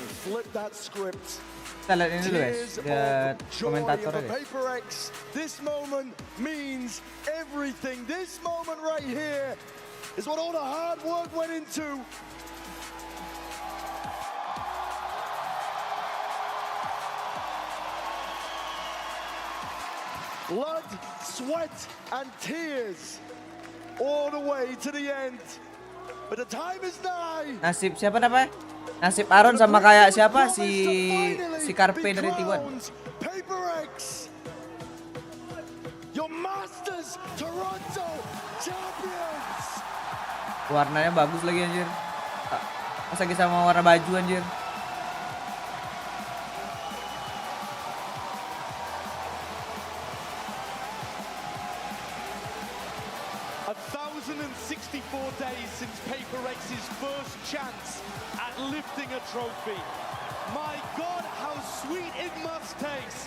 And flip that script. Kita lihat ini dulu guys, lihat komentatornya guys. PaperX, this moment means everything. This moment right here is what all the hard work went into. Blood, sweat, and tears. All the way to the end. But the time is nigh. Nasib siapa namanya? Nasib Aaron sama kayak siapa? Si Carpe dari T1. PaperX. Your masters, Toronto champions. Warnanya bagus lagi anjir. Pas lagi sama warna baju anjir. Days since PaperX's first chance at lifting a trophy. My God, how sweet it must taste.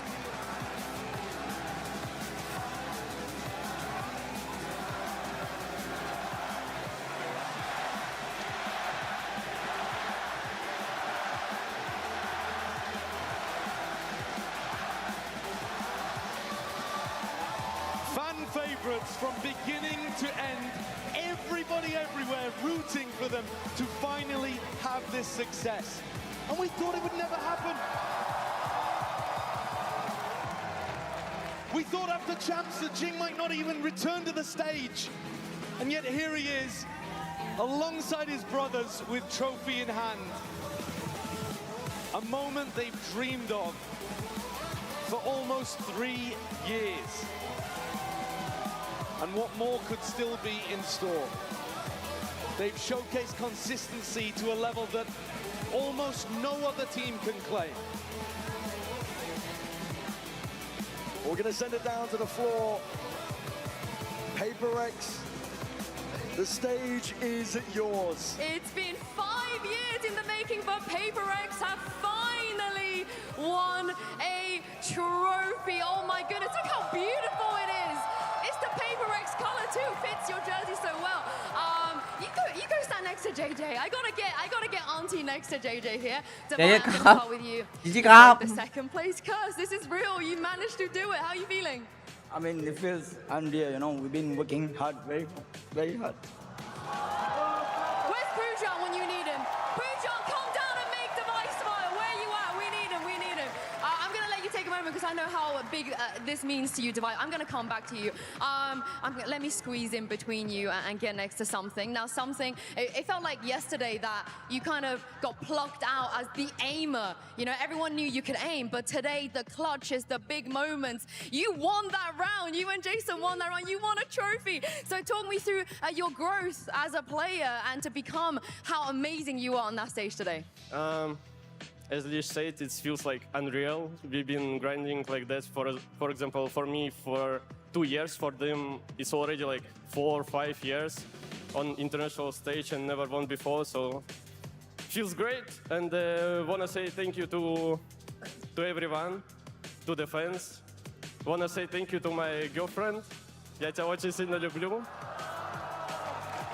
favorites from beginning to end. Everybody everywhere rooting for them to finally have this success. And we thought it would never happen. We thought after champs that Jing might not even return to the stage. And yet here he is, alongside his brothers with trophy in hand. A moment they've dreamed of for almost 3 years. And what more could still be in store? They've showcased consistency to a level that almost no other team can claim. We're going to send it down to the floor. HyperX, the stage is yours. It's been 5 years in the making, but HyperX have finally won a trophy. Oh my goodness, look how beautiful it is. It's the HyperX color too, fits your jersey so well. You go stand next to JJ. I gotta get Auntie next to JJ here. Divine, I'm gonna start with you. Gigi Kap. The second place curse. This is real. You managed to do it. How are you feeling? I mean, it feels unreal, you know. We've been working hard, very hard. Where's Pujan when you need him? Pujan, come down and make Device smile. Where you at? We need him. I'm gonna let you take a moment because I know how big this means to you, Device. I'm gonna come back to you. Let me squeeze in between you and get next to something. Now, something, it felt like yesterday that you kind of got plucked out as the aimer. You know, everyone knew you could aim, but today the clutches, the big moments, you won that round. You and Jason won that round. You won a trophy. So talk me through your growth as a player and to become how amazing you are on that stage today. As Lish said, it feels like unreal. We've been grinding like that for example, for me for 2 years. For them, it's already like 4 or 5 years on international stage and never won before. So feels great. And wanna say thank you to everyone, to the fans. Wanna say thank you to my girlfriend. Я тебя очень сильно люблю.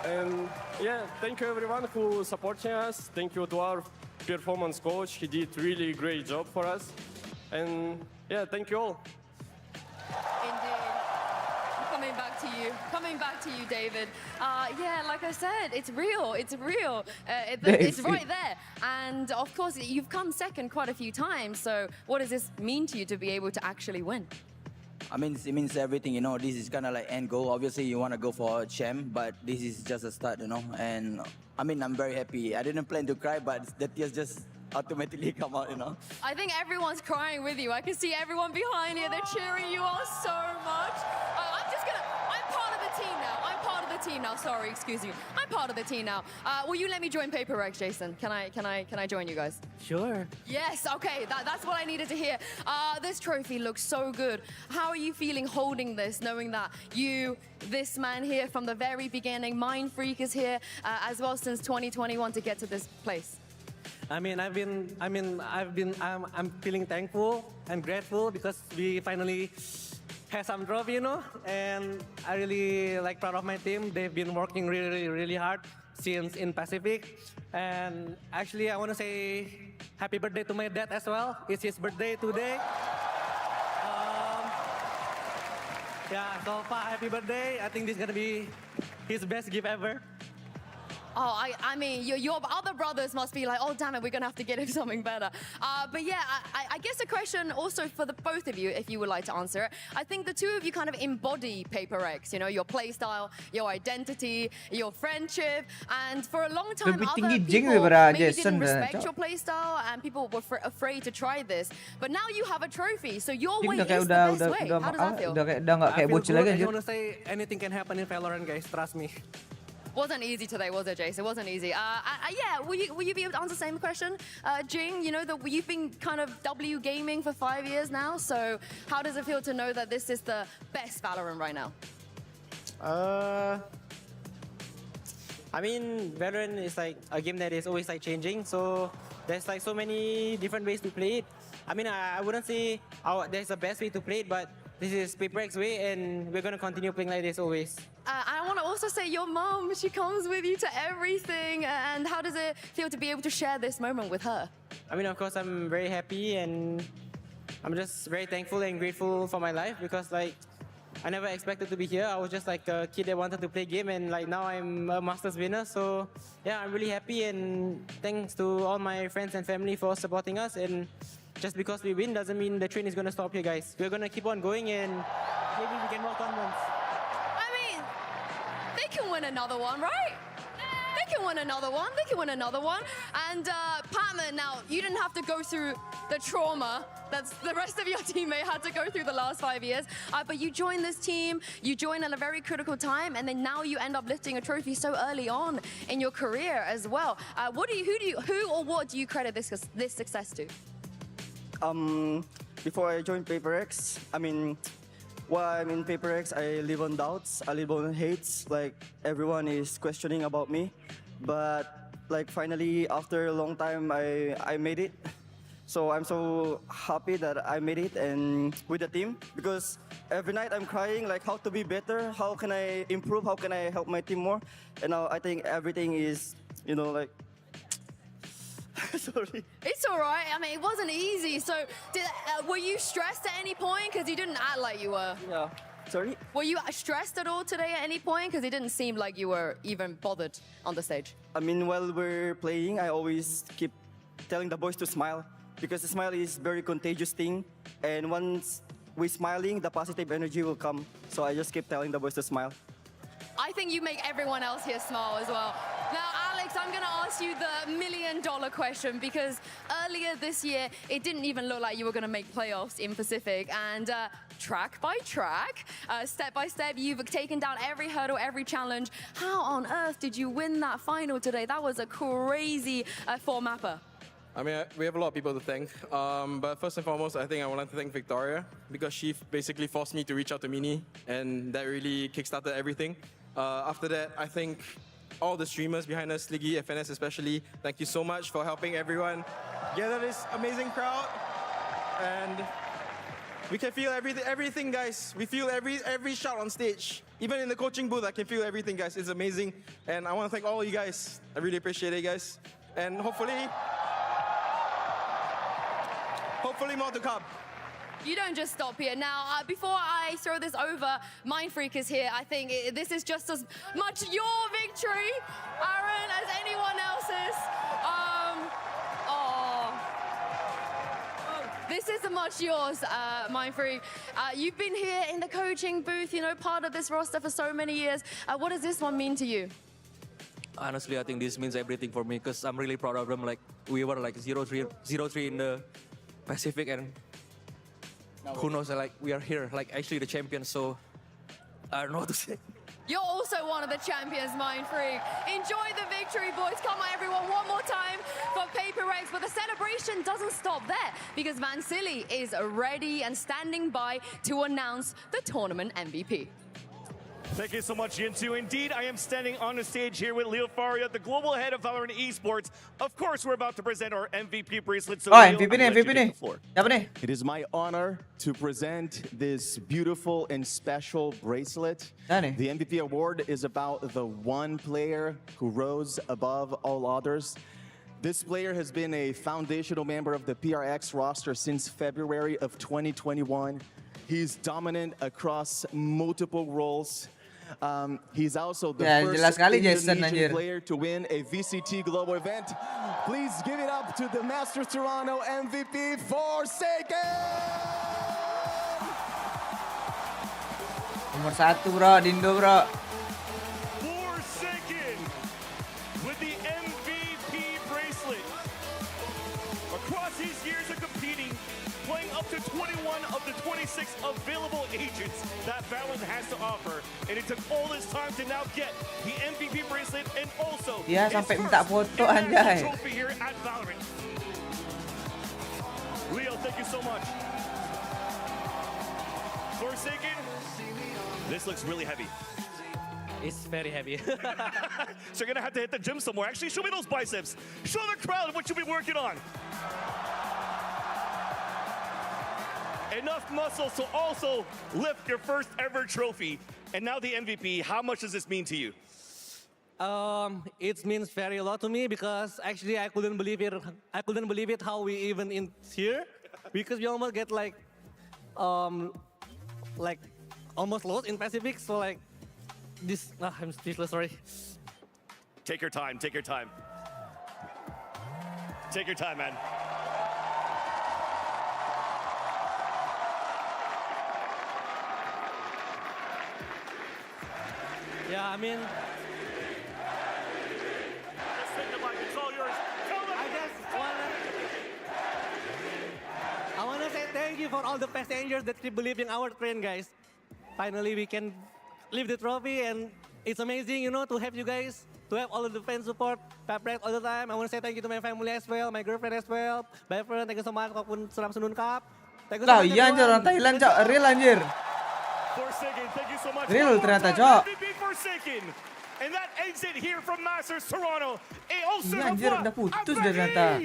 And yeah, thank you everyone who supporting us. Thank you to our performance coach. He did really great job for us. And yeah, thank you all. Indeed. Coming back to you, David. Yeah, like I said, it's real. It's right there. And of course, you've come second quite a few times. So what does this mean to you to be able to actually win? I mean, it means everything, you know. This is kind of like end goal. Obviously, you want to go for a champ, but this is just a start, you know. And I mean, I'm very happy. I didn't plan to cry, but the tears just automatically come out, you know. I think everyone's crying with you. I can see everyone behind you. They're cheering you on so much. I'm part of the team now. Sorry, excuse me. I'm part of the team now. Will you let me join HyperX, Jason? Can I join you guys? Sure. Yes, okay, that's what I needed to hear. This trophy looks so good. How are you feeling holding this, knowing that this man here from the very beginning, Mind Freak is here as well since 2021 to get to this place? I'm feeling thankful and grateful because we finally had some trophy, you know, and I really proud of my team. They've been working really hard since in Pacific. And actually, I want to say happy birthday to my dad as well. It's his birthday today. Yeah, so far, happy birthday. I think this is gonna be his best gift ever. Oh, I mean, your other brothers must be like, oh, damn it, we're going to have to get him something better. But yeah, I guess a question also for the both of you, if you would like to answer it. I think the two of you kind of embody HyperX, you know, your play style, your identity, your friendship. And for a long time, other people maybe didn't respect your play style and people were afraid to try this. But now you have a trophy, so your way is the best way. How does that feel? I feel good. I just want to say anything can happen in Valorant, guys. Trust me. Wasn't easy today, was it, Jace? It wasn't easy. Yeah, will you be able to answer the same question? Jing, you know that you've been kind of W gaming for 5 years now, so how does it feel to know that this is the best Valorant right now? I mean, Valorant is like a game that is always like changing, so there's like so many different ways to play it. I mean, I wouldn't say there's a best way to play it, but this is HyperX way, and we're gonna continue playing like this always. I want to also say your mom, she comes with you to everything, and how does it feel to be able to share this moment with her? I mean, of course, I'm very happy, and I'm just very thankful and grateful for my life because, like, I never expected to be here. I was just like a kid that wanted to play game, and like now I'm a Masters winner. So yeah, I'm really happy, and thanks to all my friends and family for supporting us. And just because we win doesn't mean the train is gonna stop here, guys. We're gonna keep on going, and maybe we can more tournaments. I mean, they can win another one, right? They can win another one. They can win another one. And Patman, now you didn't have to go through the trauma that's the rest of your teammate had to go through the last 5 years. But you joined this team, you joined at a very critical time, and then now you end up lifting a trophy so early on in your career as well. Who or what do you credit this success to? Before I joined PaperX, while I'm in PaperX, I live on doubts, I live on hates. Like, everyone is questioning about me. But like finally, after a long time, I made it. So I'm so happy that I made it and with the team, because every night I'm crying like how to be better, how can I improve, how can I help my team more. And now I think everything is, like, sorry. It's all right. I mean, it wasn't easy. So were you stressed at any point? Because you didn't act like you were. Yeah. Sorry? Were you stressed at all today at any point? Because it didn't seem like you were even bothered on the stage. While we're playing, I always keep telling the boys to smile, because the smile is very contagious thing. And once we're smiling, the positive energy will come. So I just keep telling the boys to smile. I think you make everyone else here smile as well. Now, Alex, I'm going to ask you the $1 million question, because earlier this year, it didn't even look like you were going to make playoffs in Pacific. And track by track, step by step, you've taken down every hurdle, every challenge. How on earth did you win that final today? That was a crazy four-mapper. We have a lot of people to thank, but first and foremost, I think I want to thank Victoria, because she basically forced me to reach out to Mini, and that really kickstarted everything. After that, I think all the streamers behind us, Sliggy, FNS especially, thank you so much for helping everyone gather this amazing crowd. And we can feel everything, guys. We feel every shot on stage. Even in the coaching booth, I can feel everything, guys. It's amazing. And I want to thank all of you guys. I really appreciate it, guys. And hopefully more to come. You don't just stop here. Now, before I throw this over, Mindfreak is here. I think this is just as much your victory, Aaron, as anyone else's. This is as much yours, Mindfreak. You've been here in the coaching booth, part of this roster for so many years. What does this one mean to you? Honestly, I think this means everything for me, because I'm really proud of them. Like, we were like 0-3 in the Pacific, and who knows, like, we are here, like, actually the champions, so I don't know what to say. You're also one of the champions, Mindfreak. Enjoy the victory, boys. Come on, everyone, one more time for PaperX. But the celebration doesn't stop there, because Vansili is ready and standing by to announce the tournament MVP. Thank you so much, Yinsu. Indeed, I am standing on the stage here with Leo Faria, the global head of Valorant Esports. Of course, we're about to present our MVP bracelet. So Leo, MVP nih. Siapa nih? It is my honor to present this beautiful and special bracelet. The MVP award is about the one player who rose above all others. This player has been a foundational member of the PRX roster since February of 2021. He's dominant across multiple roles. He's also the first Indonesian player to win a VCT global event. Please give it up to the Masters Toronto MVP, Vortex! Nomor 1 bro, Dindo bro. Vortex with the MVP bracelet. Across his years of competing, playing up to 21 of the 26 available agents that Valorant has to offer. And it took all this time to now get the MVP bracelet and also sampai minta foto anjay. trophy here at Valorant. Leo, thank you so much. Forsaken, this looks really heavy. It's very heavy. So you're gonna have to hit the gym somewhere. Actually, show me those biceps. Show the crowd what you'll be working on. Enough muscles to also lift your first ever trophy. And now the MVP, how much does this mean to you? It means very a lot to me, because actually I couldn't believe it how we even in here, because we almost get like almost lost in Pacific. So like this, I'm speechless. Sorry. Take your time. Take your time. Take your time, man. Yeah, I mean, I wanna say thank you for all the passengers that keep believing our train, guys. Finally, we can lift the trophy, and it's amazing, you know, to have you guys, to have all of the fan support, PSU all the time. I want to say thank you to my family as well, my girlfriend as well. Bye friend, thank you so much. Walaupun seram senun cup. Thank you so Lah much, iya anjir orang Thailand cok, real anjir. Forsaken, thank you so much. Real ternyata cok. Forsaken. And that ends it here from Masters Toronto. Also Iya anjir udah putus deh ternyata.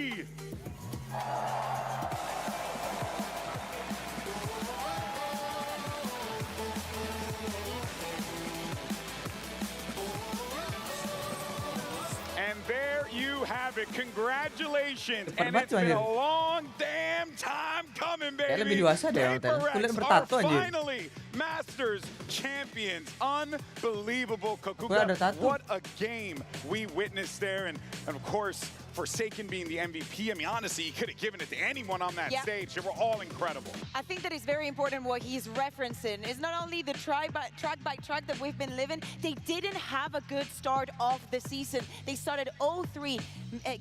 And there you have it. Congratulations. And it's been a long damn time coming, baby. Lebih dewasa deh orang Thailand. Kulit PSU bertato are anjir. finally Masters champions. Unbelievable, Kulit ada Kokuka. tato. What a game we witnessed there. And of course, Forsaken being the MVP, I mean, honestly, he could have given it to anyone on that stage. They were all incredible. I think that is very important what he's referencing. It's not only the track by track that we've been living, they didn't have a good start of the season. They started 0-3,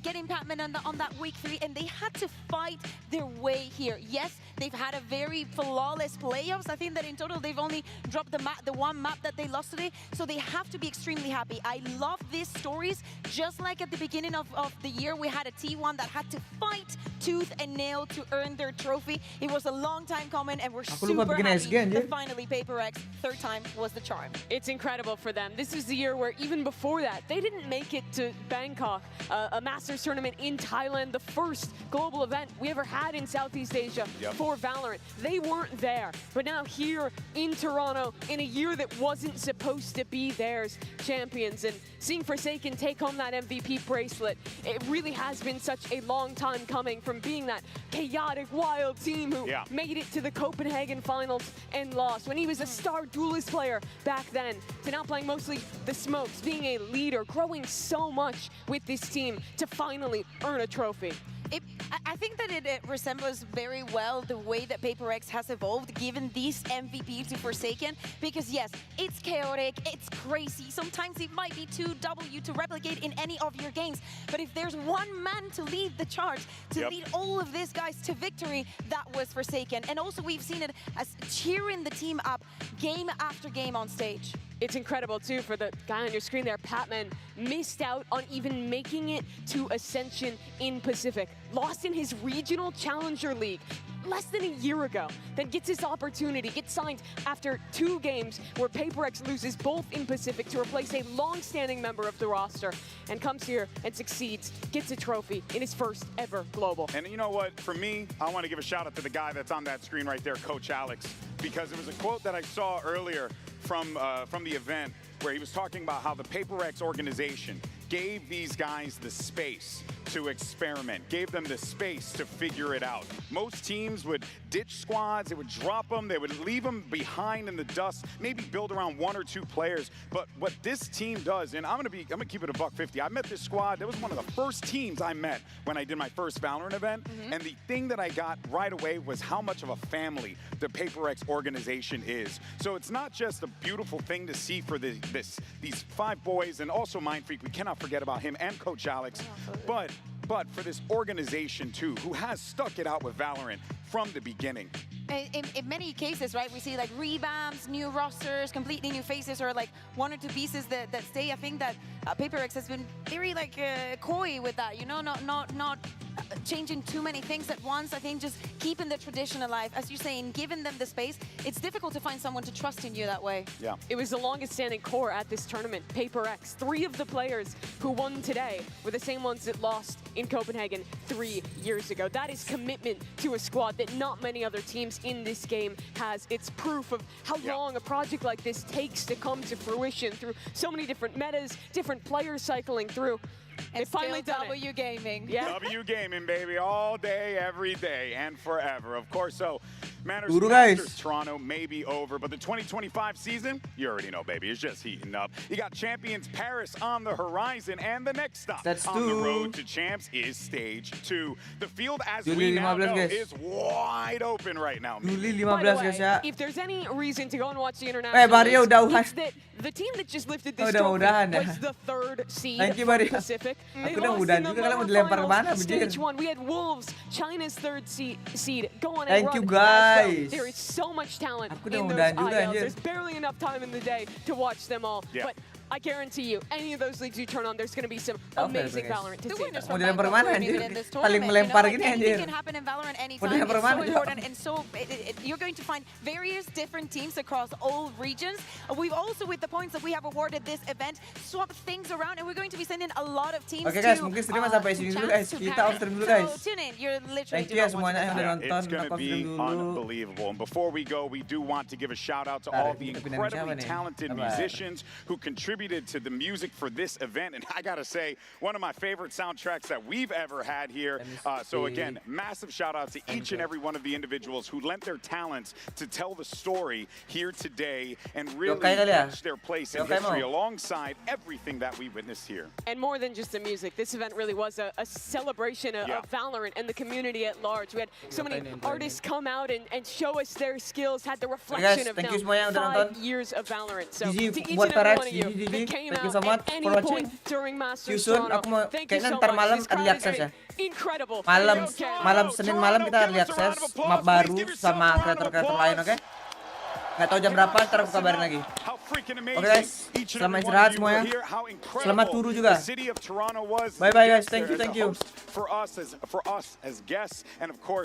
getting Patman on that week 3, and they had to fight their way here. Yes, they've had a very flawless playoffs. I think that in total they've only dropped the one map that they lost today, so they have to be extremely happy. I love these stories, just like at the beginning of the year, we had a T1 that had to fight tooth and nail to earn their trophy. It was a long time coming, and we're super happy that finally PSU, third time was the charm. It's incredible for them. This is the year where even before that, they didn't make it to Bangkok, a Masters tournament in Thailand, the first global event we ever had in Southeast Asia for Valorant. They weren't there, but now here in Toronto, in a year that wasn't supposed to be theirs, champions, and seeing Forsaken take home that MVP bracelet, it really has been such a long time coming from being that chaotic, wild team who made it to the Copenhagen finals and lost when he was a star duelist player back then, to now playing mostly the smokes, being a leader, growing so much with this team to finally earn a trophy. I think that it resembles very well the way that PSU has evolved, given this MVP to Forsaken, because yes, it's chaotic, it's crazy, sometimes it might be too W to replicate in any of your games, but if there's one man to lead the charge, to lead all of these guys to victory, that was Forsaken. And also we've seen it as cheering the team up game after game on stage. It's incredible too for the guy on your screen there, Patman, missed out on even making it to Ascension in Pacific. Lost in his regional challenger league less than a year ago. Then gets his opportunity, gets signed after 2 games where PSU loses both in Pacific to replace a long-standing member of the roster, and comes here and succeeds, gets a trophy in his first ever global. And you know what, for me, I want to give a shout out to the guy that's on that screen right there, Coach Alex, because it was a quote that I saw earlier from the event where he was talking about how the PSU organization gave these guys the space to experiment, gave them the space to figure it out. Most teams would ditch squads, they would drop them, they would leave them behind in the dust, maybe build around 1 or 2 players. But what this team does, and I'm gonna keep it a $150. I met this squad, that was one of the first teams I met when I did my first Valorant event. And the thing that I got right away was how much of a family the PSU organization is. So it's not just a beautiful thing to see for these 5 boys, and also Mindfreak, we cannot forget about him, and Coach Alex, but for this organization too, who has stuck it out with Valorant from the beginning. In many cases, right, we see like revamps, new rosters, completely new faces, or like 1 or 2 pieces that stay. I think that PSU has been very like coy with that, you know, not changing too many things at once. I think just keeping the tradition alive, as you're saying, giving them the space. It's difficult to find someone to trust in you that way. Yeah. It was the longest standing core at this tournament, PSU. 3 of the players who won today were the same ones that lost in Copenhagen 3 years ago. That is commitment to a squad that not many other teams in this game has. It's proof of how long a project like this takes to come to fruition through so many different metas, different players cycling through. And finally done W Gaming. Yeah. W Gaming, baby, all day, every day, and forever, of course. So Buru guys. Toronto may be over, but the 2025 season, you already know, baby, it's just heating up. You got Champions Paris on the horizon, and the next stop on the road to champs is stage 2. The field, as we now know, is wide open right now. Juli By the 15 guys ya. way, if there's any reason to go and watch the Mario international udah leagues, it's that the team that just lifted this trophy mudah-mudahan dah. was the 3rd seed Thank you, from Mario. Pacific. They Aku udah lost mudahan in the juga kalian mau lower dilempar finals. kemana, Stage Bjir. 1, we had Wolves, China's 3rd seed. Go on Thank and you, run as well. guys. There is so much talent Aku udah in those mudahan juga, ILs. anjir. There's barely enough time in the day to watch them all. Yeah. But I guarantee you, any of those leagues you turn on, there's going to be some Tahu nggak, amazing guys? Valorant to see. Mau dilempar kemana anjir? in this Paling tournament, melempar you know, gini like anjir. anything can happen in Valorant Mau anytime. dilempar It's so kemana? important, and so you're going to find various different teams across all regions. We've also, with the points that we have awarded this event, swapped things around, and we're going to be sending a lot of teams Oke guys, to mungkin streamnya sampai sini dulu guys. chance to Kita Paris. off stream dulu guys. So tune in. You're literally Thank you ya semuanya yang udah nonton. It's Kita going to off be stream dulu. unbelievable. And before we go, we do want to give a shout out to all the incredibly talented musicians who contributed to the music for this event. And I gotta say, one of my favorite soundtracks that we've ever had here. So again, massive shout out to each and every one of the individuals who lent their talents to tell the story here today and really catch their place in history alongside everything that we witnessed here. And more than just the music, this event really was a celebration of Valorant and the community at large. We had so many artists come out and show us their skills, had the reflection of thank now you semua yang udah 5 nonton. years of Valorant. So GG to each buat and every Parex, one of you GG, that came thank you so out much at any for watching. point during Masters Yusun, Toronto, aku mau thank you kayaknya so ntar much. malam This early crowd access is ya. incredible. Malam Senin malam kita early access map baru sama kreator-kreator lain, oke? Nggak tahu jam berapa, ntar aku kabarin lagi. Oke guys, selamat istirahat semuanya. Selamat turu juga. Bye bye guys, thank you. For us as guests, and of course